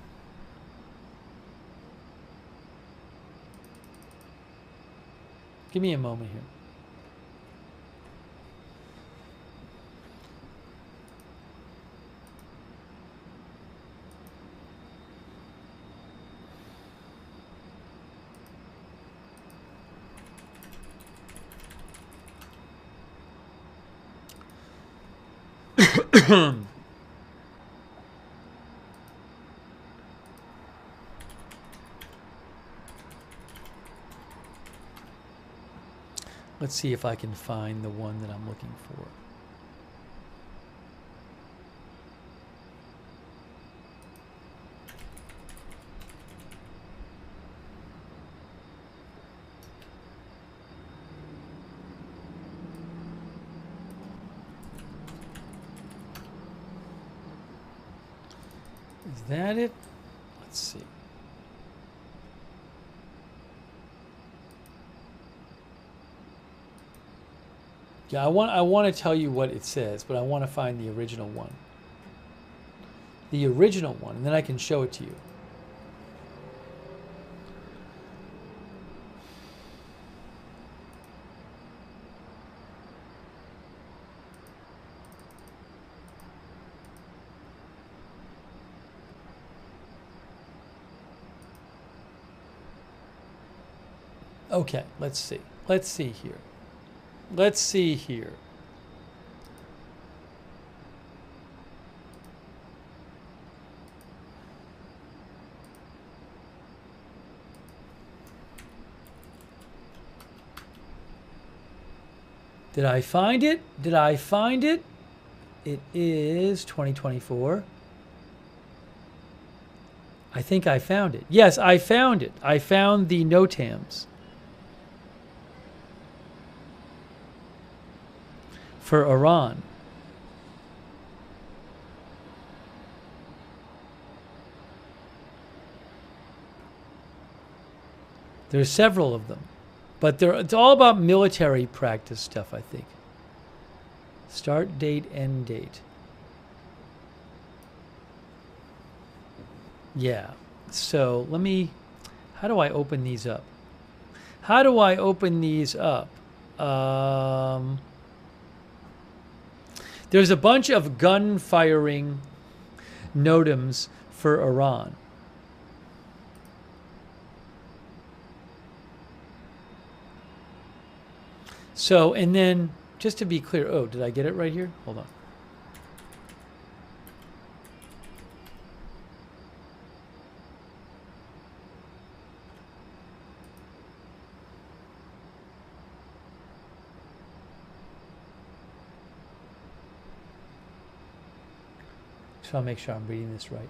Give me a moment here. Let's see if I can find the one that I'm looking for. Is that it? Let's see. Yeah, I want to tell you what it says, but I want to find the original one. The original one, and then I can show it to you. Okay, let's see. Let's see here. Let's see here. Did I find it? Did I find it? It is 2024. I think I found it. Yes, I found it. I found the NOTAMs for Iran. There's several of them. But it's all about military practice stuff, I think. Start date, end date. Yeah. So let me, how do I open these up? How do I open these up? There's a bunch of gun firing NOTAMs for Iran. So, and then, just to be clear, oh, did I get it right here? Hold on. So I'll make sure I'm reading this right.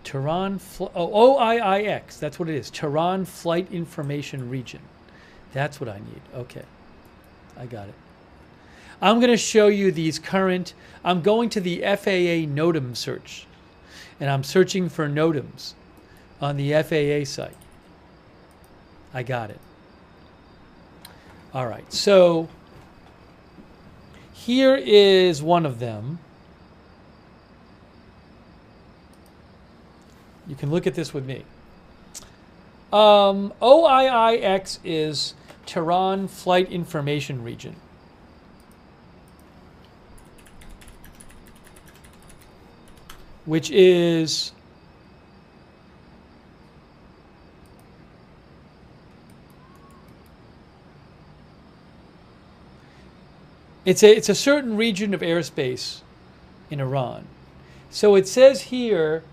Tehran, OIIX, that's what it is. Tehran Flight Information Region. That's what I need. Okay, I got it. I'm going to show you these current, I'm going to the FAA NOTAM search, and I'm searching for NOTAMs on the FAA site. I got it. All right, so here is one of them. You can look at this with me. OIIX is Tehran Flight Information Region. Which is it's a certain region of airspace in Iran. So it says here,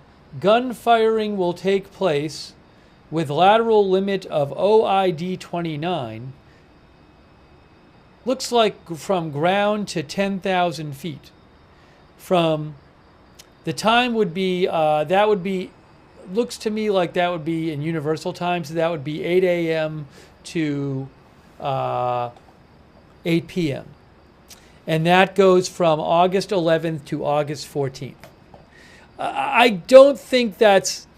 gun firing will take place with lateral limit of OID 29. Looks like from ground to 10,000 feet. From the time would be, that would be, looks to me like that would be in universal time. So that would be 8 a.m. to 8 p.m. And that goes from August 11th to August 14th. I don't think that's,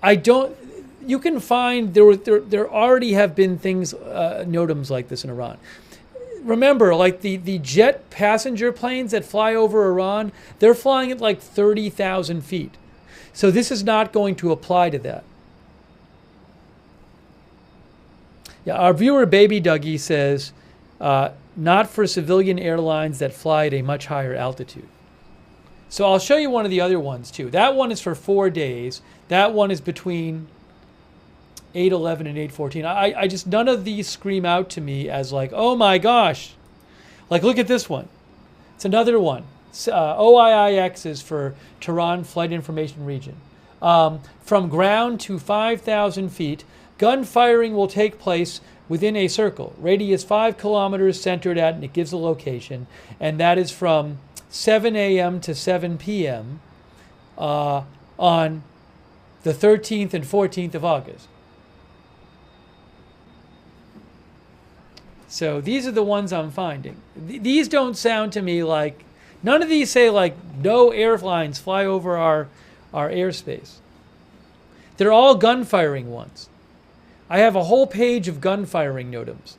you can find, there already have been things, NOTAMs like this in Iran. Remember, like the jet passenger planes that fly over Iran, they're flying at like 30,000 feet. So this is not going to apply to that. Yeah, our viewer Baby Dougie says, not for civilian airlines that fly at a much higher altitude. So I'll show you one of the other ones too. That one is for 4 days. That one is between 8:11 and 8:14. I just, none of these scream out to me as like, oh my gosh. Like, look at this one. It's another one. OIIX is for Tehran Flight Information Region. From ground to 5,000 feet, gun firing will take place within a circle. Radius 5 kilometers centered at, and it gives a location. And that is from 7 a.m. to 7 p.m. On the 13th and 14th of August. So these are the ones I'm finding. These don't sound to me like, none of these say like no airlines fly over our airspace. They're all gun firing ones. I have a whole page of gun firing NOTAMs.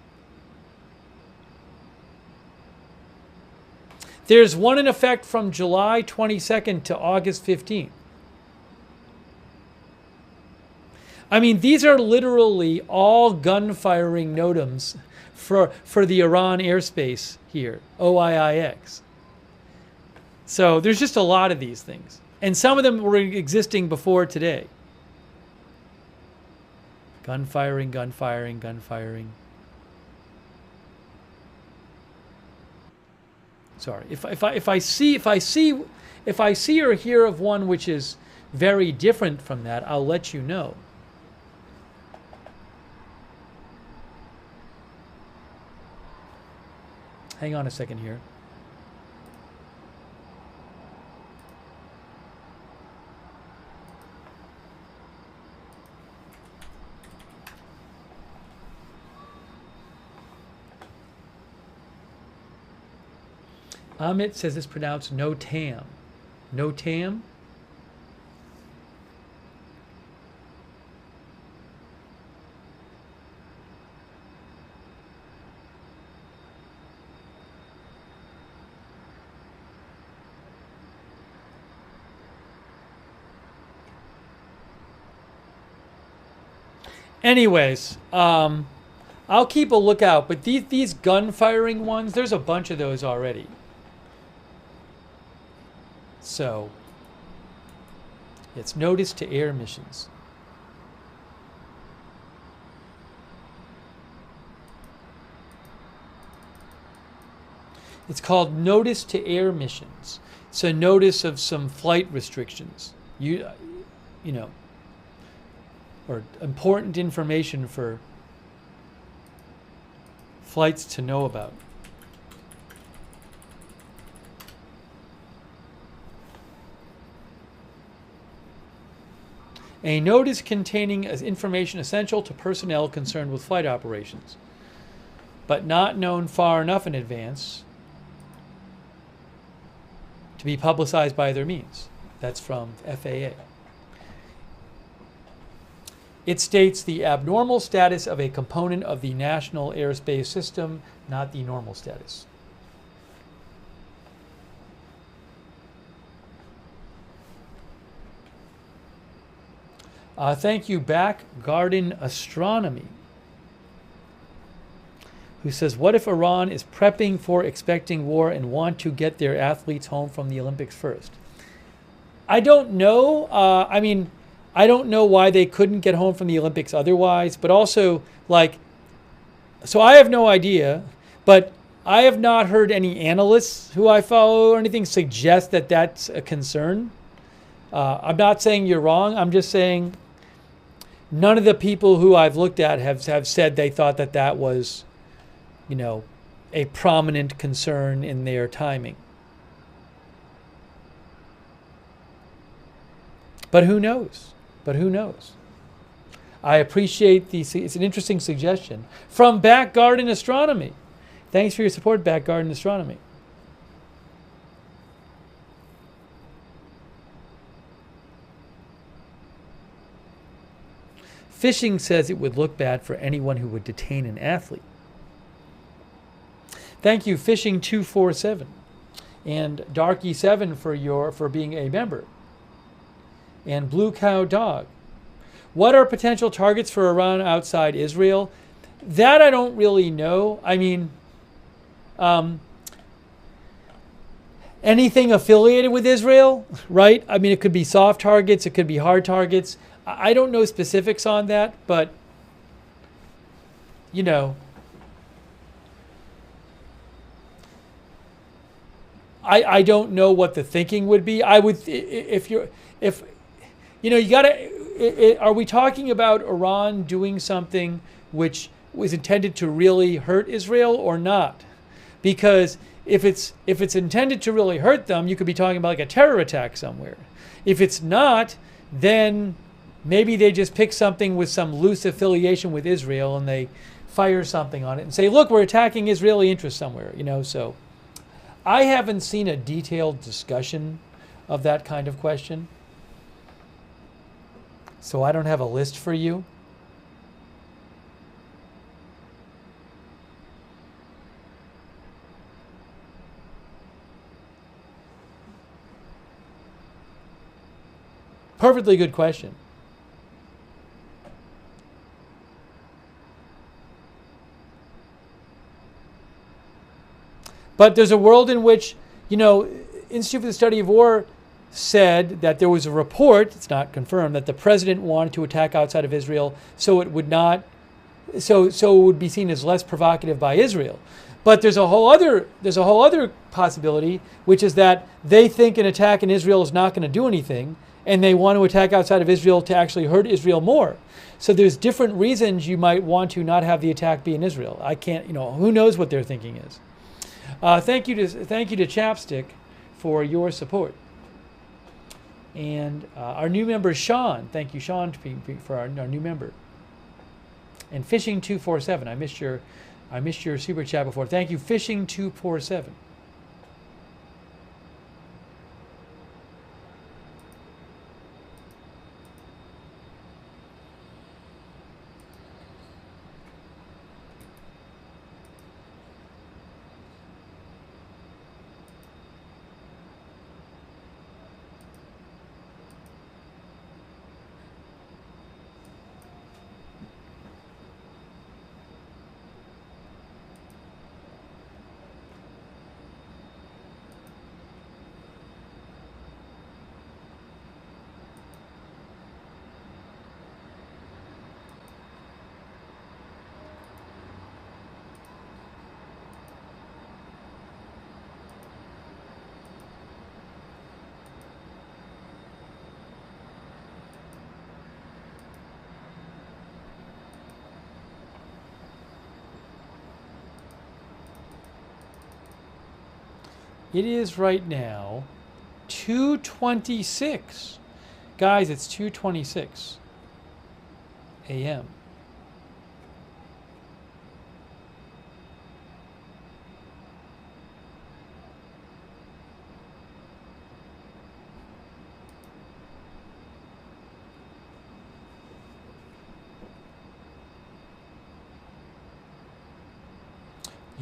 There's one in effect from July 22nd to August 15th. I mean, these are literally all gun-firing NOTAMs for the Iran airspace here, OIIX. So there's just a lot of these things. And some of them were existing before today. Gun-firing, gun-firing, gun-firing. Sorry, if I see or hear of one which is very different from that, I'll let you know. Hang on a second here. Amit says it's pronounced NOTAM. NOTAM? Anyways, I'll keep a lookout, but these gun-firing ones, there's a bunch of those already. So, it's notice to air missions. It's called notice to air missions. It's a notice of some flight restrictions. You know, or important information for flights to know about. A notice containing information essential to personnel concerned with flight operations, but not known far enough in advance to be publicized by other means. That's from FAA. It states the abnormal status of a component of the national airspace system, not the normal status. Thank you, Back Garden Astronomy, who says, what if Iran is prepping for expecting war and want to get their athletes home from the Olympics first? I don't know. I mean, I don't know why they couldn't get home from the Olympics otherwise, but also, like, so I have no idea, but I have not heard any analysts who I follow or anything suggest that that's a concern. I'm not saying you're wrong. I'm just saying none of the people who I've looked at have said they thought that that was, you know, a prominent concern in their timing. But who knows? But who knows? I appreciate it's an interesting suggestion from Back Garden Astronomy. Thanks for your support, Back Garden Astronomy. Fishing says it would look bad for anyone who would detain an athlete. Thank you, Fishing247, and Darky7 for being a member, and Blue Cow Dog. What are potential targets for Iran outside Israel? That I don't really know. I mean, anything affiliated with Israel, right? I mean, it could be soft targets, it could be hard targets. I don't know specifics on that, but, you know, I don't know what the thinking would be. I would, if you know, you gotta, are we talking about Iran doing something which was intended to really hurt Israel or not? Because if it's intended to really hurt them, you could be talking about like a terror attack somewhere. If it's not, then maybe they just pick something with some loose affiliation with Israel and they fire something on it and say, look, we're attacking Israeli interests somewhere, you know. So I haven't seen a detailed discussion of that kind of question. So I don't have a list for you. Perfectly good question. But there's a world in which, Institute for the Study of War said that there was a report, it's not confirmed, that the president wanted to attack outside of Israel so it would not, so it would be seen as less provocative by Israel. But there's a whole other possibility, which is that they think an attack in Israel is not going to do anything, and they want to attack outside of Israel to actually hurt Israel more. So there's different reasons you might want to not have the attack be in Israel. I can't, who knows what their thinking is. Thank you to Chapstick for your support. And our new member, Sean. Thank you, Sean, for our new member. And Fishing247. I missed your super chat before. Thank you, Fishing247. It is right now 2:26. Guys, it's 2:26 a.m.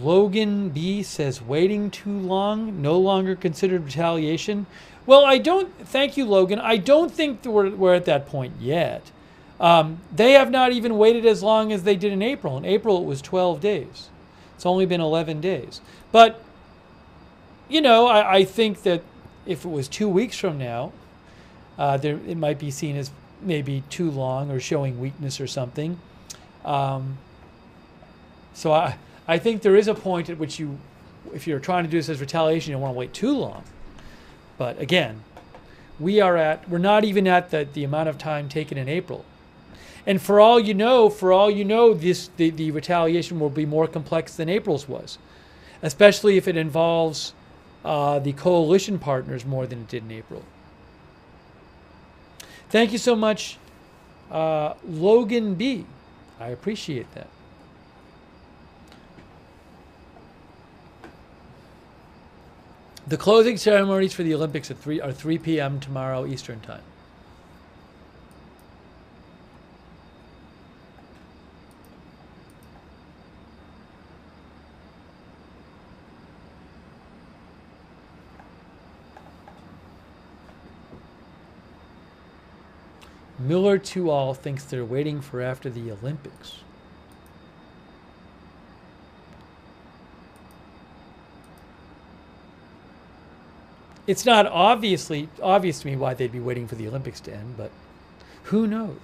Logan B says, waiting too long, no longer considered retaliation. Well, thank you, Logan. I don't think that we're at that point yet. They have not even waited as long as they did in April. In April, it was 12 days. It's only been 11 days. But, I think that if it was 2 weeks from now, it might be seen as maybe too long or showing weakness or something. So I think there is a point at which if you're trying to do this as retaliation, you don't want to wait too long. But again, we're not even at the amount of time taken in April. And for all you know, the retaliation will be more complex than April's was, especially if it involves the coalition partners more than it did in April. Thank you so much, Logan B. I appreciate that. The closing ceremonies for the Olympics are 3 p.m. tomorrow Eastern Time. Miller to all thinks they're waiting for after the Olympics. It's not obvious to me why they'd be waiting for the Olympics to end, but who knows?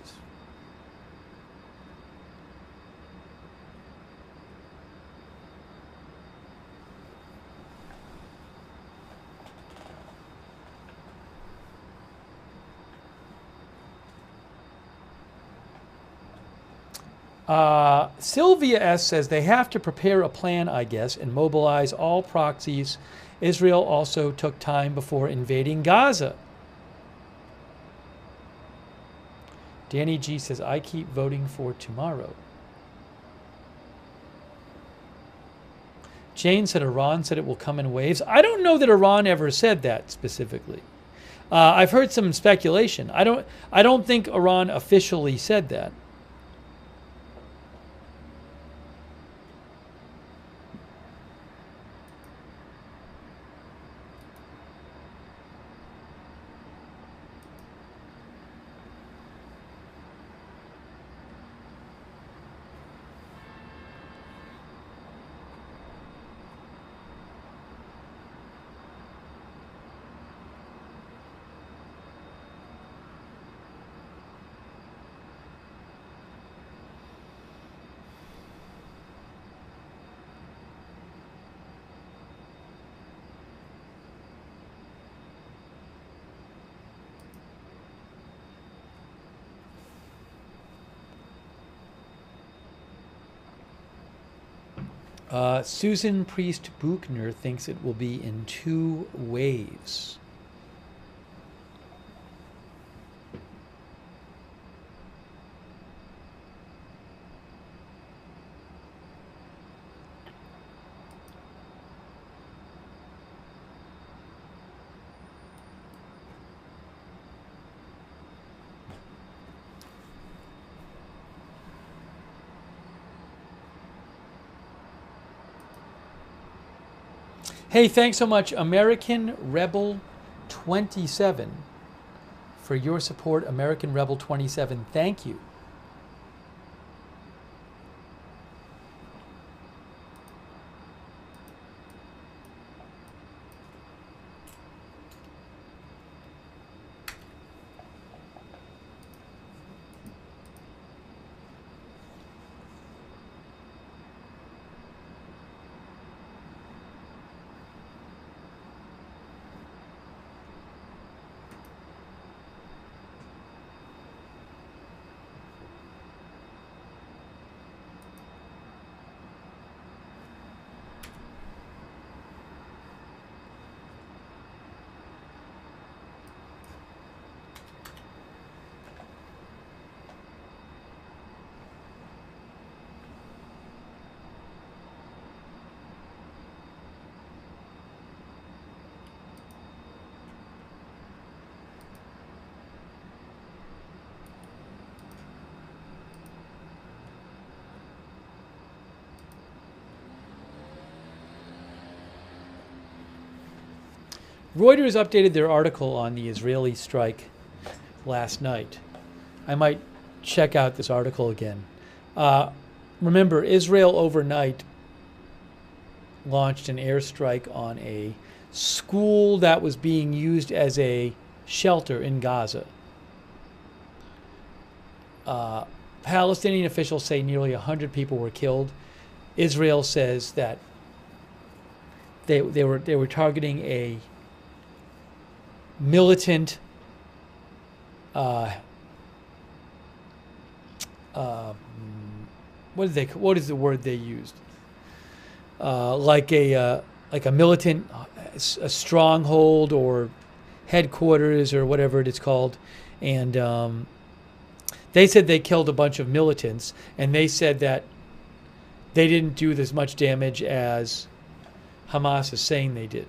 Sylvia S. says they have to prepare a plan, I guess, and mobilize all proxies. Israel also took time before invading Gaza. Danny G says, I keep voting for tomorrow. Jane said Iran said it will come in waves. I don't know that Iran ever said that specifically. I've heard some speculation. I don't think Iran officially said that. Susan Priest Buchner thinks it will be in 2 waves. Hey, thanks so much, American Rebel 27, for your support. American Rebel 27, thank you. Reuters updated their article on the Israeli strike last night. I might check out this article again. Remember, Israel overnight launched an airstrike on a school that was being used as a shelter in Gaza. Palestinian officials say nearly 100 people were killed. Israel says that they were targeting a militant what is the word they used? Like a militant, a stronghold or headquarters or whatever it is called, and they said they killed a bunch of militants, and they said that they didn't do as much damage as Hamas is saying they did.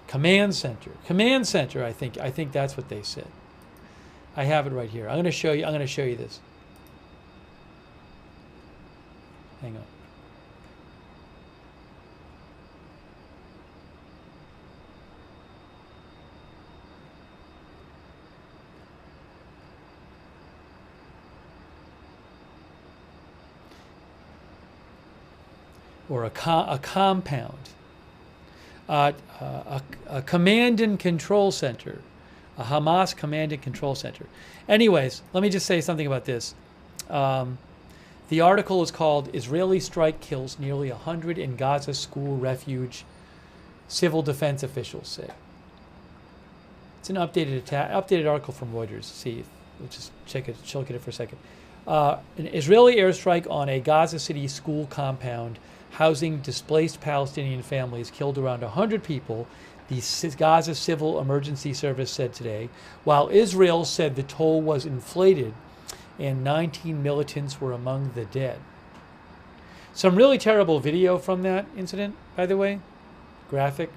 Command center. I think that's what they said. I have it right here. I'm going to show you this. Hang on. Or a compound. A command and control center, a Hamas command and control center. Anyways, let me just say something about this. The article is called "Israeli Strike Kills Nearly 100 in Gaza School Refuge," civil defense officials say. It's an updated article from Reuters. See, we'll just check it for a second. An Israeli airstrike on a Gaza City school compound housing displaced Palestinian families killed around 100 people, the Gaza Civil Emergency Service said today, while Israel said the toll was inflated and 19 militants were among the dead. Some really terrible video from that incident, by the way. Graphic.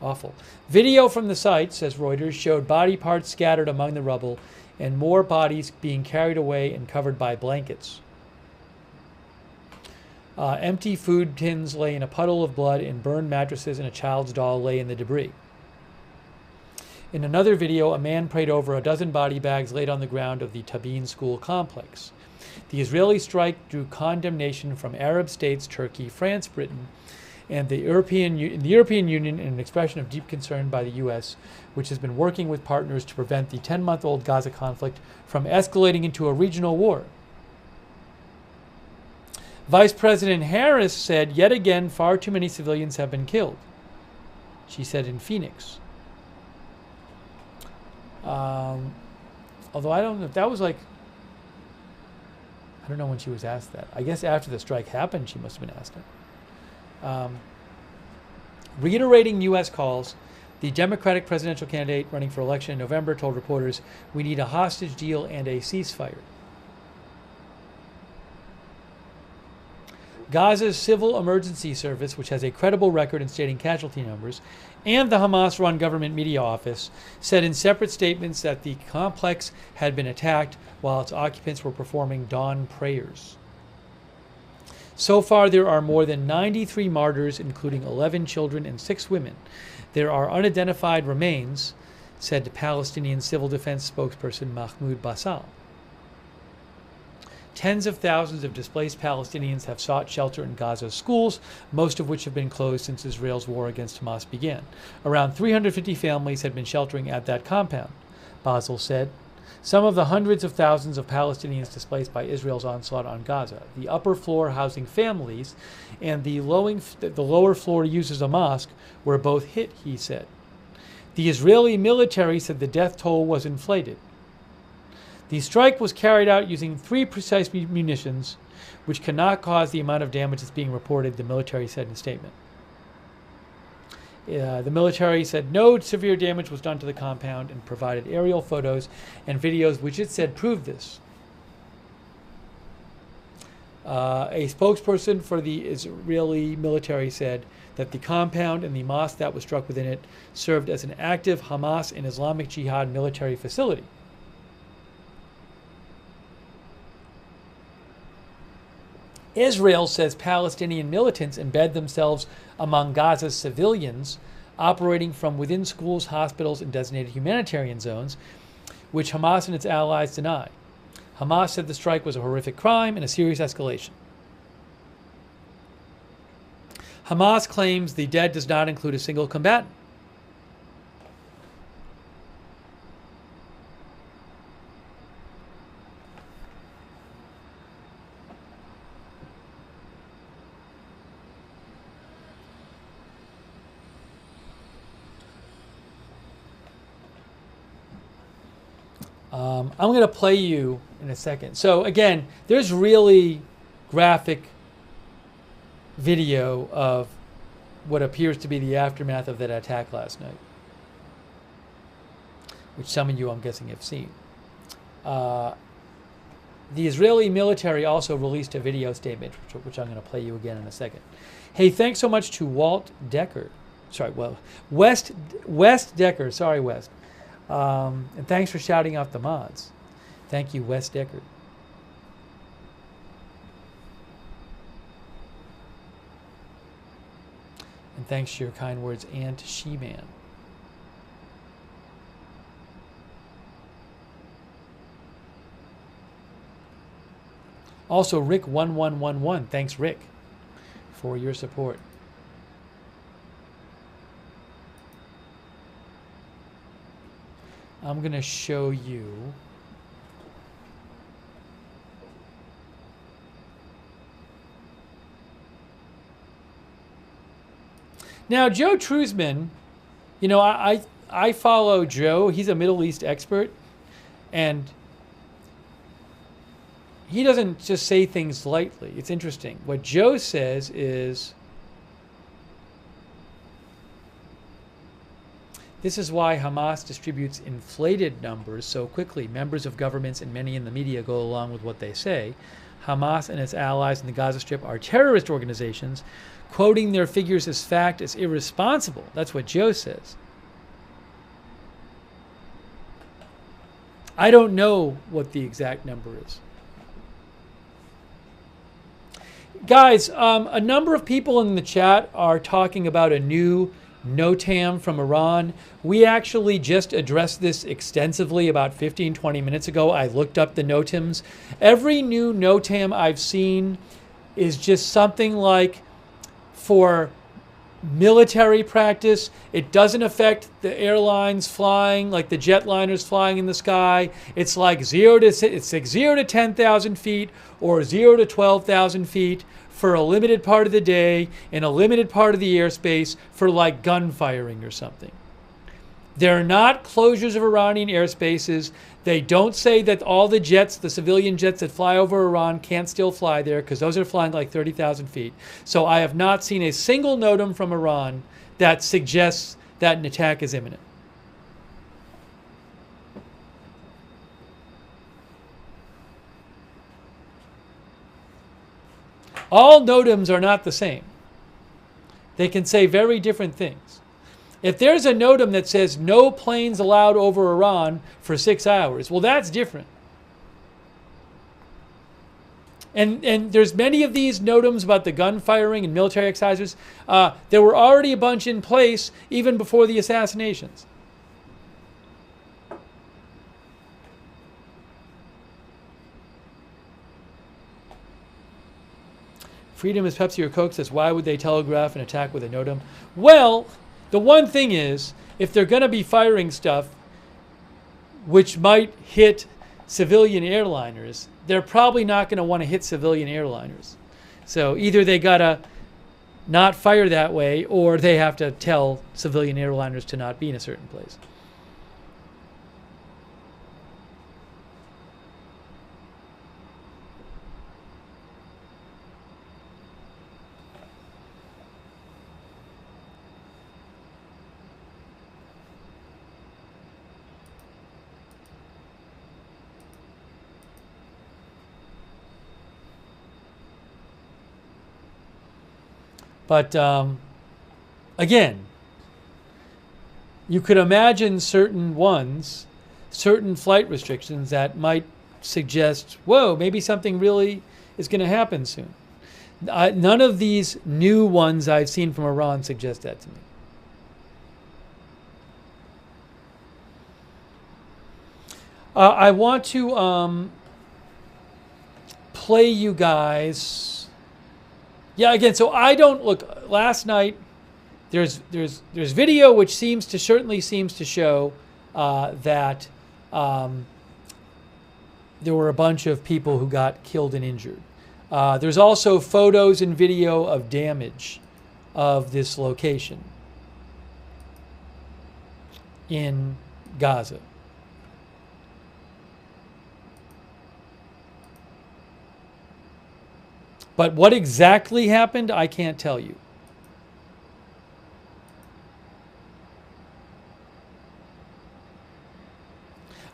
Awful. Video from the site, says Reuters, showed body parts scattered among the rubble and more bodies being carried away and covered by blankets. Empty food tins lay in a puddle of blood, and burned mattresses and a child's doll lay in the debris. In another video, a man prayed over a dozen body bags laid on the ground of the Tabin school complex. The Israeli strike drew condemnation from Arab states, Turkey, France, Britain, and the European Union in an expression of deep concern by the U.S., which has been working with partners to prevent the 10-month-old Gaza conflict from escalating into a regional war. Vice President Harris said, yet again, far too many civilians have been killed. She said in Phoenix. Although I don't know if that was like, I don't know when she was asked that. I guess after the strike happened, she must have been asked it. Reiterating U.S. calls, the Democratic presidential candidate running for election in November told reporters, we need a hostage deal and a ceasefire. Gaza's Civil Emergency Service, which has a credible record in stating casualty numbers, and the Hamas-run government media office said in separate statements that the complex had been attacked while its occupants were performing dawn prayers. So far, there are more than 93 martyrs, including 11 children and 6 women. There are unidentified remains, said the Palestinian civil defense spokesperson Mahmoud Basal. Tens of thousands of displaced Palestinians have sought shelter in Gaza's schools, most of which have been closed since Israel's war against Hamas began. Around 350 families had been sheltering at that compound, Basel said. Some of the hundreds of thousands of Palestinians displaced by Israel's onslaught on Gaza, the upper floor housing families, and the lower floor users a mosque were both hit, he said. The Israeli military said the death toll was inflated. The strike was carried out using 3 precise munitions, which cannot cause the amount of damage that's being reported, the military said in a statement. The military said no severe damage was done to the compound and provided aerial photos and videos, which it said proved this. A spokesperson for the Israeli military said that the compound and the mosque that was struck within it served as an active Hamas and Islamic Jihad military facility. Israel says Palestinian militants embed themselves among Gaza's civilians, operating from within schools, hospitals, and designated humanitarian zones, which Hamas and its allies deny. Hamas said the strike was a horrific crime and a serious escalation. Hamas claims the dead does not include a single combatant. I'm going to play you in a second. So again, there's really graphic video of what appears to be the aftermath of that attack last night, which some of you, I'm guessing, have seen. The Israeli military also released a video statement, which I'm going to play you again in a second. Hey, thanks so much to West Decker. Sorry, West. And thanks for shouting out the mods. Thank you, Wes Deckard. And thanks to your kind words, Aunt She-Man. Also, Rick1111. Thanks, Rick, for your support. I'm going to show you now Joe Truzman. You know, I follow Joe. He's a Middle East expert, and he doesn't just say things lightly. It's interesting. What Joe says is, this is why Hamas distributes inflated numbers so quickly. Members of governments and many in the media go along with what they say. Hamas and its allies in the Gaza Strip are terrorist organizations. Quoting their figures as fact is irresponsible. That's what Joe says. I don't know what the exact number is. Guys, a number of people in the chat are talking about a new NOTAM from Iran. We actually just addressed this extensively about 15-20 minutes ago. I looked up the NOTAMs. Every new NOTAM I've seen is just something like for military practice. It doesn't affect the airlines flying, like the jetliners flying in the sky. It's like 0 to 10,000 feet or 0 to 12,000 feet for a limited part of the day in a limited part of the airspace for like gunfiring or something. They're not closures of Iranian airspaces. They don't say that all the jets, the civilian jets that fly over Iran can't still fly there because those are flying like 30,000 feet. So I have not seen a single NOTAM from Iran that suggests that an attack is imminent. All NOTAMs are not the same. They can say very different things. If there's a NOTAM that says no planes allowed over Iran for 6 hours, well, that's different. And there's many of these NOTAMs about the gunfiring and military exercises. There were already a bunch in place even before the assassinations. Freedom is Pepsi or Coke says, why would they telegraph an attack with a NOTAM? Well, the one thing is, if they're going to be firing stuff which might hit civilian airliners, they're probably not going to want to hit civilian airliners. So either they got to not fire that way, or they have to tell civilian airliners to not be in a certain place. But again, you could imagine certain flight restrictions that might suggest, whoa, maybe something really is going to happen soon. None of these new ones I've seen from Iran suggest that to me. I want to play you guys. Yeah, again, so I don't look. Last night, there's video which certainly seems to show that there were a bunch of people who got killed and injured. There's also photos and video of damage of this location in Gaza. But what exactly happened, I can't tell you.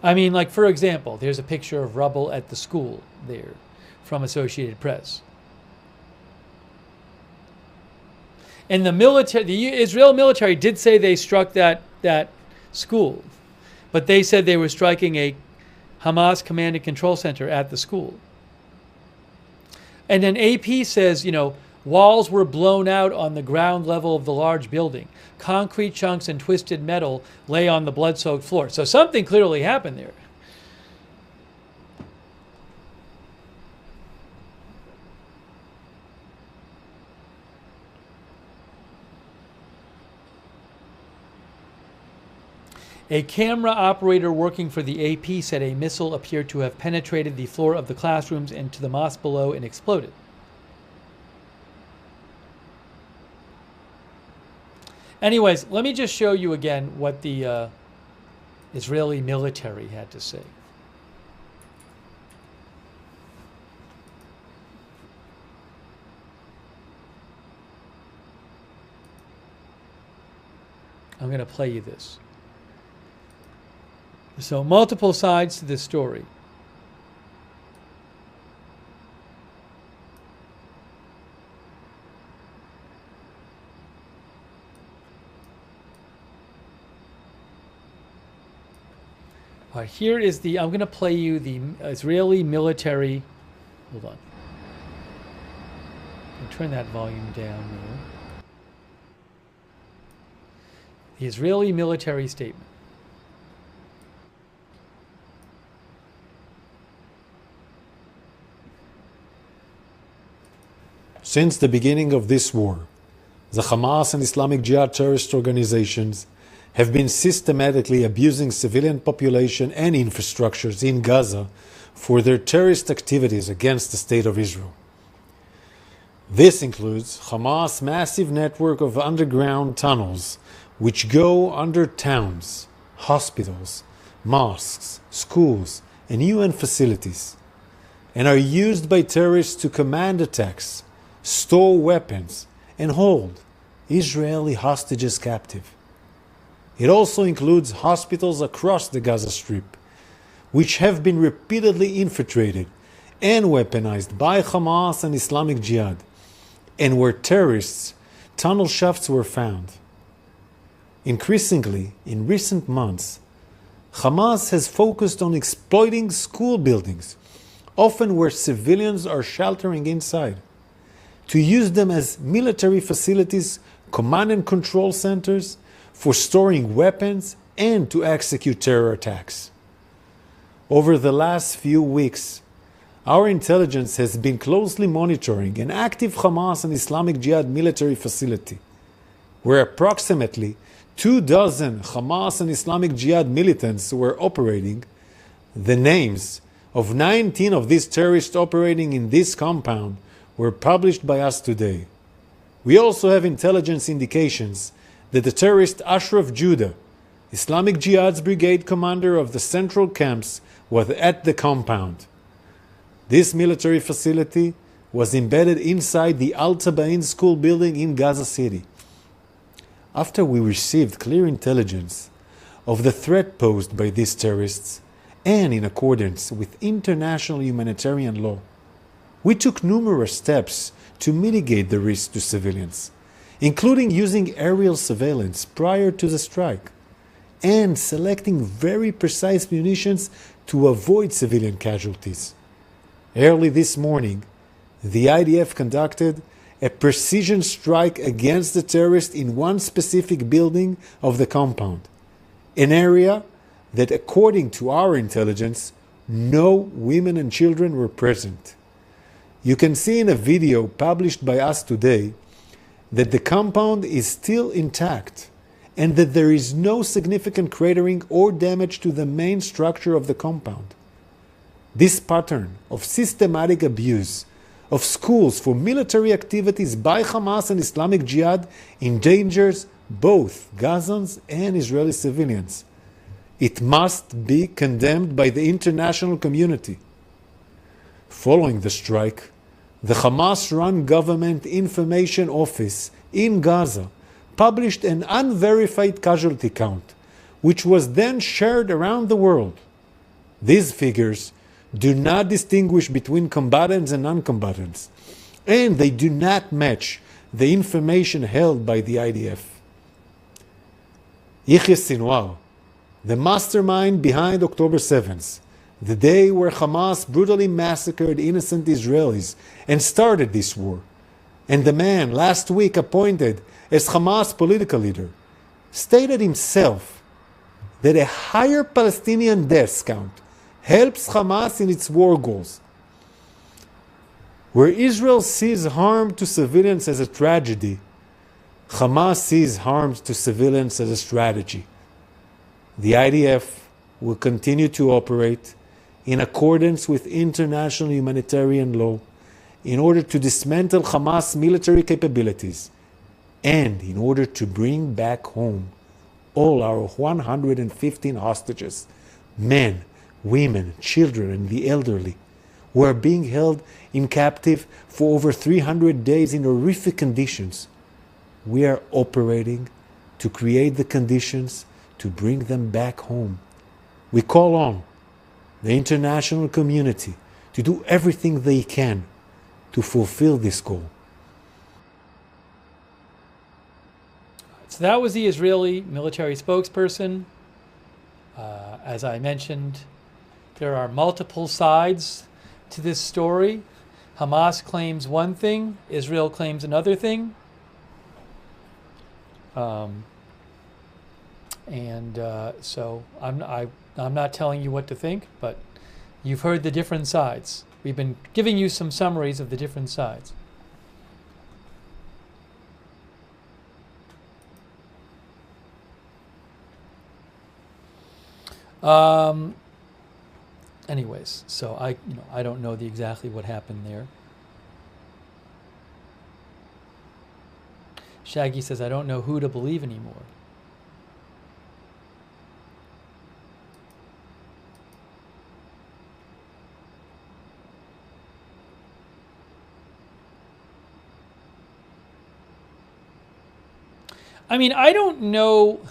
I mean, like, for example, there's a picture of rubble at the school there from Associated Press. And the Israel military did say they struck that school, but they said they were striking a Hamas command and control center at the school. And then AP says, walls were blown out on the ground level of the large building. Concrete chunks and twisted metal lay on the blood-soaked floor. So something clearly happened there. A camera operator working for the AP said a missile appeared to have penetrated the floor of the classrooms and to the mosque below and exploded. Anyways, let me just show you again what the Israeli military had to say. I'm going to play you this. So, multiple sides to this story. All right, here is I'm going to play you the Israeli military. Hold on. I'll turn that volume down there. The Israeli military statement. Since the beginning of this war, The Hamas and Islamic Jihad terrorist organizations have been systematically abusing civilian population and infrastructures in Gaza for their terrorist activities against the State of Israel. This includes Hamas' massive network of underground tunnels which go under towns, hospitals, mosques, schools, and UN facilities, and are used by terrorists to command attacks, store weapons, and hold Israeli hostages captive. It also includes hospitals across the Gaza Strip, which have been repeatedly infiltrated and weaponized by Hamas and Islamic Jihad, and where terrorists' tunnel shafts were found. Increasingly, in recent months, Hamas has focused on exploiting school buildings, often where civilians are sheltering inside, to use them as military facilities, command and control centers, for storing weapons and to execute terror attacks. Over the last few weeks, our intelligence has been closely monitoring an active Hamas and Islamic Jihad military facility, where approximately 24 Hamas and Islamic Jihad militants were operating. The names of 19 of these terrorists operating in this compound were published by us today. We also have intelligence indications that the terrorist Ashraf Judah, Islamic Jihad's brigade commander of the central camps, was at the compound. This military facility was embedded inside the Al Tabain school building in Gaza City. After we received clear intelligence of the threat posed by these terrorists, and in accordance with international humanitarian law, we took numerous steps to mitigate the risk to civilians, including using aerial surveillance prior to the strike, and selecting very precise munitions to avoid civilian casualties. Early this morning, the IDF conducted a precision strike against the terrorists in one specific building of the compound, an area that, according to our intelligence, no women and children were present. You can see in a video published by us today that the compound is still intact and that there is no significant cratering or damage to the main structure of the compound. This pattern of systematic abuse of schools for military activities by Hamas and Islamic Jihad endangers both Gazans and Israeli civilians. It must be condemned by the international community. Following the strike, the Hamas-run Government Information Office in Gaza published an unverified casualty count, which was then shared around the world. These figures do not distinguish between combatants and non-combatants, and they do not match the information held by the IDF. Yahya Sinwar, the mastermind behind October 7th, the day where Hamas brutally massacred innocent Israelis and started this war, and the man last week appointed as Hamas political leader, stated himself that a higher Palestinian death count helps Hamas in its war goals. Where Israel sees harm to civilians as a tragedy, Hamas sees harm to civilians as a strategy. The IDF will continue to operate in accordance with international humanitarian law in order to dismantle Hamas military capabilities and in order to bring back home all our 115 hostages, men, women, children, and the elderly, who are being held in captive for over 300 days in horrific conditions. We are operating to create the conditions to bring them back home. We call on the international community to do everything they can to fulfill this goal. So that was the Israeli military spokesperson. As I mentioned, there are multiple sides to this story. Hamas claims one thing, Israel claims another thing. So I'm not telling you what to think, but you've heard the different sides. We've been giving you some summaries of the different sides. Um, anyways, so I don't know exactly what happened there. Shaggy says, I don't know who to believe anymore. I mean, I don't know,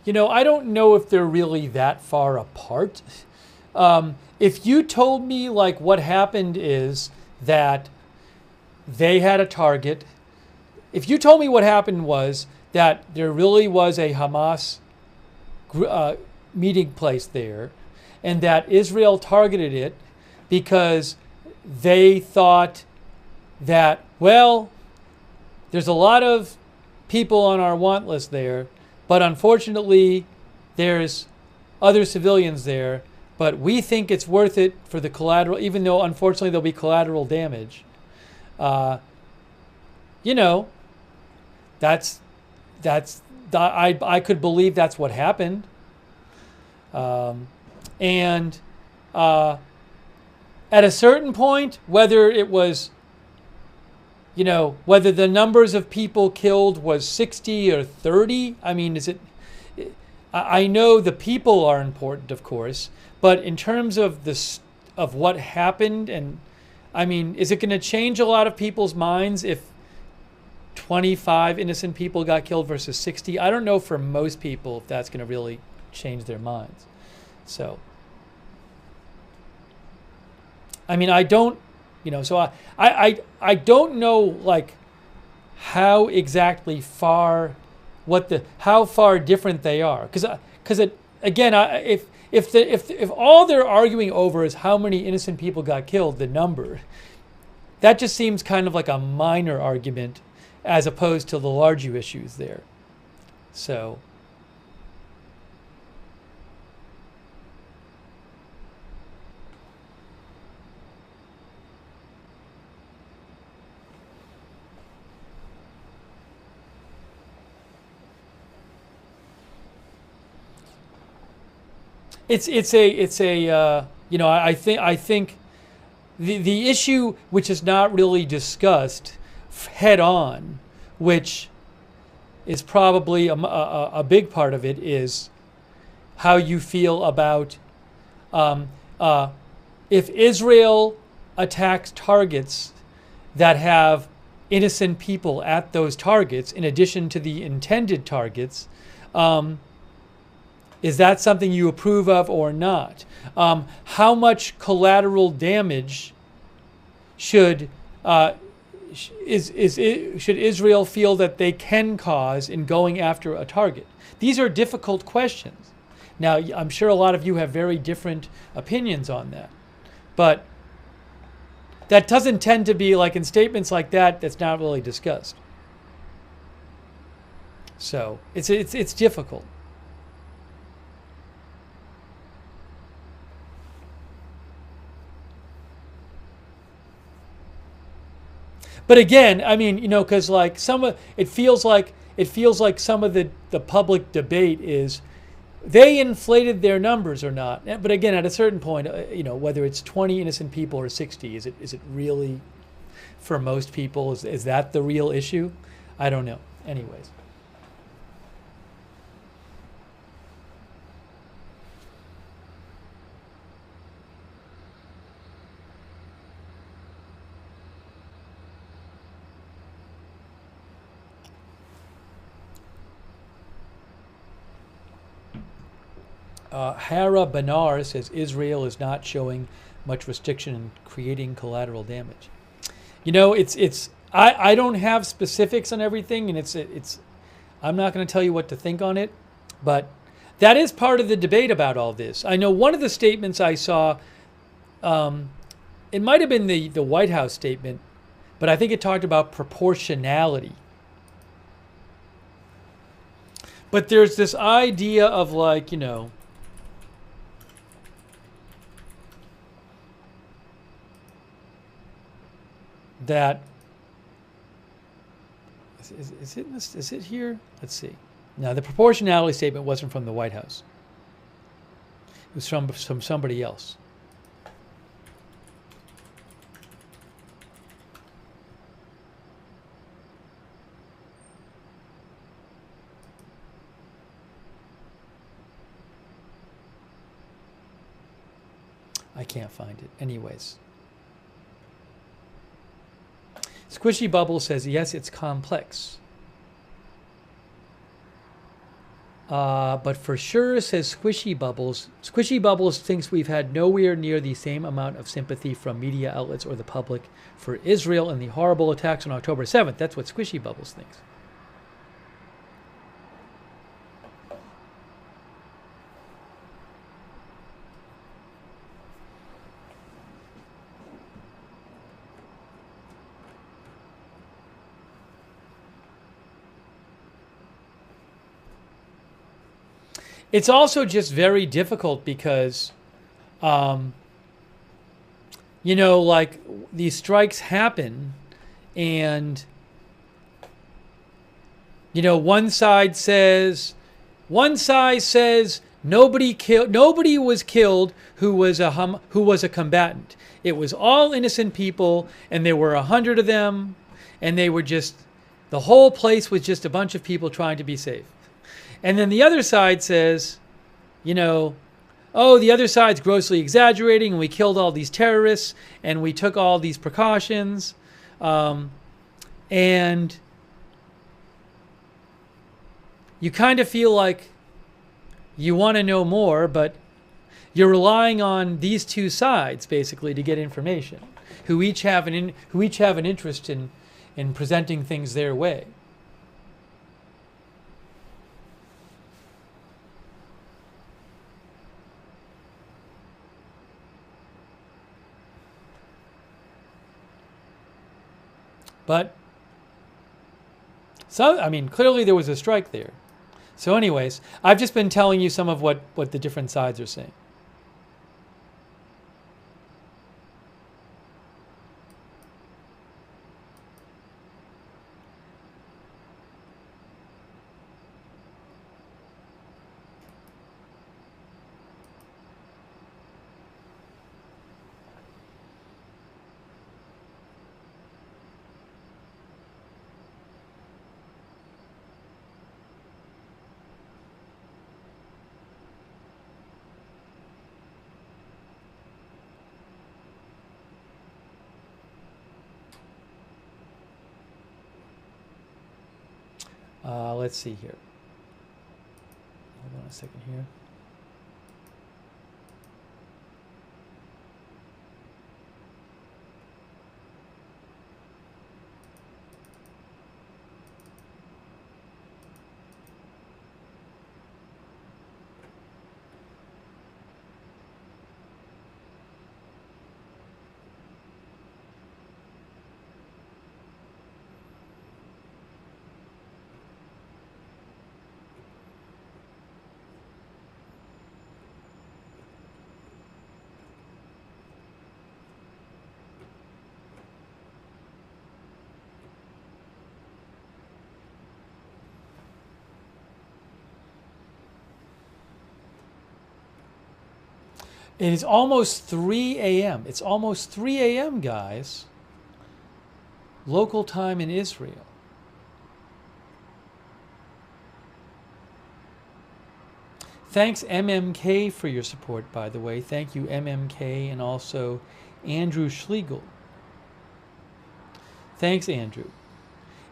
I don't know if they're really that far apart. If you told me like what happened is that they had a target, if you told me what happened was that there really was a Hamas meeting place there and that Israel targeted it because they thought that, well, there's a lot of people on our want list there, but unfortunately there's other civilians there, but we think it's worth it for the collateral, even though unfortunately there'll be collateral damage. I could believe that's what happened. And at a certain point, whether it was whether the numbers of people killed was 60 or 30, I mean, I know the people are important, of course, but in terms of of what happened, and I mean, is it going to change a lot of people's minds if 25 innocent people got killed versus 60? I don't know for most people if that's going to really change their minds. So, I mean, I don't, so I don't know like how exactly how far different they are, because again, if all they're arguing over is how many innocent people got killed, the number, that just seems kind of like a minor argument as opposed to the larger issues there. So. I think the issue which is not really discussed head on, which is probably a big part of it, is how you feel about if Israel attacks targets that have innocent people at those targets in addition to the intended targets. Is that something you approve of or not? How much collateral damage should Israel feel that they can cause in going after a target? These are difficult questions. Now, I'm sure a lot of you have very different opinions on that, but that doesn't tend to be like in statements like that. That's not really discussed. So it's difficult. But again, I mean, because like it feels like some of the public debate is they inflated their numbers or not. But again, at a certain point, whether it's 20 innocent people or 60, is it really, for most people, is that the real issue? I don't know. Anyways. Hara Banar says Israel is not showing much restriction in creating collateral damage. I don't have specifics on everything, and I'm not going to tell you what to think on it, but that is part of the debate about all this. I know one of the statements I saw, it might have been the White House statement, but I think it talked about proportionality. But there's this idea of like, that is it here? Let's see. Now, the proportionality statement wasn't from the White House. It was from somebody else. I can't find it. Anyways. Squishy Bubble says, yes, it's complex. But for sure, says Squishy Bubbles thinks we've had nowhere near the same amount of sympathy from media outlets or the public for Israel and the horrible attacks on October 7th. That's what Squishy Bubbles thinks. It's also just very difficult because, you know, like these strikes happen and, you know, one side says nobody was killed who was a combatant. It was all innocent people and there were 100 of them and they were just, the whole place was just a bunch of people trying to be safe. And then the other side says, you know, oh, the other side's grossly exaggerating and we killed all these terrorists and we took all these precautions. And you kind of feel like you want to know more, but you're relying on these two sides basically to get information, who each have an interest in presenting things their way. But, so, I mean, clearly there was a strike there. So anyways, I've just been telling you some of what the different sides are saying. Let's see here. Hold on a second here. It is almost 3 a.m. It's almost 3 a.m., guys. Local time in Israel. Thanks, MMK, for your support, by the way. Thank you, MMK, and also Andrew Schlegel. Thanks, Andrew.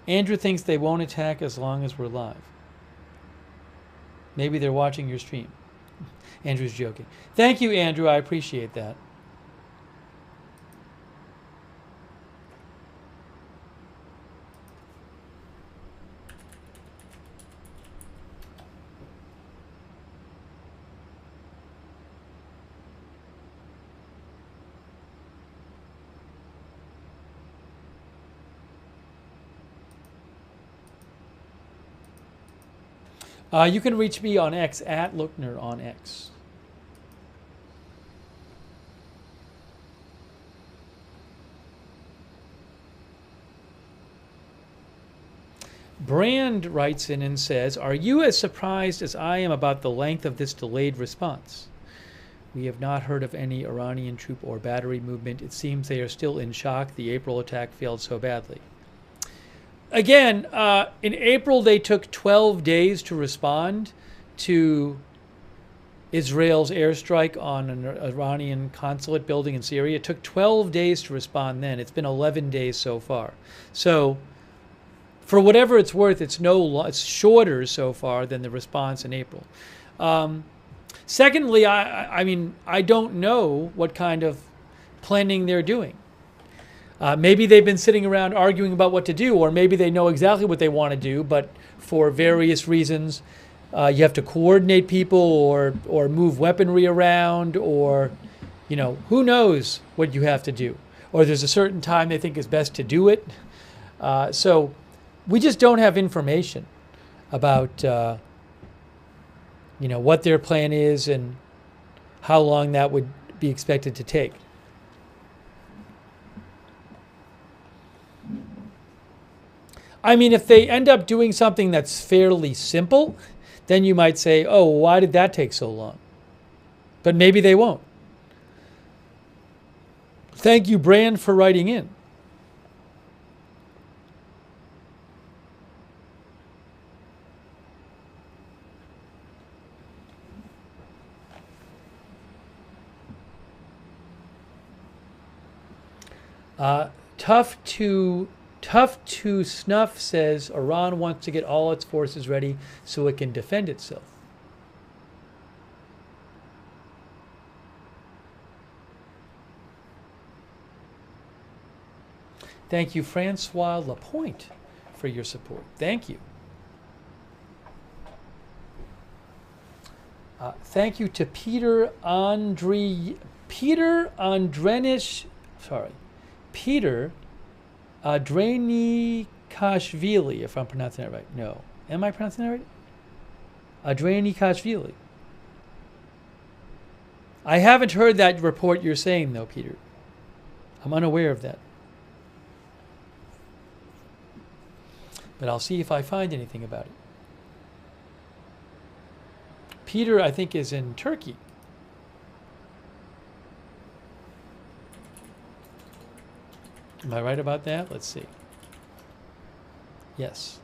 Andrew thinks they won't attack as long as we're live. Maybe they're watching your stream. Andrew's joking. Thank you, Andrew. I appreciate that. You can reach me on X at Lookner on X. Brand writes in and says, are you as surprised as I am about the length of this delayed response? We have not heard of any Iranian troop or battery movement. It seems they are still in shock. The April attack failed so badly. Again, in April, they took 12 days to respond to Israel's airstrike on an Iranian consulate building in Syria. It took 12 days to respond then. It's been 11 days so far. So for whatever it's worth, it's shorter so far than the response in April. Secondly, I mean, I don't know what kind of planning they're doing. Maybe they've been sitting around arguing about what to do, or maybe they know exactly what they want to do, but for various reasons, you have to coordinate people or move weaponry around, or, who knows what you have to do. Or there's a certain time they think is best to do it. So we just don't have information about, what their plan is and how long that would be expected to take. I mean, if they end up doing something that's fairly simple, then you might say, oh, why did that take so long? But maybe they won't. Thank you, Brand, for writing in. Tough to Snuff says Iran wants to get all its forces ready so it can defend itself. Thank you, Francois Lapointe, for your support. Thank you. Thank you to Peter Andrenikashvili, if I'm pronouncing that right. No. Am I pronouncing that right? Adrenikashvili. I haven't heard that report you're saying, though, Peter. I'm unaware of that. But I'll see if I find anything about it. Peter, I think, is in Turkey. Am I right about that? Let's see. Yes.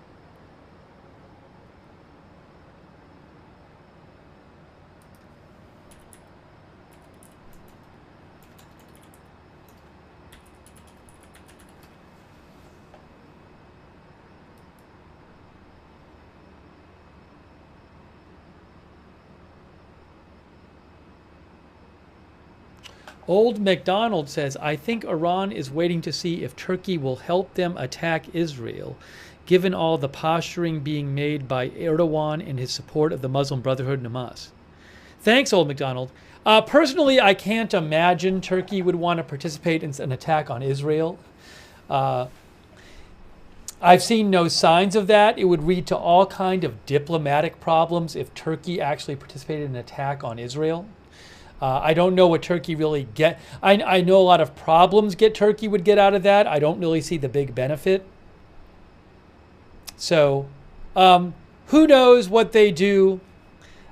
Old MacDonald says, I think Iran is waiting to see if Turkey will help them attack Israel, given all the posturing being made by Erdogan and his support of the Muslim Brotherhood and Hamas. Thanks, Old MacDonald. Personally, I can't imagine Turkey would want to participate in an attack on Israel. I've seen no signs of that. It would lead to all kind of diplomatic problems if Turkey actually participated in an attack on Israel. I don't know what Turkey really get. I know a lot of problems Turkey would get out of that. I don't really see the big benefit. So, who knows what they do,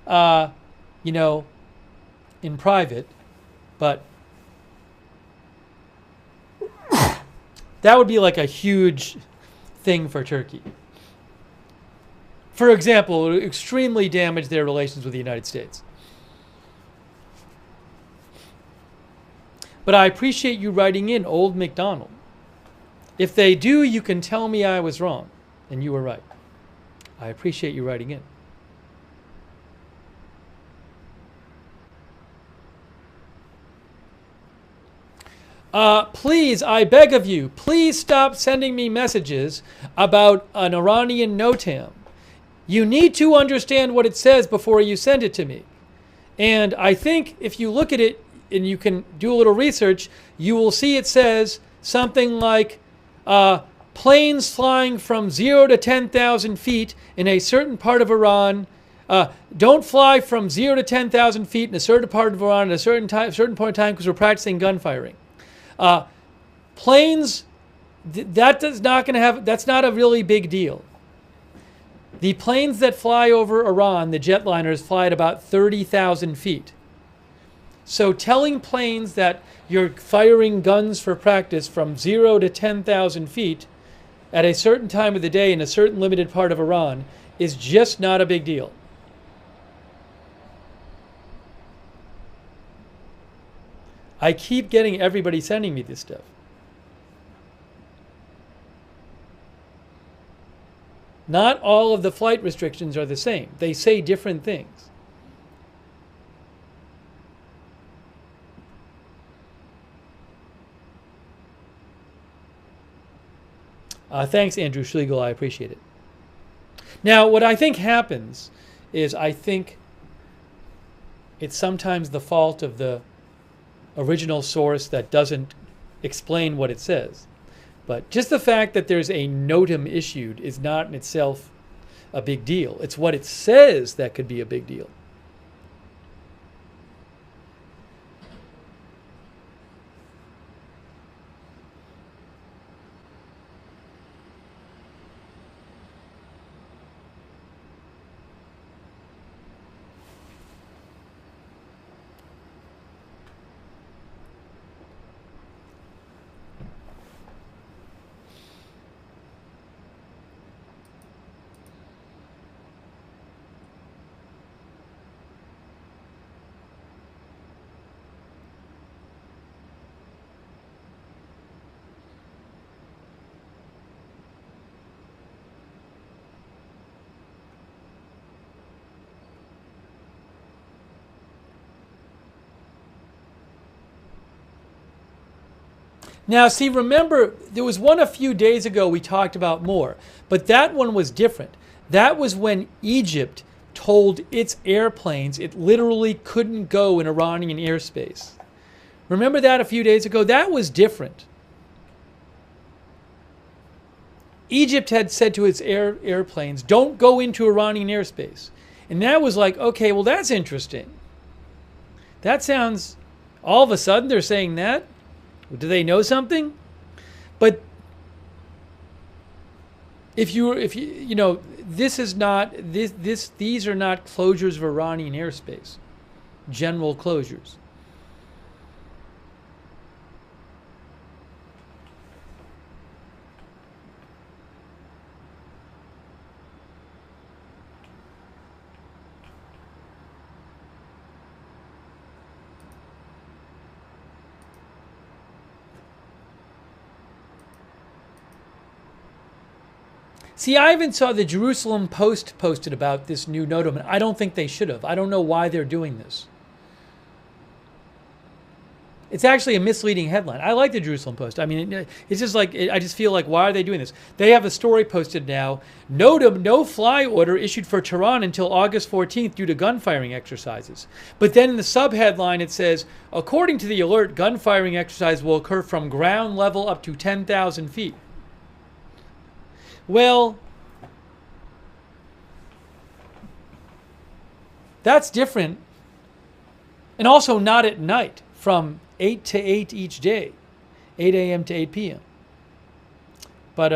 in private, but that would be like a huge thing for Turkey. For example, it would extremely damage their relations with the United States. But I appreciate you writing in, Old MacDonald. If they do, you can tell me I was wrong, and you were right. I appreciate you writing in. Please, I beg of you, please stop sending me messages about an Iranian NOTAM. You need to understand what it says before you send it to me. And I think if you look at it, and you can do a little research, you will see it says something like planes flying from 0 to 10,000 feet in a certain part of Iran. Don't fly from 0 to 10,000 feet in a certain part of Iran at a certain point in time because we're practicing gunfiring. Planes, that's not a really big deal. The planes that fly over Iran, the jetliners, fly at about 30,000 feet. So telling planes that you're firing guns for practice from 0 to 10,000 feet at a certain time of the day in a certain limited part of Iran is just not a big deal. I keep getting everybody sending me this stuff. Not all of the flight restrictions are the same. They say different things. Thanks, Andrew Schlegel. I appreciate it. Now, what I think happens is I think it's sometimes the fault of the original source that doesn't explain what it says. But just the fact that there's a NOTAM issued is not in itself a big deal. It's what it says that could be a big deal. Now, see, remember, there was one a few days ago we talked about more, but that one was different. That was when Egypt told its airplanes it literally couldn't go in Iranian airspace. Remember that a few days ago? That was different. Egypt had said to its airplanes, don't go into Iranian airspace. And that was like, okay, well, that's interesting. That sounds, all of a sudden they're saying that? Do they know something? But if you know, this is not these are not closures of Iranian airspace, general closures. See, I even saw the Jerusalem Post posted about this new NOTAM, and I don't think they should have. I don't know why they're doing this. It's actually a misleading headline. I like the Jerusalem Post. I mean, it's just like, I just feel like, why are they doing this? They have a story posted now. NOTAM no-fly order issued for Tehran until August 14th due to gunfiring exercises. But then in the subheadline it says, according to the alert, gunfiring exercise will occur from ground level up to 10,000 feet. Well, that's different. And also not at night from 8 to 8 each day, 8 a.m. to 8 p.m. But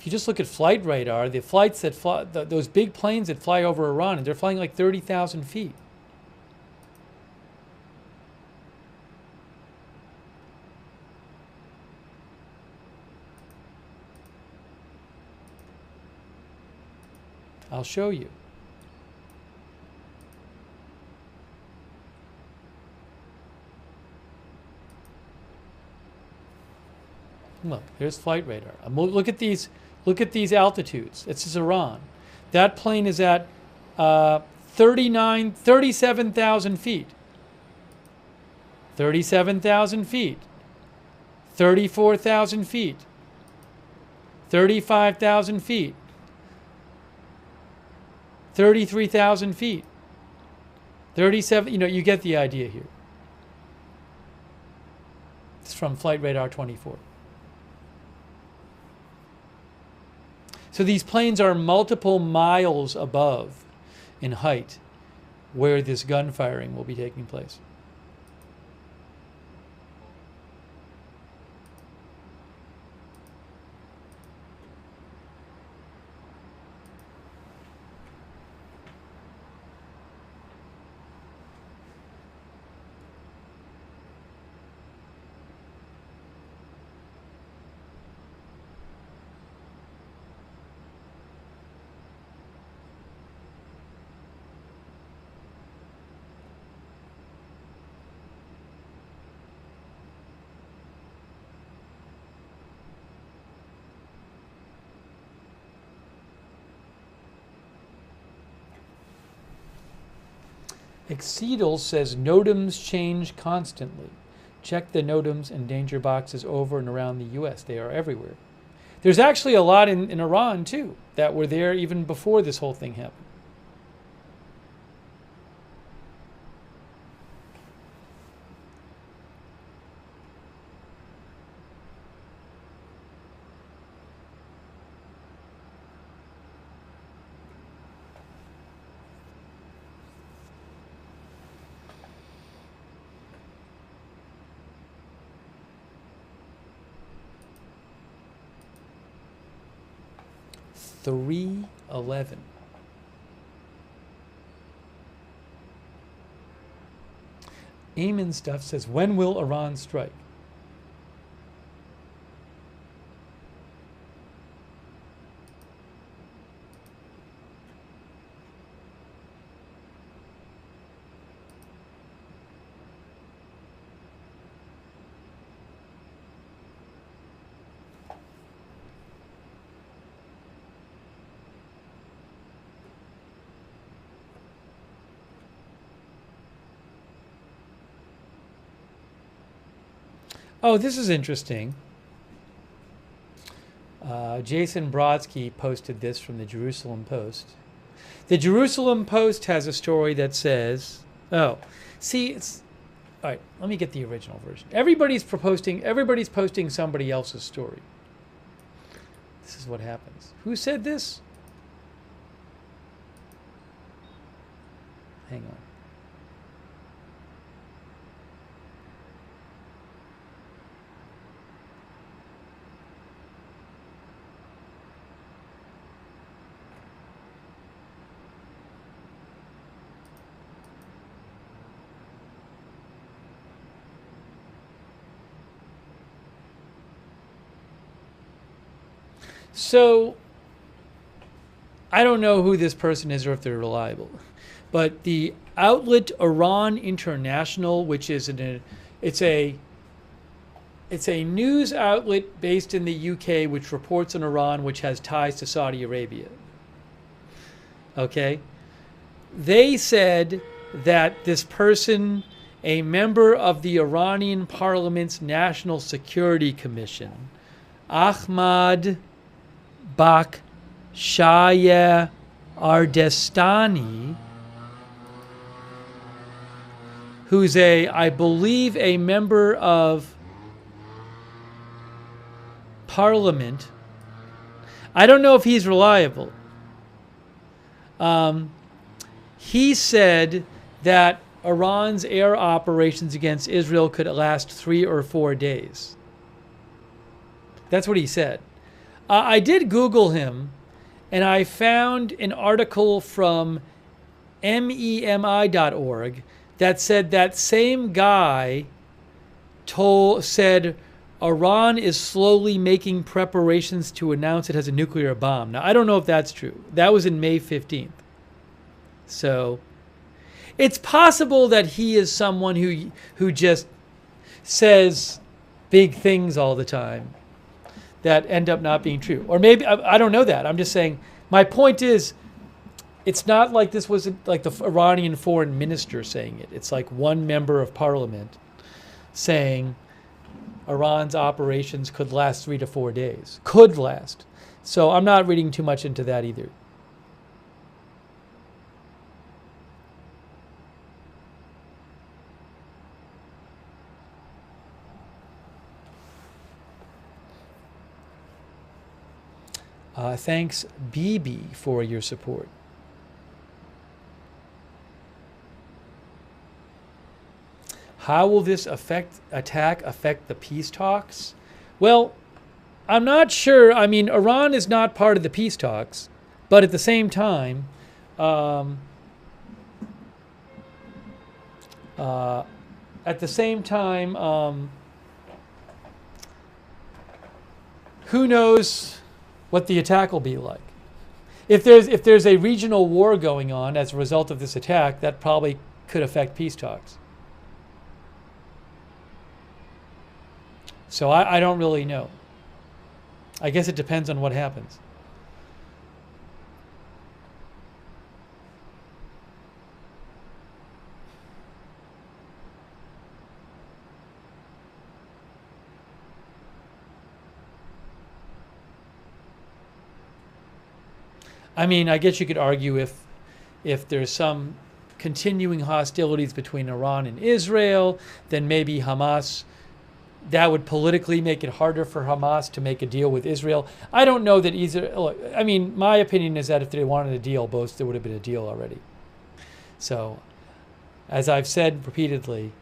if you just look at flight radar, the flights that fly, those big planes that fly over Iran, and they're flying like 30,000 feet. I'll show you. Look, here's flight radar. Look at these altitudes. This is Iran. That plane is at 37,000 feet. 37,000 feet. 34,000 feet. 35,000 feet. 33,000 feet. 37, you get the idea here. It's from Flight Radar 24. So these planes are multiple miles above in height where this gunfiring will be taking place. Exceedle says NOTAMs change constantly. Check the NOTAMs and danger boxes over and around the U.S. They are everywhere. There's actually a lot in Iran, too, that were there even before this whole thing happened. .311. Eamon Stuff says, when will Iran strike? Oh, this is interesting. Jason Brodsky posted this from the Jerusalem Post. The Jerusalem Post has a story that says, oh, see, it's, all right, let me get the original version. Everybody's posting somebody else's story. This is what happens. Who said this? Hang on. So, I don't know who this person is or if they're reliable, but the outlet Iran International, which is it's a news outlet based in the UK which reports on Iran, which has ties to Saudi Arabia. Okay, they said that this person, a member of the Iranian Parliament's National Security Commission, Ahmad Bakhshayeh Ardestani, who's I believe, a member of Parliament. I don't know if he's reliable. He said that Iran's air operations against Israel could last 3 or 4 days. That's what he said. I did Google him, and I found an article from MEMI.org that said that same guy said Iran is slowly making preparations to announce it has a nuclear bomb. Now, I don't know if that's true. That was in May 15th. So it's possible that he is someone who just says big things all the time that end up not being true. Or maybe, I don't know that. I'm just saying, my point is, it's not like this was like the Iranian foreign minister saying it. It's like one member of parliament saying Iran's operations could last 3 to 4 days. Could last. So I'm not reading too much into that either. Thanks, BB, for your support. How will this attack affect the peace talks? Well, I'm not sure. I mean, Iran is not part of the peace talks, but at the same time, who knows what the attack will be like. If there's a regional war going on as a result of this attack, that probably could affect peace talks. So I don't really know. I guess it depends on what happens. I mean, I guess you could argue if there's some continuing hostilities between Iran and Israel, then maybe Hamas, that would politically make it harder for Hamas to make a deal with Israel. I don't know that either. Look, I mean, my opinion is that if they wanted a deal, both there would have been a deal already. So, as I've said repeatedly,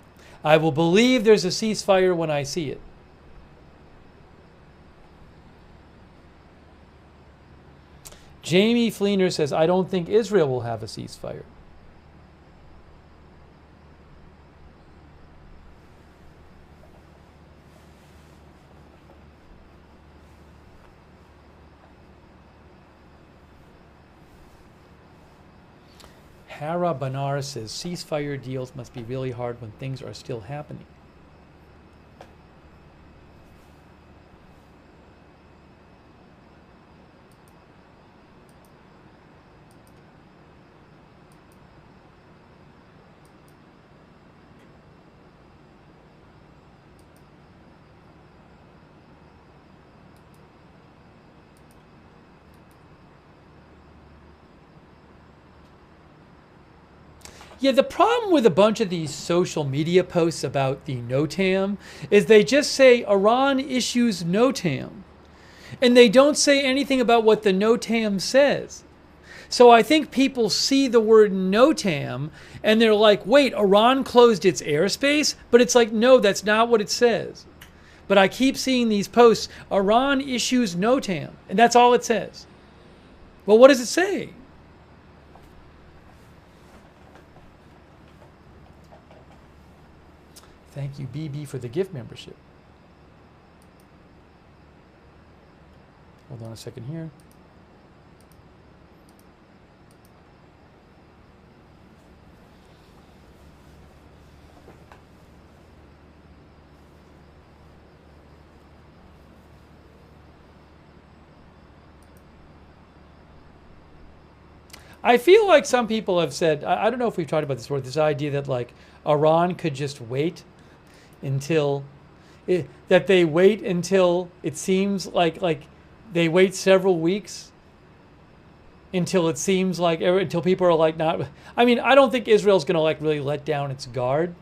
I will believe there's a ceasefire when I see it. Jamie Fleener says, I don't think Israel will have a ceasefire. Hara Banar says, ceasefire deals must be really hard when things are still happening. Yeah, the problem with a bunch of these social media posts about the NOTAM is they just say Iran issues NOTAM. And they don't say anything about what the NOTAM says. So I think people see the word NOTAM and they're like, wait, Iran closed its airspace? But it's like, no, that's not what it says. But I keep seeing these posts, Iran issues NOTAM. And that's all it says. Well, what does it say? Thank you, BB, for the gift membership. Hold on a second here. I feel like some people have said, I don't know if we've talked about this before, this idea that like Iran could just wait until that they wait until it seems like they wait several weeks until it seems like until people are like not. I mean, I don't think Israel's going to like really let down its guard,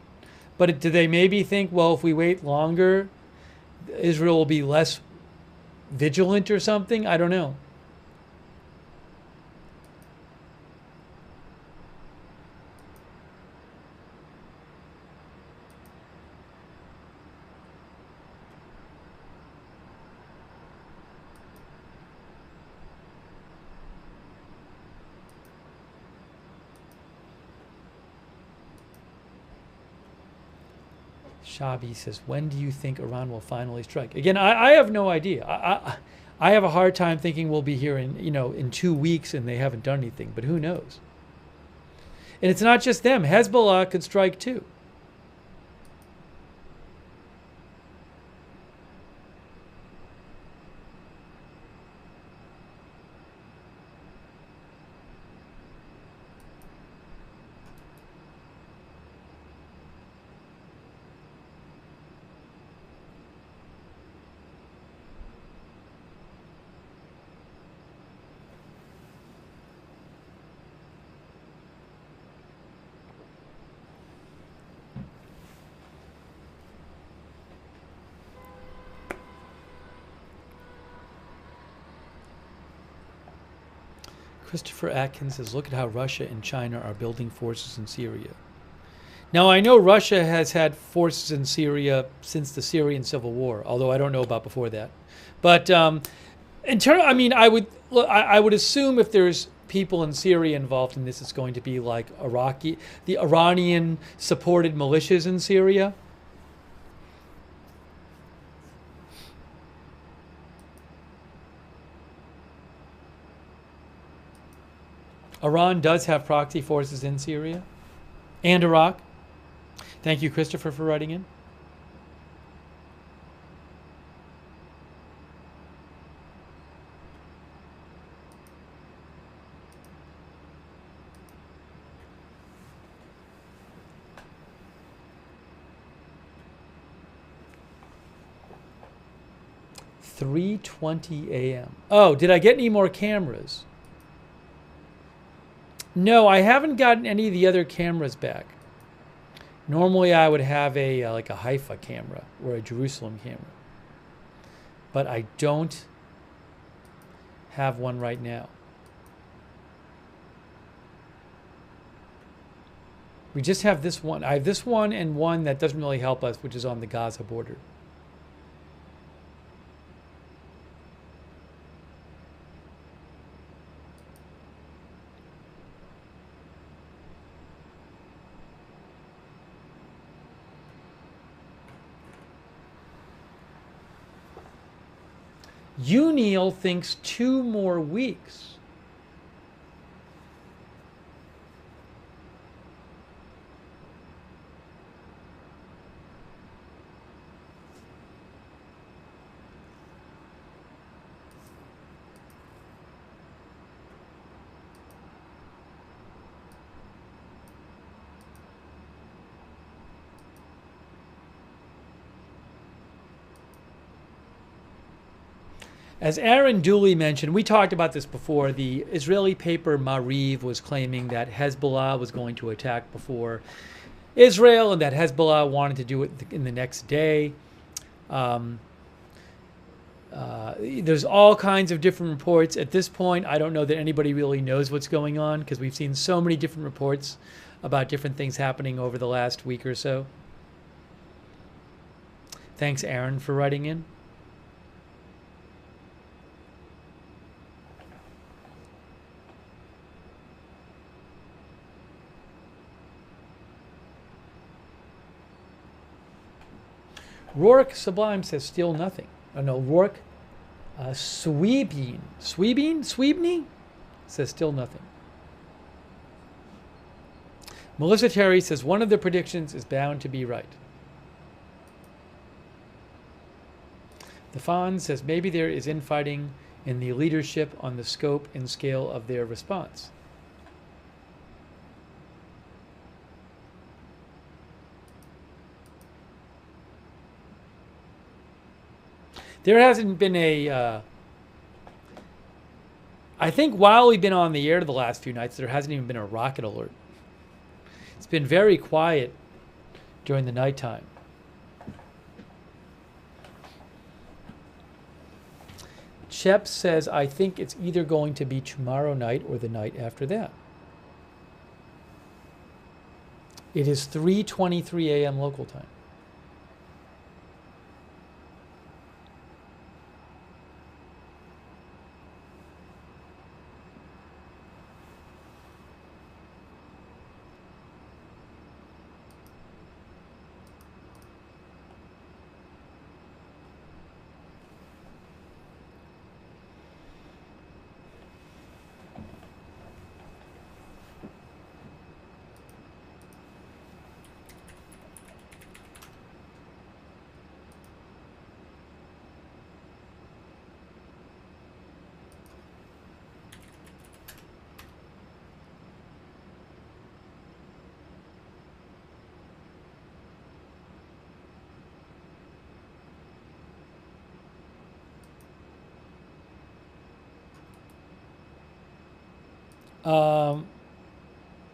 but do they maybe think, well, if we wait longer, Israel will be less vigilant or something? I don't know. Shabi says, when do you think Iran will finally strike? Again, I have no idea. I have a hard time thinking we'll be here in 2 weeks and they haven't done anything, but who knows? And it's not just them. Hezbollah could strike too. Christopher Atkins says, look at how Russia and China are building forces in Syria. Now, I know Russia has had forces in Syria since the Syrian civil war, although I don't know about before that. But I mean, I would assume if there's people in Syria involved in this, it's going to be like the Iranian-supported militias in Syria. Iran does have proxy forces in Syria and Iraq. Thank you, Christopher, for writing in. "3:20 a.m. Oh, did I get any more cameras? No, I haven't gotten any of the other cameras back. Normally I would have a like a Haifa camera or a Jerusalem camera. But I don't have one right now. We just have this one. I have this one and one that doesn't really help us, which is on the Gaza border. Uniel thinks 2 more weeks. As Aaron Dooley mentioned, we talked about this before. The Israeli paper Maariv was claiming that Hezbollah was going to attack before Israel and that Hezbollah wanted to do it in the next day. There's all kinds of different reports. At this point, I don't know that anybody really knows what's going on because we've seen so many different reports about different things happening over the last week or so. Thanks, Aaron, for writing in. Rourke Sublime says still nothing. Oh no, Rourke Sweebney says still nothing. Melissa Terry says one of the predictions is bound to be right. The Fawn says maybe there is infighting in the leadership on the scope and scale of their response. There hasn't been a, I think while we've been on the air the last few nights, there hasn't even been a rocket alert. It's been very quiet during the nighttime. Shep says, I think it's either going to be tomorrow night or the night after that. It is 3:23 a.m. local time.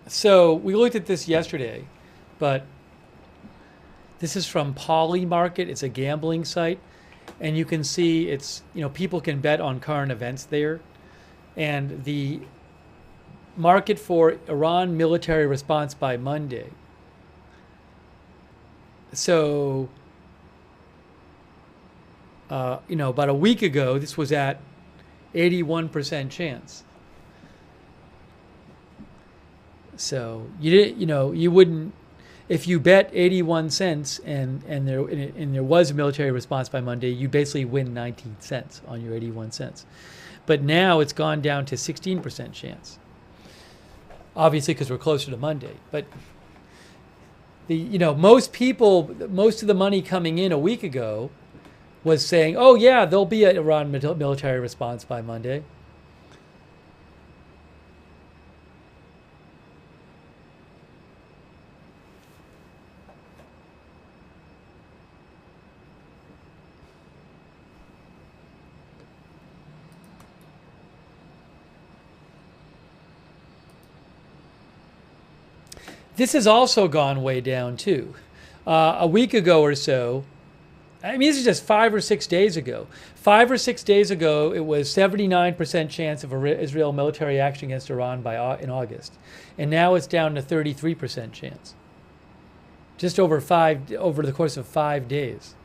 So we looked at this yesterday, but this is from Poly Market. It's a gambling site, and you can see it's, people can bet on current events there. And the market for Iran military response by Monday. So, about a week ago, this was at 81% chance. So you wouldn't, if you bet 81 cents and there was a military response by Monday, you basically win 19 cents on your 81 cents. But now it's gone down to 16% chance. Obviously, because we're closer to Monday. But most of the money coming in a week ago was saying, oh yeah, there'll be an Iran military response by Monday. This has also gone way down too. A week ago or so, I mean, this is just 5 or 6 days ago. 5 or 6 days ago, it was 79% chance of Israel military action against Iran in August, and now it's down to 33% chance. Just over the course of 5 days.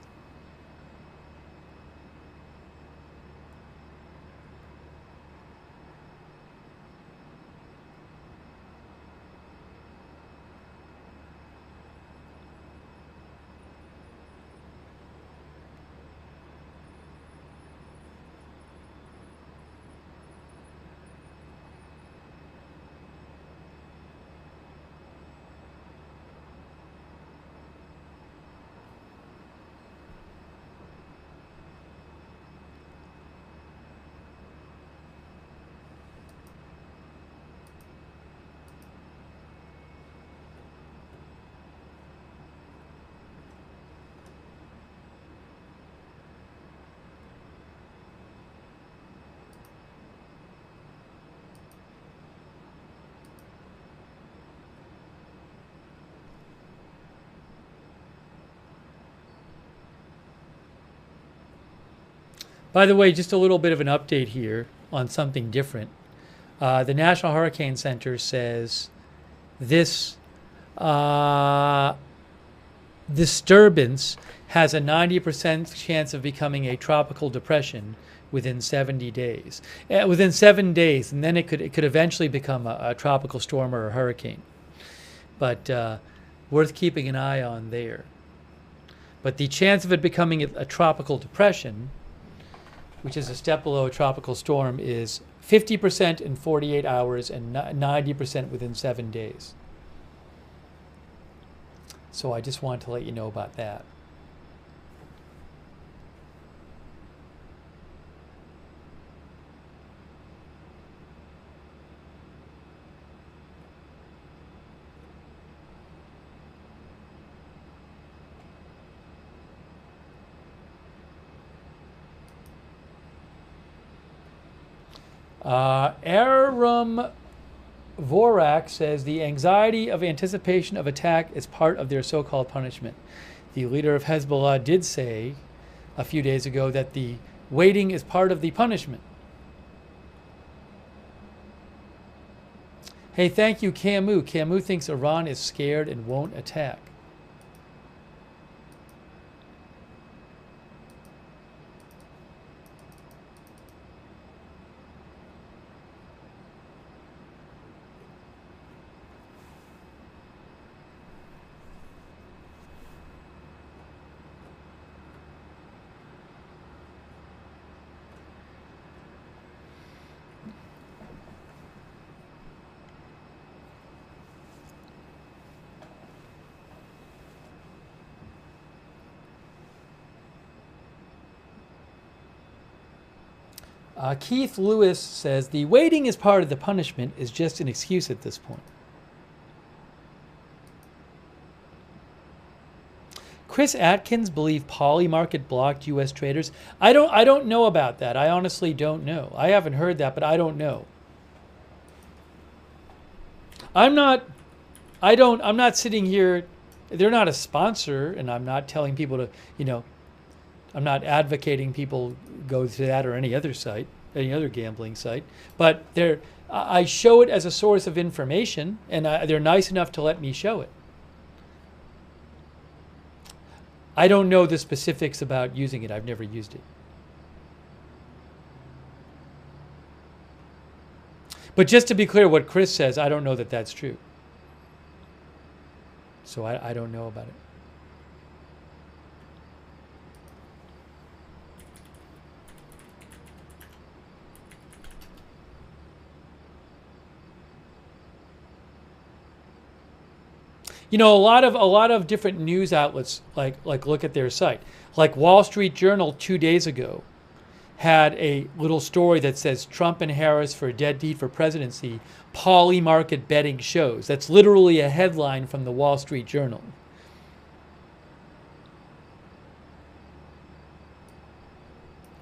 By the way, just a little bit of an update here on something different. The National Hurricane Center says this disturbance has a 90% chance of becoming a tropical depression within 70 days. Within 7 days, and then it could eventually become a tropical storm or a hurricane. But worth keeping an eye on there. But the chance of it becoming a tropical depression, which is a step below a tropical storm, is 50% in 48 hours and 90% within 7 days. So I just wanted to let you know about that. Aram Vorak says the anxiety of anticipation of attack is part of their so-called punishment. The leader of Hezbollah did say a few days ago that the waiting is part of the punishment. Hey, thank you, Camus. Camus thinks Iran is scared and won't attack. Keith Lewis says the waiting is part of the punishment is just an excuse at this point. Chris Atkins believe Polymarket blocked U.S. traders. I don't know about that. I honestly don't know. I haven't heard that, but I don't know. I'm not sitting here. They're not a sponsor, and I'm not telling people to, I'm not advocating people go to that or any other site, any other gambling site. But I show it as a source of information, and they're nice enough to let me show it. I don't know the specifics about using it. I've never used it. But just to be clear, what Chris says, I don't know that that's true. So I don't know about it. A lot of different news outlets like look at their site. Like Wall Street Journal 2 days ago had a little story that says Trump and Harris for deadbeat for presidency, Polymarket betting shows. That's literally a headline from the Wall Street Journal.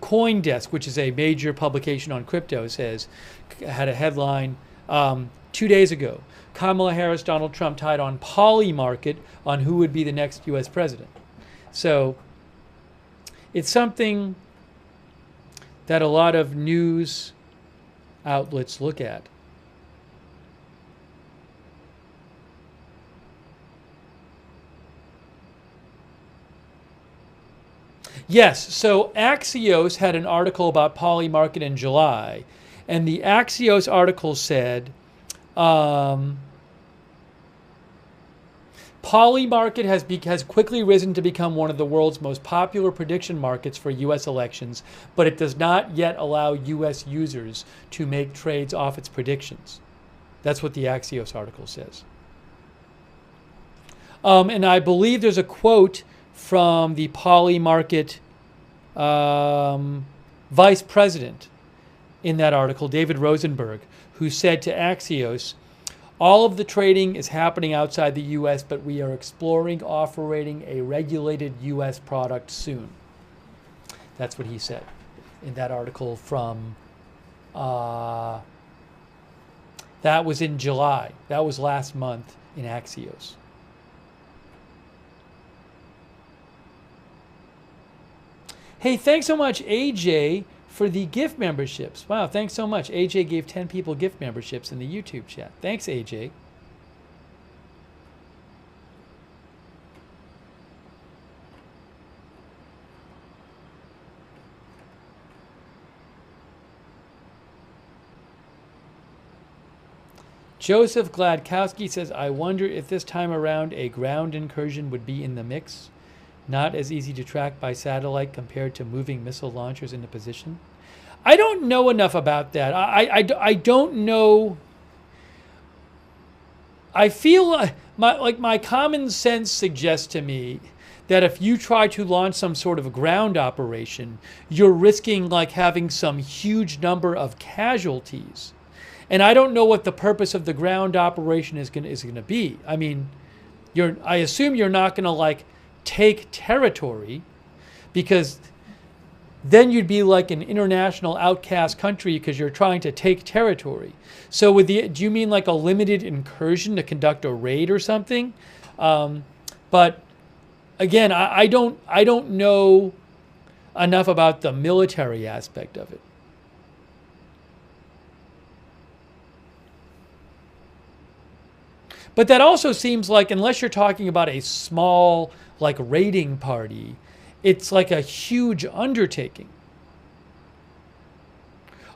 CoinDesk, which is a major publication on crypto, had a headline, 2 days ago, Kamala Harris, Donald Trump tied on Polly market on who would be the next U.S. president. So it's something that a lot of news outlets look at. Yes, so Axios had an article about Polly market in July, and the Axios article said Polly market has quickly risen to become one of the world's most popular prediction markets for U.S. elections, but it does not yet allow U.S. users to make trades off its predictions. That's what the Axios article says. And I believe there's a quote from the Polly market vice president in that article, David Rosenberg, who said to Axios, all of the trading is happening outside the U.S., but we are exploring offering a regulated U.S. product soon. That's what he said in that article from, that was in July. That was last month in Axios. Hey, thanks so much, AJ, for the gift memberships. Wow, thanks so much. AJ gave 10 people gift memberships in the YouTube chat. Thanks, AJ. Joseph Gladkowski says, I wonder if this time around a ground incursion would be in the mix. Not as easy to track by satellite compared to moving missile launchers into position. I don't know enough about that. I don't know. I feel like my common sense suggests to me that if you try to launch some sort of a ground operation, you're risking like having some huge number of casualties. And I don't know what the purpose of the ground operation is going to be. I mean, I assume you're not going to like take territory, because then you'd be like an international outcast country because you're trying to take territory. So do you mean like a limited incursion to conduct a raid or something? But again, I don't know enough about the military aspect of it. But that also seems like, unless you're talking about a small like raiding party, it's like a huge undertaking.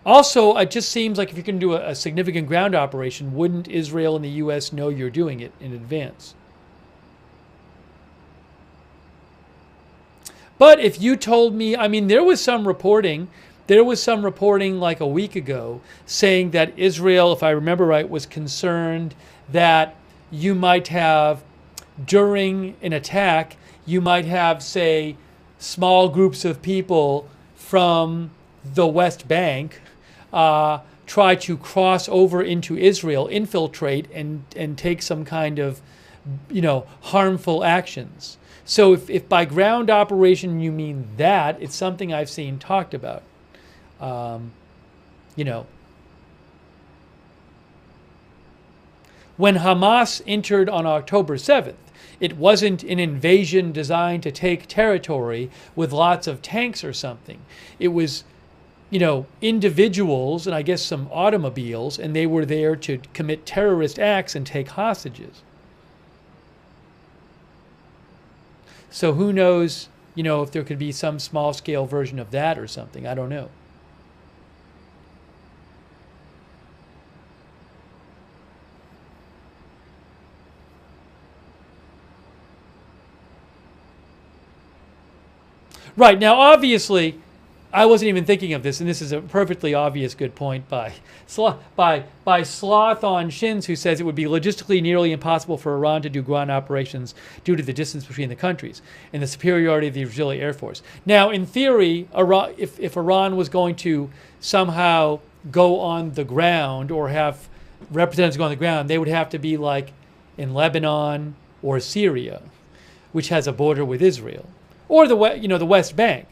Also, it just seems like if you're going to do a significant ground operation, wouldn't Israel and the U.S. know you're doing it in advance? But if you told me, I mean, there was some reporting like a week ago saying that Israel, if I remember right, was concerned that you might have, during an attack, you might have, say, small groups of people from the West Bank try to cross over into Israel, infiltrate, and take some kind of, harmful actions. So if by ground operation you mean that, it's something I've seen talked about. When Hamas entered on October 7th, it wasn't an invasion designed to take territory with lots of tanks or something. It was, individuals and I guess some automobiles, and they were there to commit terrorist acts and take hostages. So who knows, if there could be some small-scale version of that or something. I don't know. Right, now obviously, I wasn't even thinking of this, and this is a perfectly obvious good point by Sloth on Shins, who says it would be logistically nearly impossible for Iran to do ground operations due to the distance between the countries and the superiority of the Israeli Air Force. Now, in theory, if Iran was going to somehow go on the ground or have representatives go on the ground, they would have to be like in Lebanon or Syria, which has a border with Israel. Or the West Bank.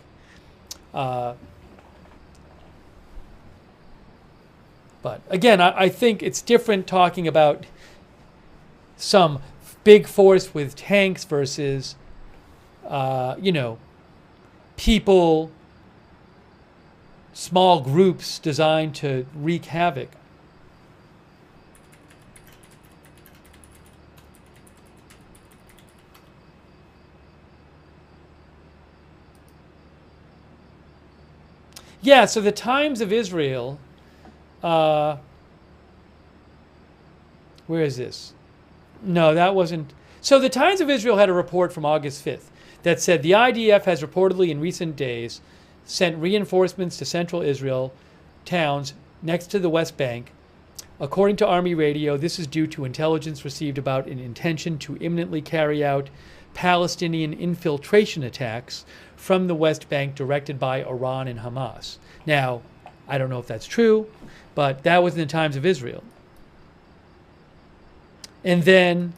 But again, I think it's different talking about some big force with tanks versus, people, small groups designed to wreak havoc. Yeah, so the Times of Israel, where is this? No, that wasn't. So the Times of Israel had a report from August 5th that said the IDF has reportedly in recent days sent reinforcements to central Israel towns next to the West Bank. According to Army Radio, this is due to intelligence received about an intention to imminently carry out Palestinian infiltration attacks from the West Bank directed by Iran and Hamas. Now, I don't know if that's true, but that was in the Times of Israel. And then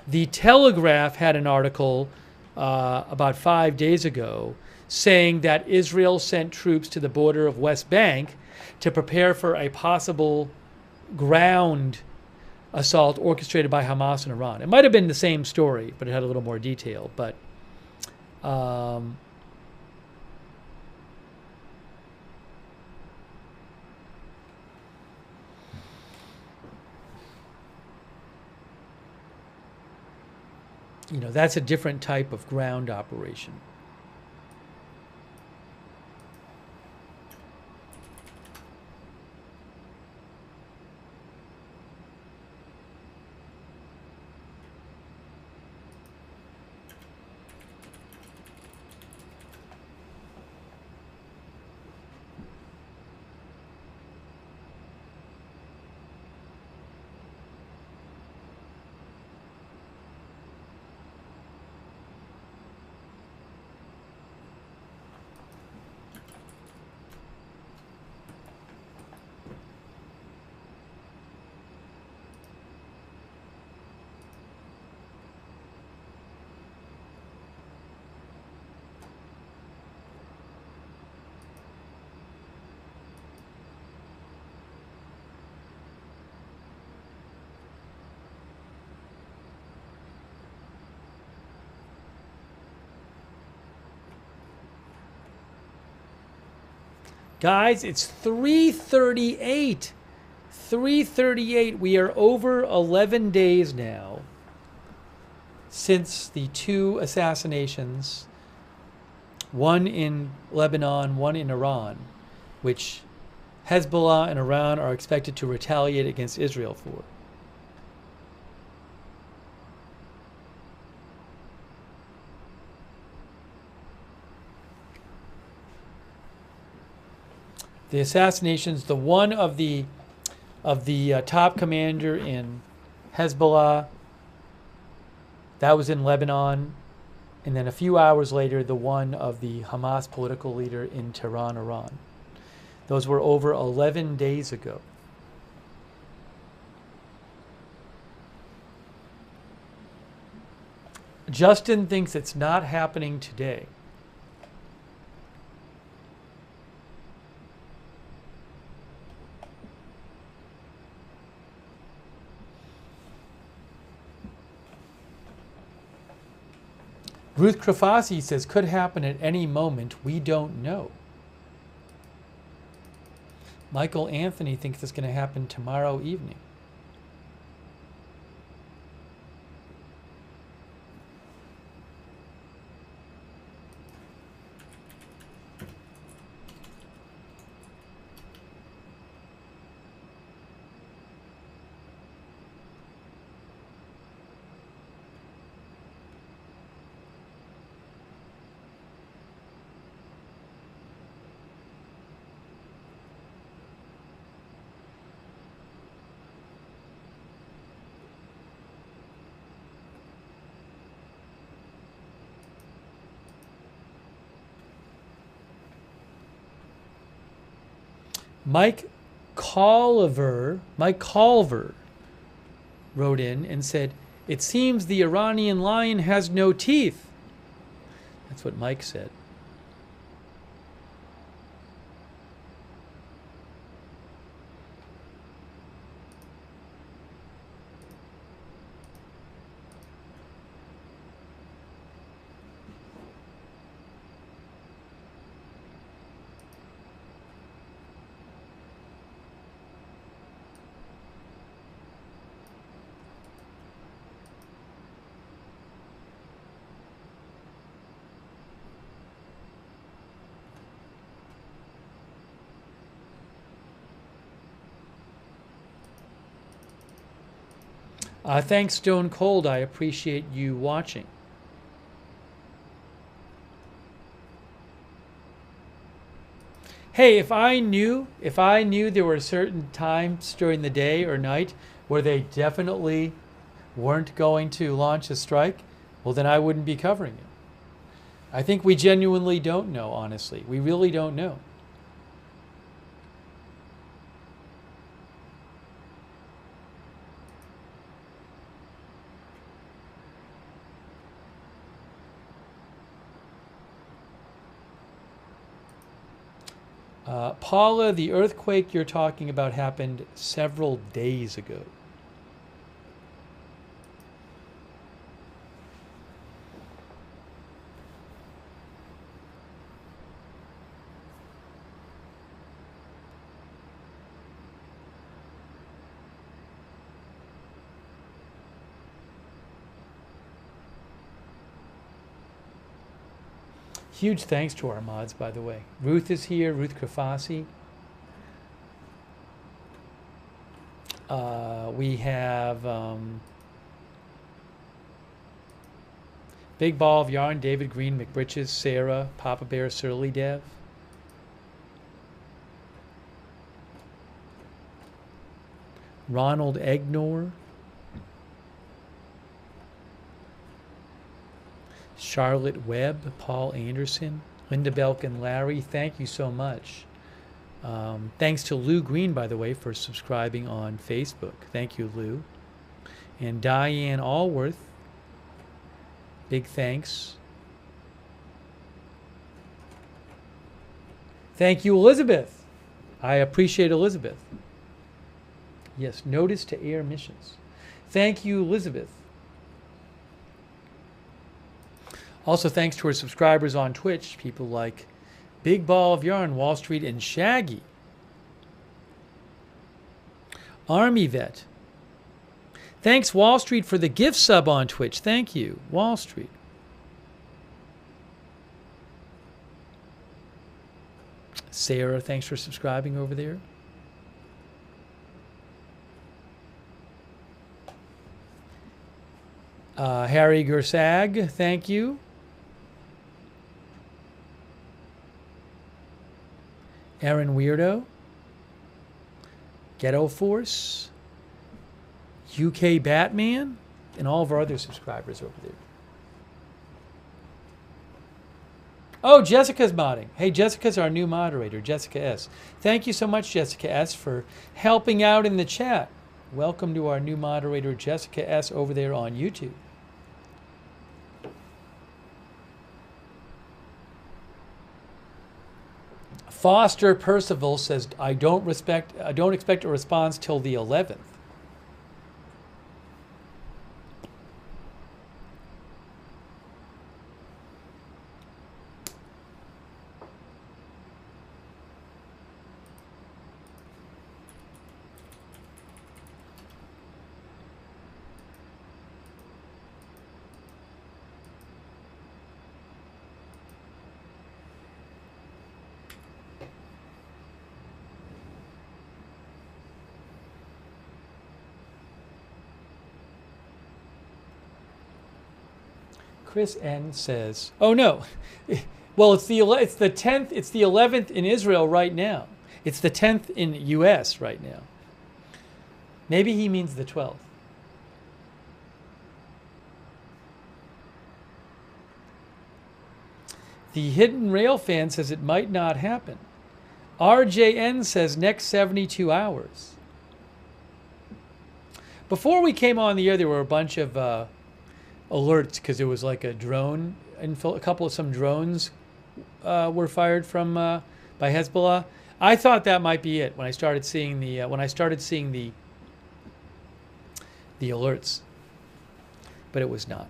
the Telegraph had an article about 5 days ago saying that Israel sent troops to the border of West Bank to prepare for a possible ground assault orchestrated by Hamas and Iran. It might have been the same story, but it had a little more detail. But that's a different type of ground operation. Guys, it's 3:38. 3:38. We are over 11 days now since the two assassinations, one in Lebanon, one in Iran, which Hezbollah and Iran are expected to retaliate against Israel for. The assassinations, the one of the top commander in Hezbollah, that was in Lebanon, and then a few hours later, the one of the Hamas political leader in Tehran, Iran. Those were over 11 days ago. Justin thinks it's not happening today. Ruth Krafasi says, could happen at any moment. We don't know. Michael Anthony thinks it's going to happen tomorrow evening. Mike Culver wrote in and said, it seems the Iranian lion has no teeth. That's what Mike said. Thanks, Stone Cold. I appreciate you watching. Hey, if I knew there were certain times during the day or night where they definitely weren't going to launch a strike, well, then I wouldn't be covering it. I think we genuinely don't know, honestly. We really don't know. Paula, the earthquake you're talking about happened several days ago. Huge thanks to our mods, by the way. Ruth is here, Ruth Krafasi. We have Big Ball of Yarn, David Green, McBritches, Sarah, Papa Bear, Surly Dev. Ronald Egnor. Charlotte Webb, Paul Anderson, Linda Belk and Larry, thank you so much. Thanks to Lou Green, by the way, for subscribing on Facebook. Thank you, Lou. And Diane Allworth, big thanks. Thank you, Elizabeth. I appreciate Elizabeth. Yes, notice to air missions. Thank you, Elizabeth. Also, thanks to our subscribers on Twitch, people like Big Ball of Yarn, Wall Street, and Shaggy. Army Vet. Thanks, Wall Street, for the gift sub on Twitch. Thank you, Wall Street. Sarah, thanks for subscribing over there. Harry Gersag, thank you. Aaron Weirdo, Ghetto Force, UK Batman, and all of our other subscribers over there. Oh, Jessica's modding. Hey, Jessica's our new moderator, Jessica S. Thank you so much, Jessica S, for helping out in the chat. Welcome to our new moderator, Jessica S, over there on YouTube. Foster Percival says, I don't expect a response till the 11th. Chris N says, "Oh no, well it's the 10th. It's the 11th in Israel right now. It's the 10th in U.S. right now. Maybe he means the 12th." The Hidden Rail fan says it might not happen. RJN says next 72 hours. Before we came on the air, there were a bunch of alerts because there was like a drone, and a couple of some drones were fired from by Hezbollah. I thought that might be it when I started seeing the the alerts, but it was not.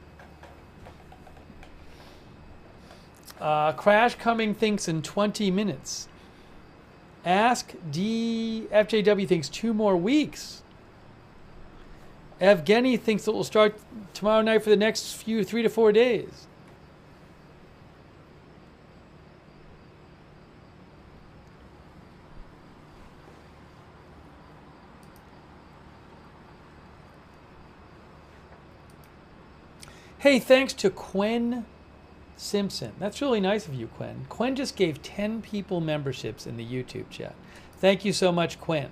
Crash Coming thinks in 20 minutes. Ask DFJW thinks 2 more weeks. Evgeny thinks it will start tomorrow night for the next 3 to 4 days. Hey, thanks to Quinn Simpson. That's really nice of you, Quinn. Quinn just gave 10 people memberships in the YouTube chat. Thank you so much, Quinn.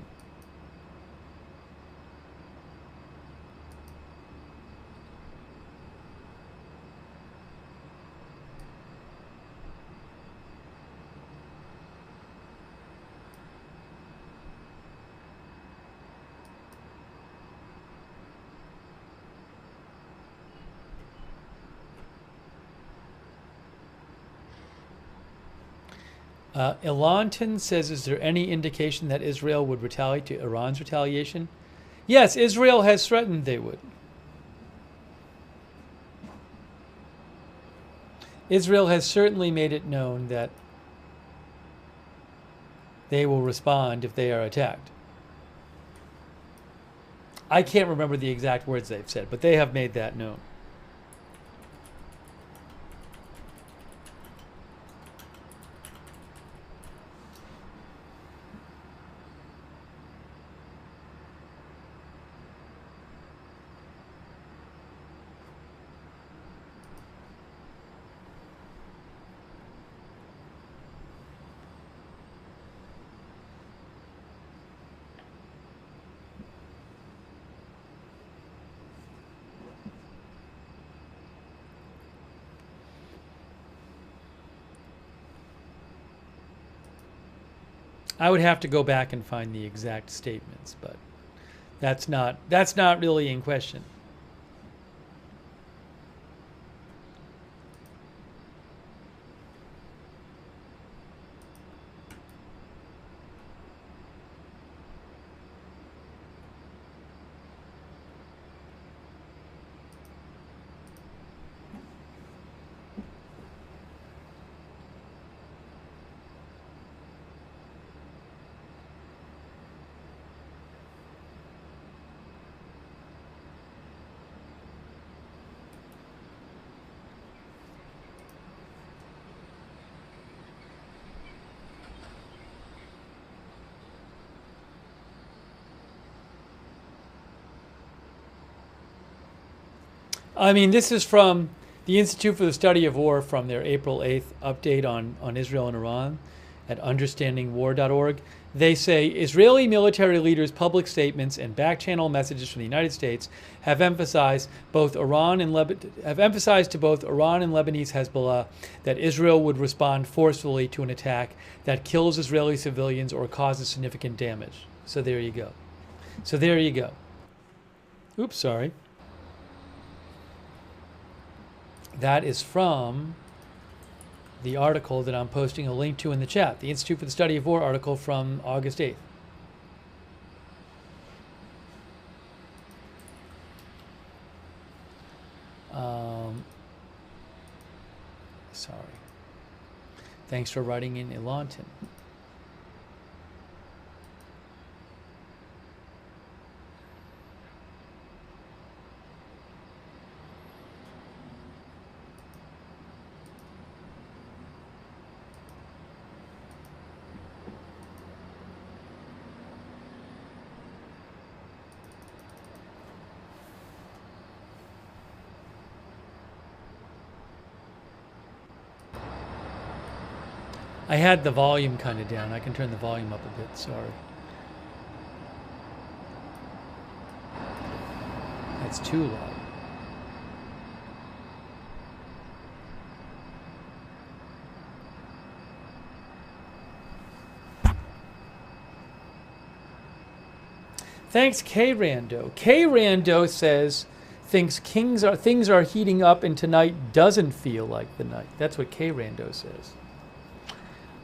Elanton says, is there any indication that Israel would retaliate to Iran's retaliation? Yes, Israel has threatened they would. Israel has certainly made it known that they will respond if they are attacked. I can't remember the exact words they've said, but they have made that known. I would have to go back and find the exact statements, but that's not really in question. I mean, this is from the Institute for the Study of War from their April 8th update on Israel and Iran at understandingwar.org. They say Israeli military leaders' public statements and back-channel messages from the United States have emphasized to both Iran and Lebanese Hezbollah that Israel would respond forcefully to an attack that kills Israeli civilians or causes significant damage. So there you go. Oops, sorry. That is from the article that I'm posting a link to in the chat, the Institute for the Study of War article from August 8th. Sorry. Thanks for writing in, Elanton. I had the volume kind of down. I can turn the volume up a bit, sorry. That's too loud. Thanks, K Rando. K Rando says thinks things are heating up and tonight doesn't feel like the night. That's what K Rando says.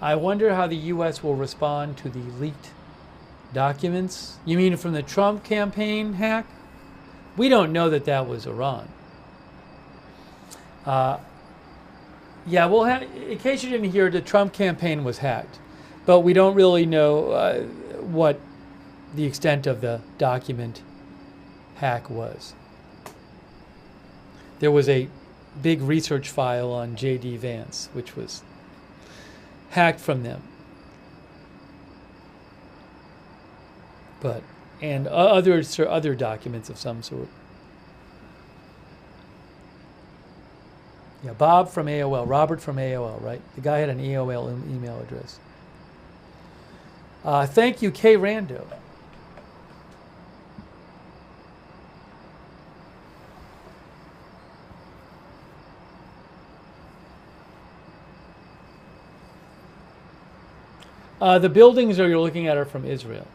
I wonder how the U.S. will respond to the leaked documents. You mean from the Trump campaign hack? We don't know that that was Iran. Yeah, well, in case you didn't hear, the Trump campaign was hacked. But we don't really know what the extent of the document hack was. There was a big research file on J.D. Vance, which was hacked from them, and other documents of some sort. Yeah, Bob from AOL, Robert from AOL, right? The guy had an AOL email address. Thank you, K. Rando. The buildings you're looking at are from Israel.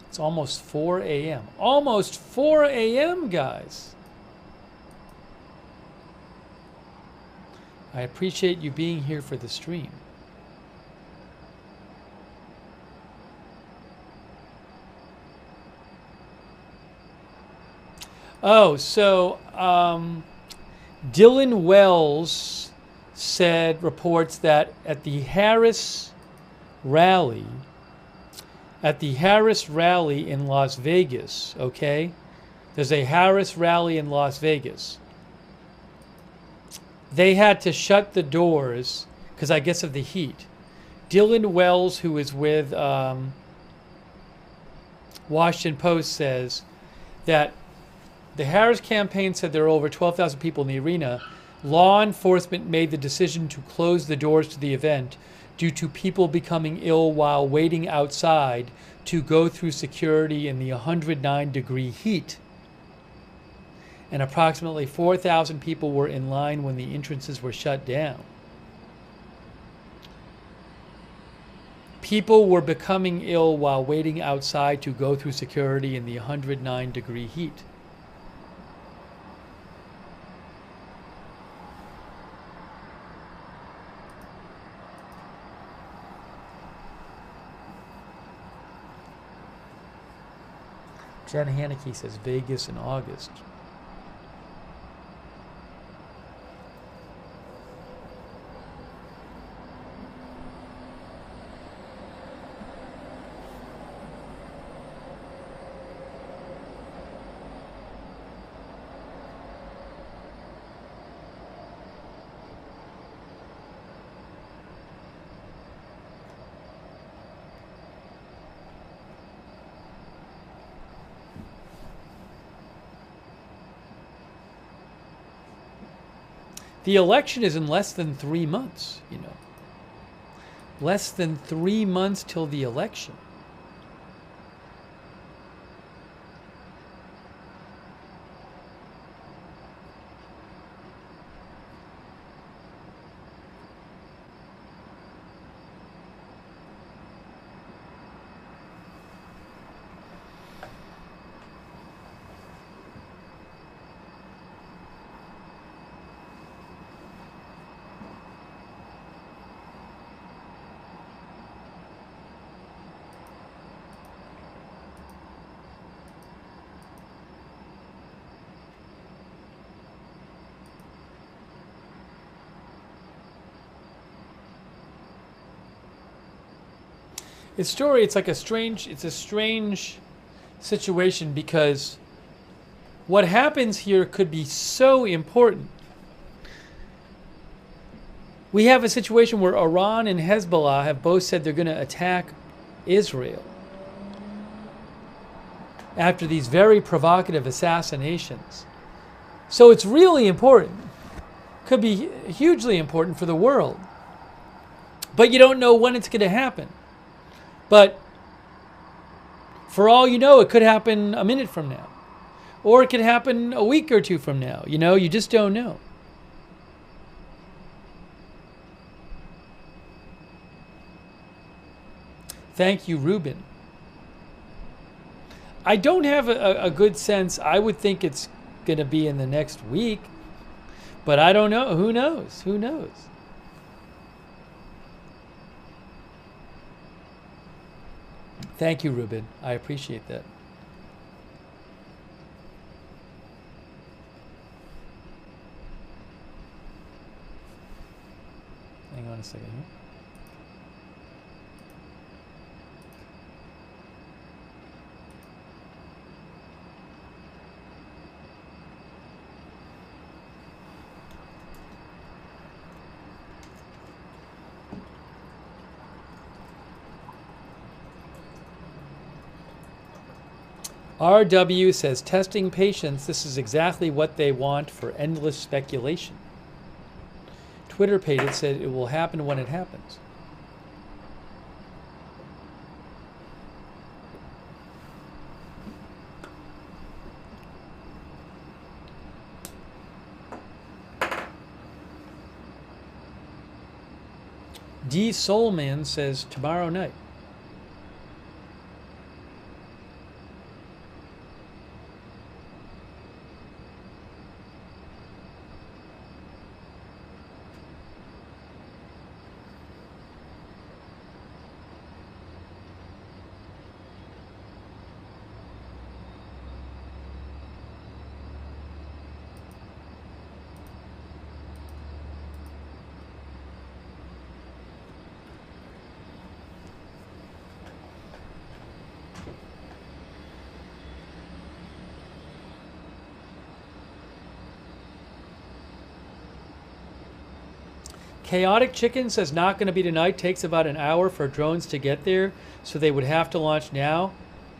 It's almost 4 a.m. Almost 4 a.m., guys. I appreciate you being here for the stream. Oh, so Dylan Wells reports that at the Harris rally in Las Vegas, okay? There's a Harris rally in Las Vegas. They had to shut the doors because I guess of the heat. Dylan Wells, who is with Washington Post, says that the Harris campaign said there are over 12,000 people in the arena. Law enforcement made the decision to close the doors to the event due to people becoming ill while waiting outside to go through security in the 109-degree heat. And approximately 4,000 people were in line when the entrances were shut down. People were becoming ill while waiting outside to go through security in the 109-degree heat. Jen Haneke says Vegas in August. The election is in less than 3 months, you know. Less than 3 months till the election. It's like a strange situation because what happens here could be so important. We have a situation where Iran and Hezbollah have both said they're going to attack Israel after these very provocative assassinations. So it's really important. Could be hugely important for the world. But you don't know when it's going to happen. But for all you know, it could happen a minute from now. Or it could happen a week or two from now. You know, you just don't know. Thank you, Ruben. I don't have a good sense. I would think it's going to be in the next week. But I don't know. Who knows? Who knows? Thank you, Ruben. I appreciate that. Hang on a second here. RW says, testing patience, this is exactly what they want for endless speculation. Twitter page, it said it will happen when it happens. D Soulman says tomorrow night. Chaotic Chicken says not going to be tonight. Takes about an hour for drones to get there, so they would have to launch now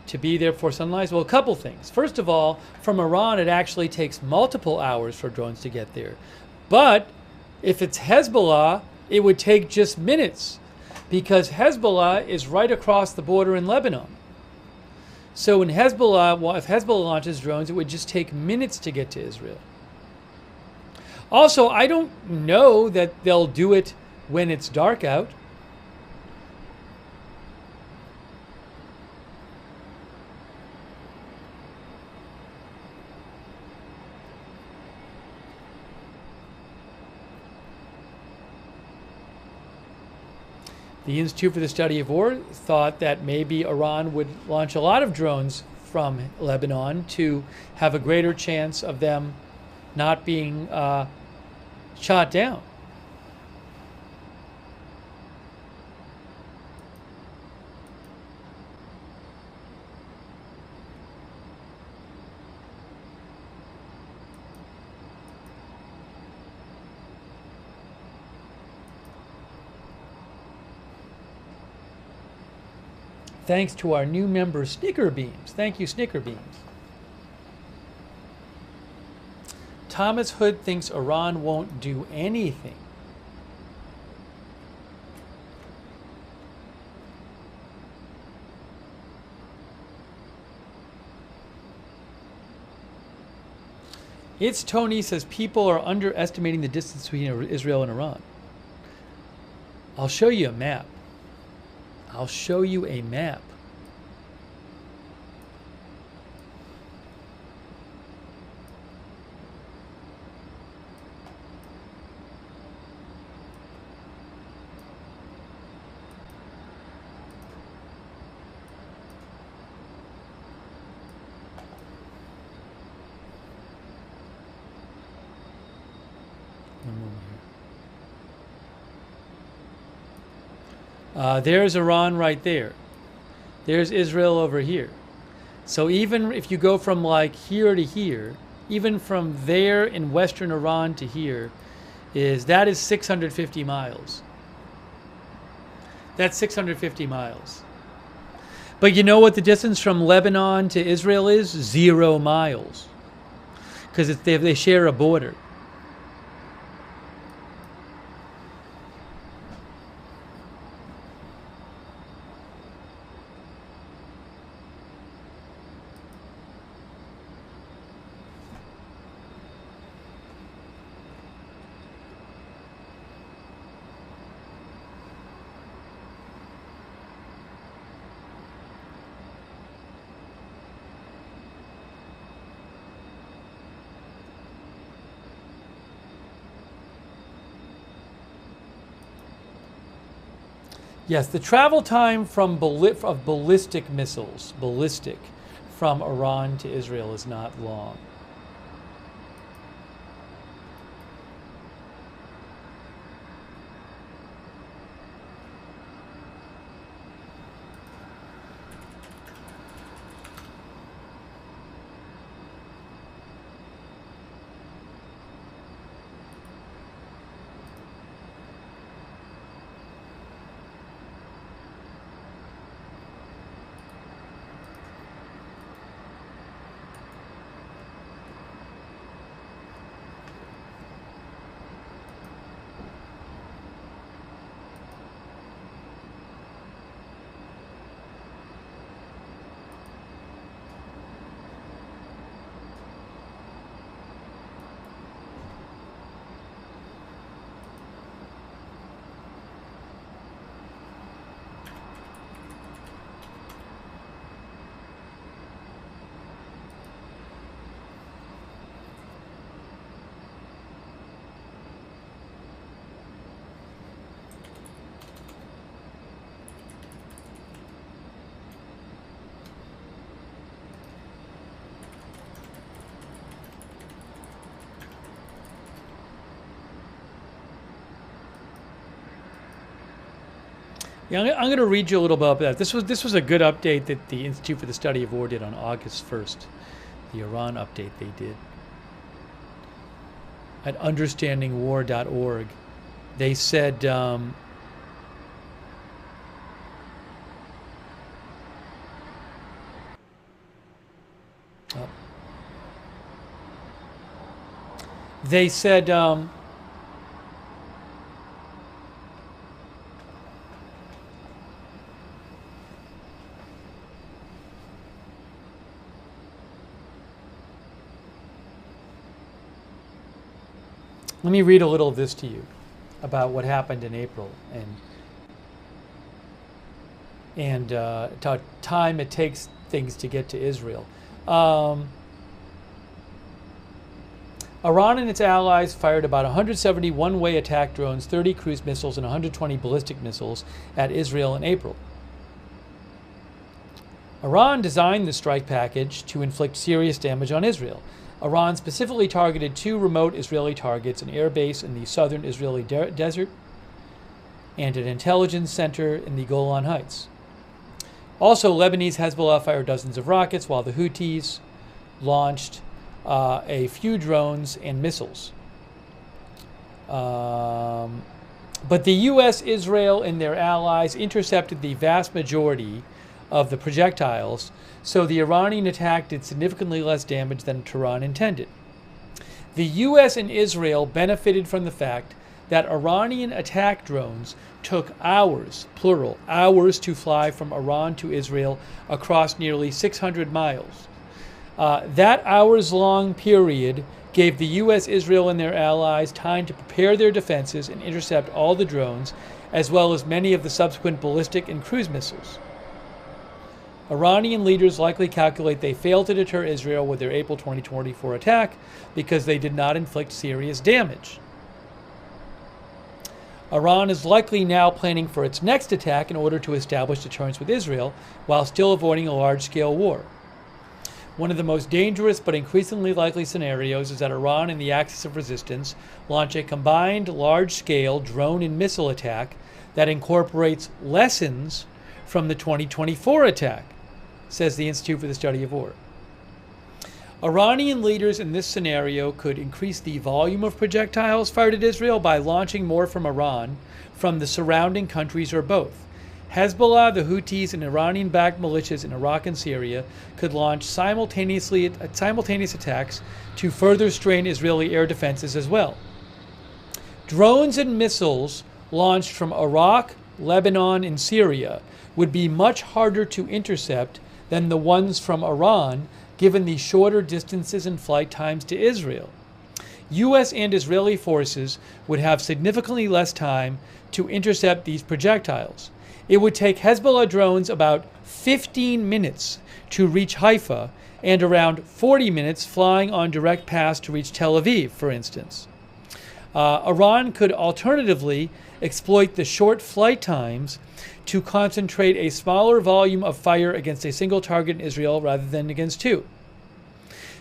to be there for sunrise. Well, a couple things. First of all, from Iran, it actually takes multiple hours for drones to get there. But if it's Hezbollah, it would take just minutes, because Hezbollah is right across the border in Lebanon. So when Hezbollah, if Hezbollah launches drones, it would just take minutes to get to Israel. Also, I don't know that they'll do it when it's dark out. The Institute for the Study of War thought that maybe Iran would launch a lot of drones from Lebanon to have a greater chance of them not being shot down. Thanks to our new member, Snicker Beams. Thank you, Snicker Beams. Thomas Hood thinks Iran won't do anything. It's Tony says people are underestimating the distance between Israel and Iran. I'll show you a map. I'll show you a map. There's Iran right there. There's Israel over here. So even if you go from like here to here, even from there in western Iran to here, that is 650 miles. That's 650 miles. But you know what the distance from Lebanon to Israel is? 0 miles. Because they share a border. Yes, the travel time from ballistic missiles, from Iran to Israel is not long. Yeah, I'm going to read you a little bit about that. This was a good update that the Institute for the Study of War did on August 1st. The Iran update they did at understandingwar.org. They said they said let me read a little of this to you about what happened in April and how time it takes things to get to Israel. Iran and its allies fired about 170 one-way attack drones, 30 cruise missiles, and 120 ballistic missiles at Israel in April. Iran designed the strike package to inflict serious damage on Israel. Iran specifically targeted 2 remote Israeli targets, an air base in the southern Israeli desert and an intelligence center in the Golan Heights. Also, Lebanese Hezbollah fired dozens of rockets, while the Houthis launched a few drones and missiles. But the U.S., Israel, and their allies intercepted the vast majority of the projectiles, so the Iranian attack did significantly less damage than Tehran intended. The U.S. and Israel benefited from the fact that Iranian attack drones took hours, plural, hours to fly from Iran to Israel across nearly 600 miles. That hours-long period gave the U.S., Israel, and their allies time to prepare their defenses and intercept all the drones, as well as many of the subsequent ballistic and cruise missiles. Iranian leaders likely calculate they failed to deter Israel with their April 2024 attack because they did not inflict serious damage. Iran is likely now planning for its next attack in order to establish deterrence with Israel, while still avoiding a large-scale war. One of the most dangerous but increasingly likely scenarios is that Iran and the Axis of Resistance launch a combined large-scale drone and missile attack that incorporates lessons from the 2024 attack, says the Institute for the Study of War. Iranian leaders in this scenario could increase the volume of projectiles fired at Israel by launching more from Iran, from the surrounding countries, or both. Hezbollah, the Houthis, and Iranian-backed militias in Iraq and Syria could launch simultaneous attacks to further strain Israeli air defenses as well. Drones and missiles launched from Iraq, Lebanon, and Syria would be much harder to intercept than the ones from Iran, given the shorter distances and flight times to Israel. U.S. and Israeli forces would have significantly less time to intercept these projectiles. It would take Hezbollah drones about 15 minutes to reach Haifa and around 40 minutes flying on direct paths to reach Tel Aviv, for instance. Iran could alternatively exploit the short flight times to concentrate a smaller volume of fire against a single target in Israel rather than against 2.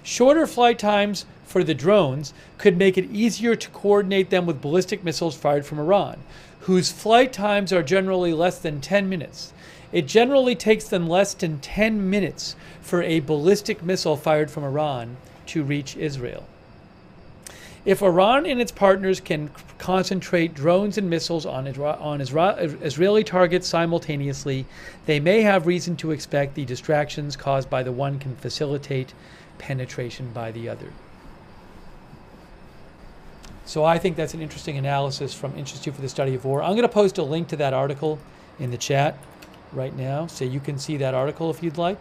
Shorter flight times for the drones could make it easier to coordinate them with ballistic missiles fired from Iran, whose flight times are generally less than 10 minutes. It generally takes them less than 10 minutes for a ballistic missile fired from Iran to reach Israel. If Iran and its partners can concentrate drones and missiles on Israeli targets simultaneously, they may have reason to expect the distractions caused by the one can facilitate penetration by the other. So I think that's an interesting analysis from Institute for the Study of War. I'm going to post a link to that article in the chat right now, so you can see that article if you'd like.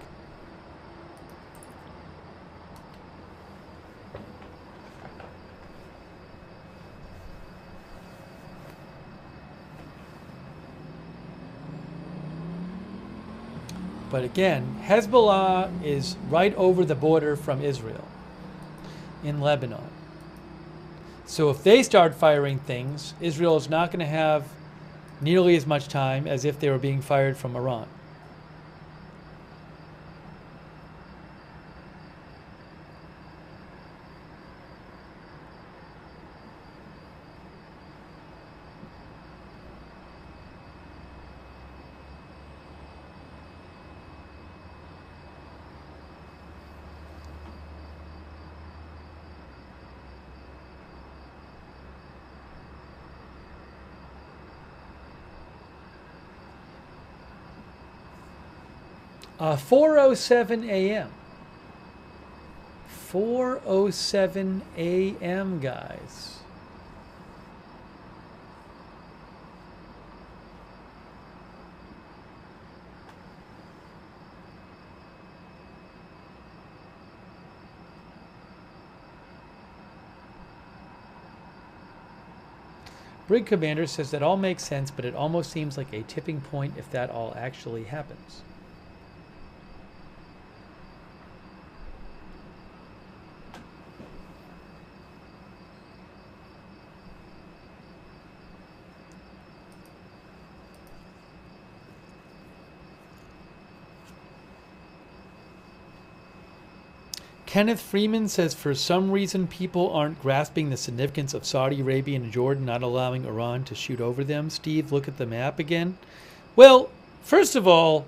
But again, Hezbollah is right over the border from Israel in Lebanon. So if they start firing things, Israel is not going to have nearly as much time as if they were being fired from Iran. 4:07 a.m. 4:07 a.m., guys. Brig Commander says that all makes sense, but it almost seems like a tipping point if that all actually happens. Kenneth Freeman says for some reason people aren't grasping the significance of Saudi Arabia and Jordan not allowing Iran to shoot over them. Steve, look at the map again. Well, first of all,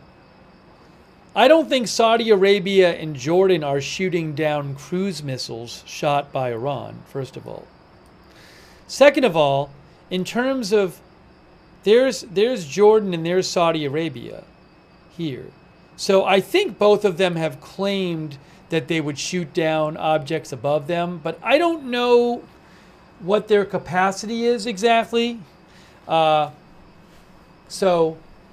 I don't think Saudi Arabia and Jordan are shooting down cruise missiles shot by Iran, first of all. Second of all, in terms of there's Jordan and there's Saudi Arabia here. So I think both of them have claimed that they would shoot down objects above them, but I don't know what their capacity is exactly. So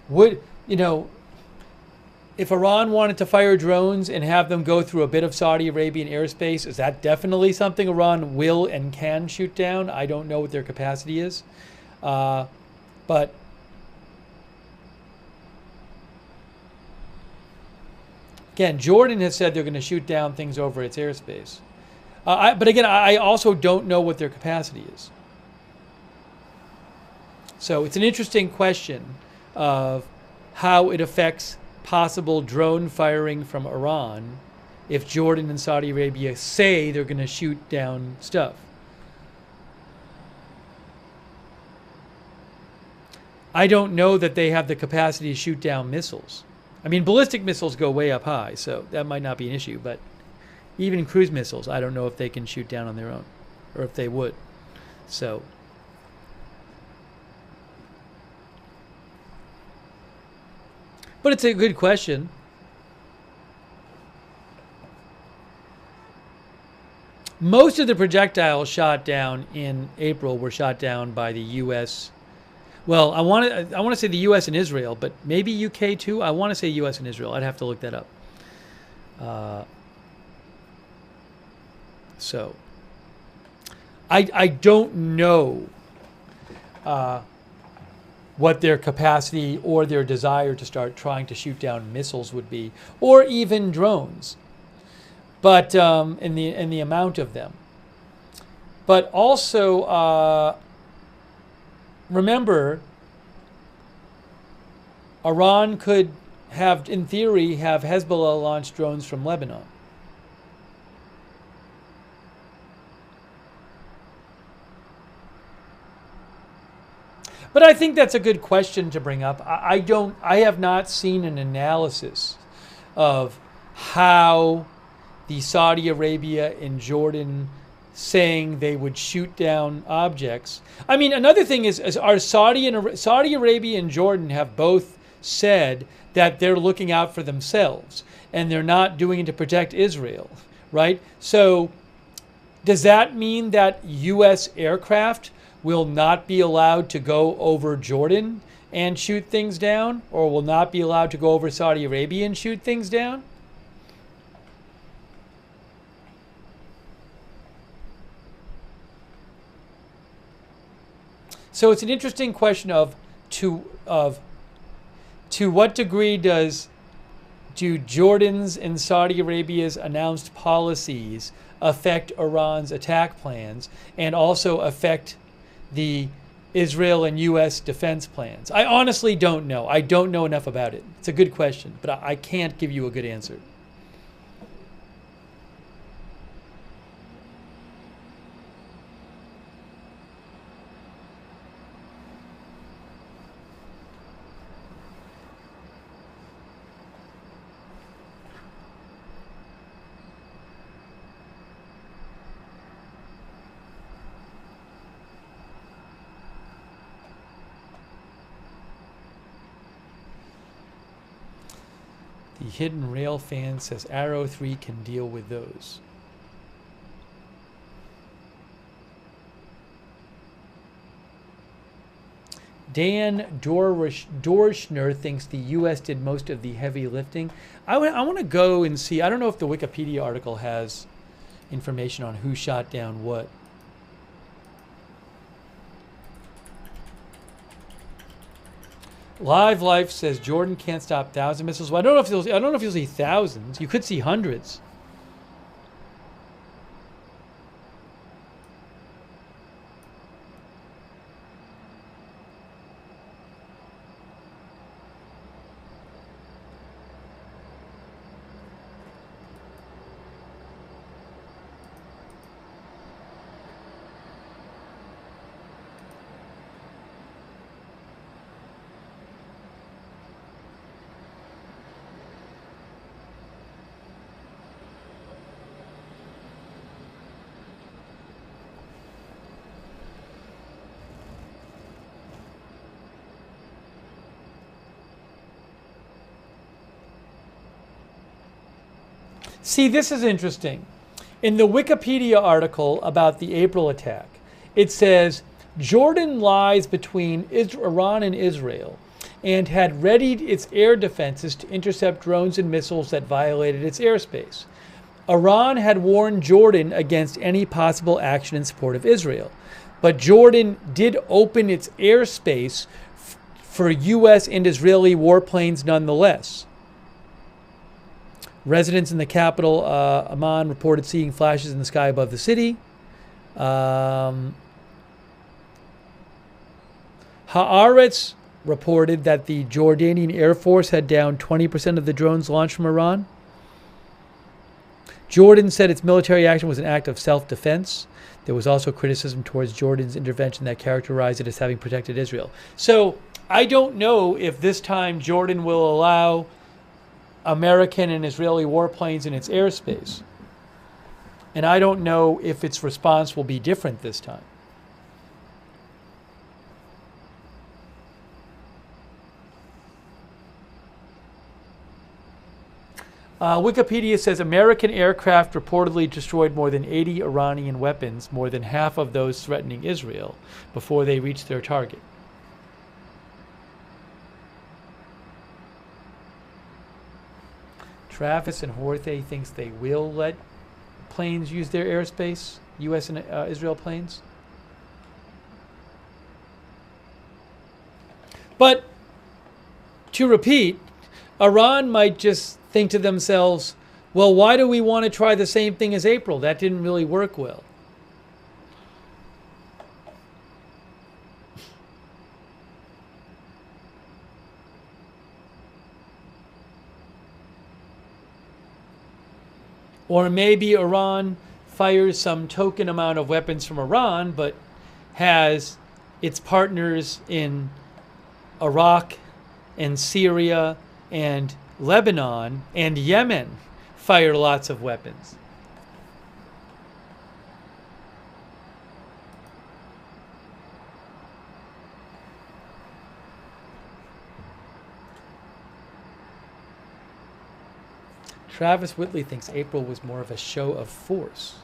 would, if Iran wanted to fire drones and have them go through a bit of Saudi Arabian airspace, is that definitely something Iran will and can shoot down? I don't know what their capacity is. But again, Jordan has said they're going to shoot down things over its airspace. But again, I also don't know what their capacity is. So it's an interesting question of how it affects possible drone firing from Iran if Jordan and Saudi Arabia say they're going to shoot down stuff. I don't know that they have the capacity to shoot down missiles. I mean, ballistic missiles go way up high, so that might not be an issue. But even cruise missiles, I don't know if they can shoot down on their own, or if they would. So, but it's a good question. Most of the projectiles shot down in April were shot down by the U.S. Well, I want to say the U.S. and Israel, but maybe U.K. too. I want to say U.S. and Israel. I'd have to look that up. So I don't know what their capacity or their desire to start trying to shoot down missiles would be, or even drones, but in the amount of them. But also. Remember, Iran could have, in theory, have Hezbollah launch drones from Lebanon. But I think that's a good question to bring up. I have not seen an analysis of how the Saudi Arabia and Jordan saying they would shoot down objects. I mean, another thing is our Saudi Arabia and Jordan have both said that they're looking out for themselves and they're not doing it to protect Israel, right? So does that mean that U.S. aircraft will not be allowed to go over Jordan and shoot things down, or will not be allowed to go over Saudi Arabia and shoot things down? So it's an interesting question of to what degree do Jordan's and Saudi Arabia's announced policies affect Iran's attack plans and also affect the Israel and U.S. defense plans? I honestly don't know. I don't know enough about it. It's a good question, but I can't give you a good answer. The Hidden Rail fan says Arrow 3 can deal with those. Dan Dorschner thinks the U.S. did most of the heavy lifting. I want to go and see. I don't know if the Wikipedia article has information on who shot down what. Live Life says Jordan can't stop 1,000 missiles. Well, I don't know if you'll see thousands. You could see hundreds. See, this is interesting. In the Wikipedia article about the April attack, it says Jordan lies between Iran and Israel and had readied its air defenses to intercept drones and missiles that violated its airspace. Iran had warned Jordan against any possible action in support of Israel, but Jordan did open its airspace for U.S. and Israeli warplanes nonetheless. Residents in the capital, Amman, reported seeing flashes in the sky above the city. Haaretz reported that the Jordanian Air Force had downed 20% of the drones launched from Iran. Jordan said its military action was an act of self-defense. There was also criticism towards Jordan's intervention that characterized it as having protected Israel. So I don't know if this time Jordan will allow American and Israeli warplanes in its airspace. And I don't know if its response will be different this time. Wikipedia says American aircraft reportedly destroyed more than 80 Iranian weapons, more than half of those threatening Israel, before they reached their target. Travis and Horthe thinks they will let planes use their airspace, U.S. and Israel planes. But to repeat, Iran might just think to themselves, well, why do we want to try the same thing as April? That didn't really work well. Or maybe Iran fires some token amount of weapons from Iran, but has its partners in Iraq and Syria and Lebanon and Yemen fire lots of weapons. Travis Whitley thinks April was more of a show of force.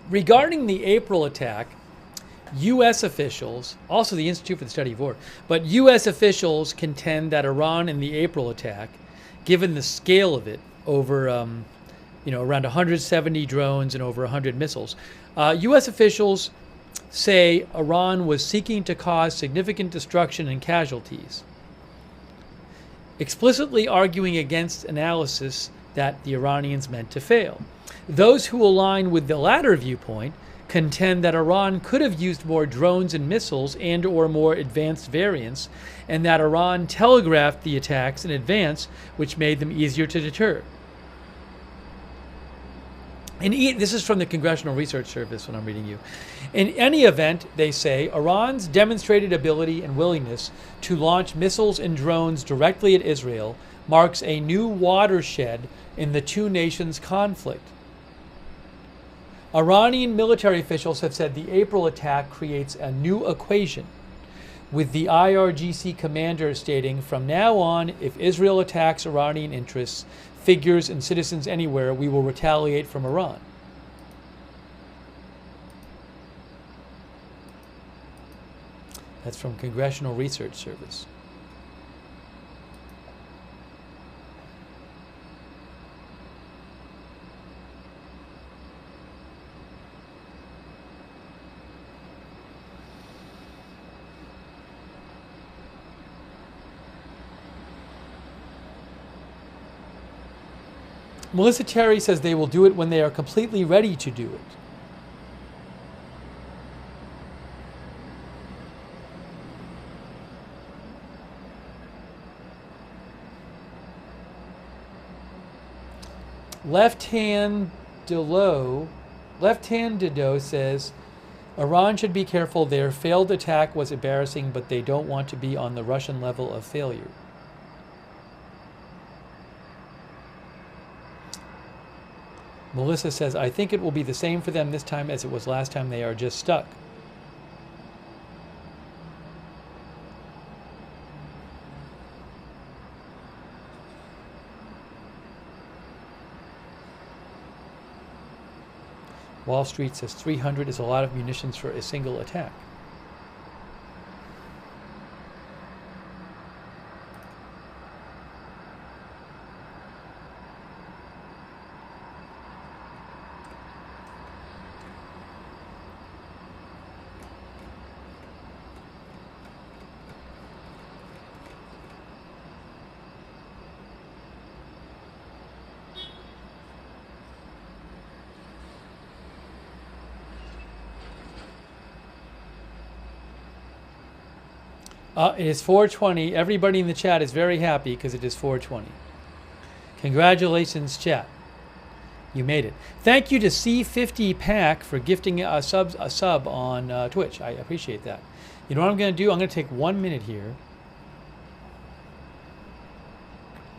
Regarding the April attack, U.S. officials, also the Institute for the Study of War, but U.S. officials contend that Iran in the April attack, given the scale of it, over around 170 drones and over 100 missiles, U.S. officials say Iran was seeking to cause significant destruction and casualties, explicitly arguing against analysis that the Iranians meant to fail. Those who align with the latter viewpoint contend that Iran could have used more drones and missiles and or more advanced variants, and that Iran telegraphed the attacks in advance, which made them easier to deter. And this is from the Congressional Research Service when I'm reading you. In any event, they say, Iran's demonstrated ability and willingness to launch missiles and drones directly at Israel marks a new watershed in the two nations' conflict. Iranian military officials have said the April attack creates a new equation, with the IRGC commander stating, from now on, if Israel attacks Iranian interests, figures, and citizens anywhere, we will retaliate from Iran. That's from Congressional Research Service. Melissa Terry says they will do it when they are completely ready to do it. Left-hand Dido says Iran should be careful. Their failed attack was embarrassing, but they don't want to be on the Russian level of failure. Melissa says, I think it will be the same for them this time as it was last time. They are just stuck. Wall Street says 300 is a lot of munitions for a single attack. It is 4:20. Everybody in the chat is very happy because it is 4:20. Congratulations, chat. You made it. Thank you to C50 Pack for gifting a sub on Twitch. I appreciate that. You know what I'm going to do? I'm going to take 1 minute here.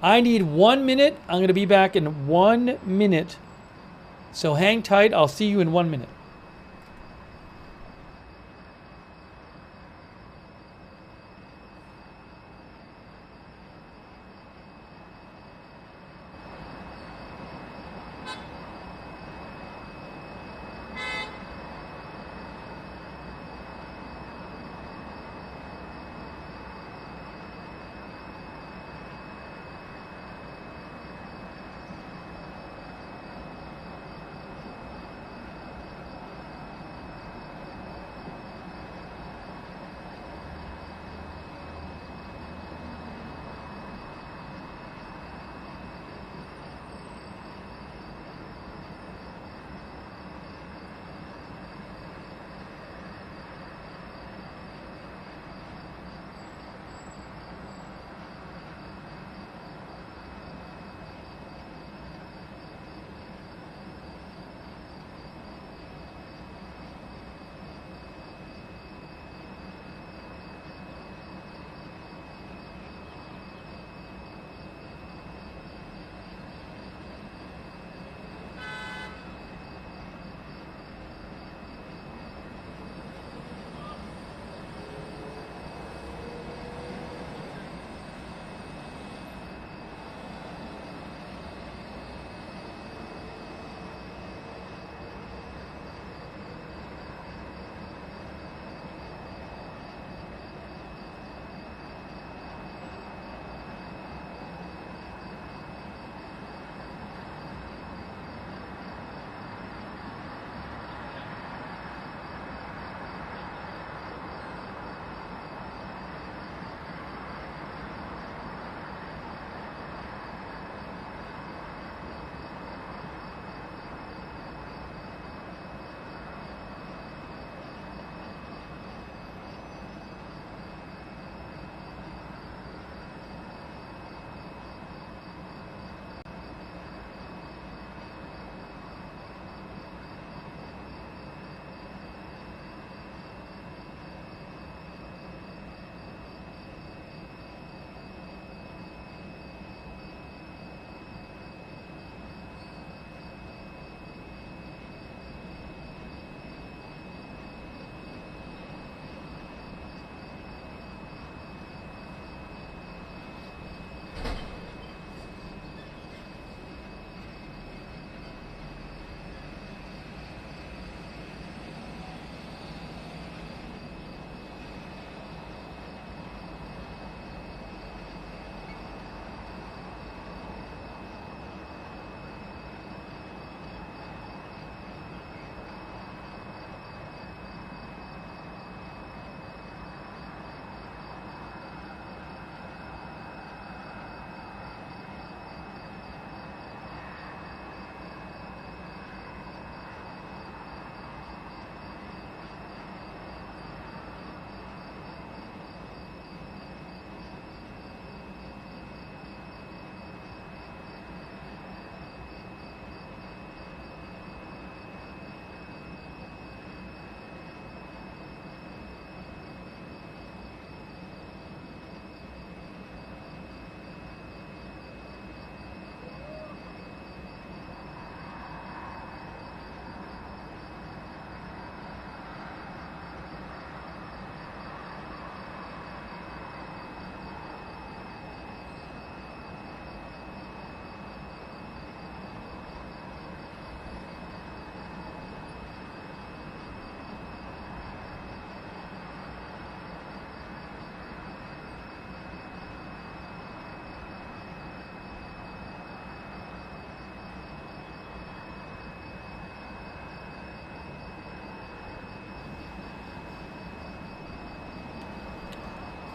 I need 1 minute. I'm going to be back in 1 minute. So hang tight. I'll see you in 1 minute.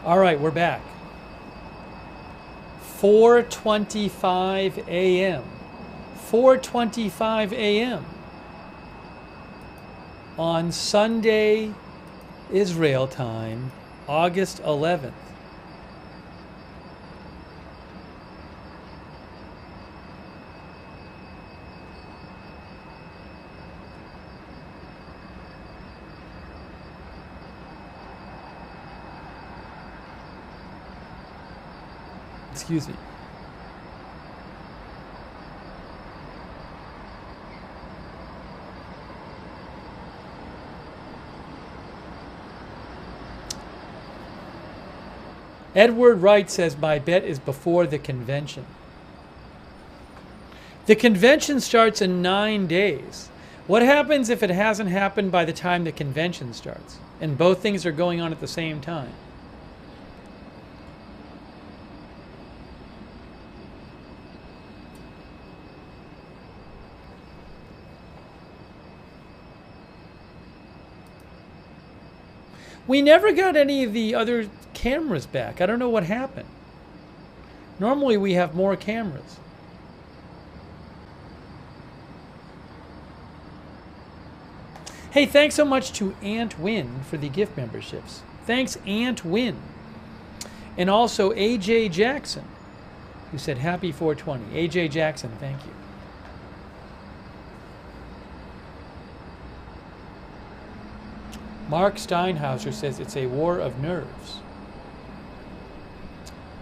All right, we're back. 4:25 a.m. 4:25 a.m. on Sunday, Israel time, August 11th. Excuse me. Edward Wright says, my bet is before the convention. The convention starts in 9 days. What happens if it hasn't happened by the time the convention starts and both things are going on at the same time? We never got any of the other cameras back. I don't know what happened. Normally we have more cameras. Hey, thanks so much to Aunt Win for the gift memberships. Thanks, Aunt Win. And also AJ Jackson, who said happy 420. AJ Jackson, thank you. Mark Steinhauser says it's a war of nerves.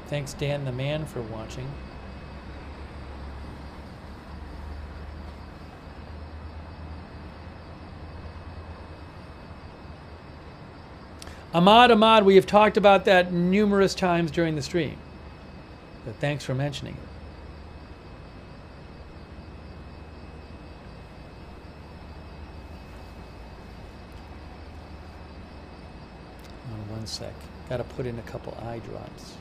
Thanks, Dan the Man, for watching. Ahmad, we have talked about that numerous times during the stream, but thanks for mentioning it. One sec. Got to put in a couple eye drops.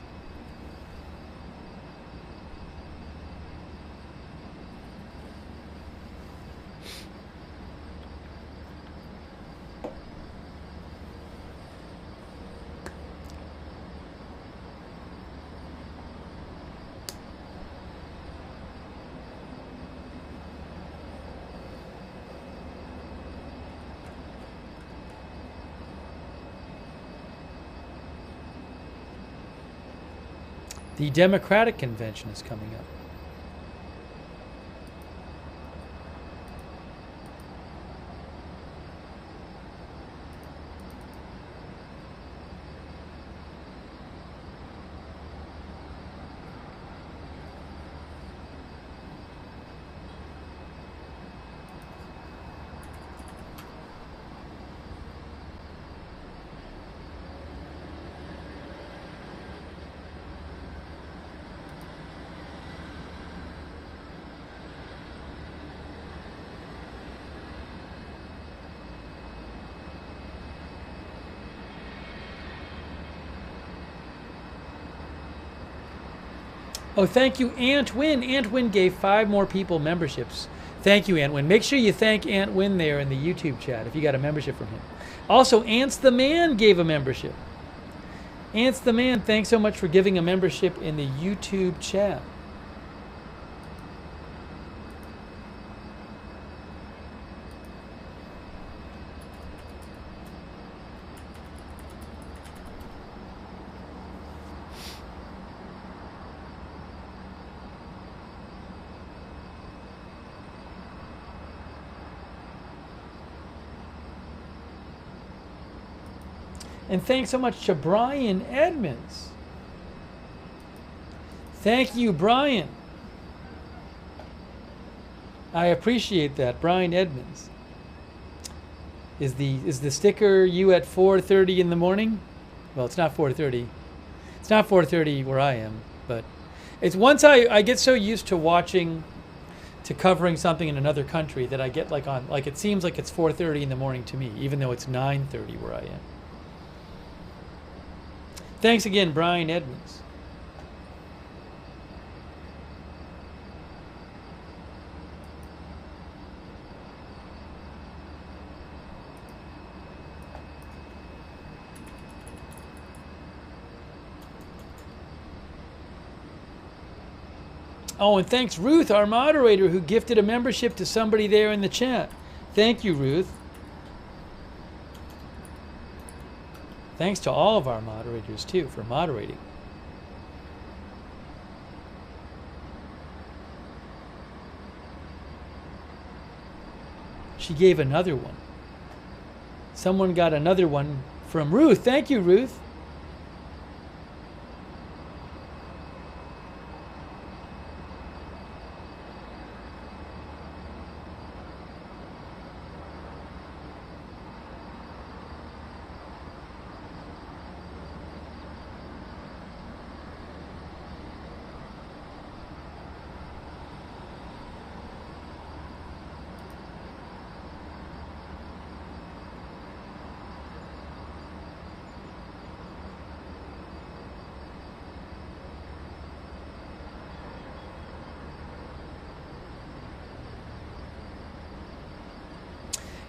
The Democratic Convention is coming up. Oh, thank you, Aunt Win. Aunt Win gave 5 more people memberships. Thank you, Aunt Win. Make sure you thank Aunt Win there in the YouTube chat if you got a membership from him. Also, Ants the Man gave a membership. Ants the Man, thanks so much for giving a membership in the YouTube chat. And thanks so much to Brian Edmonds. Thank you, Brian. I appreciate that, Brian Edmonds. Is the sticker you at 4:30 in the morning? Well, it's not 4:30. It's not 4:30 where I am, but it's once I get so used to watching, to covering something in another country that I get like it seems like it's 4:30 in the morning to me, even though it's 9:30 where I am. Thanks again, Brian Edmonds. Oh, and thanks Ruth, our moderator, who gifted a membership to somebody there in the chat. Thank you, Ruth. Thanks to all of our moderators, too, for moderating. She gave another one. Someone got another one from Ruth. Thank you, Ruth.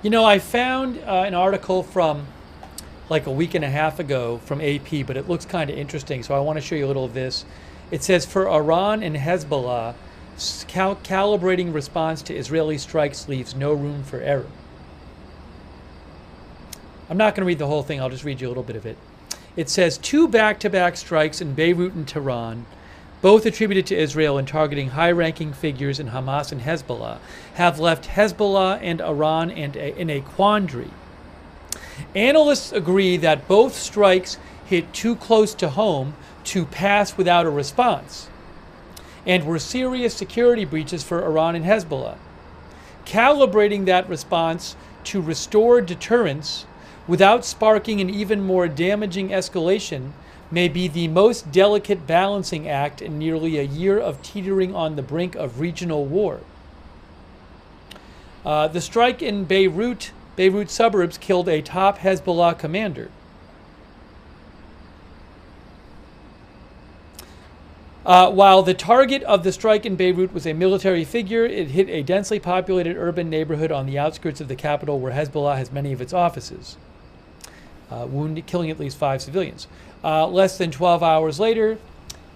You know, I found an article from like a week and a half ago from AP, but it looks kind of interesting, so I want to show you a little of this. It says, for Iran and Hezbollah, calibrating response to Israeli strikes leaves no room for error. I'm not going to read the whole thing, I'll just read you a little bit of it. It says, 2 back-to-back strikes in Beirut and Tehran, both attributed to Israel and targeting high-ranking figures in Hamas and Hezbollah, have left Hezbollah and Iran in a quandary. Analysts agree that both strikes hit too close to home to pass without a response, and were serious security breaches for Iran and Hezbollah. Calibrating that response to restore deterrence without sparking an even more damaging escalation may be the most delicate balancing act in nearly a year of teetering on the brink of regional war. The strike in Beirut suburbs killed a top Hezbollah commander. While the target of the strike in Beirut was a military figure, it hit a densely populated urban neighborhood on the outskirts of the capital where Hezbollah has many of its offices, killing at least 5 civilians. Less than 12 hours later,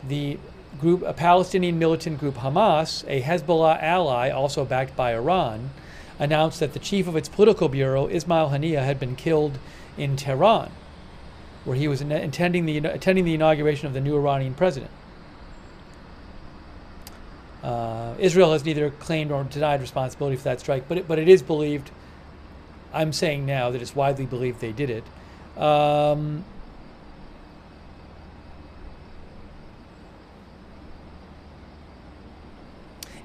the group, a Palestinian militant group Hamas, a Hezbollah ally also backed by Iran, announced that the chief of its political bureau, Ismail Haniyeh, had been killed in Tehran, where he was attending the inauguration of the new Iranian president. Israel has neither claimed or denied responsibility for that strike, but it is believed, I'm saying now that it's widely believed they did it.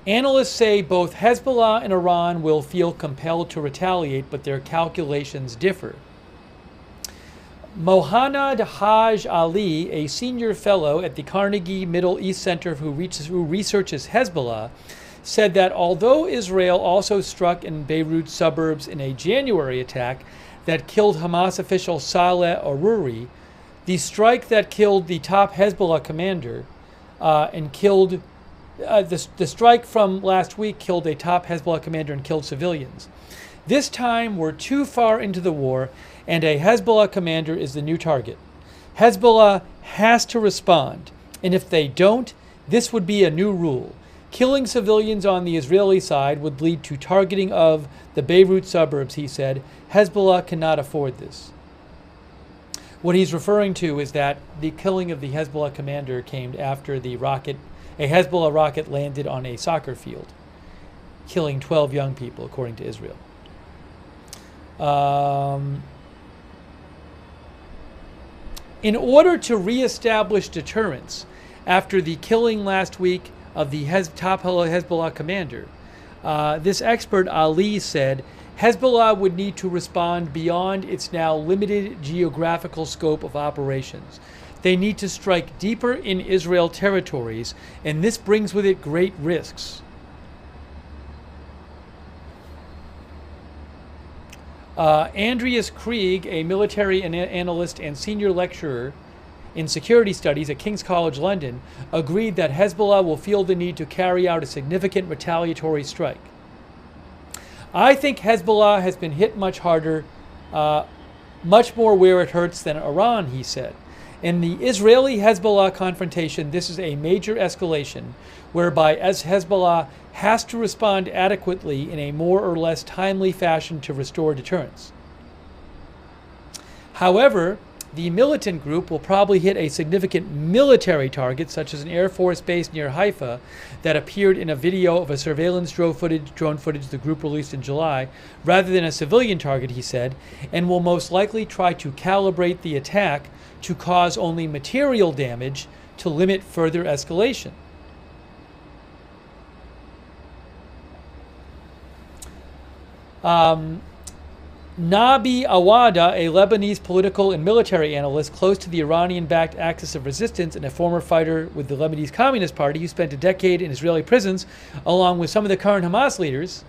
Analysts say both Hezbollah and Iran will feel compelled to retaliate, but their calculations differ. Mohanad Haj Ali, a senior fellow at the Carnegie Middle East Center who researches Hezbollah, said that although Israel also struck in Beirut suburbs in a January attack that killed Hamas official Saleh Aruri, the strike that killed the top Hezbollah commander the strike from last week killed a top Hezbollah commander and killed civilians. This time we're too far into the war, and a Hezbollah commander is the new target. Hezbollah has to respond, and if they don't, this would be a new rule. Killing civilians on the Israeli side would lead to targeting of the Beirut suburbs, he said. Hezbollah cannot afford this. What he's referring to is that the killing of the Hezbollah commander came after a Hezbollah rocket landed on a soccer field, killing 12 young people, according to Israel. In order to reestablish deterrence after the killing last week of the top Hezbollah commander, this expert Ali said Hezbollah would need to respond beyond its now limited geographical scope of operations. They need to strike deeper in Israel territories, and this brings with it great risks. Andreas Krieg, a military analyst and senior lecturer in security studies at King's College London, agreed that Hezbollah will feel the need to carry out a significant retaliatory strike. I think Hezbollah has been hit much harder, much more where it hurts than Iran, he said. In the Israeli-Hezbollah confrontation, this is a major escalation whereby Hezbollah has to respond adequately in a more or less timely fashion to restore deterrence. However, the militant group will probably hit a significant military target, such as an Air Force base near Haifa that appeared in a video of a surveillance drone footage the group released in July, rather than a civilian target, he said, and will most likely try to calibrate the attack to cause only material damage to limit further escalation. Nabi Awada, a Lebanese political and military analyst close to the Iranian-backed Axis of Resistance and a former fighter with the Lebanese Communist Party who spent a decade in Israeli prisons, along with some of the current Hamas leaders,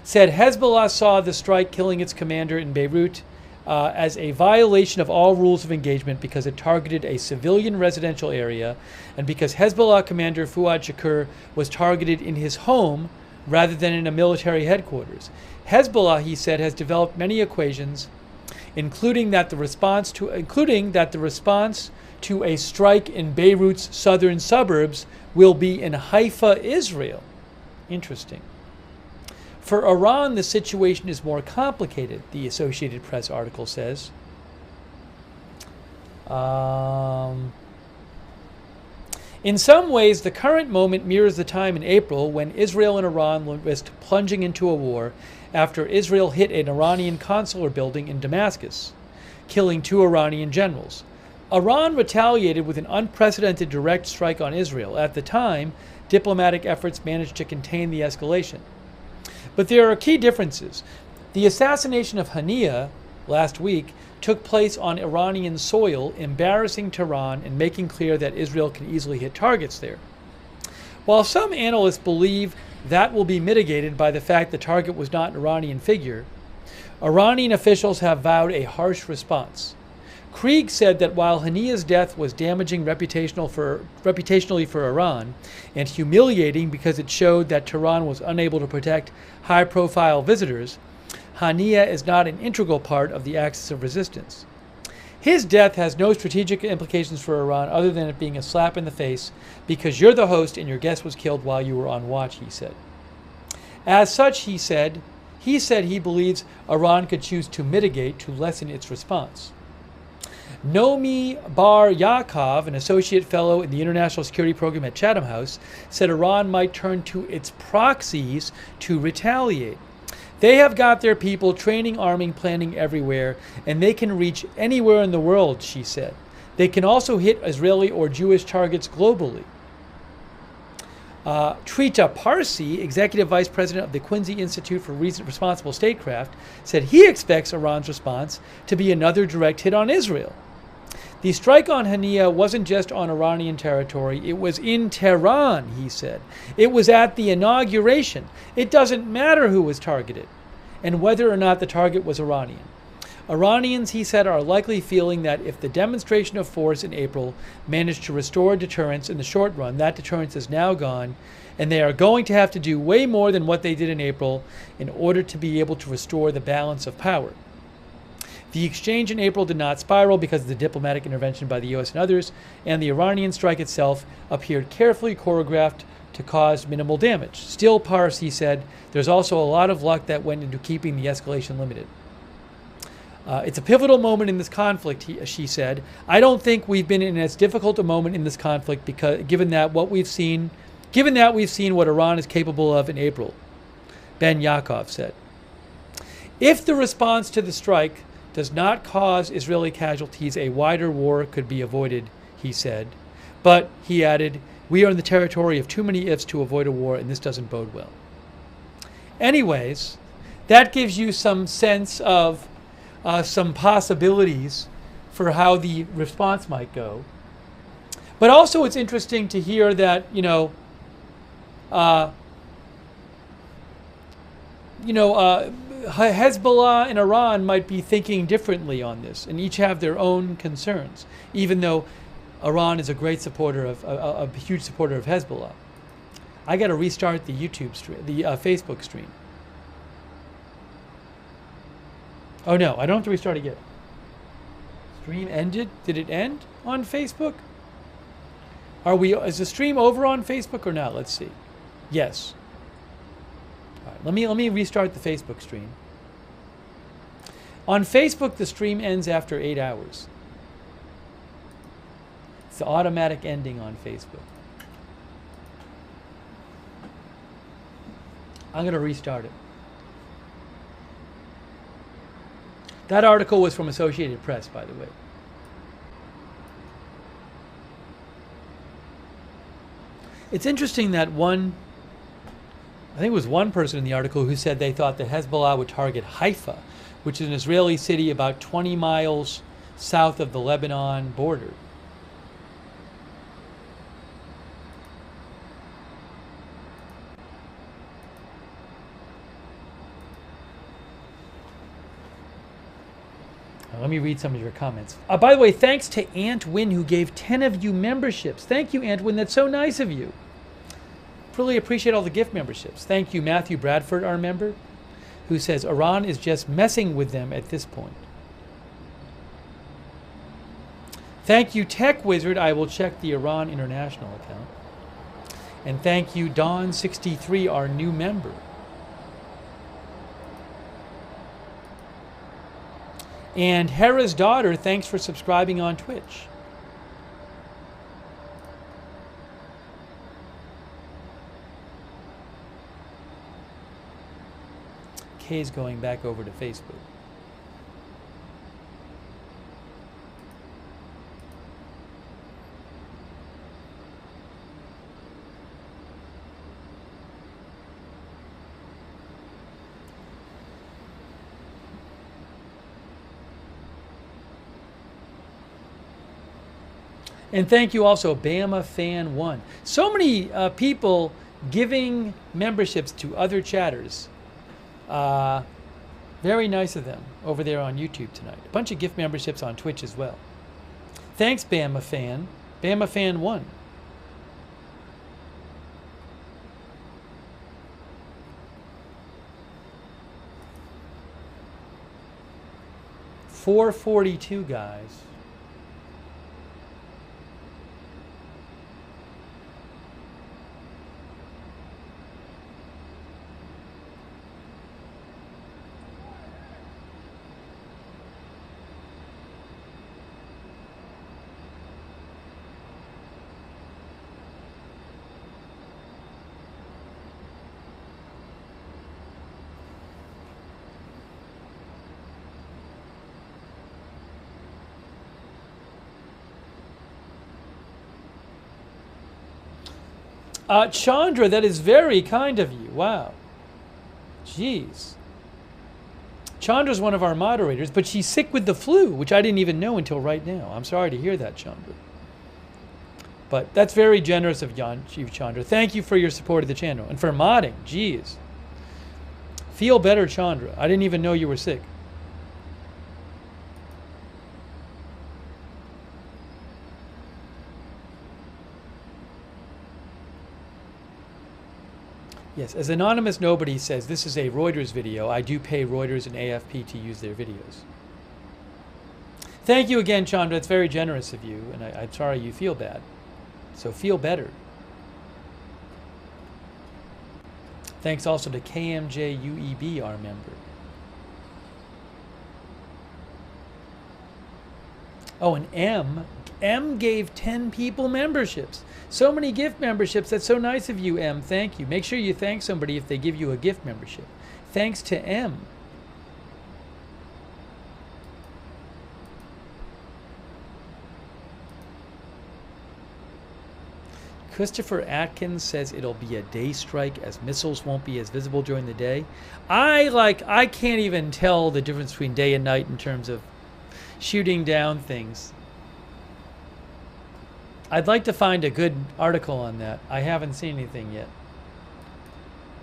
said Hezbollah saw the strike killing its commander in Beirut as a violation of all rules of engagement because it targeted a civilian residential area and because Hezbollah commander Fuad Shakur was targeted in his home rather than in a military headquarters. Hezbollah, he said, has developed many equations, including that the response to a strike in Beirut's southern suburbs will be in Haifa, Israel. Interesting. For Iran, the situation is more complicated, the Associated Press article says. In some ways, the current moment mirrors the time in April when Israel and Iran risked plunging into a war after Israel hit an Iranian consular building in Damascus, killing 2 Iranian generals. Iran retaliated with an unprecedented direct strike on Israel. At the time, diplomatic efforts managed to contain the escalation. But there are key differences. The assassination of Haniyeh last week took place on Iranian soil, embarrassing Tehran and making clear that Israel can easily hit targets there. While some analysts believe that will be mitigated by the fact the target was not an Iranian figure, Iranian officials have vowed a harsh response. Krieg said that while Haniyeh's death was damaging reputationally for Iran and humiliating because it showed that Tehran was unable to protect high-profile visitors, Haniyeh is not an integral part of the Axis of Resistance. His death has no strategic implications for Iran other than it being a slap in the face because you're the host and your guest was killed while you were on watch, he said. As such, he said he believes Iran could choose to mitigate to lessen its response. Nomi Bar Yaakov, an associate fellow in the International Security Program at Chatham House, said Iran might turn to its proxies to retaliate. They have got their people training, arming, planning everywhere, and they can reach anywhere in the world, she said. They can also hit Israeli or Jewish targets globally. Trita Parsi, executive vice president of the Quincy Institute for Responsible Statecraft, said he expects Iran's response to be another direct hit on Israel. The strike on Haniyeh wasn't just on Iranian territory, it was in Tehran, he said. It was at the inauguration. It doesn't matter who was targeted and whether or not the target was Iranian. Iranians, he said, are likely feeling that if the demonstration of force in April managed to restore deterrence in the short run, that deterrence is now gone, and they are going to have to do way more than what they did in April in order to be able to restore the balance of power. The exchange in April did not spiral because of the diplomatic intervention by the U.S. and others, and the Iranian strike itself appeared carefully choreographed to cause minimal damage. Still, Parsi said, there's also a lot of luck that went into keeping the escalation limited. It's a pivotal moment in this conflict, she said. I don't think we've been in as difficult a moment in this conflict because given that we've seen what Iran is capable of in April, Ben Yaakov said. If the response to the strike does not cause Israeli casualties, a wider war could be avoided, he said. But, he added, we are in the territory of too many ifs to avoid a war, and this doesn't bode well. Anyways, that gives you some sense of some possibilities for how the response might go. But also it's interesting to hear that, Hezbollah and Iran might be thinking differently on this and each have their own concerns, even though Iran is a great supporter of, a huge supporter of Hezbollah. I got to restart the YouTube stream, the Facebook stream. Oh no, I don't have to restart it yet. Stream ended? Did it end on Facebook? Is the stream over on Facebook or not? Let's see. Yes. All right, let me restart the Facebook stream. On Facebook, the stream ends after 8 hours. It's the automatic ending on Facebook. I'm going to restart it. That article was from Associated Press, by the way. It's interesting that I think it was one person in the article who said they thought that Hezbollah would target Haifa, which is an Israeli city about 20 miles south of the Lebanon border. Let me read some of your comments. By the way, thanks to Antwin, who gave 10 of you memberships. Thank you, Antwin. That's so nice of you. Really appreciate all the gift memberships. Thank you, Matthew Bradford, our member, who says Iran is just messing with them at this point. Thank you, Tech Wizard. I will check the Iran International account. And thank you, Dawn63, our new member. And Hera's daughter, thanks for subscribing on Twitch. Kay's going back over to Facebook. And thank you also, Bama Fan 1. So many people giving memberships to other chatters. Very nice of them over there on YouTube tonight. A bunch of gift memberships on Twitch as well. Thanks, Bama Fan. Bama Fan 1. $4.42, guys. Chandra, that is very kind of you. Wow. Jeez. Chandra's one of our moderators, but she's sick with the flu, which I didn't even know until right now. I'm sorry to hear that, Chandra. But that's very generous of you, Chandra. Thank you for your support of the channel and for modding. Jeez. Feel better, Chandra. I didn't even know you were sick. Yes, as Anonymous Nobody says, this is a Reuters video. I do pay Reuters and AFP to use their videos. Thank you again, Chandra. It's very generous of you, and I'm sorry you feel bad. So feel better. Thanks also to KMJUEB, our member. Oh, and M gave 10 people memberships. So many gift memberships. That's so nice of you, M. Thank you. Make sure you thank somebody if they give you a gift membership. Thanks to M. Christopher Atkins says it'll be a day strike as missiles won't be as visible during the day. I can't even tell the difference between day and night in terms of shooting down things. I'd like to find a good article on that. I haven't seen anything yet.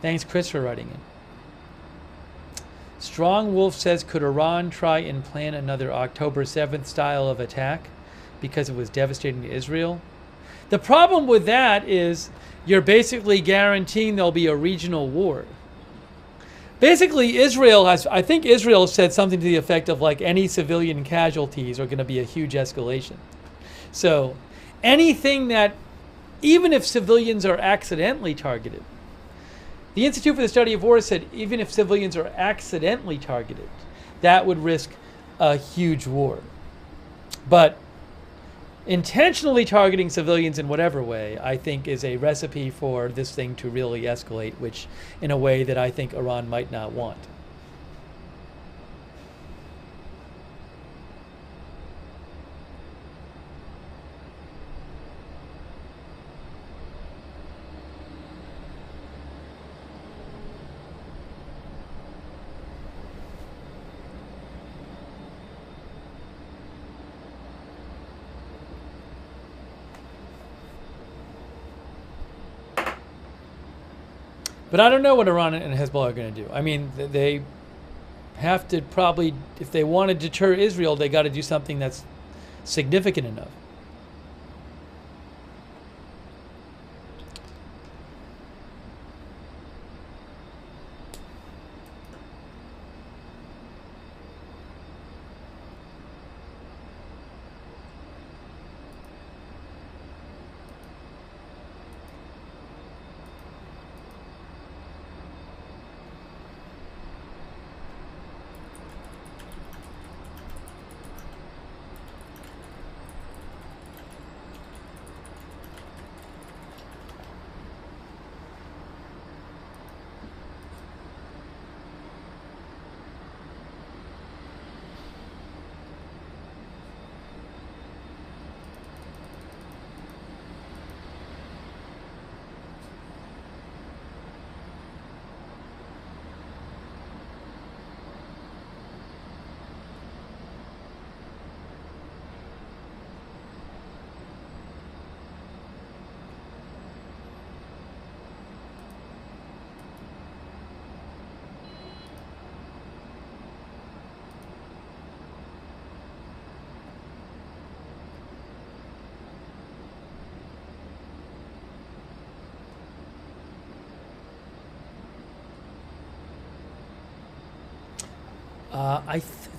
Thanks, Chris, for writing it. Strong Wolf says, could Iran try and plan another October 7th style of attack because it was devastating to Israel? The problem with that is you're basically guaranteeing there'll be a regional war. Basically, I think Israel said something to the effect of like any civilian casualties are going to be a huge escalation. So anything that, even if civilians are accidentally targeted, the Institute for the Study of War said even if civilians are accidentally targeted, that would risk a huge war. But intentionally targeting civilians in whatever way, I think, is a recipe for this thing to really escalate, which in a way that I think Iran might not want. But I don't know what Iran and Hezbollah are going to do. I mean, they have to probably, if they want to deter Israel, they got to do something that's significant enough.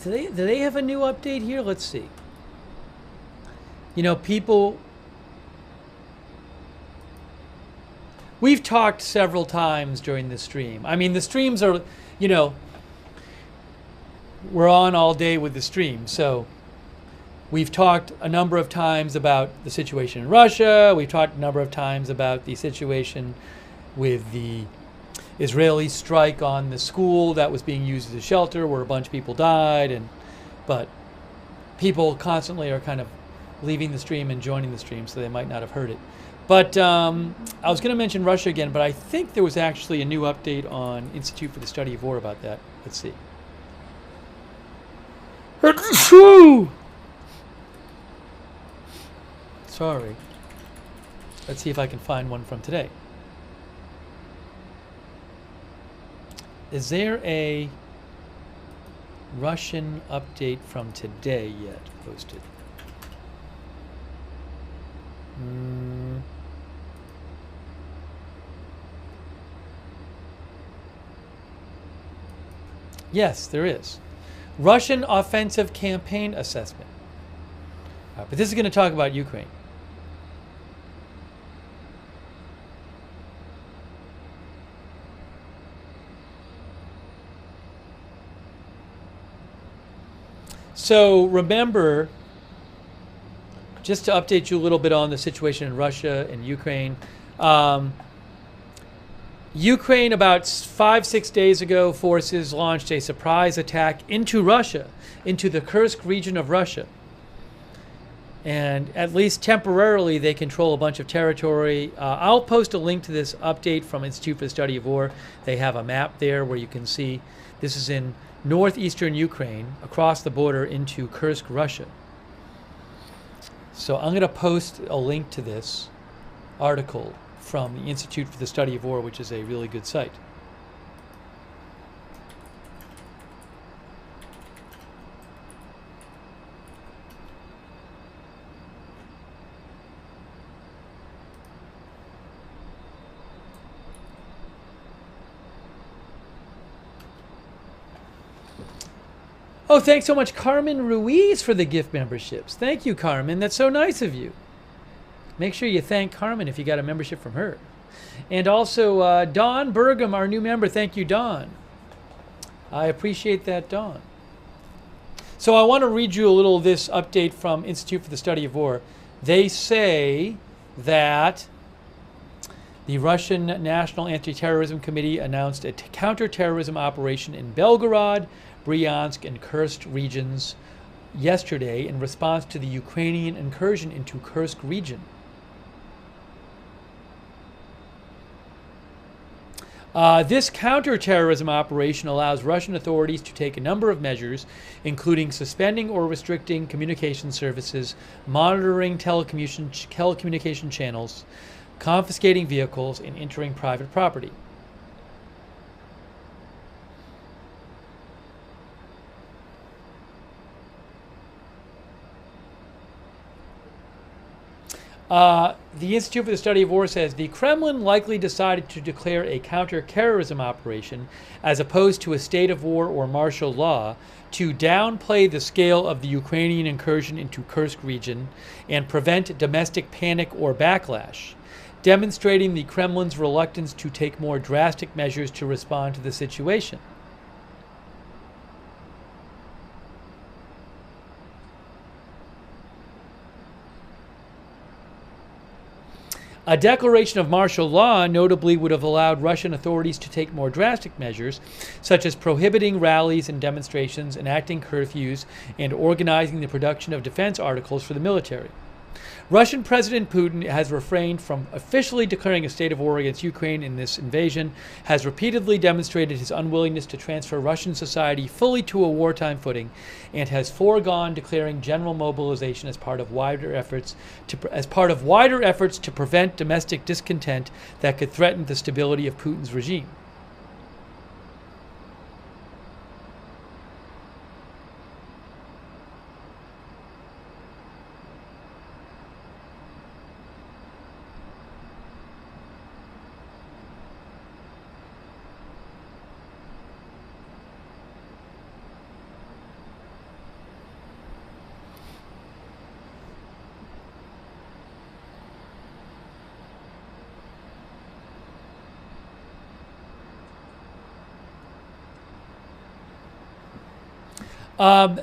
Do they have a new update here? Let's see. You know, people. We've talked several times during the stream. I mean, the streams are, you know, we're on all day with the stream. So we've talked a number of times about the situation in Russia. We've talked a number of times about the situation with the Israeli strike on the school that was being used as a shelter where a bunch of people died. But people constantly are kind of leaving the stream and joining the stream, so they might not have heard it. But I was going to mention Russia again, but I think there was actually a new update on Institute for the Study of War about that. Let's see. Sorry. Let's see if I can find one from today. Is there a Russian update from today yet posted? Yes, there is. Russian offensive campaign assessment. But this is going to talk about Ukraine. So remember, just to update you a little bit on the situation in Russia and Ukraine. Ukraine, about 5-6 days ago, forces launched a surprise attack into Russia, into the Kursk region of Russia. And at least temporarily, they control a bunch of territory. I'll post a link to this update from Institute for the Study of War. They have a map there where you can see this is in northeastern Ukraine, across the border into Kursk, Russia. So I'm going to post a link to this article from the Institute for the Study of War, which is a really good site. Oh, thanks so much, Carmen Ruiz, for the gift memberships. Thank you, Carmen. That's so nice of you. Make sure you thank Carmen if you got a membership from her. And also, Dawn Burgum, our new member. Thank you, Dawn. I appreciate that, Dawn. So I want to read you a little of this update from Institute for the Study of War. They say that the Russian National Anti-Terrorism Committee announced a counterterrorism operation in Belgorod, Bryansk, and Kursk regions yesterday in response to the Ukrainian incursion into Kursk region. This counterterrorism operation allows Russian authorities to take a number of measures, including suspending or restricting communication services, monitoring telecommunication channels, confiscating vehicles, and entering private property. The Institute for the Study of War says the Kremlin likely decided to declare a counter-terrorism operation as opposed to a state of war or martial law to downplay the scale of the Ukrainian incursion into Kursk region and prevent domestic panic or backlash, demonstrating the Kremlin's reluctance to take more drastic measures to respond to the situation. A declaration of martial law notably would have allowed Russian authorities to take more drastic measures, such as prohibiting rallies and demonstrations, enacting curfews, and organizing the production of defense articles for the military. Russian President Putin has refrained from officially declaring a state of war against Ukraine in this invasion, has repeatedly demonstrated his unwillingness to transfer Russian society fully to a wartime footing, and has foregone declaring general mobilization as part of wider efforts to prevent domestic discontent that could threaten the stability of Putin's regime.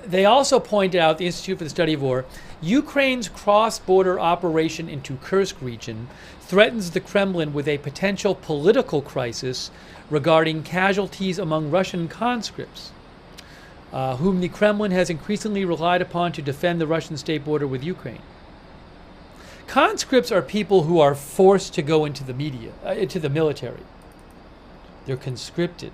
They also pointed out, the Institute for the Study of War, Ukraine's cross-border operation into Kursk region threatens the Kremlin with a potential political crisis regarding casualties among Russian conscripts, whom the Kremlin has increasingly relied upon to defend the Russian state border with Ukraine. Conscripts are people who are forced to go into the military. They're conscripted.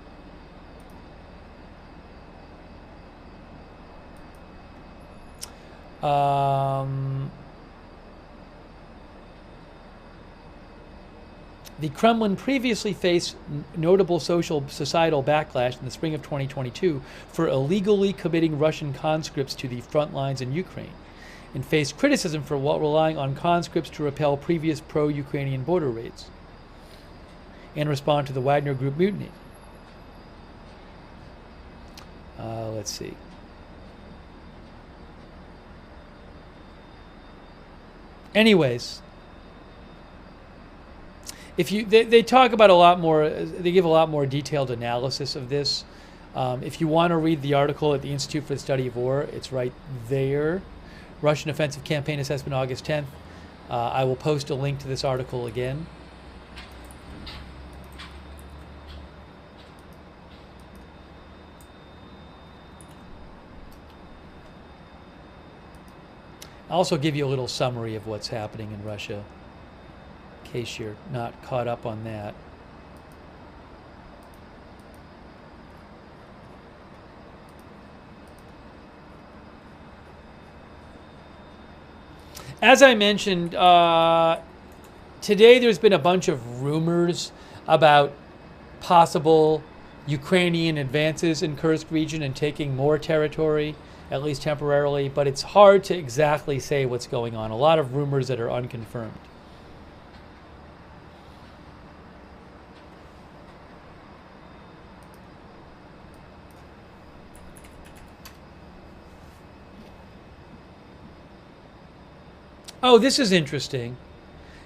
The Kremlin previously faced notable societal backlash in the spring of 2022 for illegally committing Russian conscripts to the front lines in Ukraine, and faced criticism for relying on conscripts to repel previous pro-Ukrainian border raids and respond to the Wagner Group mutiny. Let's see. Anyways, they talk about a lot more, they give a lot more detailed analysis of this. If you want to read the article at the Institute for the Study of War, it's right there. Russian Offensive Campaign Assessment, August 10th. I will post a link to this article again. I'll also give you a little summary of what's happening in Russia, in case you're not caught up on that. As I mentioned, today there's been a bunch of rumors about possible Ukrainian advances in Kursk region and taking more territory, at least temporarily, but it's hard to exactly say what's going on. A lot of rumors that are unconfirmed. Oh, this is interesting.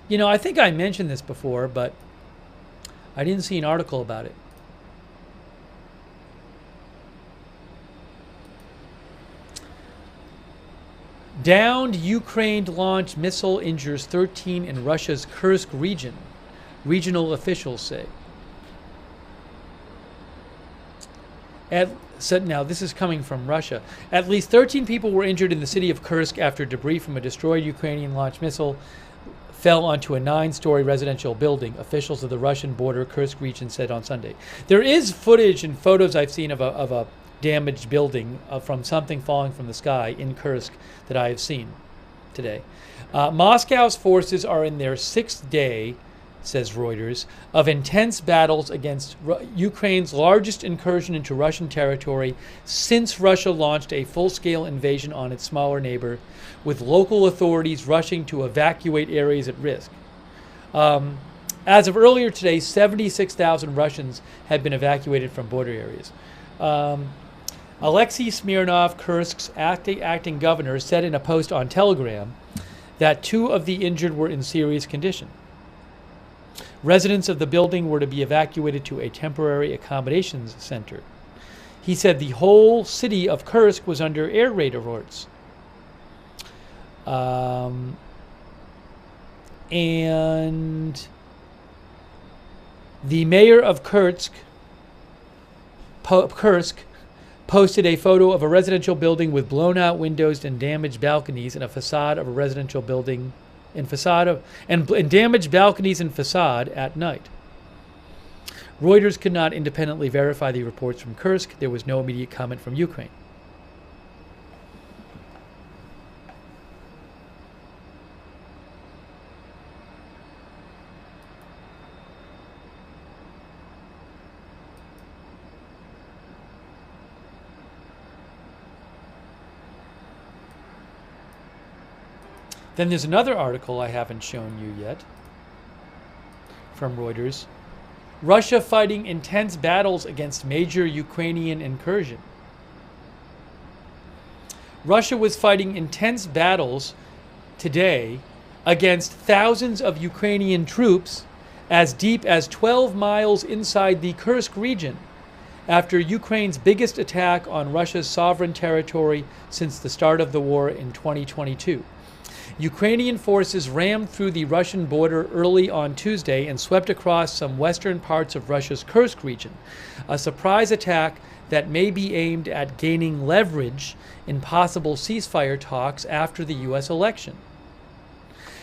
You know, I think I mentioned this before, but I didn't see an article about it. Downed Ukraine-launched missile injures 13 in Russia's Kursk region, regional officials say. Now, this is coming from Russia. At least 13 people were injured in the city of Kursk after debris from a destroyed Ukrainian-launched missile fell onto a 9-story residential building, officials of the Russian border Kursk region said on Sunday. There is footage and photos I've seen of a damaged building from something falling from the sky in Kursk that I have seen today. Moscow's forces are in their 6th day, says Reuters, of intense battles against Ukraine's largest incursion into Russian territory since Russia launched a full-scale invasion on its smaller neighbor, with local authorities rushing to evacuate areas at risk. As of earlier today, 76,000 Russians had been evacuated from border areas. Alexei Smirnov, Kursk's acting governor, said in a post on Telegram that 2 of the injured were in serious condition. Residents of the building were to be evacuated to a temporary accommodations center. He said the whole city of Kursk was under air raid alerts. And the mayor of Kursk posted a photo of a residential building with blown-out windows and damaged balconies and a facade of a residential building and damaged balconies and facade at night. Reuters could not independently verify the reports from Kursk. There was no immediate comment from Ukraine. Then there's another article I haven't shown you yet from Reuters. Russia fighting intense battles against major Ukrainian incursion. Russia was fighting intense battles today against thousands of Ukrainian troops as deep as 12 miles inside the Kursk region after Ukraine's biggest attack on Russia's sovereign territory since the start of the war in 2022. Ukrainian forces rammed through the Russian border early on Tuesday and swept across some western parts of Russia's Kursk region, a surprise attack that may be aimed at gaining leverage in possible ceasefire talks after the U.S. election.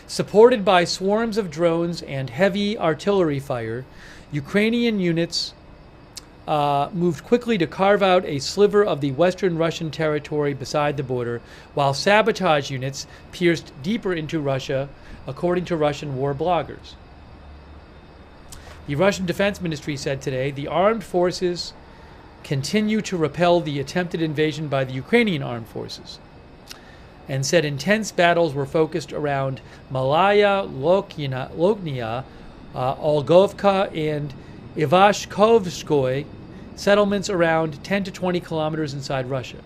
Supported by swarms of drones and heavy artillery fire, Ukrainian units moved quickly to carve out a sliver of the western Russian territory beside the border, while sabotage units pierced deeper into Russia, according to Russian war bloggers. The Russian Defense Ministry said today the armed forces continue to repel the attempted invasion by the Ukrainian armed forces, and said intense battles were focused around Malaya, Loknia, Olgovka, and Ivashkovskoy, settlements around 10 to 20 kilometers inside Russia.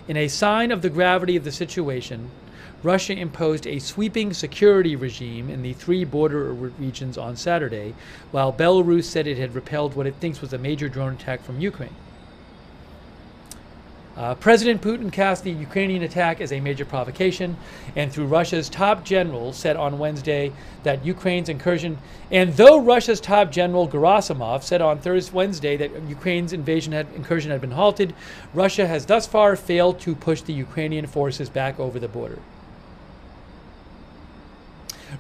In a sign of the gravity of the situation, Russia imposed a sweeping security regime in the 3 border regions on Saturday, while Belarus said it had repelled what it thinks was a major drone attack from Ukraine. President Putin cast the Ukrainian attack as a major provocation, and through Russia's top general said on Wednesday that Ukraine's incursion, and though Russia's top general Gerasimov said on Wednesday that Ukraine's incursion had been halted, Russia has thus far failed to push the Ukrainian forces back over the border.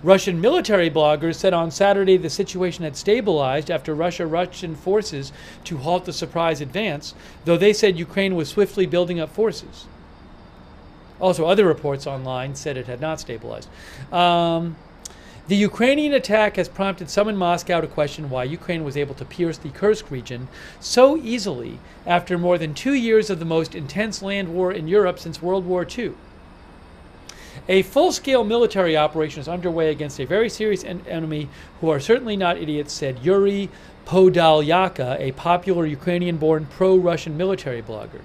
Russian military bloggers said on Saturday the situation had stabilized after Russian forces to halt the surprise advance, though they said Ukraine was swiftly building up forces. Also, other reports online said it had not stabilized. The Ukrainian attack has prompted some in Moscow to question why Ukraine was able to pierce the Kursk region so easily after more than 2 years of the most intense land war in Europe since World War II. A full-scale military operation is underway against a very serious enemy who are certainly not idiots, said Yuri Podalyaka, a popular Ukrainian-born pro-Russian military blogger.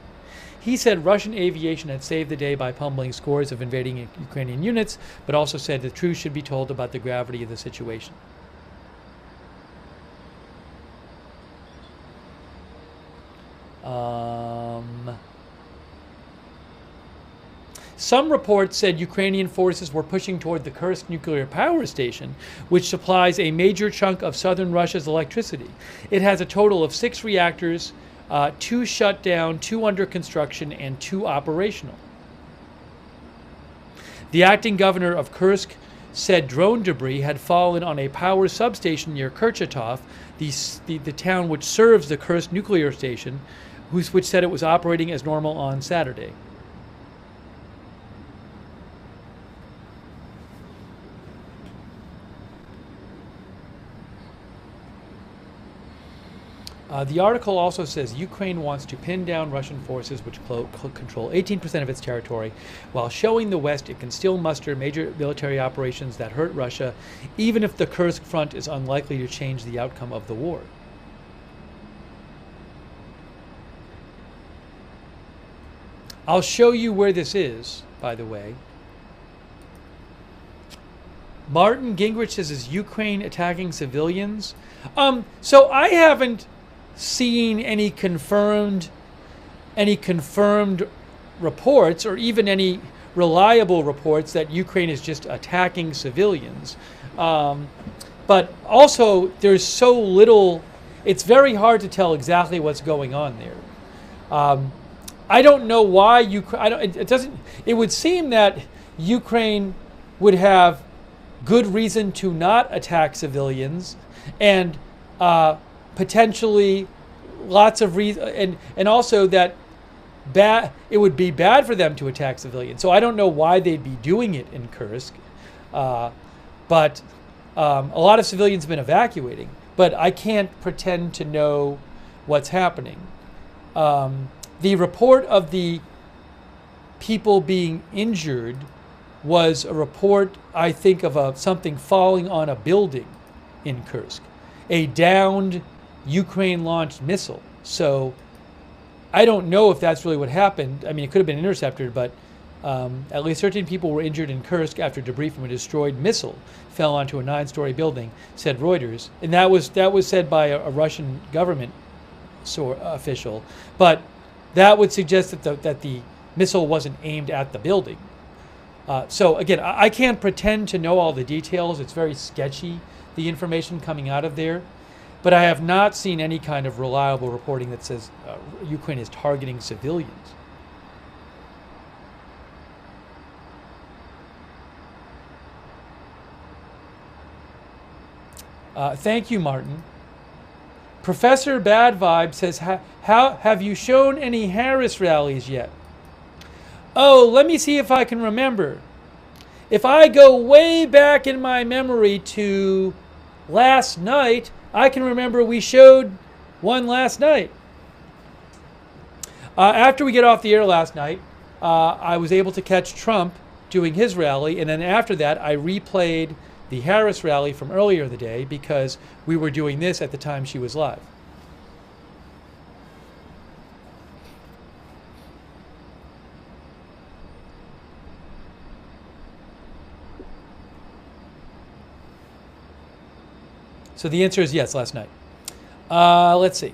He said Russian aviation had saved the day by pummeling scores of invading Ukrainian units, but also said the truth should be told about the gravity of the situation. Some reports said Ukrainian forces were pushing toward the Kursk nuclear power station, which supplies a major chunk of southern Russia's electricity. It has a total of 6 reactors, 2 shut down, 2 under construction, and 2 operational. The acting governor of Kursk said drone debris had fallen on a power substation near Kurchatov, the town which serves the Kursk nuclear station, which said it was operating as normal on Saturday. The article also says Ukraine wants to pin down Russian forces which control 18% of its territory, while showing the West it can still muster major military operations that hurt Russia, even if the Kursk front is unlikely to change the outcome of the war. I'll show you where this is, by the way. Martin Gingrich says, is Ukraine attacking civilians? So I haven't seen any confirmed reports, or even any reliable reports, that Ukraine is just attacking civilians. But also, there's so little, it's very hard to tell exactly what's going on there. I don't know why Ukraine, it would seem that Ukraine would have good reason to not attack civilians, and potentially lots of reason, and also that it would be bad for them to attack civilians. So I don't know why they'd be doing it in Kursk, but a lot of civilians have been evacuating, but I can't pretend to know what's happening. The report of the people being injured was a report, I think, of something falling on a building in Kursk, a downed Ukraine-launched missile. So I don't know if that's really what happened. I mean, it could have been intercepted, but at least 13 people were injured in Kursk after debris from a destroyed missile fell onto a 9-story building, said Reuters. And that was said by a Russian government official. But that would suggest that the missile wasn't aimed at the building. So again, I can't pretend to know all the details. It's very sketchy, the information coming out of there. But I have not seen any kind of reliable reporting that says Ukraine is targeting civilians. Thank you, Martin. Professor Bad Vibe says, how have you shown any Harris rallies yet? Oh, let me see if I can remember. If I go way back in my memory to last night, I can remember we showed one last night. After we get off the air last night, I was able to catch Trump doing his rally, and then after that, I replayed the Harris rally from earlier in the day because we were doing this at the time she was live. So the answer is yes, last night. Let's see.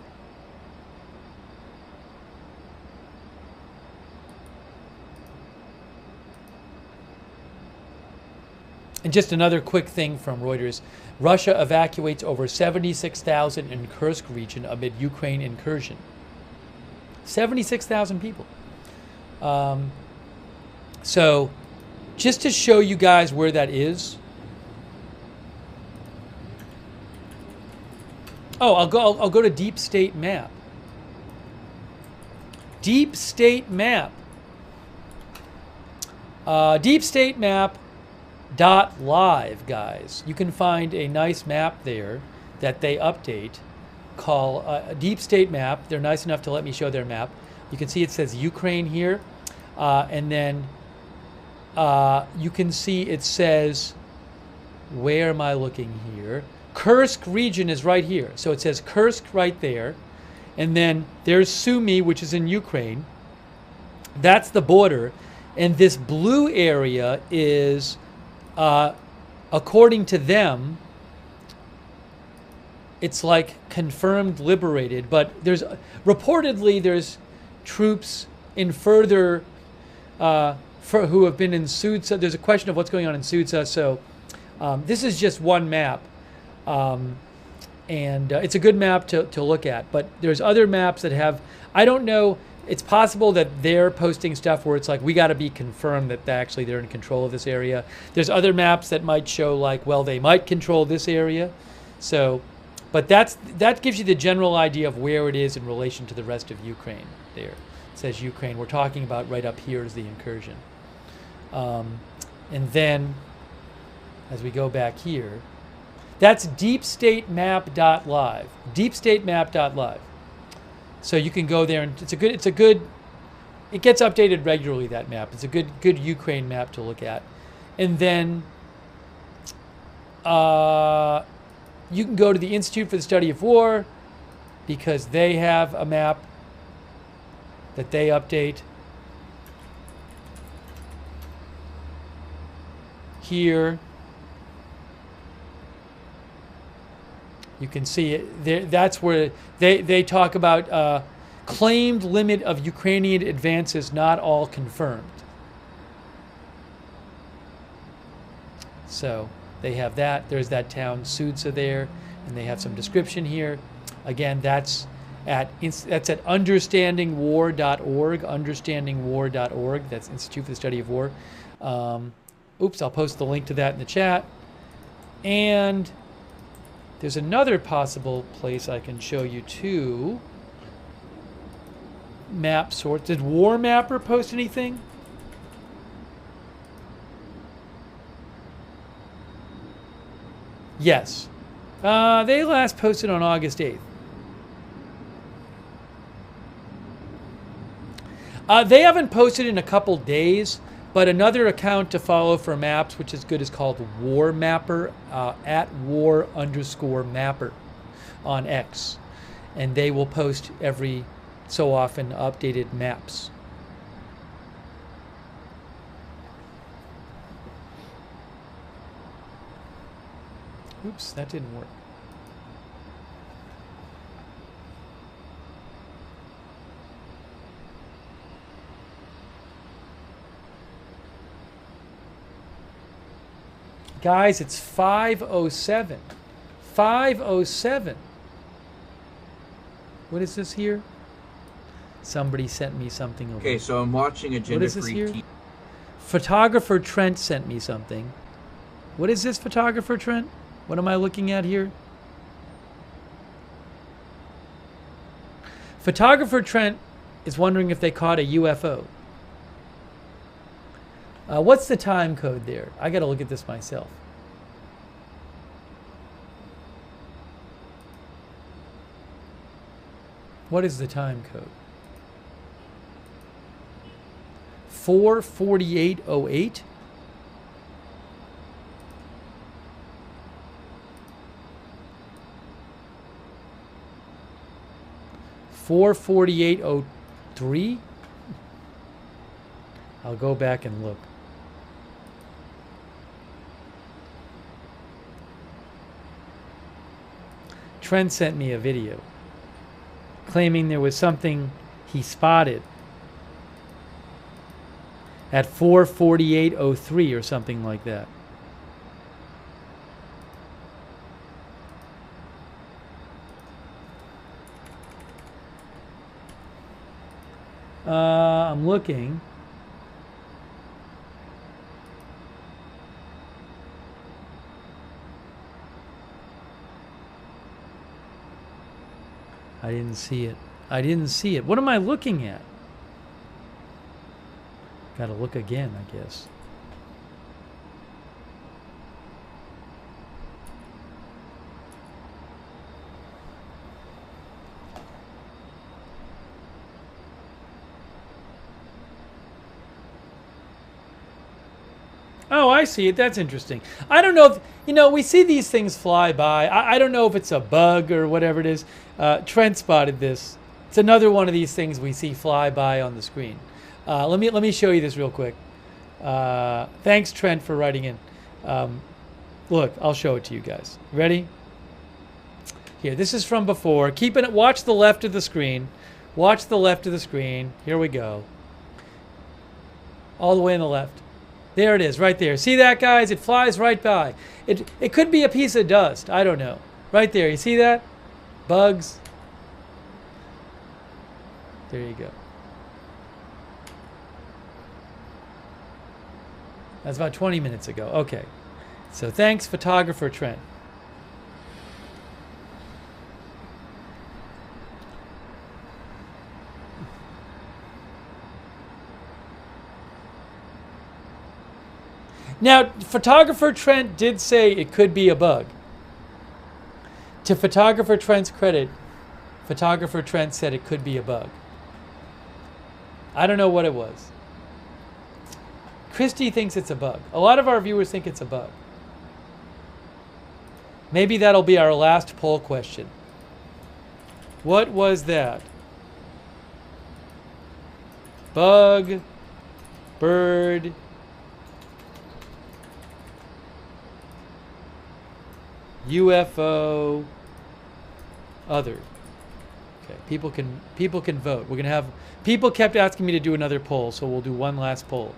And just another quick thing from Reuters. Russia evacuates over 76,000 in Kursk region amid Ukraine incursion. 76,000 people. So just to show you guys where that is. Oh, I'll go to Deep State Map. Deep State Map. Deep State Map .live, guys. You can find a nice map there that they update called Deep State Map. They're nice enough to let me show their map. You can see it says Ukraine here, and then you can see it says, where am I looking here? Kursk region is right here. So it says Kursk right there, and then there's Sumy, which is in Ukraine, That's the border. And this blue area is, according to them, it's like confirmed liberated. But reportedly there's troops in further, who have been in Susa. There's a question of what's going on in Susa. So this is just one map. And it's a good map to look at. But there's other maps that have, I don't know, it's possible that they're posting stuff where it's like, we got to be confirmed that actually they're in control of this area. There's other maps that might show like, well, they might control this area. So, but that gives you the general idea of where it is in relation to the rest of Ukraine there. It says Ukraine. We're talking about right up here is the incursion. And then, as we go back here, that's deepstatemap.live. Deepstatemap.live. So you can go there, and it gets updated regularly, that map. It's a good Ukraine map to look at. And then you can go to the Institute for the Study of War, because they have a map that they update. Here you can see it. That's where they talk about claimed limit of Ukrainian advances, not all confirmed. So they have that. There's that town Susa there, and they have some description here. Again, that's at understandingwar.org. Understandingwar.org. That's Institute for the Study of War. Oops, I'll post the link to that in the chat. And there's another possible place I can show you too. Map sort. Did War Mapper post anything? Yes. They last posted on August 8th. They haven't posted in a couple days, but another account to follow for maps, which is good, is called War Mapper, at war_mapper on X. And they will post every so often updated maps. Oops, that didn't work. Guys, it's 5:07. 5:07. What is this here? Somebody sent me something over. Okay, so I'm watching a gender-free. Photographer Trent sent me something. What is this, Photographer Trent? What am I looking at here? Photographer Trent is wondering if they caught a UFO. What's the time code there? I got to look at this myself. What is the time code? 4:48:08. (4:48:03). I'll go back and look. Trent sent me a video claiming there was something he spotted at 4:48:03 or something like that. I'm looking. I didn't see it. I didn't see it. What am I looking at? Gotta look again, I guess. Oh, I see it. That's interesting. I don't know if, we see these things fly by. I don't know if it's a bug or whatever it is. Trent spotted this. It's another one of these things we see fly by on the screen. Let me show you this real quick. Thanks, Trent, for writing in. Look, I'll show it to you guys. Ready? Here, this is from before. Watch the left of the screen. Watch the left of the screen. Here we go. All the way on the left. There it is, right there. See that, guys? It flies right by. It could be a piece of dust. I don't know. Right there. You see that? Bugs. There you go. That's about 20 minutes ago. Okay. So thanks, photographer Trent. Now, photographer Trent did say it could be a bug. To photographer Trent's credit, photographer Trent said it could be a bug. I don't know what it was. Christy thinks it's a bug. A lot of our viewers think it's a bug. Maybe that'll be our last poll question. What was that? Bug, bird, UFO, other. Okay, people can vote. We're gonna have people kept asking me to do another poll, so we'll do one last poll.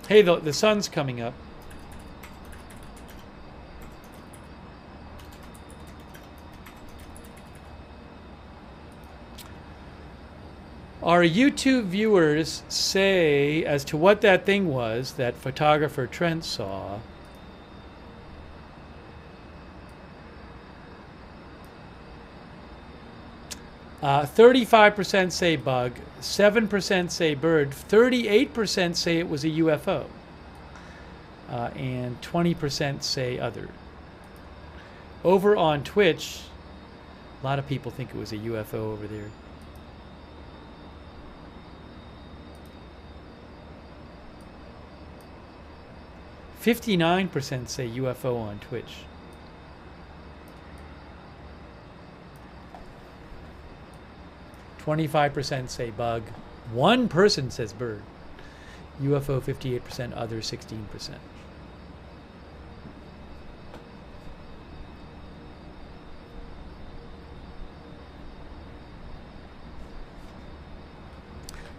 Hey, the sun's coming up. Our YouTube viewers say as to what that thing was that photographer Trent saw. Uh, 35% say bug, 7% say bird, 38% say it was a UFO, and 20% say other. Over on Twitch, a lot of people think it was a UFO over there. 59% say UFO on Twitch. %25 say bug. 1% says bird. UFO 58%, other 16%.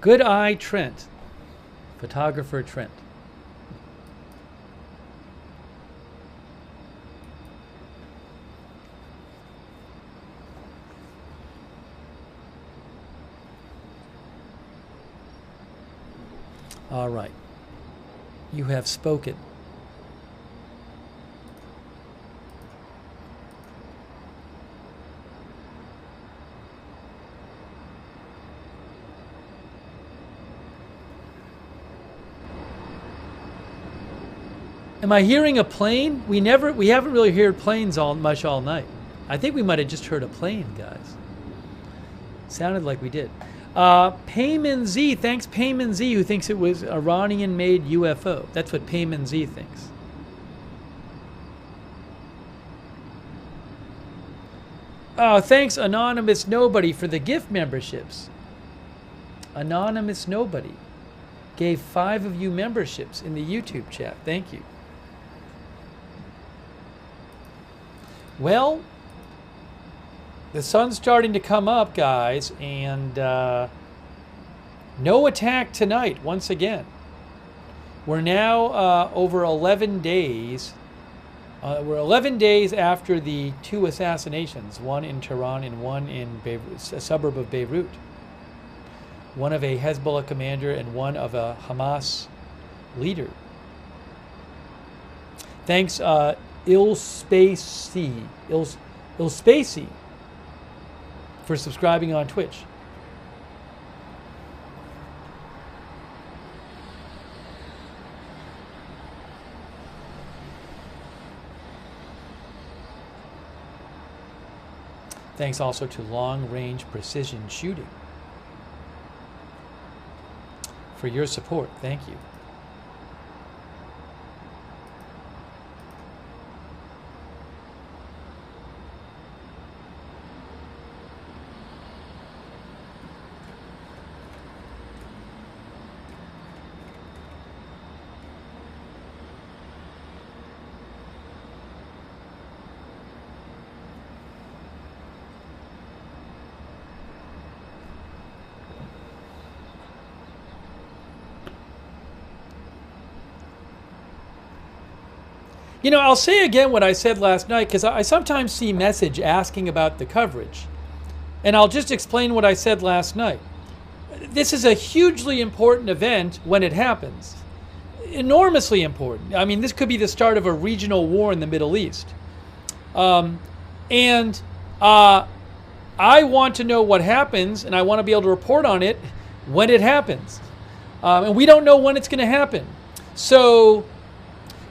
Good eye Trent. Photographer Trent. All right. You have spoken. Am I hearing a plane? We haven't really heard planes much all night. I think we might have just heard a plane, guys. Sounded like we did. Payman Z, thanks Payman Z, who thinks it was Iranian-made UFO. That's what Payman Z thinks. Oh, thanks Anonymous Nobody for the gift memberships. Anonymous Nobody gave 5 of you memberships in the YouTube chat. Thank you. Well, the sun's starting to come up, guys, and no attack tonight, once again. We're now over 11 days. We're 11 days after the 2 assassinations, one in Tehran and one in Beirut, a suburb of Beirut. One of a Hezbollah commander and one of a Hamas leader. Thanks, Ilspacey, for subscribing on Twitch. Thanks also to Long Range Precision Shooting for your support. Thank you. You know, I'll say again what I said last night, because I sometimes see message asking about the coverage. And I'll just explain what I said last night. This is a hugely important event when it happens. Enormously important. I mean, this could be the start of a regional war in the Middle East. I want to know what happens, and I want to be able to report on it when it happens. And we don't know when it's going to happen. So,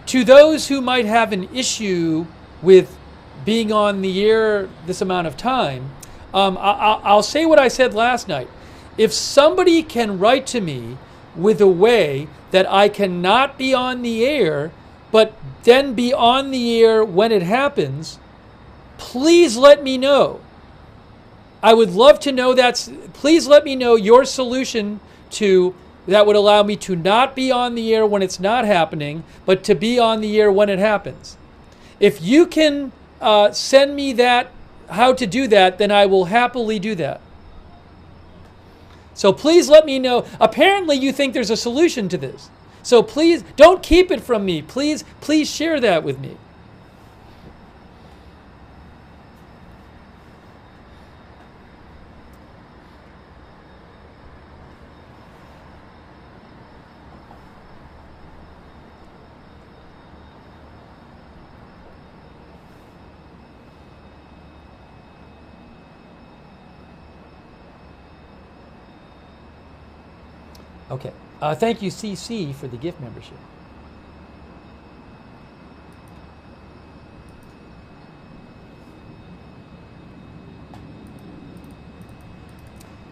to those who might have an issue with being on the air this amount of time, I'll say what I said last night. If somebody can write to me with a way that I cannot be on the air, but then be on the air when it happens, please let me know. I would love to know that. Please let me know your solution to that would allow me to not be on the air when it's not happening, but to be on the air when it happens. If you can send me that, how to do that, then I will happily do that. So please let me know. Apparently you think there's a solution to this. So please don't keep it from me. Please share that with me. Okay. Thank you, CC, for the gift membership.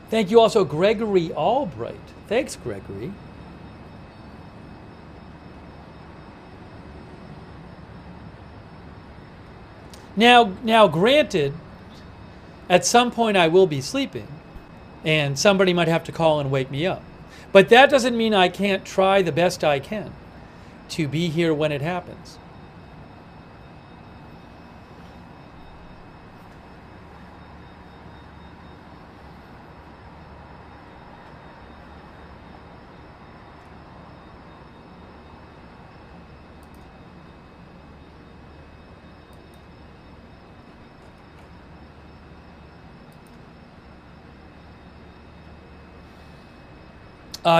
Thank you also, Gregory Albright. Thanks, Gregory. Now, granted, at some point I will be sleeping, and somebody might have to call and wake me up. But that doesn't mean I can't try the best I can to be here when it happens.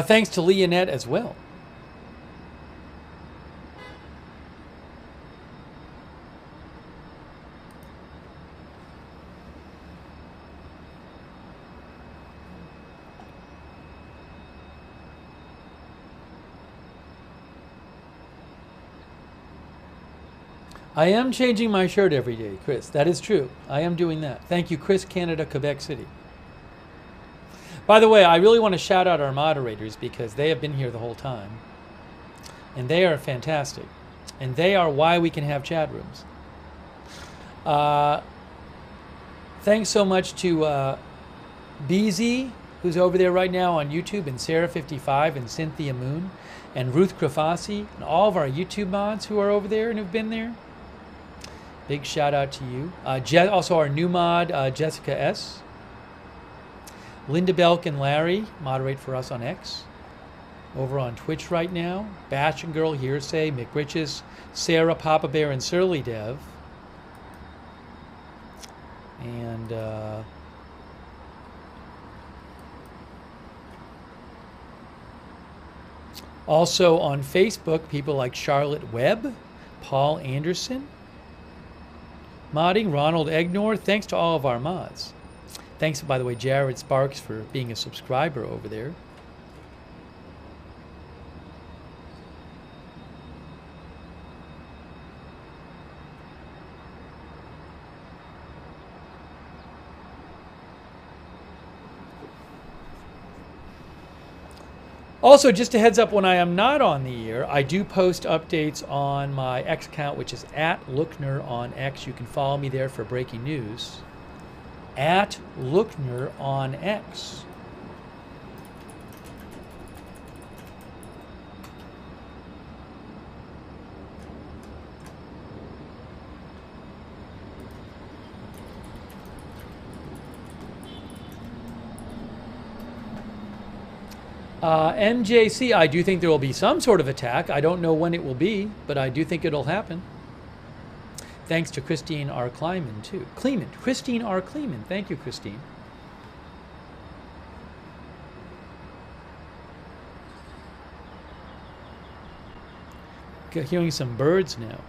Thanks to Leonette as well. I am changing my shirt every day, Chris. That is true. I am doing that. Thank you, Chris, Canada, Quebec City. By the way, I really want to shout out our moderators because they have been here the whole time. And they are fantastic. And they are why we can have chat rooms. Thanks so much to BZ, who's over there right now on YouTube, and Sarah55 and Cynthia Moon and Ruth Krafasi and all of our YouTube mods who are over there and have been there. Big shout out to you. Also our new mod, Jessica S. Linda Belk and Larry moderate for us on X. Over on Twitch right now. Bash and Girl, Hearsay, McRiches, Sarah, Papa Bear, and Surly Dev. And also on Facebook, people like Charlotte Webb, Paul Anderson, modding, Ronald Egnor. Thanks to all of our mods. Thanks, by the way, Jared Sparks, for being a subscriber over there. Also, just a heads up, when I am not on the air, I do post updates on my X account, which is @Lookner on X. You can follow me there for breaking news. @Lookner on X. MJC, I do think there will be some sort of attack. I don't know when it will be, but I do think it'll happen. Thanks to Christine R. Kleiman, too. Christine R. Kleiman. Thank you, Christine. Hearing some birds now.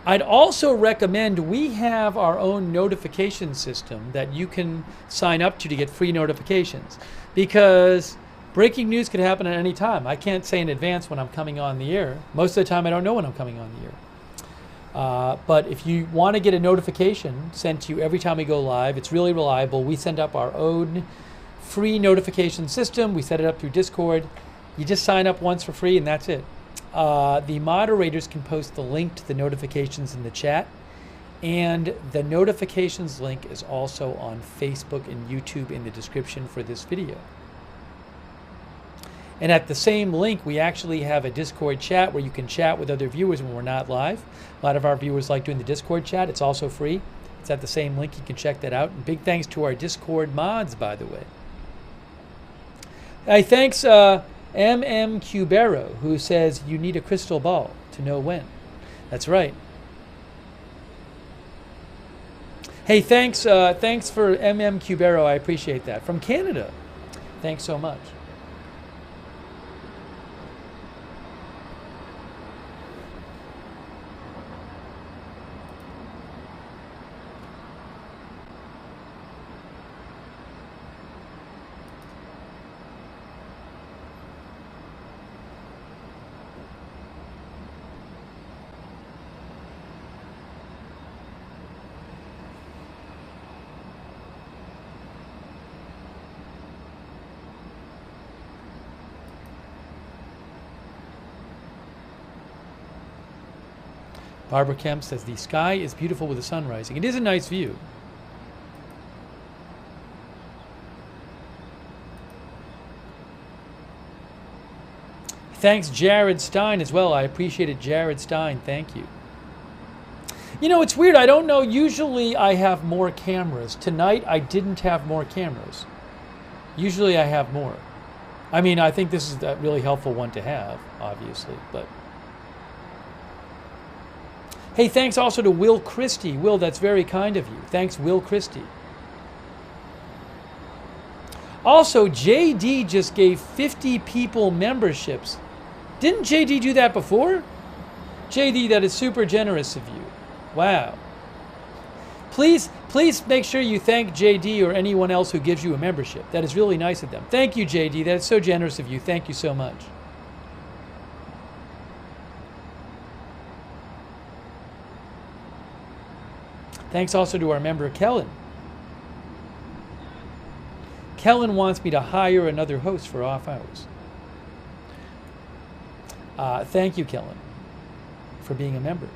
I'd also recommend we have our own notification system that you can sign up to get free notifications, because breaking news could happen at any time. I can't say in advance when I'm coming on the air. Most of the time I don't know when I'm coming on the air. But if you want to get a notification sent to you every time we go live, it's really reliable. We send up our own free notification system. We set it up through Discord. You just sign up once for free and that's it. The moderators can post the link to the notifications in the chat, and the notifications link is also on Facebook and YouTube in the description for this video. And at the same link, we actually have a Discord chat where you can chat with other viewers when we're not live. A lot of our viewers like doing the Discord chat. It's also free. It's at the same link. You can check that out. And big thanks to our Discord mods, by the way. Hey, thanks, MM Cubero, who says you need a crystal ball to know when. That's right. Hey, thanks for MM Cubero. I appreciate that. From Canada. Thanks so much. Barbara Kemp says, the sky is beautiful with the sun rising. It is a nice view. Thanks, Jared Stein, as well. I appreciate it, Jared Stein. Thank you. You know, it's weird. I don't know. Usually I have more cameras. Tonight I didn't have more cameras. Usually I have more. I mean, I think this is a really helpful one to have, obviously, but... Hey, thanks also to Will Christie. Will, that's very kind of you. Thanks, Will Christie. Also, JD just gave 50 people memberships. Didn't JD do that before? JD, that is super generous of you. Wow. Please make sure you thank JD or anyone else who gives you a membership. That is really nice of them. Thank you, JD. That is so generous of you. Thank you so much. Thanks also to our member, Kellen. Kellen wants me to hire another host for off hours. Thank you, Kellen, for being a member.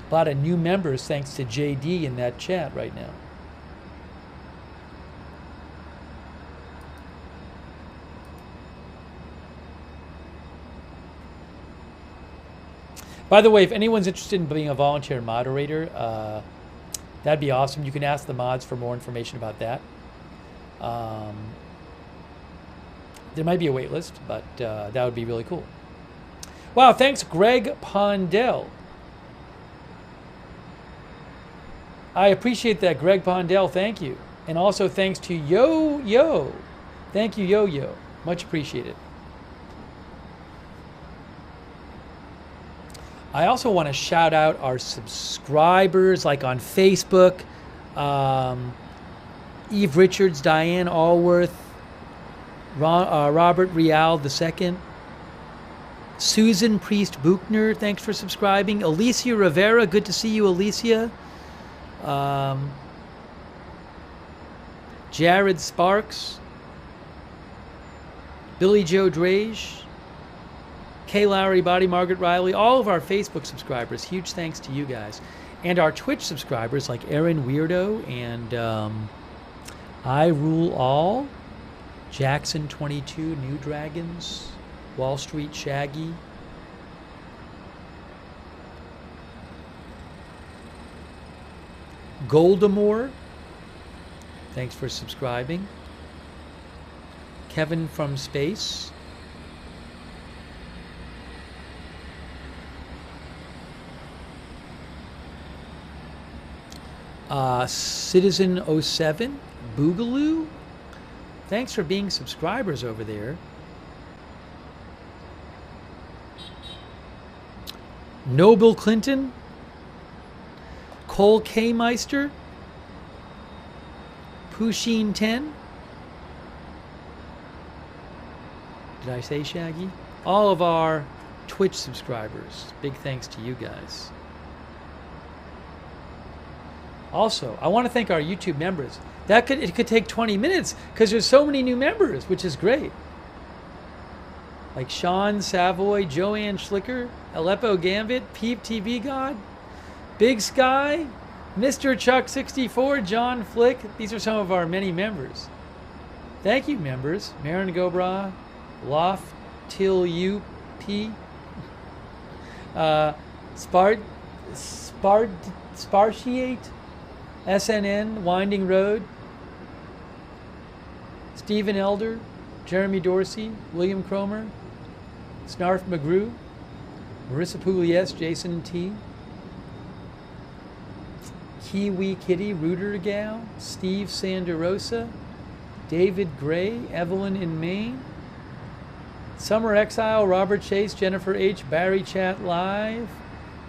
A lot of new members thanks to JD in that chat right now. By the way, if anyone's interested in being a volunteer moderator, that'd be awesome. You can ask the mods for more information about that. There might be a wait list, but that would be really cool. Wow, thanks, Greg Pondell. I appreciate that, Greg Pondell. Thank you. And also thanks to Yo-Yo. Thank you, Yo-Yo. Much appreciated. I also want to shout out our subscribers, like on Facebook, Eve Richards, Diane Allworth, Robert Rial II, Susan Priest Buchner, thanks for subscribing, Alicia Rivera, good to see you, Alicia, Jared Sparks, Billy Joe Drage, Kay Lowry, Body, Margaret Riley, all of our Facebook subscribers, huge thanks to you guys. And our Twitch subscribers like Aaron Weirdo and I Rule All, Jackson 22, New Dragons, Wall Street Shaggy, Goldamore, thanks for subscribing, Kevin from Space, Citizen07, Boogaloo. Thanks for being subscribers over there. Noble Clinton, Cole K. Meister, Pusheen 10. Did I say Shaggy? All of our Twitch subscribers. Big thanks to you guys. Also, I want to thank our YouTube members. It could take 20 minutes because there's so many new members, which is great. Like Sean Savoy, Joanne Schlicker, Aleppo Gambit, Peep TV God, Big Sky, Mr. Chuck 64, John Flick. These are some of our many members. Thank you, members. Marin Gobra, Loft Till UP, Spartiate, SNN, Winding Road, Stephen Elder, Jeremy Dorsey, William Cromer, Snarf McGrew, Marissa Pugliese, Jason T, Kiwi Kitty, Rooter Gal, Steve Sanderosa, David Gray, Evelyn in Maine, Summer Exile, Robert Chase, Jennifer H, Barry Chat Live,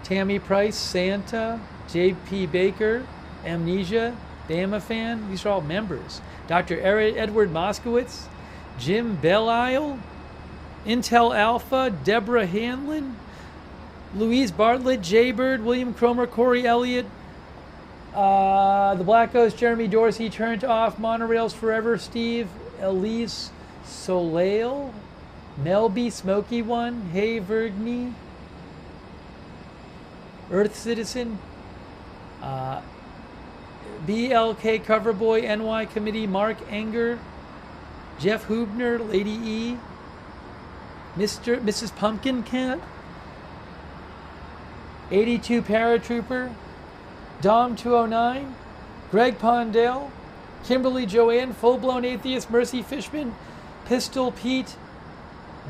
Tammy Price, Santa, JP Baker, Amnesia, Bama Fan. These are all members. Dr. Edward Moskowitz, Jim Bellisle, Intel Alpha, Deborah Hanlon, Louise Bartlett, Jaybird, William Cromer, Corey Elliott, The Black Ghost, Jeremy Dorsey, Turned Off, Monorails Forever, Steve, Elise Soleil, Melby, Smoky One, Hey Verdney, Earth Citizen, BLK Coverboy, NY Committee, Mark Enger, Jeff Hubner, Lady E, Mrs. Pumpkin Cat, 82 Paratrooper, Dom 209, Greg Pondell, Kimberly Joanne, Full Blown Atheist, Mercy Fishman, Pistol Pete,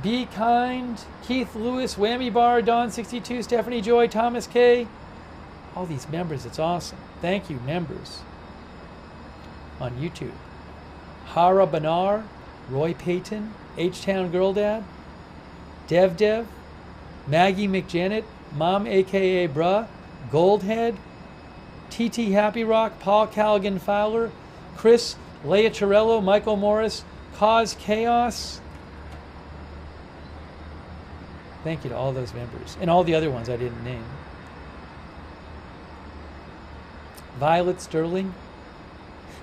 Be Kind, Keith Lewis, Whammy Bar, Don 62, Stephanie Joy, Thomas K. All these members, it's awesome. Thank you, members. On YouTube. Hara Banar, Roy Payton, H-Town Girl Dad, Dev, Maggie McJanet, Mom aka Bruh, Goldhead, TT Happy Rock, Paul Callaghan Fowler, Chris, Leia Torello, Michael Morris, Cause Chaos. Thank you to all those members. And all the other ones I didn't name. Violet Sterling.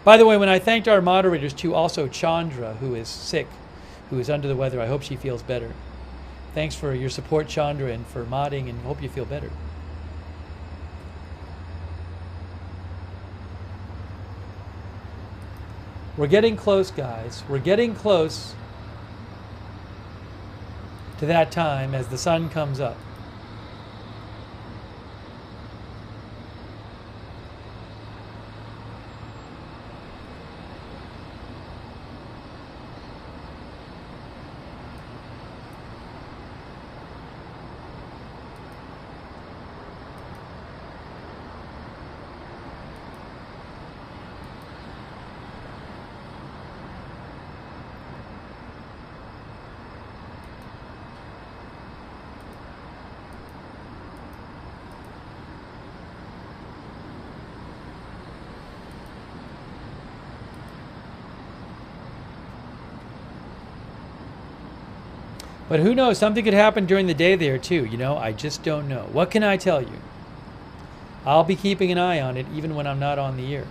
By the way, when I thanked our moderators too, also Chandra, who is sick, who is under the weather. I hope she feels better. Thanks for your support, Chandra, and for modding, and hope you feel better. We're getting close, guys. We're getting close to that time as the sun comes up. But who knows? Something could happen during the day there too. You know, I just don't know. What can I tell you? I'll be keeping an eye on it even when I'm not on the air.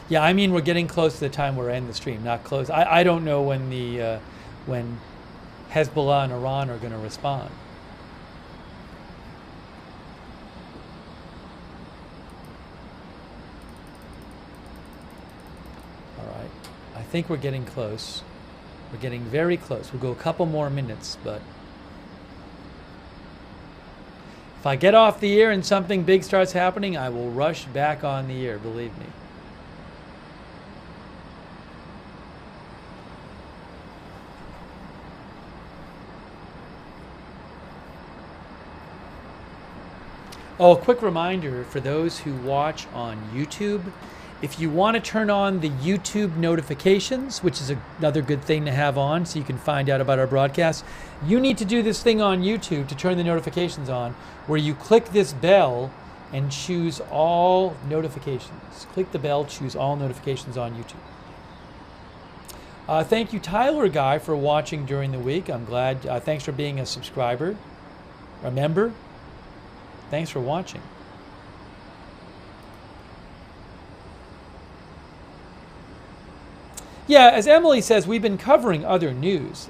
Yeah, I mean we're getting close to the time we're in the stream, not close. I don't know when the when Hezbollah and Iran are going to respond. I think we're getting close. We're getting very close. We'll go a couple more minutes, but if I get off the air and something big starts happening, I will rush back on the air, believe me. Oh, a quick reminder for those who watch on YouTube, if you want to turn on the YouTube notifications, which is another good thing to have on so you can find out about our broadcasts, you need to do this thing on YouTube to turn the notifications on, where you click this bell and choose all notifications. Click the bell, choose all notifications on YouTube. Thank you, Tyler Guy, for watching during the week. I'm glad. Thanks for being a subscriber, a member. Thanks for watching. Yeah, as Emily says, we've been covering other news.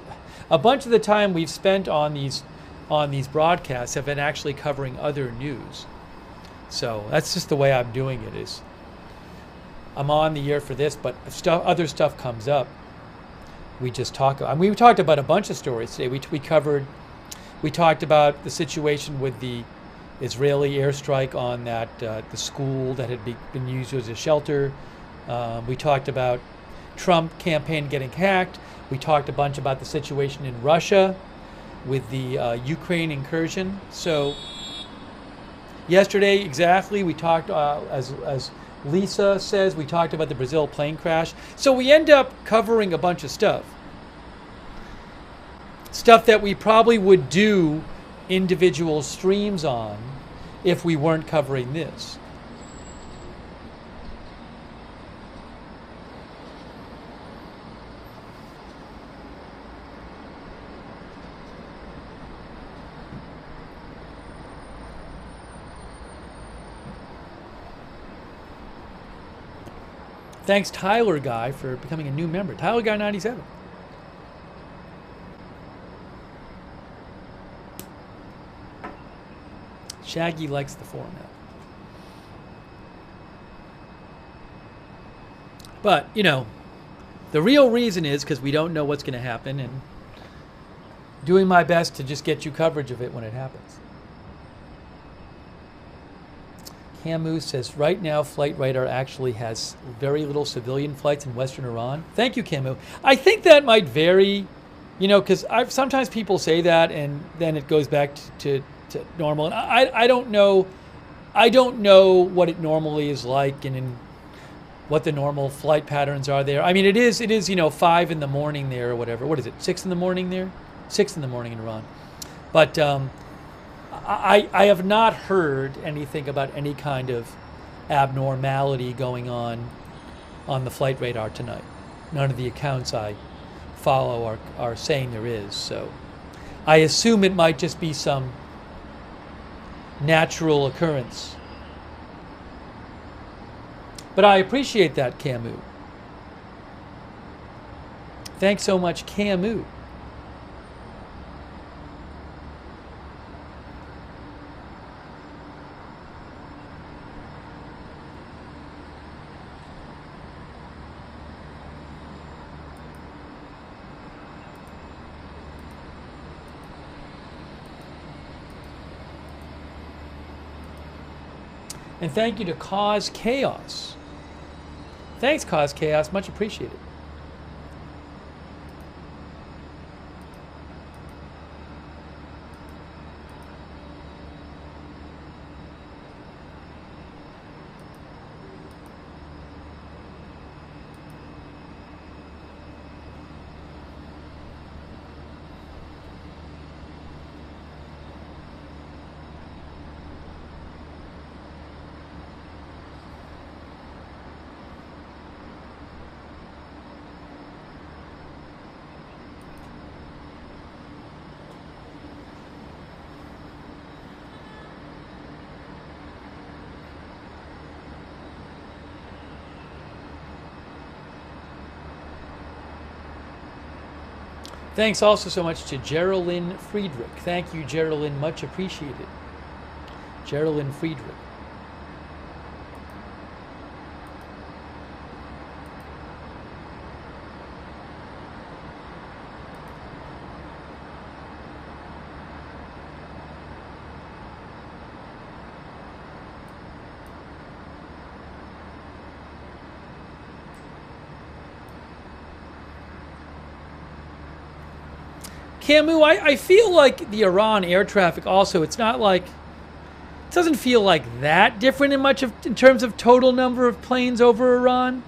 A bunch of the time we've spent on these broadcasts have been actually covering other news. So that's just the way I'm doing it. Is I'm on the air for this, but other stuff comes up. We just talk. I mean, we talked about a bunch of stories today. We talked about the situation with the Israeli airstrike on that the school that had been used as a shelter. We talked about Trump campaign getting hacked. We talked a bunch about the situation in Russia with the Ukraine incursion. So yesterday, exactly, we talked, as Lisa says, we talked about the Brazil plane crash. So we end up covering a bunch of stuff. Stuff that we probably would do individual streams on if we weren't covering this. Thanks, Tyler Guy, for becoming a new member. Tyler Guy 97. Shaggy likes the format. But, you know, the real reason is because we don't know what's going to happen, and doing my best to just get you coverage of it when it happens. Camus says, right now, Flight Radar actually has very little civilian flights in Western Iran. Thank you, Camus. I think that might vary, you know, because sometimes people say that and then it goes back to normal. And I don't know. I don't know what it normally is like and what the normal flight patterns are there. I mean, it is, you know, 5 in the morning there or whatever. What is it, 6 in the morning there? 6 in the morning in Iran. But I have not heard anything about any kind of abnormality going on the flight radar tonight. None of the accounts I follow are saying there is. So I assume it might just be some natural occurrence. But I appreciate that, Camus. Thanks so much, Camus. And thank you to Cause Chaos. Thanks, Cause Chaos. Much appreciated. Thanks also so much to Geraldine Friedrich. Thank you, Geraldine. Much appreciated. Geraldine Friedrich. Camus, I feel like the Iran air traffic also, it's not like doesn't feel like that different in terms of total number of planes over Iran.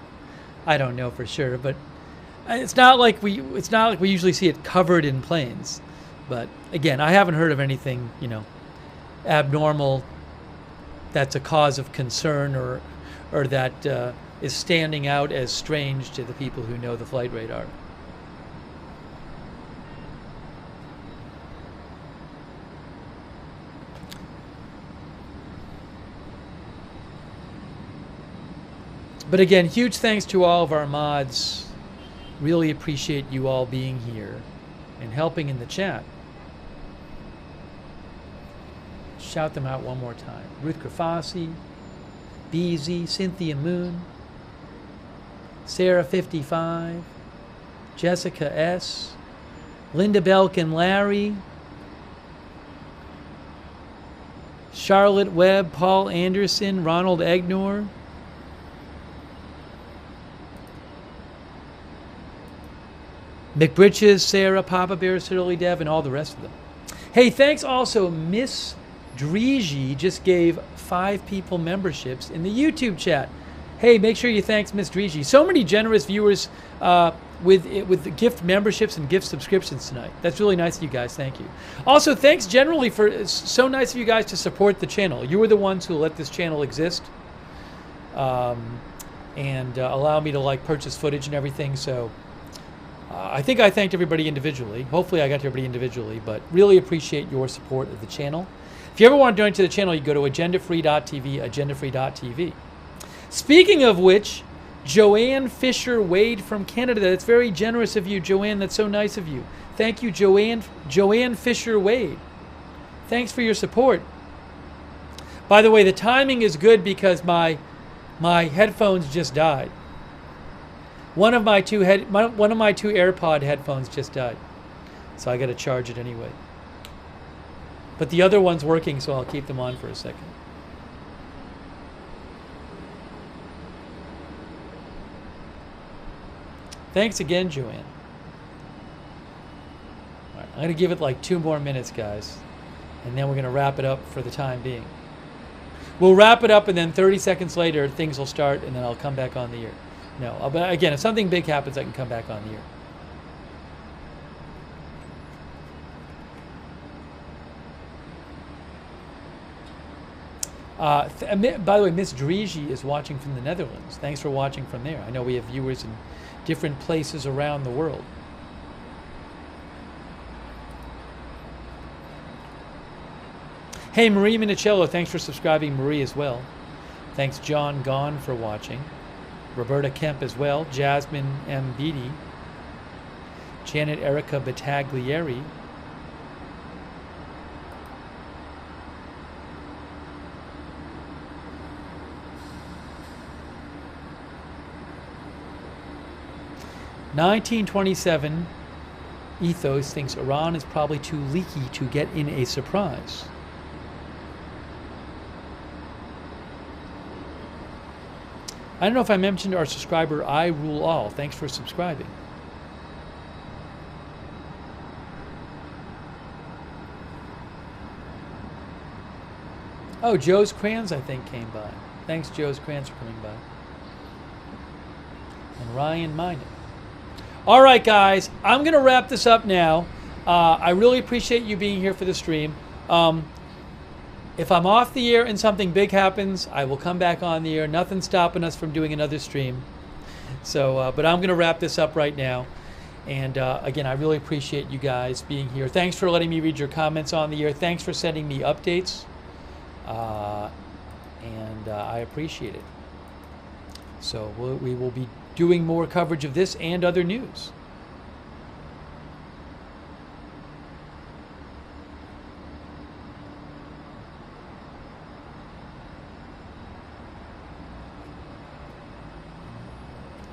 I don't know for sure, but it's not like we usually see it covered in planes. But again, I haven't heard of anything, abnormal that's a cause of concern or that is standing out as strange to the people who know the flight radar. But again, huge thanks to all of our mods. Really appreciate you all being here and helping in the chat. Shout them out one more time. Ruth Grafasi, BZ, Cynthia Moon, Sarah 55, Jessica S, Linda Belk and Larry, Charlotte Webb, Paul Anderson, Ronald Egnor, McBritches, Sarah, Papa Bear, Silly Dev, and all the rest of them. Hey, thanks also, Miss Dreezy just gave 5 people memberships in the YouTube chat. Hey, make sure you thanks Miss Dreezy. So many generous viewers with the gift memberships and gift subscriptions tonight. That's really nice of you guys. Thank you. Also, thanks generally for, it's so nice of you guys to support the channel. You were the ones who let this channel exist and allow me to purchase footage and everything. So I think I thanked everybody individually. Hopefully I got to everybody individually, but really appreciate your support of the channel. If you ever want to donate to the channel, you go to agendafree.tv, agendafree.tv. Speaking of which, Joanne Fisher Wade from Canada. That's very generous of you, Joanne. That's so nice of you. Thank you, Joanne Fisher Wade. Thanks for your support. By the way, the timing is good because my headphones just died. One of my two AirPod headphones just died, so I got to charge it anyway. But the other one's working, so I'll keep them on for a second. Thanks again, Joanne. All right, I'm going to give it 2 more minutes, guys, and then we're going to wrap it up for the time being. We'll wrap it up, and then 30 seconds later, things will start, and then I'll come back on the air. No, but again, if something big happens, I can come back on the air. By the way, Miss Dreezy is watching from the Netherlands. Thanks for watching from there. I know we have viewers in different places around the world. Hey, Marie Minicello, thanks for subscribing, Marie, as well. Thanks, John Gone, for watching. Roberta Kemp as well. Jasmine M. Beatty. Janet Erica Battaglieri. (1927) Ethos thinks Iran is probably too leaky to get in a surprise. I don't know if I mentioned our subscriber, I Rule All. Thanks for subscribing. Oh, Joe's Crayons, I think, came by. Thanks, Joe's Crayons, for coming by. And Ryan Minor. All right, guys, I'm going to wrap this up now. I really appreciate you being here for the stream. If I'm off the air and something big happens, I will come back on the air. Nothing's stopping us from doing another stream. So, but I'm going to wrap this up right now. And again, I really appreciate you guys being here. Thanks for letting me read your comments on the air. Thanks for sending me updates. And I appreciate it. So we will be doing more coverage of this and other news.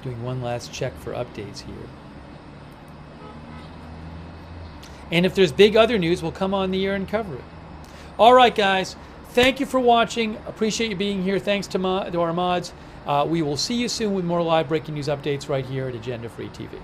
Doing one last check for updates here. And if there's big other news, we'll come on the air and cover it. All right, guys. Thank you for watching. Appreciate you being here. Thanks to our mods. We will see you soon with more live breaking news updates right here at Agenda Free TV.